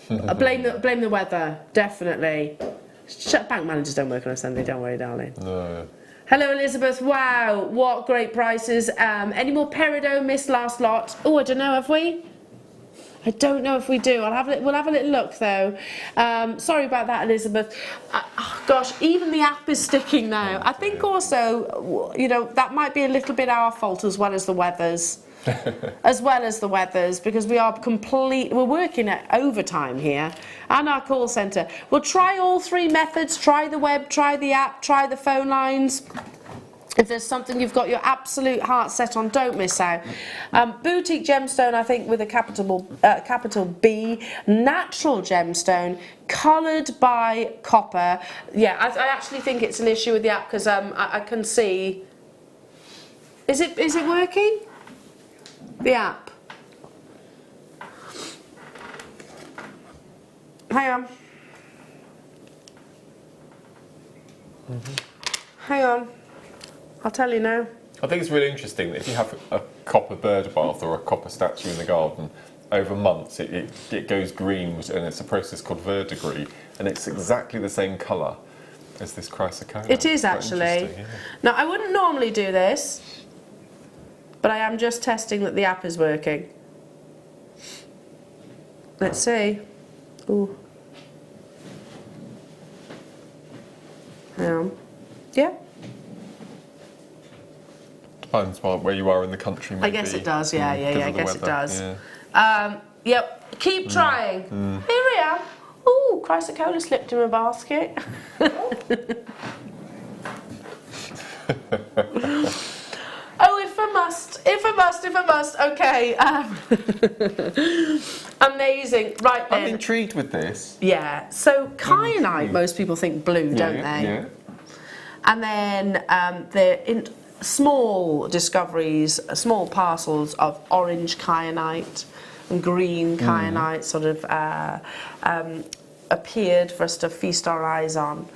Blame the weather, definitely. Bank managers don't work on a Sunday, don't worry darling. No. Hello Elizabeth, wow, what great prices. Any more peridot, missed last lot? Oh, I don't know, have we? I don't know if we do. We'll have a little look though. Sorry about that, Elizabeth. Gosh, even the app is sticking now. I think also, that might be a little bit our fault as well as the weather's. Because we're working at overtime here and our call centre. We'll try all three methods, try the web, try the app, try the phone lines. If there's something you've got your absolute heart set on, don't miss out. Boutique gemstone, I think, with a capital B. Natural gemstone, coloured by copper. Yeah, I actually think it's an issue with the app because I can see. Is it working? The app. Hang on. Hang on. I'll tell you now. I think it's really interesting that if you have a copper bird bath or a copper statue in the garden, over months it goes green, and it's a process called verdigris, and it's exactly the same colour as this chrysocolla. It is actually. Yeah. Now, I wouldn't normally do this, but I am just testing that the app is working. Let's see. Ooh. Hang on. Yeah. Depends where you are in the country, maybe. I guess it does, yeah, I guess it does. Yeah. Yep, keep trying. Here we are. Ooh, chrysocolla slipped in my basket. Oh, if I must. Okay. Amazing. Right then. I'm intrigued with this. Yeah. So kyanite, most people think blue, don't they? Yeah. And then small discoveries, small parcels of orange kyanite and green kyanite sort of appeared for us to feast our eyes on.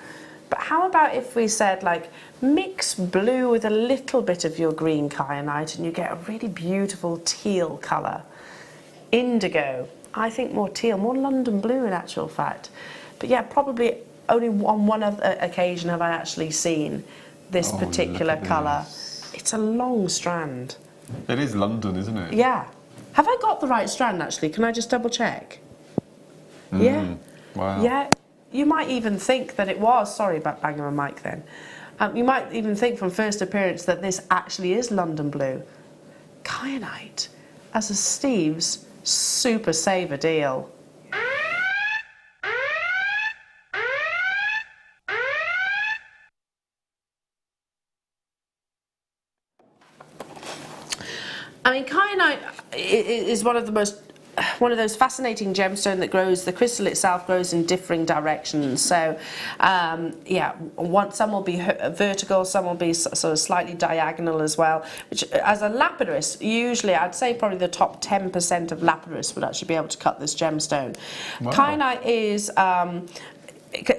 But how about if we said, like, mix blue with a little bit of your green kyanite and you get a really beautiful teal colour. Indigo. I think more teal, more London blue in actual fact. But yeah, probably only on one other occasion have I actually seen this particular colour. It's a long strand. It is London, isn't it? Yeah. Have I got the right strand actually? Can I just double check? Yeah. Wow. Yeah. You might even think that it was, sorry about banging my mic then. You might even think from first appearance that this actually is London blue. Kyanite as a Steve's super saver deal. I mean, kyanite is one of the most one of those fascinating gemstone that grows, the crystal itself grows in differing directions. So, yeah, some will be vertical, some will be sort of slightly diagonal as well, which as a lapidus, usually I'd say probably the top 10% of lapidus would actually be able to cut this gemstone. Wow. Kyanite is...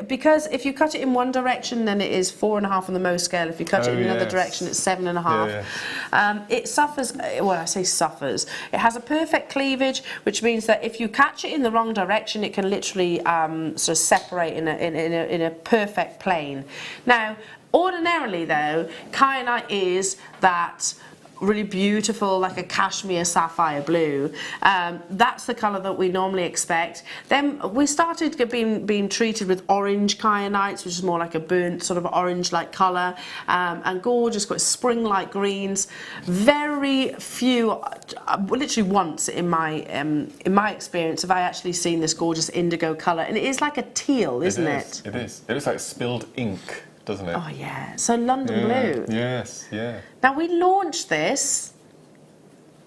because if you cut it in one direction, then it is 4.5 on the Mohs scale. If you cut it in another direction, it's 7.5. It suffers, well, I say suffers. It has a perfect cleavage, which means that if you catch it in the wrong direction, it can literally sort of separate in a perfect plane. Now, ordinarily though, kyanite is that really beautiful, like a cashmere sapphire blue. That's the colour that we normally expect. Then we started being treated with orange kyanites, which is more like a burnt sort of orange-like colour, and gorgeous, got spring-like greens. Very few, literally once in my experience, have I actually seen this gorgeous indigo colour, and it is like a teal, isn't it? It is. It looks like spilled ink, doesn't it? Oh yeah. So London blue. Yes. Yeah. Now we launched this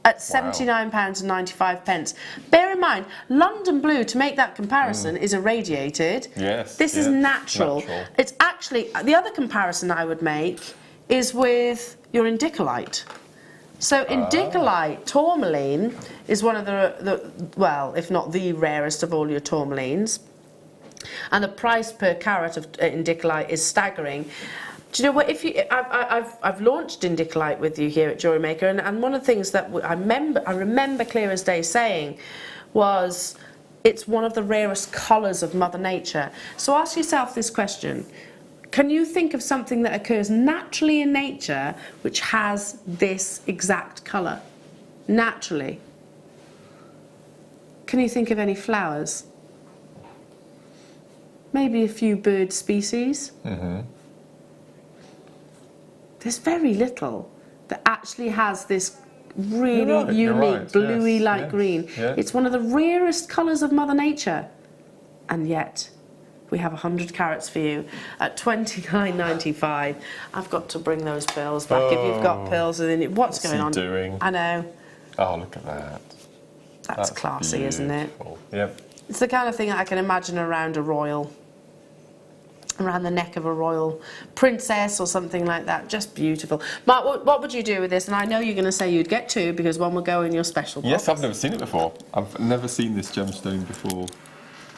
at £79.95. Bear in mind, London blue, to make that comparison, is irradiated. Yes. This is natural. It's actually, the other comparison I would make is with your indicolite. So indicolite tourmaline is one of the well, if not the rarest of all your tourmalines. And the price per carat of indicolite is staggering. Do you know what? I've launched indicolite with you here at Jewellery Maker, and one of the things that I remember clear as day saying was it's one of the rarest colours of Mother Nature. So ask yourself this question: can you think of something that occurs naturally in nature which has this exact colour? Naturally. Can you think of any flowers? Maybe a few bird species. There's very little that actually has this really unique bluey light green. It's one of the rarest colours of Mother Nature, and yet we have 100 carats for you at £29.95. I've got to bring those pearls back. If you've got pearls in it, what's going on? Doing? I know. Oh, look at that. That's classy, beautiful. isn't it? Yep. It's the kind of thing I can imagine around a royal. Around the neck of a royal princess or something like that. Just beautiful. Mark, what would you do with this? And I know you're going to say you'd get two because one will go in your special box. Yes, I've never seen it before. I've never seen this gemstone before.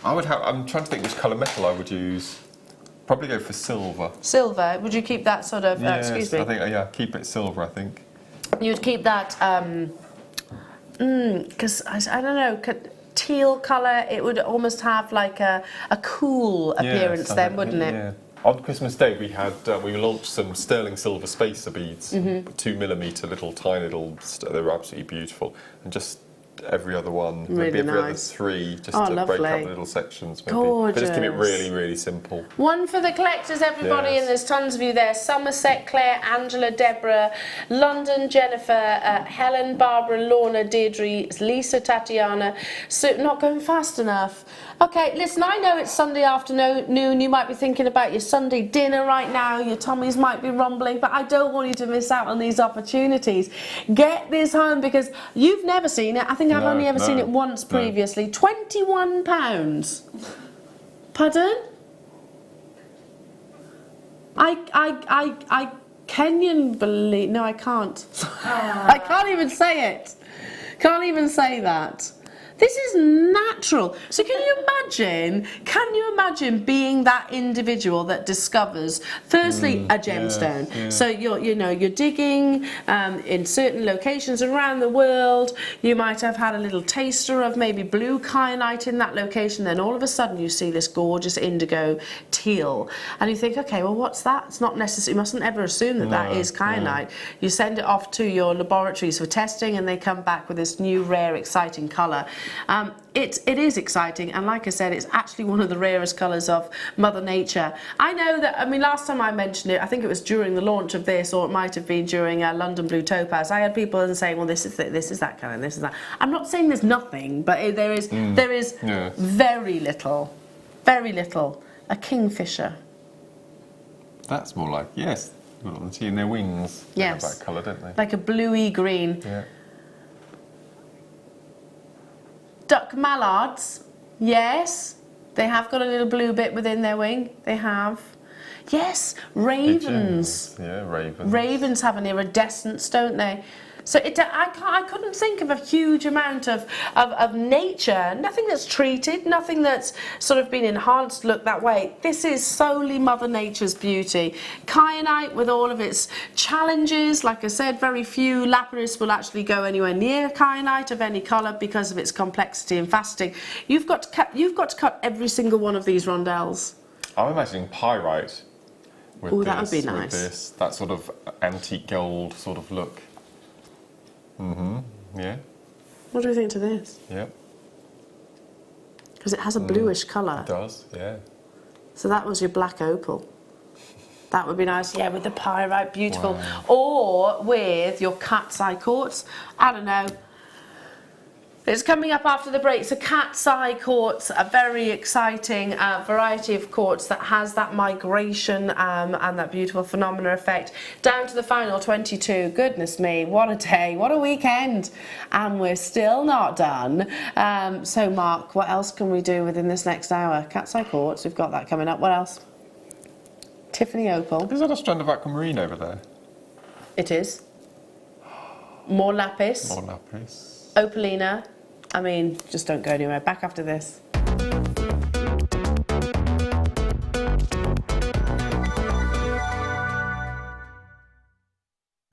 I'm trying to think which colour metal I would use. Probably go for silver. Silver? Would you keep that sort of, yes, excuse me? I think, keep it silver, I think. You'd keep that, because, I don't know, teal colour, it would almost have like a cool appearance then, wouldn't it? Yeah. On Christmas Day we had we launched some sterling silver spacer beads, 2mm little tiny little. They were absolutely beautiful, and just every other one, really maybe every nice. other three, just to lovely. break up the little sections. Maybe. Gorgeous. But just keep it really, really simple. One for the collectors, everybody, and there's tons of you there. Somerset, Claire, Angela, Deborah, London, Jennifer, Helen, Barbara, Lorna, Deirdre, Lisa, Tatiana. So not going fast enough. Okay, listen, I know it's Sunday afternoon. You might be thinking about your Sunday dinner right now. Your tummies might be rumbling, but I don't want you to miss out on these opportunities. Get this home because you've never seen it. I think I've only ever seen it once previously. £21. Pardon? I can believe. No, I can't. I can't even say it. Can't even say that. This is natural. So can you imagine being that individual that discovers, firstly, a gemstone. So you're digging in certain locations around the world. You might have had a little taster of maybe blue kyanite in that location. Then all of a sudden you see this gorgeous indigo teal. And you think, okay, well, what's that? It's not necessary. You mustn't ever assume that that is kyanite. You send it off to your laboratories for testing and they come back with this new, rare, exciting colour. It is exciting, and like I said, it's actually one of the rarest colours of Mother Nature. I know that, I mean, last time I mentioned it, I think it was during the launch of this, or it might have been during London Blue Topaz. I had people saying, well, this is that colour, and this is that. I'm not saying there's nothing, but there is very little. A kingfisher. That's more like, yes, see in their wings. They have that colour, don't they? Like a bluey green. Yeah. mallards. Yes, they have got a little blue bit within their wing. They have. Yes, ravens. Pigeons. Yeah, ravens. Ravens have an iridescence, don't they? So I couldn't think of a huge amount of nature, nothing that's treated, nothing that's sort of been enhanced look that way. This is solely Mother Nature's beauty. Kyanite with all of its challenges, like I said, very few lapis will actually go anywhere near kyanite of any colour because of its complexity and faceting. You've got to cut every single one of these rondelles. I'm imagining pyrite with that would be nice. With this, that sort of antique gold sort of look. Yeah. What do you think to this? Yeah. Because it has a bluish colour. It does, yeah. So that was your black opal. That would be nice, yeah, with the pyrite, beautiful. Wow. Or with your cat's eye quartz. I don't know. It's coming up after the break. So cat's eye quartz, a very exciting variety of quartz that has that migration and that beautiful phenomena effect. Down to the final 22. Goodness me, what a day, what a weekend. And we're still not done. So Mark, what else can we do within this next hour? Cat's eye quartz, we've got that coming up. What else? Tiffany opal. Is that a strand of aquamarine over there? It is. More lapis. More lapis. Opalina. I mean, just don't go anywhere. Back after this.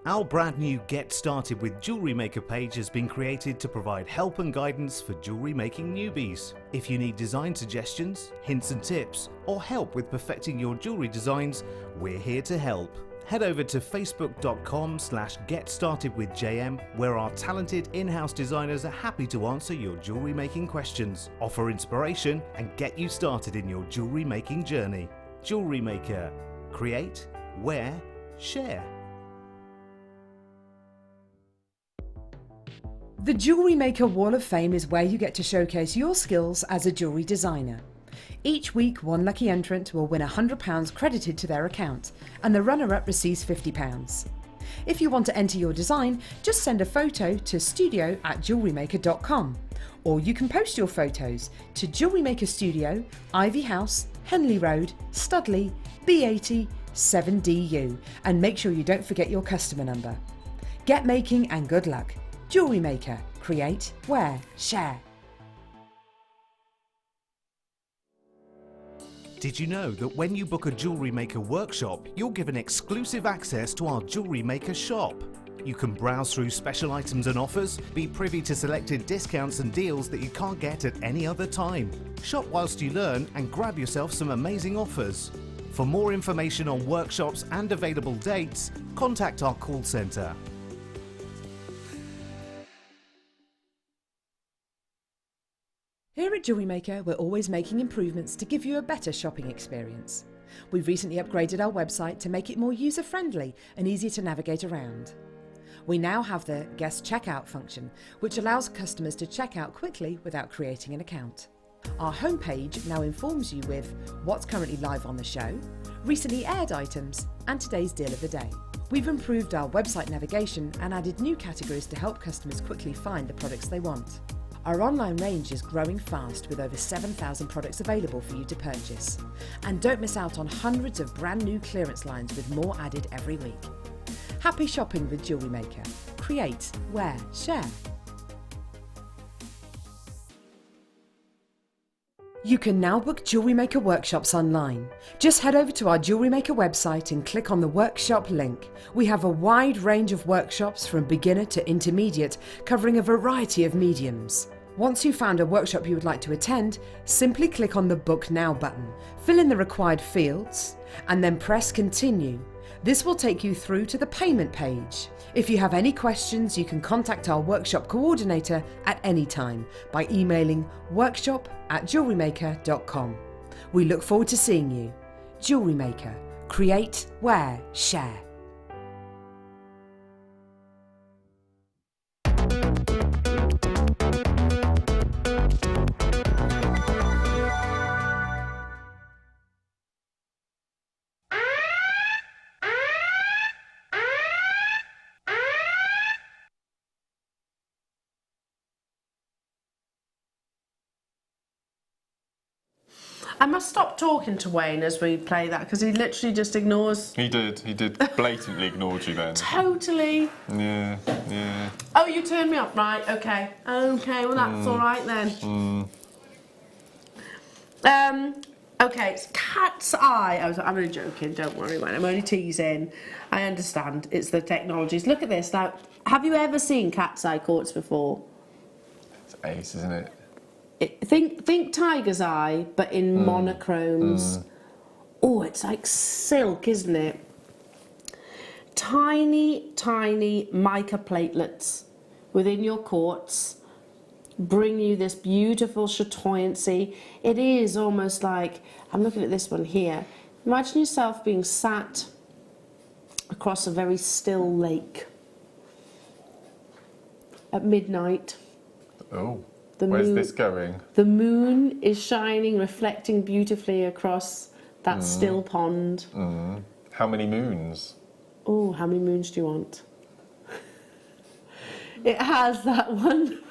Our brand new Get Started with Jewellery Maker page has been created to provide help and guidance for jewellery making newbies. If you need design suggestions, hints and tips, or help with perfecting your jewellery designs, we're here to help. Head over to facebook.com/getstartedwithjm, where our talented in-house designers are happy to answer your jewellery making questions, offer inspiration, and get you started in your jewellery making journey. Jewellery Maker. Create, wear, share. The Jewellery Maker Wall of Fame is where you get to showcase your skills as a jewellery designer. Each week, one lucky entrant will win £100 credited to their account, and the runner-up receives £50. If you want to enter your design, just send a photo to studio@jewellerymaker.com, or you can post your photos to Jewellery Maker Studio, Ivy House, Henley Road, Studley, B80 7DU, and make sure you don't forget your customer number. Get making and good luck. Jewellery Maker. Create, wear, share. Did you know that when you book a Jewellery Maker workshop, you're given exclusive access to our Jewellery Maker shop? You can browse through special items and offers, be privy to selected discounts and deals that you can't get at any other time. Shop whilst you learn and grab yourself some amazing offers. For more information on workshops and available dates, contact our call centre. Here at Jewellery Maker, we're always making improvements to give you a better shopping experience. We've recently upgraded our website to make it more user-friendly and easier to navigate around. We now have the guest checkout function, which allows customers to check out quickly without creating an account. Our homepage now informs you with what's currently live on the show, recently aired items, and today's deal of the day. We've improved our website navigation and added new categories to help customers quickly find the products they want. Our online range is growing fast with over 7,000 products available for you to purchase. And don't miss out on hundreds of brand new clearance lines with more added every week. Happy shopping with Jewellery Maker. Create, wear, share. You can now book Jewellery Maker workshops online. Just head over to our Jewellery Maker website and click on the workshop link. We have a wide range of workshops from beginner to intermediate, covering a variety of mediums. Once you've found a workshop you would like to attend, simply click on the Book Now button, fill in the required fields, and then press Continue. This will take you through to the payment page. If you have any questions, you can contact our workshop coordinator at any time by emailing workshop@jewellerymaker.com. We look forward to seeing you. Jewellery Maker. Create, wear, share. I must stop talking to Wayne as we play that because he literally just ignores. He did blatantly ignored you then. Totally. Yeah. Oh, you turned me up, right? Okay. Okay, well that's all right then. Okay, it's cat's eye. I'm only joking, don't worry, Wayne. I'm only teasing. I understand. It's the technologies. Look at this. Now, have you ever seen cat's eye quartz before? It's ace, isn't it? Think tiger's eye, but in monochromes. Oh, it's like silk, isn't it? Tiny, tiny mica platelets within your quartz bring you this beautiful chatoyancy. It is almost like, I'm looking at this one here. Imagine yourself being sat across a very still lake at midnight. Oh. Where's this going? The moon is shining, reflecting beautifully across that still pond. How many moons? Oh, how many moons do you want? It has that one,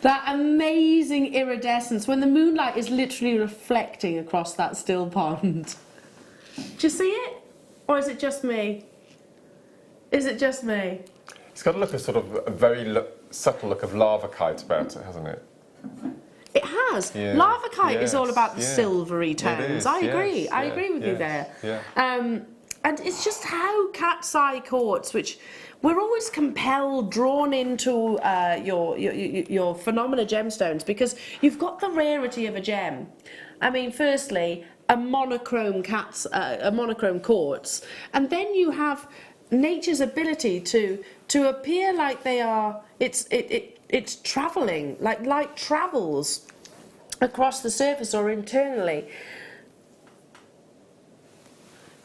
that amazing iridescence when the moonlight is literally reflecting across that still pond. Do you see it? Or is it just me? Is it just me? It's got a look of sort of a very subtle look of lavakite about it, hasn't it? It has. Yeah. Lavakite is all about the silvery tones. I agree. I agree with you there. Yeah. And it's just how cat's eye quartz, which we're always compelled, drawn into your phenomena gemstones because you've got the rarity of a gem. I mean, firstly, a monochrome quartz, and then you have nature's ability to appear like they are. It's travelling, like light travels across the surface or internally.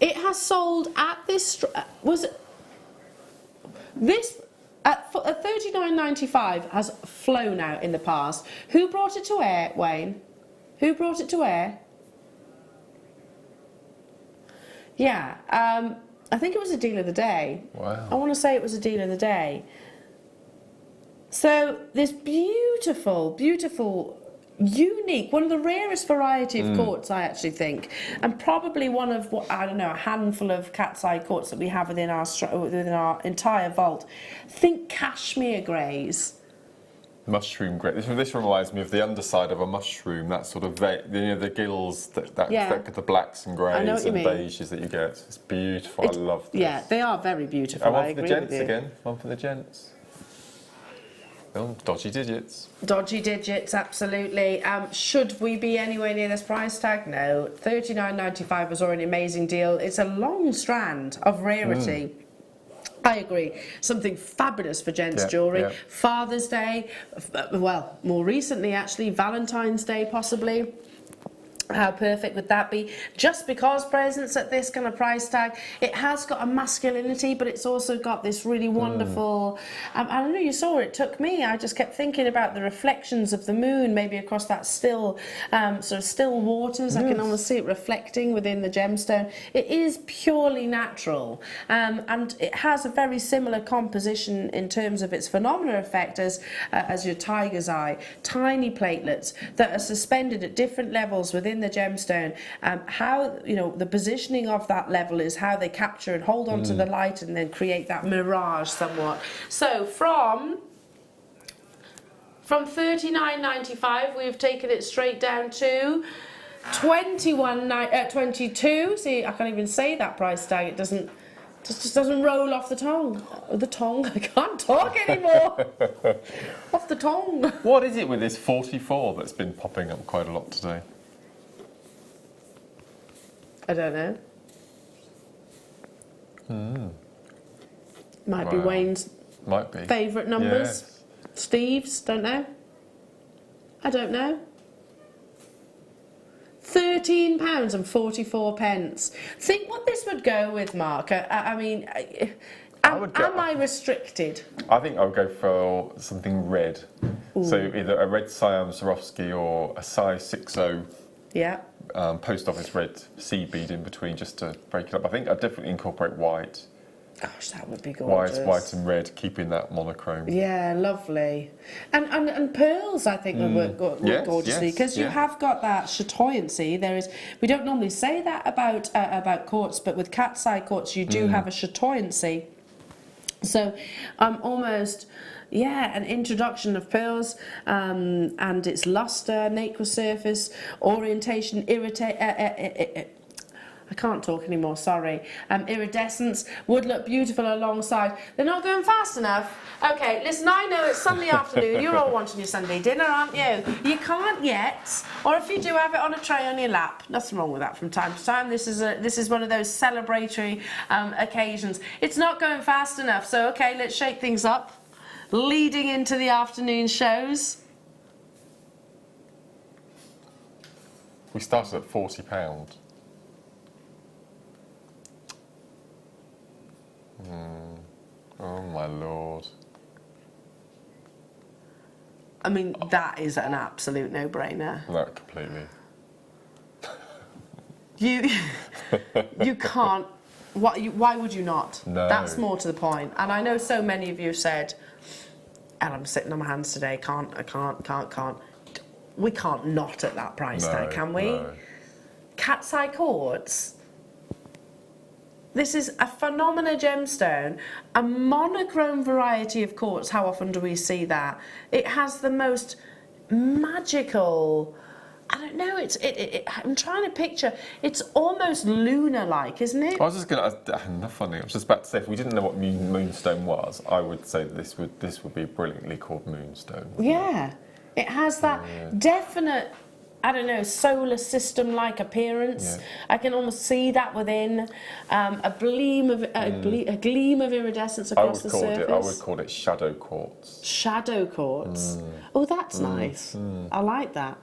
It has sold at this at $39.95 has flown out in the past. Who brought it to air, Wayne? Who brought it to air? Yeah, I think it was a deal of the day. Wow. I want to say it was a deal of the day. So this beautiful, beautiful, unique, one of the rarest variety of quartz, I actually think, and probably one of what I don't know, a handful of cat's eye quartz that we have within our entire vault. Think cashmere greys. Mushroom grey. This reminds me of the underside of a mushroom. That sort of the gills, the blacks and greys and beiges that you get. It's beautiful. I love this. Yeah, they are very beautiful. And one for the gents again. One for the gents. Oh, dodgy digits. Dodgy digits, absolutely. Should we be anywhere near this price tag? No. $39.95 was already an amazing deal. It's a long strand of rarity. I agree. Something fabulous for gents' jewellery. Yeah. Father's Day, well, more recently actually, Valentine's Day possibly. How perfect would that be? Just because presents at this kind of price tag, it has got a masculinity, but it's also got this really wonderful. I don't know. You saw it. Took me. I just kept thinking about the reflections of the moon, maybe across that still, sort of still waters. I can almost see it reflecting within the gemstone. It is purely natural, and it has a very similar composition in terms of its phenomena effect as your tiger's eye. Tiny platelets that are suspended at different levels within the gemstone. How, you know, the positioning of that level is how they capture and hold on to the light and then create that mirage somewhat. So from $39.95 we've taken it straight down to $22. See, I can't even say that price tag. It just doesn't roll off the tongue. The tongue. I can't talk anymore. Off the tongue. What is it with this 44 that's been popping up quite a lot today? I don't know. Might be Wayne's favourite numbers. Yes. Steve's, don't know. I don't know. £13.44. Think what this would go with, Mark. I mean, am I restricted? I think I would go for something red. Ooh. So either a red Siam Swarovski or a size 6.0. Yeah. Post office red seed bead in between just to break it up. I think I'd definitely incorporate white. Gosh, that would be gorgeous. White and red, keeping that monochrome. Yeah, lovely. And pearls, I think, would work gorgeously, because you have got that chatoyancy. We don't normally say that about quartz, but with cat's eye quartz, you do have a chatoyancy. So almost, an introduction of pearls and its luster, nacre surface, orientation, I can't talk anymore, sorry. Iridescence would look beautiful alongside. They're not going fast enough. Okay, listen, I know it's Sunday afternoon. You're all wanting your Sunday dinner, aren't you? You can't yet. Or if you do, have it on a tray on your lap. Nothing wrong with that from time to time. This is one of those celebratory occasions. It's not going fast enough, so okay, let's shake things up. Leading into the afternoon shows. We started at £40. Oh my lord. I mean, that is an absolute no-brainer. No, completely. You can't. Why would you not? No. That's more to the point. And I know so many of you have said, and I'm sitting on my hands today, can't. We can't not at that price tag, can we? No. Cat's eye quartz. This is a phenomenal gemstone, a monochrome variety of quartz. How often do we see that? It has the most magical, I don't know, I'm trying to picture, it's almost lunar-like, isn't it? I was just going to, funny, I was just about to say, if we didn't know what moonstone was, I would say that this would be brilliantly called moonstone. Yeah, it has that definite, I don't know, solar system-like appearance. Yeah. I can almost see that within a gleam of iridescence across the surface. I would call it shadow quartz. Shadow quartz. Oh, that's nice. I like that.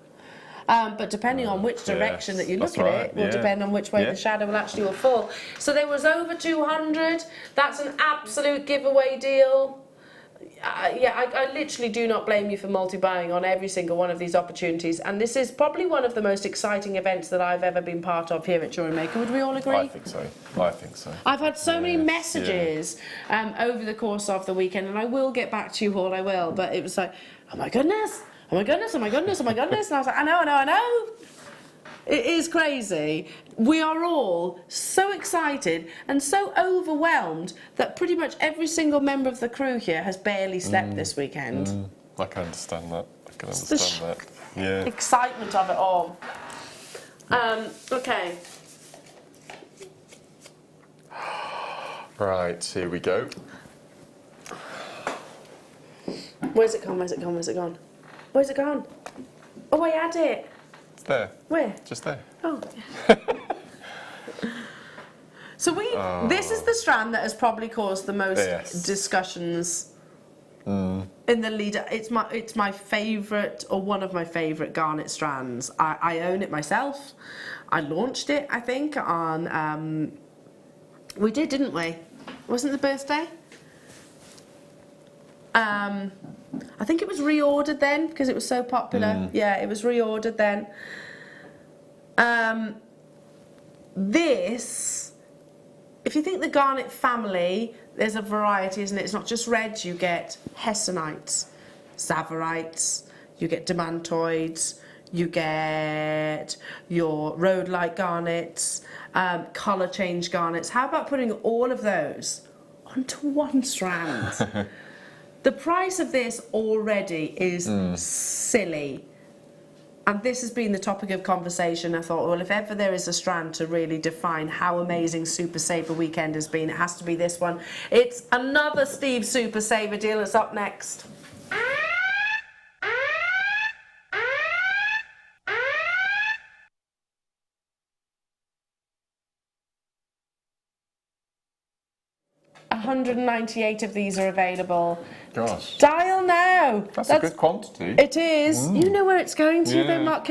But depending on which direction that you look at it, will depend on which way the shadow will actually fall. So there was over 200. That's an absolute giveaway deal. I literally do not blame you for multi-buying on every single one of these opportunities, and this is probably one of the most exciting events that I've ever been part of here at Jewellery Maker. Would we all agree? I think so. I've had so many messages over the course of the weekend, and I will get back to you all, I will, but it was like, oh my goodness, oh my goodness, oh my goodness, oh my goodness, and I was like, I know. It is crazy. We are all so excited and so overwhelmed that pretty much every single member of the crew here has barely slept this weekend. I can understand that. Yeah. Excitement of it all. Okay. Right, here we go. Where's it gone? Oh, I had it. It's there. Where? Just there. Oh. So this is the strand that has probably caused the most discussions in the lead. It's my favourite, or one of my favourite garnet strands. I own it myself. I launched it, I think, on we did, didn't we? Wasn't it the birthday? I think it was reordered then because it was so popular. Yeah, it was reordered then. This, if you think the garnet family, there's a variety, isn't it? It's not just reds. You get hessonites, savorites, you get demantoids, you get your rhodolite garnets, colour change garnets. How about putting all of those onto one strand? The price of this already is silly. And this has been the topic of conversation. I thought, well, if ever there is a strand to really define how amazing Super Saver weekend has been, it has to be this one. It's another Steve Super Saver deal that's up next. $198 of these are available. Gosh. Dial now. That's a good quantity. It is. You know where it's going to. They're not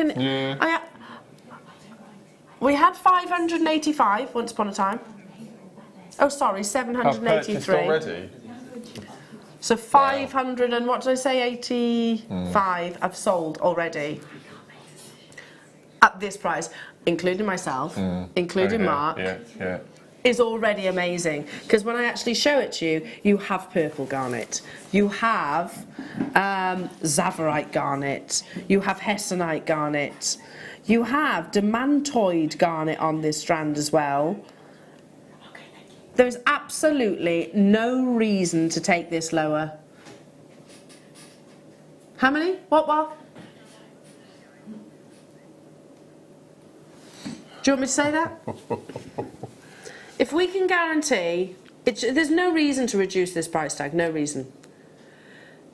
we had 585 once upon a time. Oh, sorry, 783. Already? So 500 and what did I say? 85 have sold already. At this price, including myself, including Mark. Yeah. is already amazing, because when I actually show it to you, you have purple garnet, you have Zavarite garnet, you have Hessonite garnet, you have Demantoid garnet on this strand as well. There's absolutely no reason to take this lower. How many? What? Do you want me to say that? If we can guarantee, there's no reason to reduce this price tag, no reason.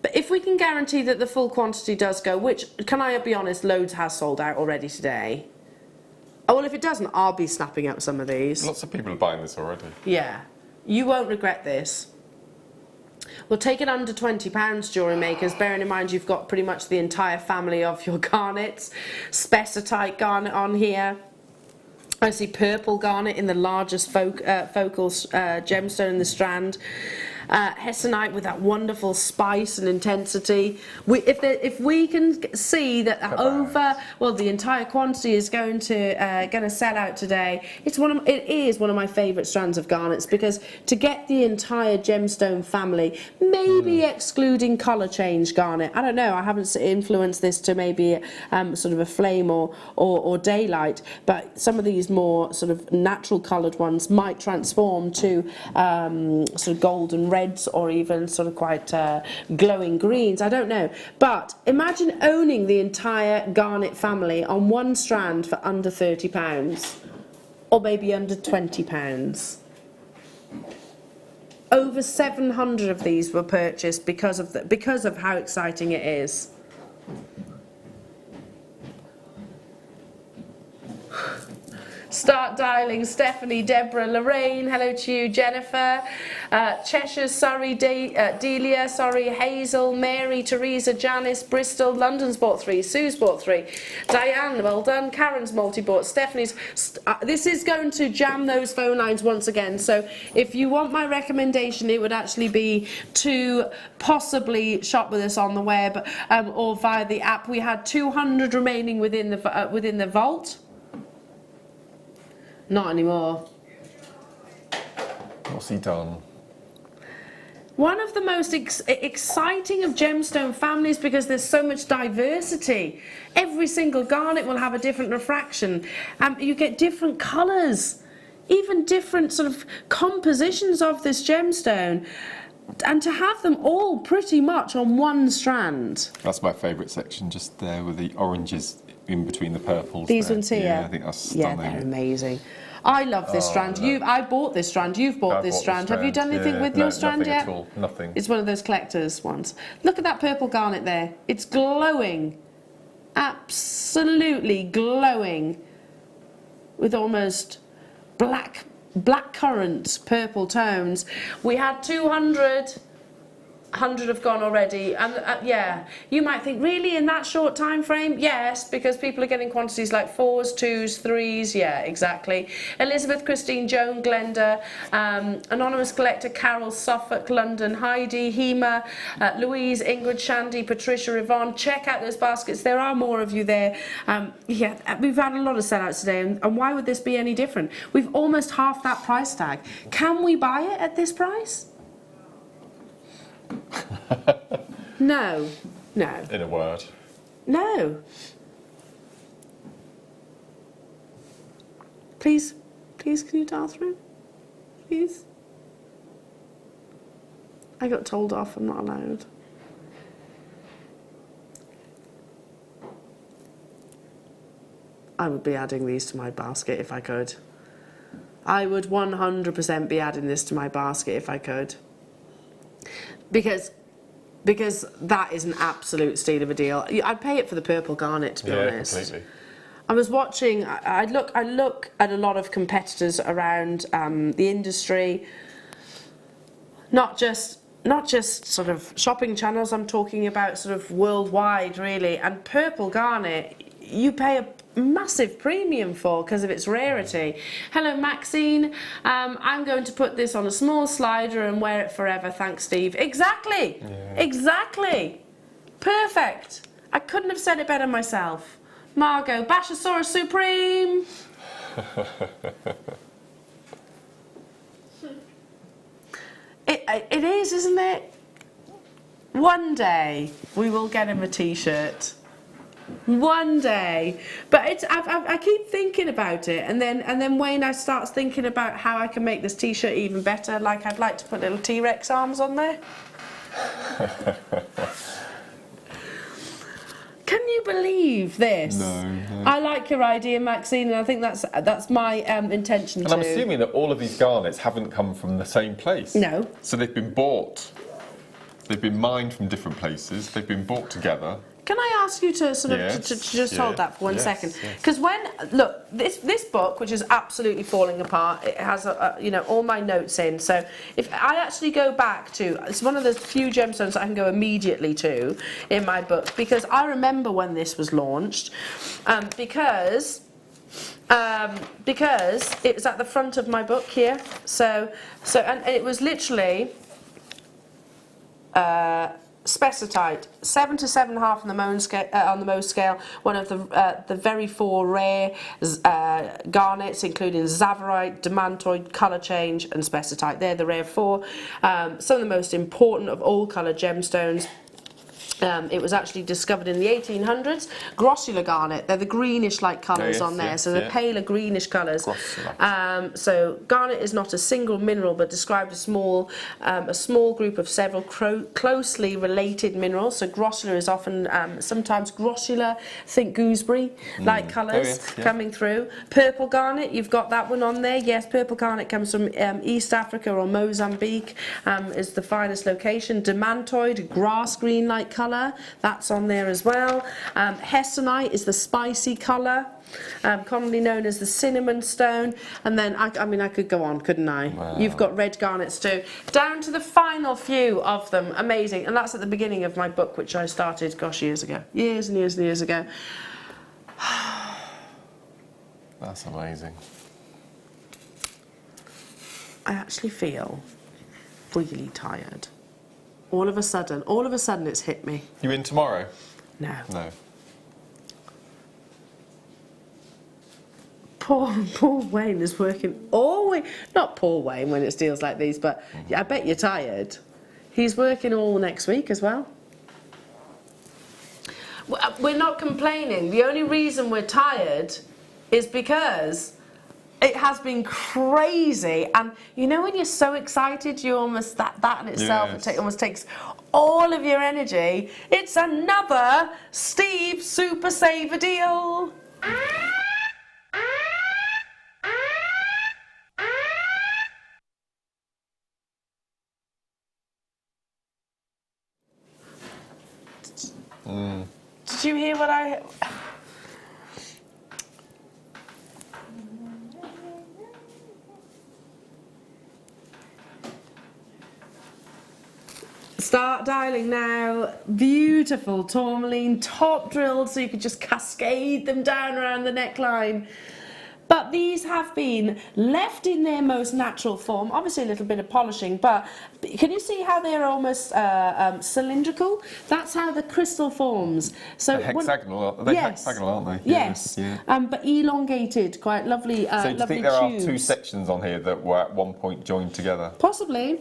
But if we can guarantee that the full quantity does go, which, can I be honest, loads has sold out already today. Oh, well, if it doesn't, I'll be snapping up some of these. Lots of people are buying this already. Yeah. You won't regret this. We'll take it under £20, Jewellery Makers, bearing in mind you've got pretty much the entire family of your garnets. Spessartite garnet on here. I see purple garnet in the largest focal gemstone in the strand. Hessonite with that wonderful spice and intensity. If we can see that the entire quantity is going to sell out today, it is one of my favourite strands of garnets, because to get the entire gemstone family, maybe excluding colour change garnet, I don't know, I haven't influenced this to maybe sort of a flame or daylight, but some of these more sort of natural coloured ones might transform to sort of golden reds, or even sort of quite glowing greens, I don't know. But imagine owning the entire garnet family on one strand for under £30, or maybe under £20. Over 700 of these were purchased because of how exciting it is. Start dialing. Stephanie, Deborah, Lorraine, hello to you. Jennifer, Cheshire, Surrey, Delia, sorry, Hazel, Mary, Teresa, Janice, Bristol, London's bought 3, Sue's bought 3, Diane, well done, Karen's multi-bought, Stephanie's. This is going to jam those phone lines once again, so if you want my recommendation, it would actually be to possibly shop with us on the web or via the app. We had 200 remaining within the vault. Not anymore. What's he done? One of the most exciting of gemstone families, because there's so much diversity. Every single garnet will have a different refraction. You get different colours, even different sort of compositions of this gemstone. And to have them all pretty much on one strand. That's my favourite section, just there with the oranges in between the purples. These ones here? Yeah, I think that's stunning. Yeah, they're amazing. I love this strand. I bought this strand. You've bought this strand. Have you done anything with your strand yet? Nothing at all. Nothing. It's one of those collector's ones. Look at that purple garnet there. It's glowing. Absolutely glowing. With almost black currant purple tones. We had 200. 100 have gone already, and yeah, you might think, really, in that short time frame? Yes, because people are getting quantities like 4s, 2s, 3s, yeah, exactly. Elizabeth, Christine, Joan, Glenda, Anonymous Collector, Carol, Suffolk, London, Heidi, Hema, Louise, Ingrid, Shandy, Patricia, Yvonne. Check out those baskets, there are more of you there. Yeah, we've had a lot of sellouts today, and why would this be any different? We've almost half that price tag. Can we buy it at this price? No. In a word. No. Please, can you dial through? Please? I got told off, I'm not allowed. I would be adding these to my basket if I could. I would 100% be adding this to my basket if I could. Because that is an absolute steal of a deal. I'd pay it for the purple garnet, to be honest. Yeah, completely. I was watching. I look at a lot of competitors around the industry. Not just sort of shopping channels. I'm talking about sort of worldwide, really. And purple garnet, you pay a massive premium for because of its rarity. Hello Maxine, I'm going to put this on a small slider and wear it forever, thanks Steve. Exactly, exactly, perfect. I couldn't have said it better myself. Margot, Bashosaurus Supreme. It is, isn't it? One day we will get him a T-shirt. One day, but it's I keep thinking about it, and then Wayne starts thinking about how I can make this T-shirt even better. Like I'd like to put little T-Rex arms on there. Can you believe this? No. I like your idea, Maxine, and I think that's my intention and too. I'm assuming that all of these garnets haven't come from the same place. No. So they've been bought. They've been mined from different places. They've been bought together. Can I ask you to sort of to just hold that for 1 second? Because look, this book, which is absolutely falling apart, it has all my notes in. So if I actually go back to, it's one of the few gemstones that I can go immediately to in my book, because I remember when this was launched, because it was at the front of my book here. So and it was literally. Spessartite, 7 to 7.5 on the Mohs scale. One of the very 4 rare garnets, including Zavarite, Demantoid, Colour Change, and Spessartite. They're the rare 4. Some of the most important of all colour gemstones. It was actually discovered in the 1800s. Grossular garnet, they're the greenish-like colours on there, so the paler greenish colours. So garnet is not a single mineral, but described a small group of several closely related minerals. So grossular is often, sometimes grossular, think gooseberry-like colours coming through. Purple garnet, you've got that one on there. Yes, purple garnet comes from East Africa or Mozambique, is the finest location. Demantoid, grass green-like colour. That's on there as well. Hessonite is the spicy colour, commonly known as the cinnamon stone. And then, I could go on, couldn't I? Wow. You've got red garnets too. Down to the final few of them. Amazing. And that's at the beginning of my book, which I started, gosh, years ago. Years and years and years ago. That's amazing. I actually feel really tired. All of a sudden it's hit me. You in tomorrow? No. No. Poor Wayne is working all week. Not poor Wayne when it's deals like these, but I bet you're tired. He's working all next week as well. We're not complaining. The only reason we're tired is because it has been crazy, and you know when you're so excited, you almost that in itself almost takes all of your energy. It's another Steve Super Saver deal. Did you hear what I? Start dialing now. Beautiful tourmaline, top drilled so you could just cascade them down around the neckline. But these have been left in their most natural form. Obviously a little bit of polishing, but can you see how they're almost cylindrical? That's how the crystal forms. So they're hexagonal, hexagonal, aren't they? Yes, but elongated, quite lovely. So do you think there are 2 sections on here that were at one point joined together? Possibly.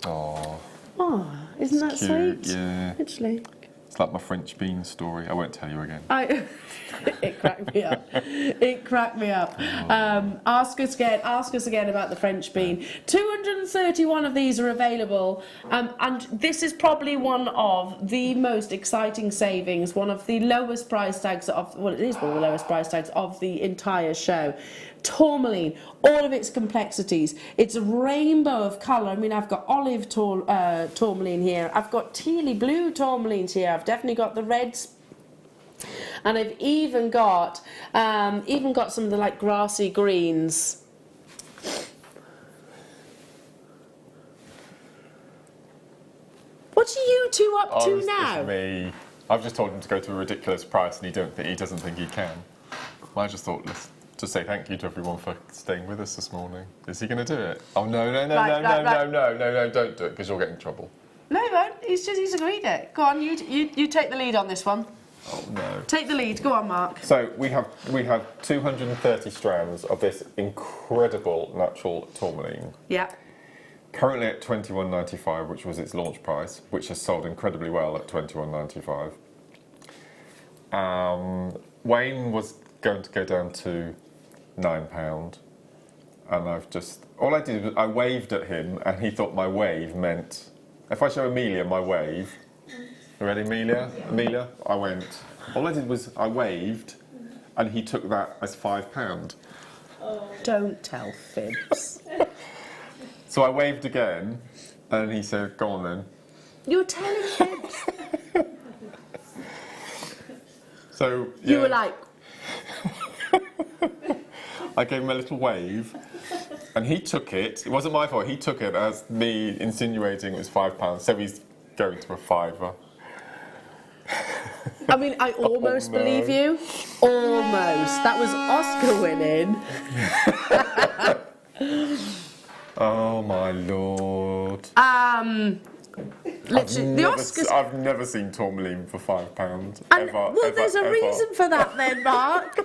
Oh. Oh, isn't that cute. sweet? Yeah. Literally. It's like my French bean story. I won't tell you again. It cracked me up. It cracked me up. Ask us again about the French bean. 231 of these are available, and this is probably one of the most exciting savings, one of the lowest price tags of, well, it is one of the lowest price tags of the entire show. Tourmaline, all of its complexities. It's a rainbow of colour. I mean, I've got olive tourmaline here. I've got tealy blue tourmalines here. I've definitely got the reds. And I've even got some of the like grassy greens. What are you two up to now? It's me. I've just told him to go to a ridiculous price, and he doesn't think he can. Well, I just thought, let's just say thank you to everyone for staying with us this morning. Is he going to do it? Oh no, don't do it because you'll get in trouble. No, he won't. He's agreed it. Go on, you take the lead on this one. Oh no. Take the lead. Go on, Mark. So we have 230 strands of this incredible natural tourmaline. Yeah. currently at $21.95, which was its launch price, which has sold incredibly well at $21.95. Wayne was going to go down to £9, and all I did was I waved at him, and he thought my wave meant, if I show Amelia my wave, you ready, Amelia? Amelia, all I did was I waved, and he took that as £5. Don't tell fibs. So I waved again, and he said, go on then. You're telling fibs. So You were like... I gave him a little wave, and he took it. It wasn't my fault. He took it as me insinuating it was £5. So he's going to a £5. I mean, I almost believe you. Almost. That was Oscar winning. Oh my lord. Literally, the Oscars. I've never seen tourmaline for £5. There's a reason for that then, Mark.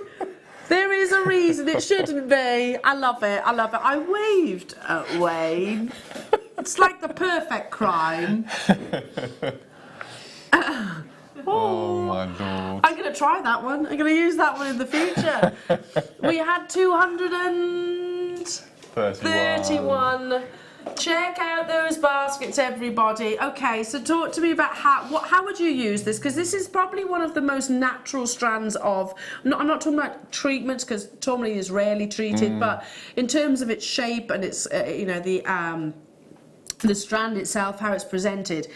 There is a reason. It shouldn't be. I love it. I love it. I waved at Wayne. It's like the perfect crime. Oh my lord. I'm going to try that one. I'm going to use that one in the future. We had 231. Check out those baskets, everybody. Okay, so talk to me about how would you use this? Because this is probably one of the most natural strands of... I'm not talking about treatments, because tourmaline is rarely treated, but in terms of its shape and its, the strand itself, how it's presented.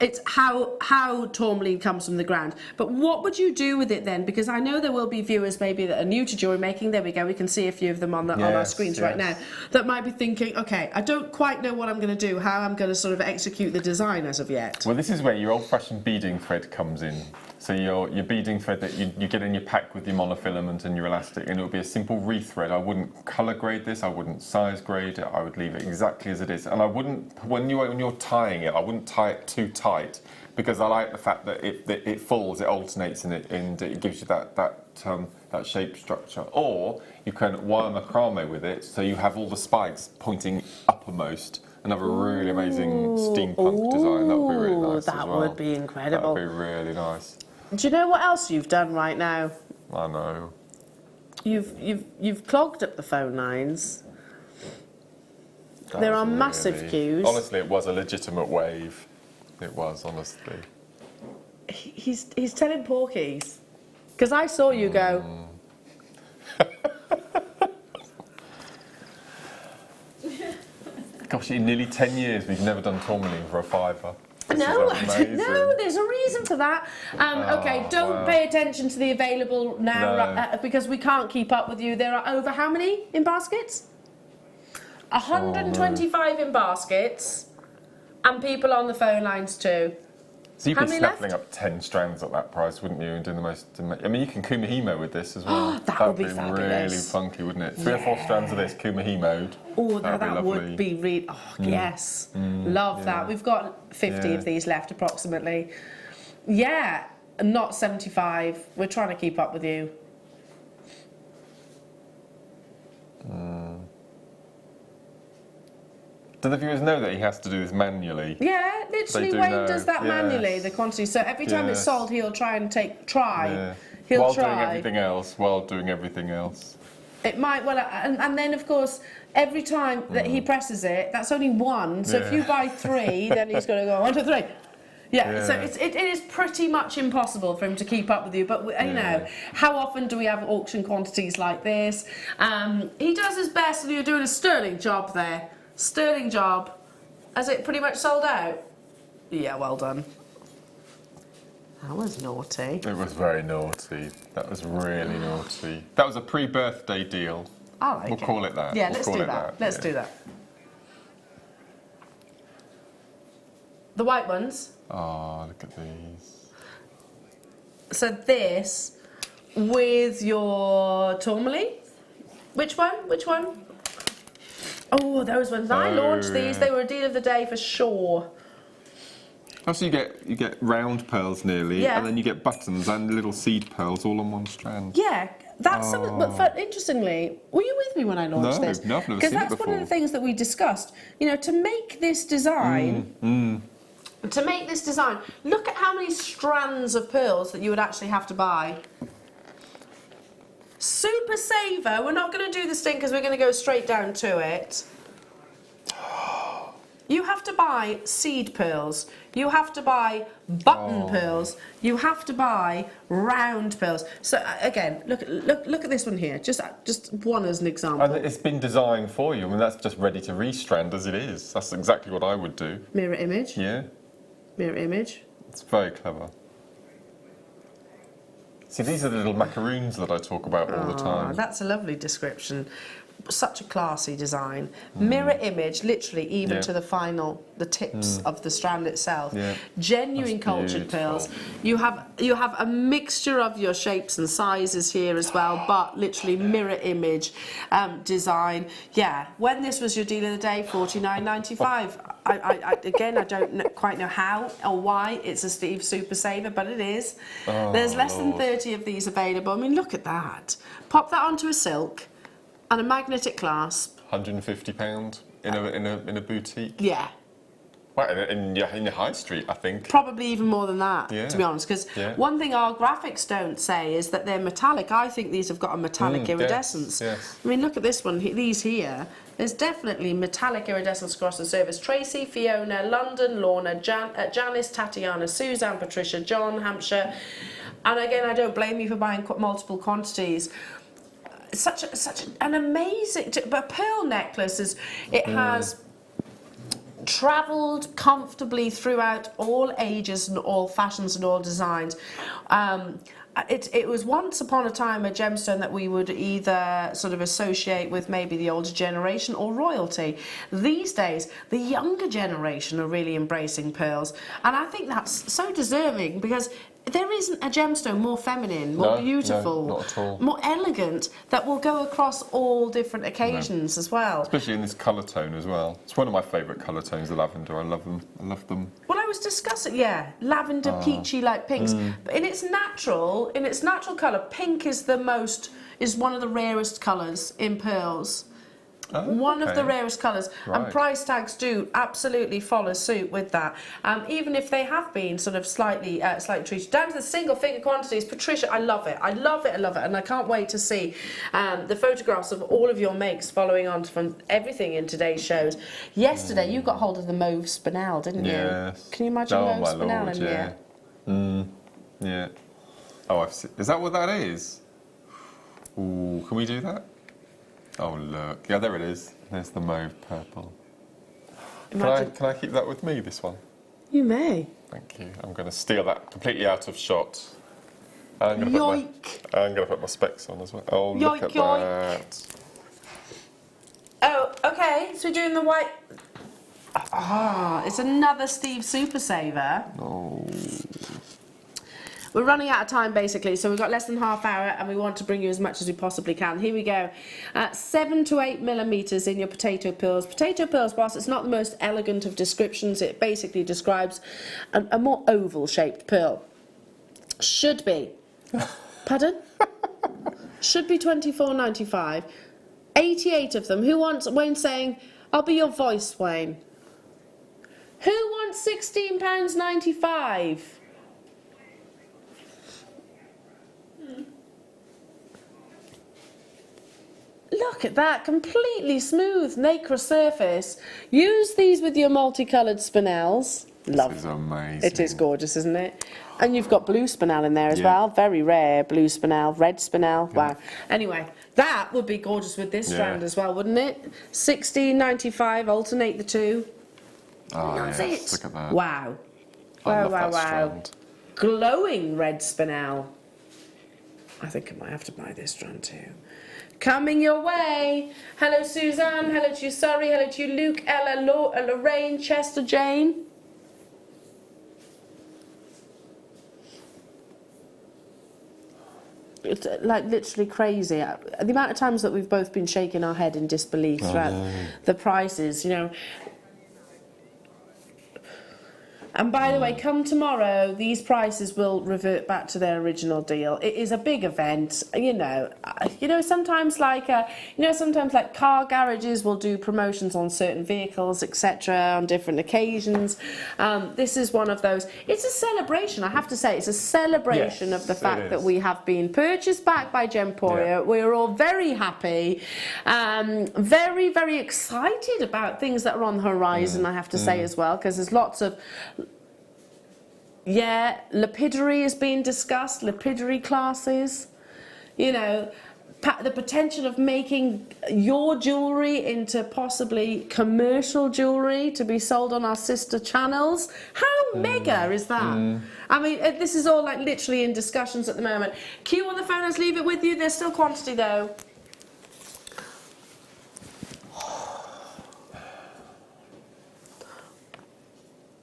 It's how tourmaline comes from the ground. But what would you do with it then? Because I know there will be viewers maybe that are new to jewellery making. There we go. We can see a few of them on our screens right now. That might be thinking, okay, I don't quite know what I'm going to do, how I'm going to sort of execute the design as of yet. Well, this is where your old-fashioned beading thread comes in. So your beading thread that you get in your pack with your monofilament and your elastic, and it would be a simple rethread. I wouldn't colour grade this, I wouldn't size grade it, I would leave it exactly as it is. And I wouldn't, when you're tying it, I wouldn't tie it too tight, because I like the fact that it falls, it alternates in it, and it gives you that shape structure. Or you can wire macrame with it, so you have all the spikes pointing uppermost. Another really amazing steampunk design. That would be really nice. That would be incredible. That would be really nice. Do you know what else you've done right now? I know. You've clogged up the phone lines. There are massive queues. Honestly, it was a legitimate wave. It was, honestly. He's telling porkies, because I saw you go. Gosh, in nearly 10 years, we've never done tourmaline for a £5. No, there's a reason for that. Okay, don't pay attention to the available now, because we can't keep up with you. There are over how many in baskets? 125 in baskets, and people on the phone lines too. So you'd be snaffling up 10 strands at that price, wouldn't you? And doing the most... I mean, you can kumahimo with this as well. That would be fabulous. Really funky, wouldn't it? 3 or 4 strands of this kumahimoed. Oh, that would be really... Oh, yes. Love that. We've got 50 of these left, approximately. Yeah, not 75. We're trying to keep up with you. Do the viewers know that he has to do this manually? Yeah, literally Wayne does that manually, the quantity. So every time it's sold, he'll try and He'll while try. doing everything else. It might, and then of course, every time that he presses it, that's only one. So if you buy 3, then he's going to go 1, 2, 3. Yeah, so it is pretty much impossible for him to keep up with you. But you know, how often do we have auction quantities like this? He does his best, and you're doing a sterling job there. Sterling job. Has it pretty much sold out? Yeah, well done. That was naughty. It was very naughty. That was really naughty. That was a pre-birthday deal. I like it. We'll call it that. Yeah, let's do that. Let's do that. The white ones. Oh, look at these. So this with your tourmaline. Which one? Which one? Oh, those ones. I launched these. They were a deal of the day for sure. Also, you get round pearls nearly, and then you get buttons and little seed pearls all on one strand. Yeah, That's something, but interestingly, were you with me when I launched this? No, I've never seen it before. Because that's one of the things that we discussed. You know, to make this design, look at how many strands of pearls that you would actually have to buy. Super saver. We're not going to do this thing because we're going to go straight down to it. You have to buy seed pearls. You have to buy button pearls. You have to buy round pearls. So again, look at this one here. Just one as an example. And it's been designed for you. I mean, that's just ready to restrand as it is. That's exactly what I would do. Mirror image. Yeah. Mirror image. It's very clever. See, these are the little macaroons that I talk about all the time. That's a lovely description. Such a classy design. Mirror image, literally, even to the tips of the strand itself. Yeah. Genuine cultured pearls. You have a mixture of your shapes and sizes here as well, but literally mirror image design. Yeah. When this was your deal of the day, $49.95. I don't quite know how or why it's a Steve Super Saver, but it is. There's less than 30 of these available. I mean, look at that. Pop that onto a silk. And a magnetic clasp. £150 in a boutique. Yeah. Well, in your high street, I think. Probably even more than that, to be honest. Because one thing our graphics don't say is that they're metallic. I think these have got a metallic iridescence. Yes. I mean, look at this one. These here. There's definitely metallic iridescence across the surface. Tracy, Fiona, London, Lorna, Janice, Tatiana, Suzanne, Patricia, John, Hampshire. And again, I don't blame you for buying multiple quantities. Such an amazing, but pearl necklace has travelled comfortably throughout all ages and all fashions and all designs. It was once upon a time a gemstone that we would either sort of associate with maybe the older generation or royalty. These days, the younger generation are really embracing pearls, and I think that's so deserving because there isn't a gemstone more feminine, more beautiful, not at all. more elegant that will go across all different occasions as well. Especially in this colour tone as well. It's one of my favourite colour tones, the lavender. I love them. I love them. Well, I was discussing, lavender, peachy like pinks. But in its natural colour, pink is one of the rarest colours in pearls. One of the rarest colours, and price tags do absolutely follow suit with that. Even if they have been sort of slightly treated down to the single figure quantities. Patricia, I love it, and I can't wait to see the photographs of all of your makes following on from everything in today's shows. Yesterday, you got hold of the mauve spinel, didn't you? Yes. Can you imagine mauve spinel in here? Yeah. Oh, I've seen. Is that what that is? Ooh, can we do that? Oh look, yeah, there it is. There's the mauve purple. Can I keep that with me, this one? You may. Thank you. I'm going to steal that completely out of shot. I'm going to put my specs on as well. Oh, look at that. Oh, okay, so we're doing the white... it's another Steve Super Saver. Oh. We're running out of time, basically, so we've got less than half hour and we want to bring you as much as we possibly can. Here we go. 7 to 8 millimetres in your potato pearls. Potato pearls, whilst it's not the most elegant of descriptions, it basically describes a more oval-shaped pearl. Should be. Pardon? Should be $24.95. 88 of them. Who wants... Wayne's saying, I'll be your voice, Wayne. Who wants £16.95? Look at that, completely smooth nacre surface. Use these with your multicoloured spinels. Love. This is amazing. It is gorgeous, isn't it? And you've got blue spinel in there as well. Very rare blue spinel, red spinel. Wow. Anyway, that would be gorgeous with this strand as well, wouldn't it? $16.95, alternate the two. Oh, Love it. Look at that. Wow. I love that strand. Glowing red spinel. I think I might have to buy this strand too. Coming your way. Hello, Suzanne. Hello to you, Surrey. Hello to you, Luke, Ella, Lorraine, Chester, Jane. It's like literally crazy. The amount of times that we've both been shaking our head in disbelief throughout the prices, you know. And by the way, come tomorrow, these prices will revert back to their original deal. It is a big event, you know. Sometimes like car garages will do promotions on certain vehicles, etc., on different occasions. This is one of those. It's a celebration, I have to say. It's a celebration of the fact that we have been purchased back by Gemporia. Yeah. We're all very happy, very, very excited about things that are on the horizon, I have to say as well, because there's lots of... Yeah, lapidary is being discussed, lapidary classes, you know, the potential of making your jewellery into possibly commercial jewellery to be sold on our sister channels. How mega is that? I mean, this is all like literally in discussions at the moment. Q on the phone, let's leave it with you. There's still quantity though.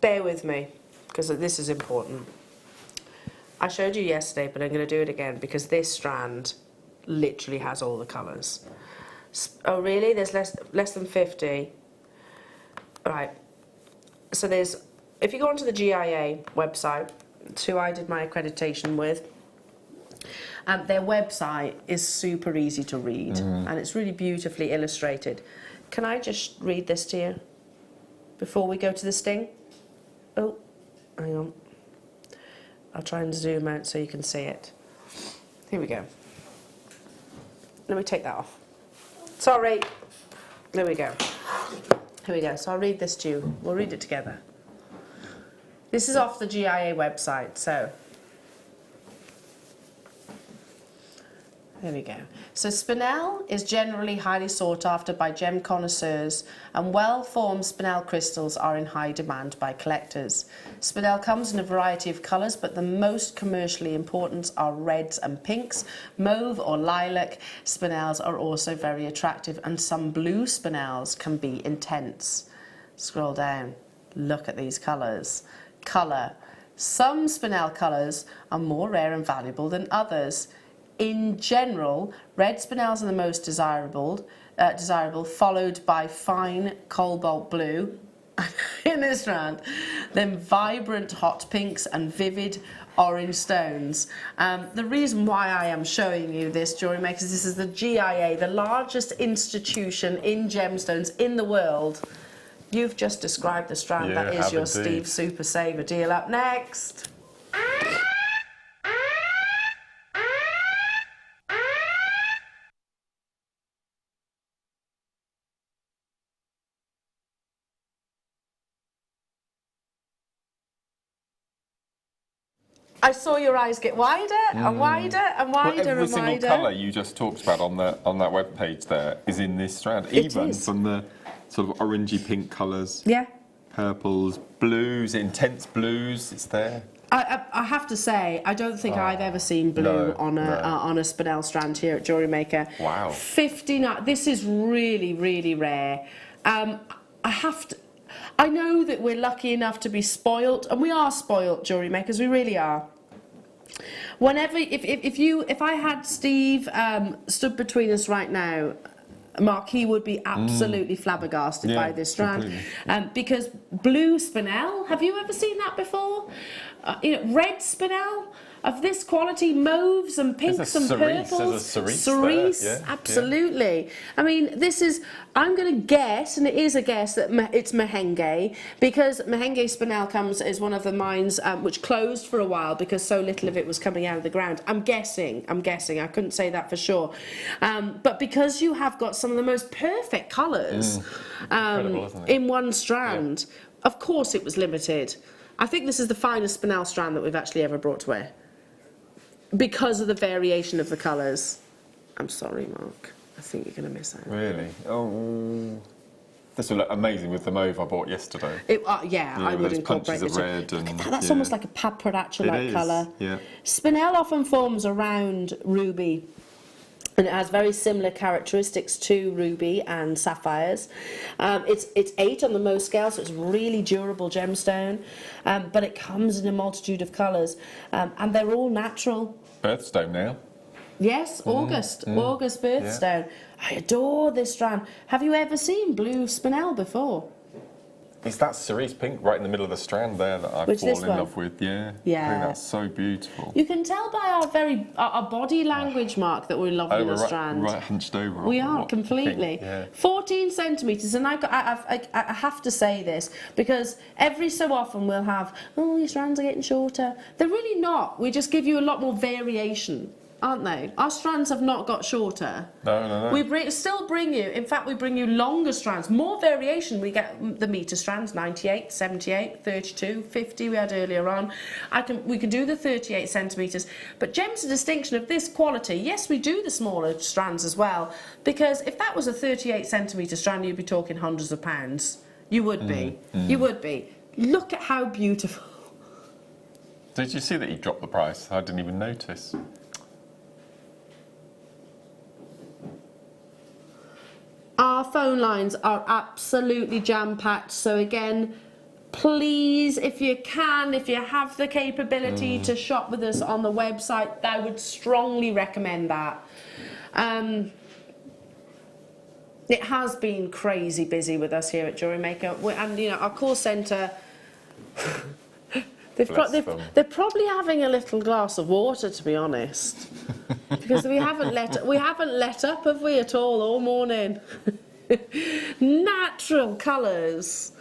Bear with me, because this is important. I showed you yesterday, but I'm going to do it again because this strand literally has all the colours. Oh really? There's less than 50. Right. So there's, if you go onto the GIA website, who I did my accreditation with, their website is super easy to read and it's really beautifully illustrated. Can I just read this to you before we go to the sting? Oh, hang on. I'll try and zoom out so you can see it. Here we go. Let me take that off. Sorry. There we go. Here we go. So I'll read this to you. We'll read it together. This is off the GIA website, so... There we go. So spinel is generally highly sought after by gem connoisseurs, and well-formed spinel crystals are in high demand by collectors. Spinel comes in a variety of colours, but the most commercially important are reds and pinks. Mauve or lilac spinels are also very attractive, and some blue spinels can be intense. Scroll down. Look at these colours. Colour. Some spinel colours are more rare and valuable than others. In general, red spinels are the most desirable, followed by fine cobalt blue in this strand, then vibrant hot pinks and vivid orange stones. The reason why I am showing you this, Jewellery Makers, this is the GIA, the largest institution in gemstones in the world. You've just described the strand. That is your Steve Super Saver deal. Up next. I saw your eyes get wider and wider and wider and wider. Every single colour you just talked about on that web page there is in this strand, even from the sort of orangey pink colours. Yeah. Purples, blues, intense blues. It's there. I have to say, I don't think I've ever seen blue on a spinel strand here at Jewellery Maker. Wow. 59. This is really, really rare. I know that we're lucky enough to be spoilt, and we are spoilt, Jewellery Makers. We really are. Whenever, if I had Steve stood between us right now, Mark, he would be absolutely flabbergasted by this strand. Because blue spinel, have you ever seen that before? Red spinel of this quality, mauves and pinks and purples. Cerise, absolutely. I mean, this is, I'm going to guess, and it is a guess, that it's Mahenge, because Mahenge spinel is one of the mines which closed for a while because so little of it was coming out of the ground. I'm guessing, I couldn't say that for sure. But because you have got some of the most perfect colours in one strand, of course it was limited. I think this is the finest spinel strand that we've actually ever brought to wear, because of the variation of the colours. I'm sorry, Mark. I think you're going to miss out. Really? Oh, this will look amazing with the mauve I bought yesterday. I would incorporate it. Red and, that's almost like a paparazzo-like colour. Yeah. Spinel often forms around ruby, and it has very similar characteristics to ruby and sapphires. It's 8 on the Mohs scale, so it's really durable gemstone, but it comes in a multitude of colours, and they're all natural. Birthstone now. Yes, August birthstone. I adore this strand. Have you ever seen blue spinel before? It's that cerise pink right in the middle of the strand there that I've fallen in love with. Yeah. Yeah. I think that's so beautiful. You can tell by our body language, Mark, that we're in love with the strand. Right hunched over. We are completely. Yeah. 14 centimetres, and I have to say this because every so often we'll have, oh, your strands are getting shorter. They're really not. We just give you a lot more variation, aren't they? Our strands have not got shorter. No. We still bring you, in fact, we bring you longer strands, more variation. We get the metre strands, 98, 78, 32, 50 we had earlier on. We can do the 38 centimetres. But Gem's a distinction of this quality. Yes, we do the smaller strands as well, because if that was a 38 centimetre strand, you'd be talking hundreds of pounds. You would be. You would be. Look at how beautiful. Did you see that he dropped the price? I didn't even notice. Our phone lines are absolutely jam-packed, so again, please, if you can, if you have the capability to shop with us on the website, I would strongly recommend that. It has been crazy busy with us here at Jewellery Maker, and you know, our call centre, they're probably having a little glass of water, to be honest, because we haven't let up, have we, at all morning? Natural colours.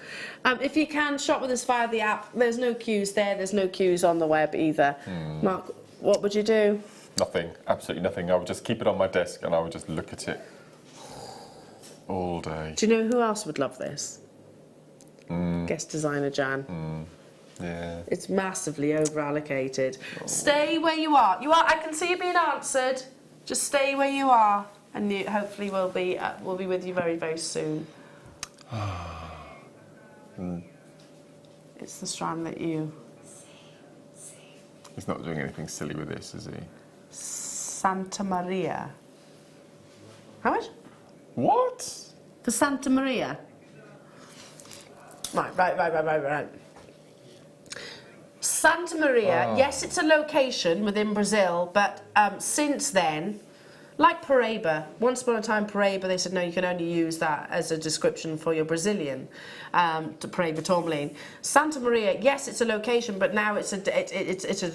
If you can shop with us via the app, there's no queues there. There's no queues on the web either. Mark, what would you do? Nothing, absolutely nothing. I would just keep it on my desk and I would just look at it all day. Do you know who else would love this? Guest designer Jan. Yeah. It's massively over-allocated. Stay where you are. I can see you being answered. Just stay where you are, and hopefully we'll be with you very, very soon. It's the strand that you... He's not doing anything silly with this, is he? Santa Maria. How much? What? For Santa Maria. Right. Santa Maria, yes, it's a location within Brazil, but since then, like Paraíba, once upon a time Paraíba, they said no, you can only use that as a description for your Brazilian, to Paraíba tourmaline. Santa Maria, yes, it's a location, but now it's a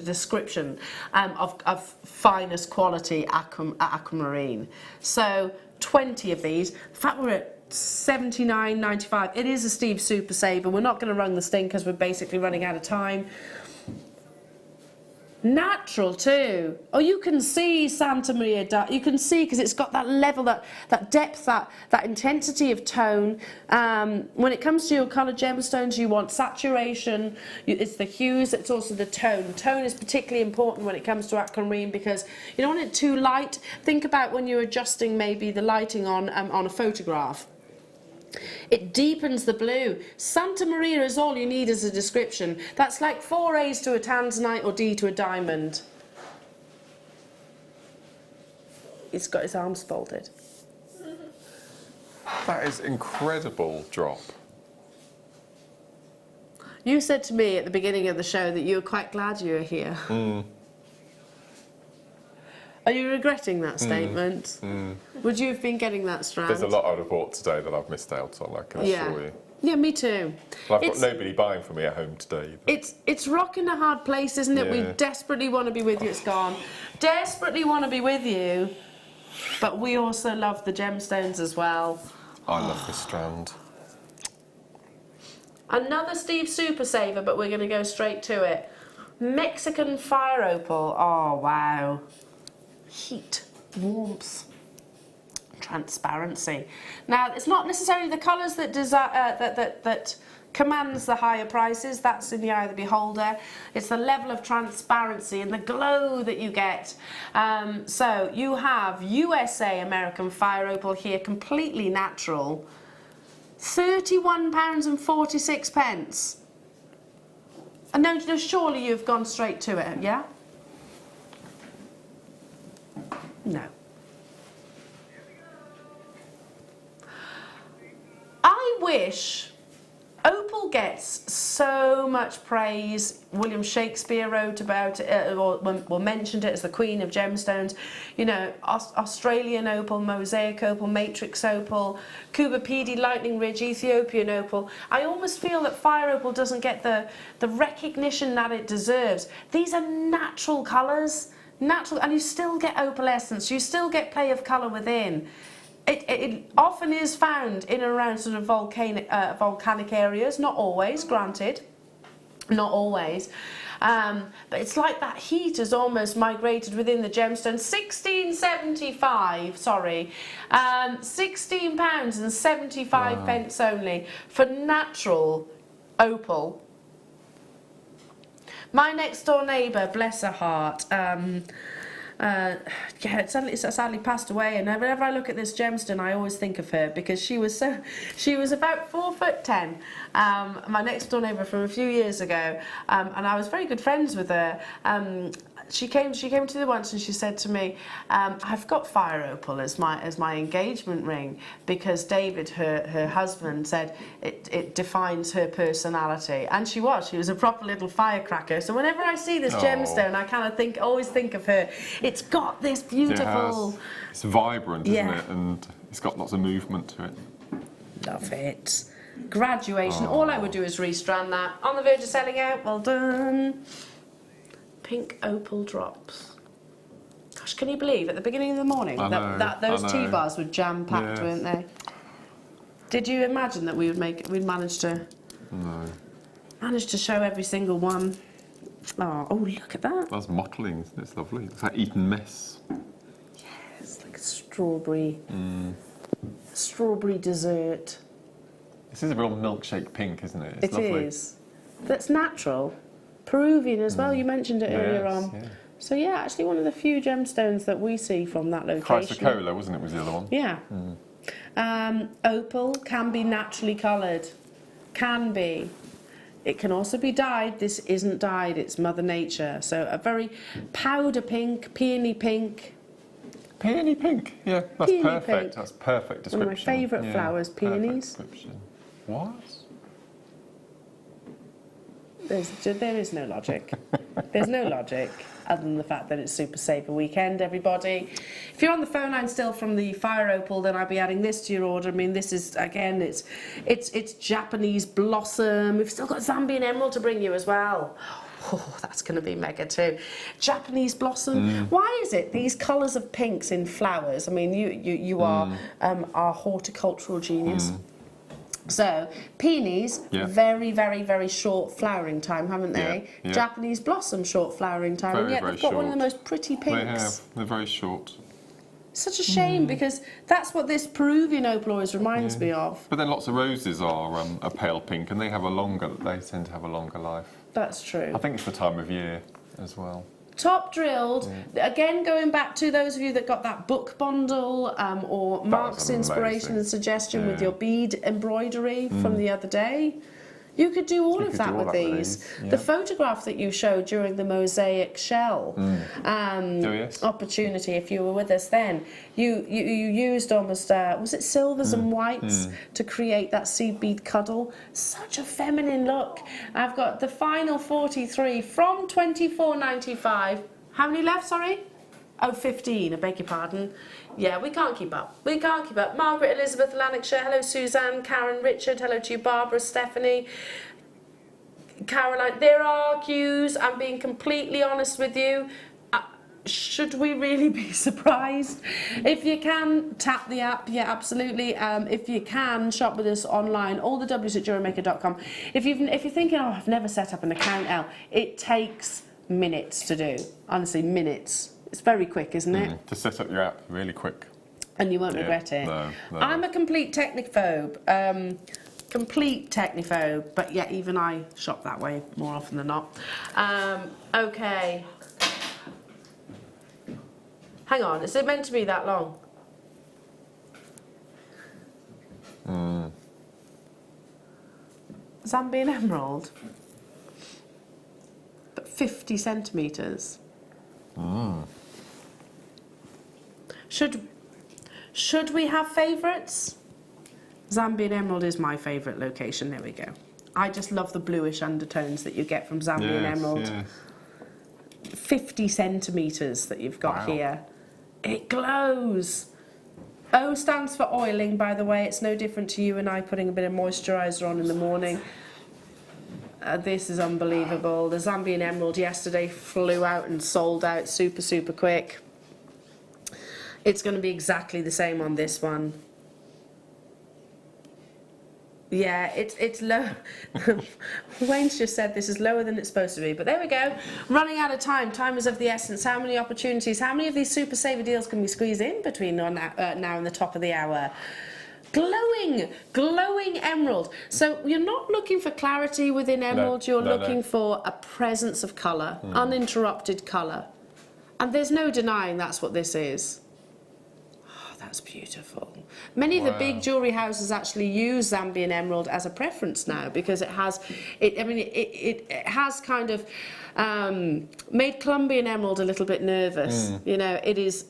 description of finest quality aquamarine. So 20 of these. In fact, we're at $79.95. It is a Steve Super Saver. We're not going to run the sting because we're basically running out of time. Natural too. Oh, you can see Santa Maria. You can see because it's got that level, that depth, that intensity of tone. When it comes to your coloured gemstones, you want saturation. It's the hues. It's also the tone. Tone is particularly important when it comes to aquamarine because you don't want it too light. Think about when you're adjusting maybe the lighting on a photograph. It deepens the blue. Santa Maria is all you need as a description. That's like 4 A's to a tanzanite or D to a diamond. He's got his arms folded. That is incredible drop. You said to me at the beginning of the show that you were quite glad you were here. Are you regretting that statement? Would you have been getting that strand? There's a lot I'd have bought today that I've missed out on, I can assure you. Yeah, me too. Well, I've got nobody buying for me at home today either. It's rocking a hard place, isn't it? Yeah. We desperately want to be with you. It's gone. Desperately want to be with you, but we also love the gemstones as well. I love this strand. Another Steve Super Saver, but we're going to go straight to it. Mexican Fire Opal. Oh, wow. Heat, warmth, transparency. Now, it's not necessarily the colours that that commands the higher prices. That's in the eye of the beholder. It's the level of transparency and the glow that you get. So you have USA American Fire Opal here, completely natural. £31.46. And no, surely you've gone straight to it, yeah? No. I wish opal gets so much praise. William Shakespeare wrote about it, or mentioned it as the queen of gemstones. You know, Australian opal, mosaic opal, matrix opal, Kuba Pedy, lightning ridge, Ethiopian opal. I almost feel that fire opal doesn't get the recognition that it deserves. These are natural colours, natural, and you still get opalescence, you still get play of colour within. It often is found in and around sort of volcanic areas, not always, granted, not always. But it's like that heat has almost migrated within the gemstone. 1675, sorry, £16 and 75 pence only for natural opal. My next door neighbour, bless her heart, sadly passed away, and whenever I look at this gemstone I always think of her, because she was about 4'10", my next door neighbour from a few years ago, and I was very good friends with her. She came to me once and she said to me, I've got fire opal as my engagement ring, because David, her husband, said it defines her personality. And she was a proper little firecracker. So whenever I see this gemstone, I kind of always think of her. It's got this beautiful... It's vibrant, isn't it? And it's got lots of movement to it. Love it. Graduation. All I would do is restrand that. On the verge of selling out. Well done. Pink opal drops. Gosh, can you believe at the beginning of the morning those tea bars were jam-packed, weren't they? Did you imagine that we'd manage to show every single one? Oh, look at that. That's mottling, isn't it? It's lovely. It's like Eton mess. Yeah, it's like a strawberry dessert. This is a real milkshake pink, isn't it? It's lovely. It is. That's natural. Peruvian as well, you mentioned it earlier on. Yeah. So yeah, actually one of the few gemstones that we see from that location. Chrysocolla, wasn't it, was the other one? Yeah. Opal can be naturally coloured. Can be. It can also be dyed. This isn't dyed, it's Mother Nature. So a very powder pink, peony pink. Peony pink? Yeah, that's peony perfect. Pink. That's perfect description. One of my favourite flowers, peonies. What? There is no logic. There's no logic other than the fact that it's Super Saver Weekend, everybody. If you're on the phone line still from the fire opal, then I'll be adding this to your order. I mean, this is, again, it's Japanese blossom. We've still got Zambian emerald to bring you as well. Oh, that's going to be mega too. Japanese blossom. Why is it these colours of pinks in flowers? I mean, you are our horticultural genius. So, peonies, very, very, very short flowering time, haven't they? Yeah. Japanese blossom, short flowering time, and yet they've got one of the most pretty pinks. They have. They're very short. Such a shame, because that's what this Peruvian opal always reminds me of. But then lots of roses are a pale pink, and they tend to have a longer life. That's true. I think it's the time of year as well. Top drilled. Again, going back to those of you that got that book bundle or Mark's inspiration and suggestion with your bead embroidery from the other day. You could do all of that with these. The photograph that you showed during the mosaic shell opportunity, if you were with us then, you used almost, was it silvers and whites to create that seed bead cuddle? Such a feminine look. I've got the final 43 from £24.95. How many left, sorry? Oh, 15, I beg your pardon. Yeah, we can't keep up. We can't keep up. Margaret, Elizabeth, Lanarkshire, hello Suzanne, Karen, Richard, hello to you, Barbara, Stephanie, Caroline. There are queues, I'm being completely honest with you. Should we really be surprised? If you can, tap the app, yeah, absolutely. If you can, shop with us online, all the W's at JewelleryMaker.com. If you're thinking, oh, I've never set up an account, it takes minutes to do. Honestly, minutes. It's very quick, isn't it? To set up your app, really quick. And you won't regret it. No. I'm a complete technophobe. But yeah, even I shop that way more often than not. Okay. Hang on, is it meant to be that long? Zambian emerald? But 50 centimetres. Should we have favourites? Zambian emerald is my favourite location. There we go. I just love the bluish undertones that you get from Zambian Emerald. Yes. 50 centimetres that you've got here. It glows. O stands for oiling, by the way. It's no different to you and I putting a bit of moisturiser on in the morning. This is unbelievable. The Zambian Emerald yesterday flew out and sold out super, super quick. It's going to be exactly the same on this one. Yeah, it's low. Wayne's just said this is lower than it's supposed to be, but there we go. Running out of time. Time is of the essence. How many opportunities, how many of these super saver deals can we squeeze in between now and the top of the hour? Glowing, glowing emerald. So you're not looking for clarity within emerald, you're looking for a presence of colour, uninterrupted colour. And there's no denying that's what this is. That's beautiful. Many of the big jewellery houses actually use Zambian emerald as a preference now because it has, it has kind of made Colombian emerald a little bit nervous. You know, it is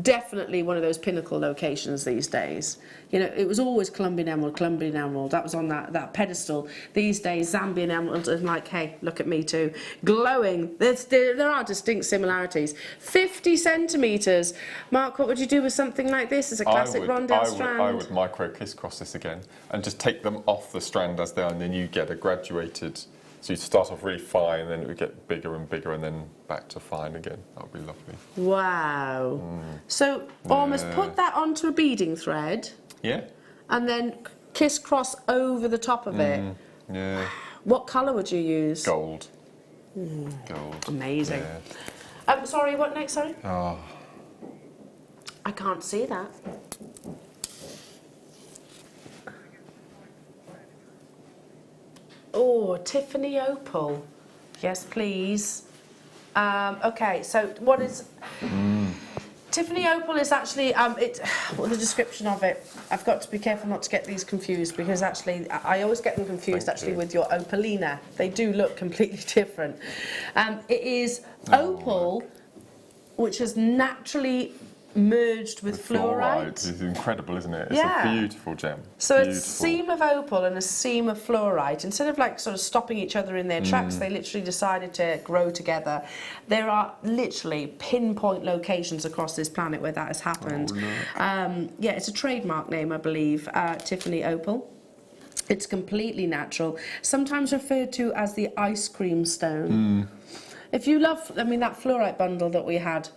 definitely one of those pinnacle locations these days. You know, it was always Colombian emerald, that was on that pedestal. These days, Zambian emerald is like, hey, look at me too. Glowing, there are distinct similarities. 50 centimetres. Mark, what would you do with something like this as a classic rondelle strand? I would micro crisscross this again and just take them off the strand as they are, and then you get a graduated. So you'd start off really fine, and then it would get bigger and bigger, and then back to fine again. That would be lovely. Wow. So almost put that onto a beading thread. Yeah. And then crisscross over the top of it. Yeah. What colour would you use? Gold. Gold. Amazing. Yeah. Sorry, what next, sorry? Oh. I can't see that. Oh, Tiffany Opal. Yes, please. Okay, so what is... Tiffany Opal is actually, the description of it, I've got to be careful not to get these confused because actually, I always get them confused with your Opalina. They do look completely different. It is opal, which has naturally merged with fluorite. It's incredible, isn't it? It's Yeah. a beautiful gem. So it's a seam of opal and a seam of fluorite. Instead of like sort of stopping each other in their tracks, they literally decided to grow together. There are literally pinpoint locations across this planet where that has happened. Yeah, it's a trademark name, I believe, Tiffany Opal. It's completely natural, sometimes referred to as the ice cream stone. If you love, I mean, that fluorite bundle that we had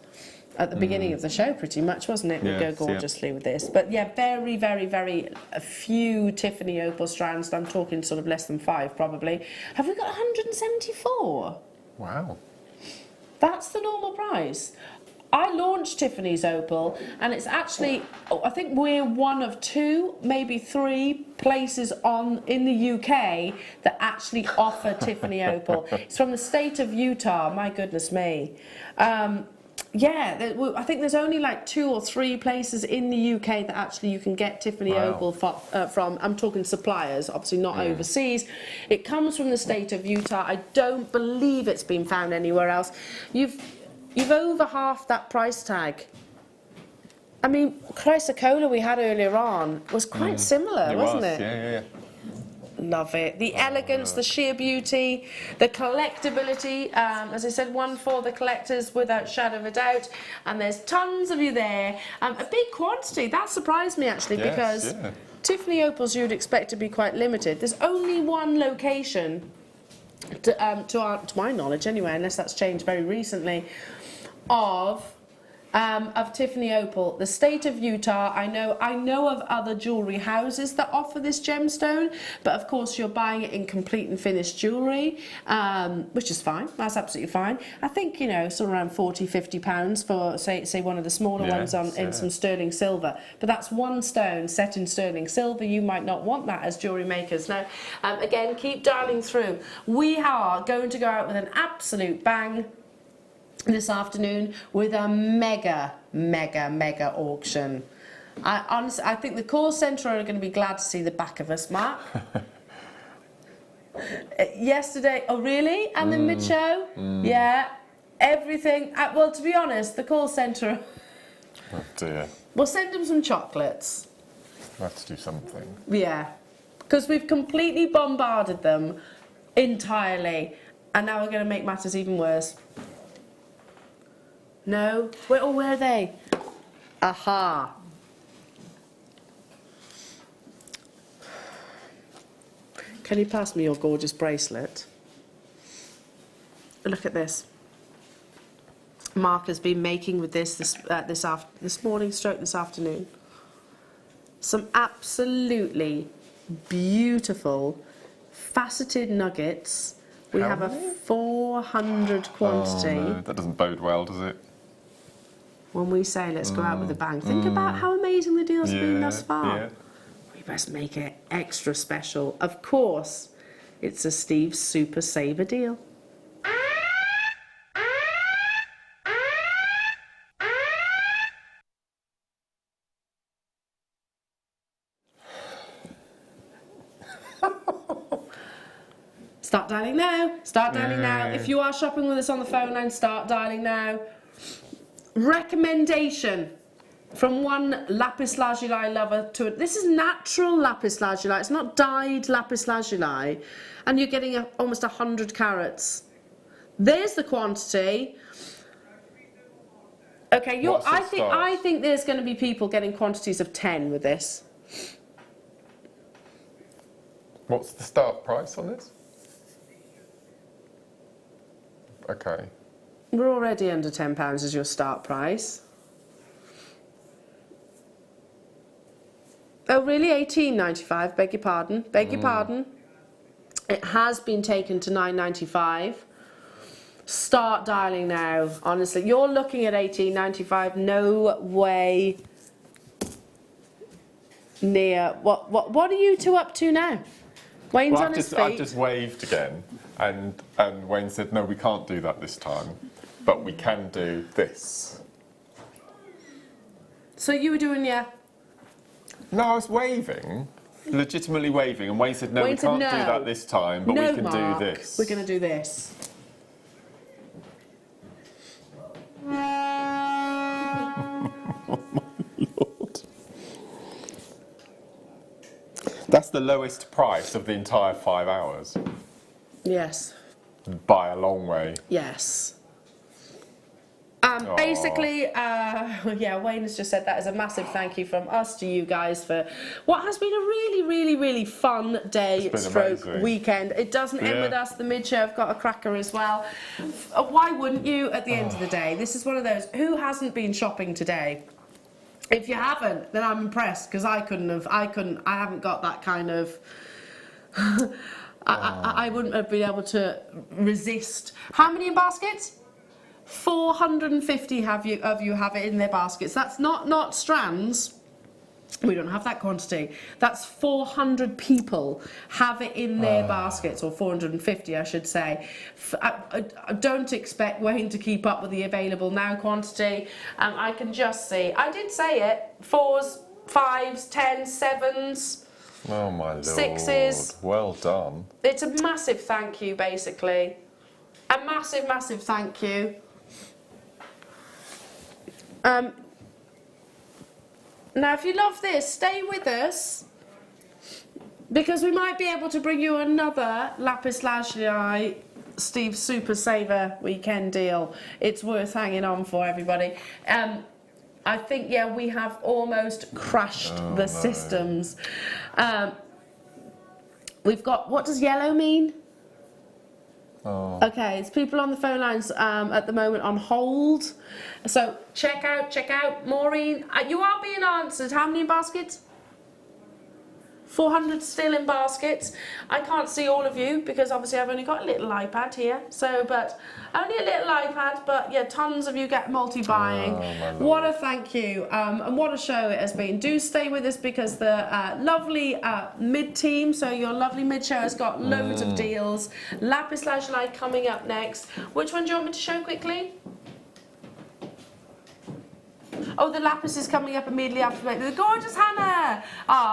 at the beginning of the show, pretty much, wasn't it? Would go gorgeously with this. But yeah, very, very, very few Tiffany Opal strands. I'm talking sort of less than 5, probably. Have we got 174? Wow. That's the normal price. I launched Tiffany's Opal, and it's actually, I think we're one of 2, maybe 3 places in the UK that actually offer Tiffany Opal. It's from the state of Utah. My goodness me. Yeah, I think there's only like 2 or 3 places in the UK that actually you can get Tiffany Opal from. I'm talking suppliers, obviously not overseas. It comes from the state of Utah. I don't believe it's been found anywhere else. You've over halved that price tag. I mean, Chrysocolla we had earlier on was quite similar, wasn't it? Yeah. Love it. The elegance, the sheer beauty, the collectability. As I said, one for the collectors without shadow of a doubt. And there's tons of you there. A big quantity. That surprised me actually because Tiffany Opals you would expect to be quite limited. There's only one location, to my knowledge anyway, unless that's changed very recently, of Tiffany Opal, the state of Utah. I know of other jewellery houses that offer this gemstone, but of course you're buying it in complete and finished jewellery, which is fine. That's absolutely fine. I think, you know, sort of around £40–50 for say one of the smaller ones in some sterling silver. But that's one stone set in sterling silver. You might not want that as jewellery makers. Now, again, keep dialing through. We are going to go out with an absolute bang this afternoon with a mega auction. Honestly, I think the call centre are going to be glad to see the back of us, Mark. Yesterday, oh really? And the mid-show? Yeah, everything. Well, to be honest, the call centre... Oh dear. We'll send them some chocolates. We'll have to do something. Yeah. Because we've completely bombarded them entirely, and now we're going to make matters even worse. No? Where are they? Aha. Can you pass me your gorgeous bracelet? Look at this. Mark has been making with this morning stroke this afternoon. Some absolutely beautiful faceted nuggets. We have a 400 quantity. Oh, no, that doesn't bode well, does it? When we say let's go out with a bang, think about how amazing the deals have been thus far. Yeah. We best make it extra special. Of course, it's a Steve Super Saver deal. Start dialing now. Start dialing now. If you are shopping with us on the phone line, start dialing now. Recommendation from one lapis lazuli lover to this is natural lapis lazuli. It's not dyed lapis lazuli, and you're getting almost 100 carats. There's the quantity. Okay, I think there's going to be people getting quantities of 10 with this. What's the start price on this? Okay. We're already under £10 as your start price. Oh, really? £18.95. Beg your pardon. Beg your pardon. It has been taken to £9.95. Start dialing now. Honestly, you're looking at £18.95. No way near. What are you two up to now? Wayne's on his feet. I just waved again, and Wayne said, no, we can't do that this time, but we can do this. So you were doing No, I was waving, legitimately waving, and Wayne said, no, we can't do that this time, but we can do this. We're going to do this. That's the lowest price of the entire 5 hours. Yes. By a long way. Yes. Basically, Wayne has just said that is a massive thank you from us to you guys for what has been a really, really, really fun day stroke weekend. It doesn't end with us. The mid-show have got a cracker as well. Why wouldn't you at the end of the day? This is one of those, who hasn't been shopping today? If you haven't, then I'm impressed, because I haven't got that kind of I wouldn't have been able to resist. How many in baskets? 450 of you have it in their baskets. That's not strands. We don't have that quantity. That's 400 people have it in their baskets, or 450 I should say. I don't expect Wayne to keep up with the available now quantity. I can just see, I did say it, 4s, 5s, 10s, 7s. Oh my lord. 6s. Well done. It's a massive thank you, basically. A massive, massive thank you. Now, if you love this, stay with us, because we might be able to bring you another lapis lazuli Steve Super Saver weekend deal. It's worth hanging on for, everybody. I think, we have almost crashed the systems. We've got, what does yellow mean? Okay, it's people on the phone lines at the moment on hold. So check out. Maureen, you are being answered. How many in baskets? 400 still in baskets. I can't see all of you because obviously I've only got a little iPad here. So, but only a little iPad, but yeah, tons of you get multi-buying. What a thank you, and what a show it has been. Do stay with us, because the lovely mid-team, so your lovely mid-show has got loads of deals. Lapis lazuli coming up next. Which one do you want me to show quickly? Oh, the lapis is coming up immediately after the gorgeous Hannah.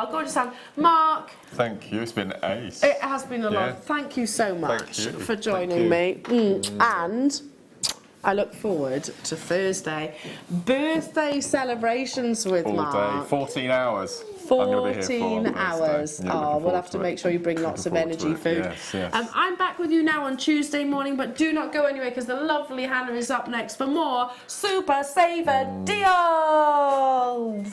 Gorgeous Hannah. Mark. Thank you. It's been ace. It has been a lot. Thank you so much for joining me. And I look forward to Thursday. Birthday celebrations with Mark. All day. 14 hours. 14 hours. Yeah, we'll have to make sure you bring lots of energy food. Yes, yes. I'm back with you now on Tuesday morning, but do not go anywhere because the lovely Hannah is up next for more Super Saver Deals.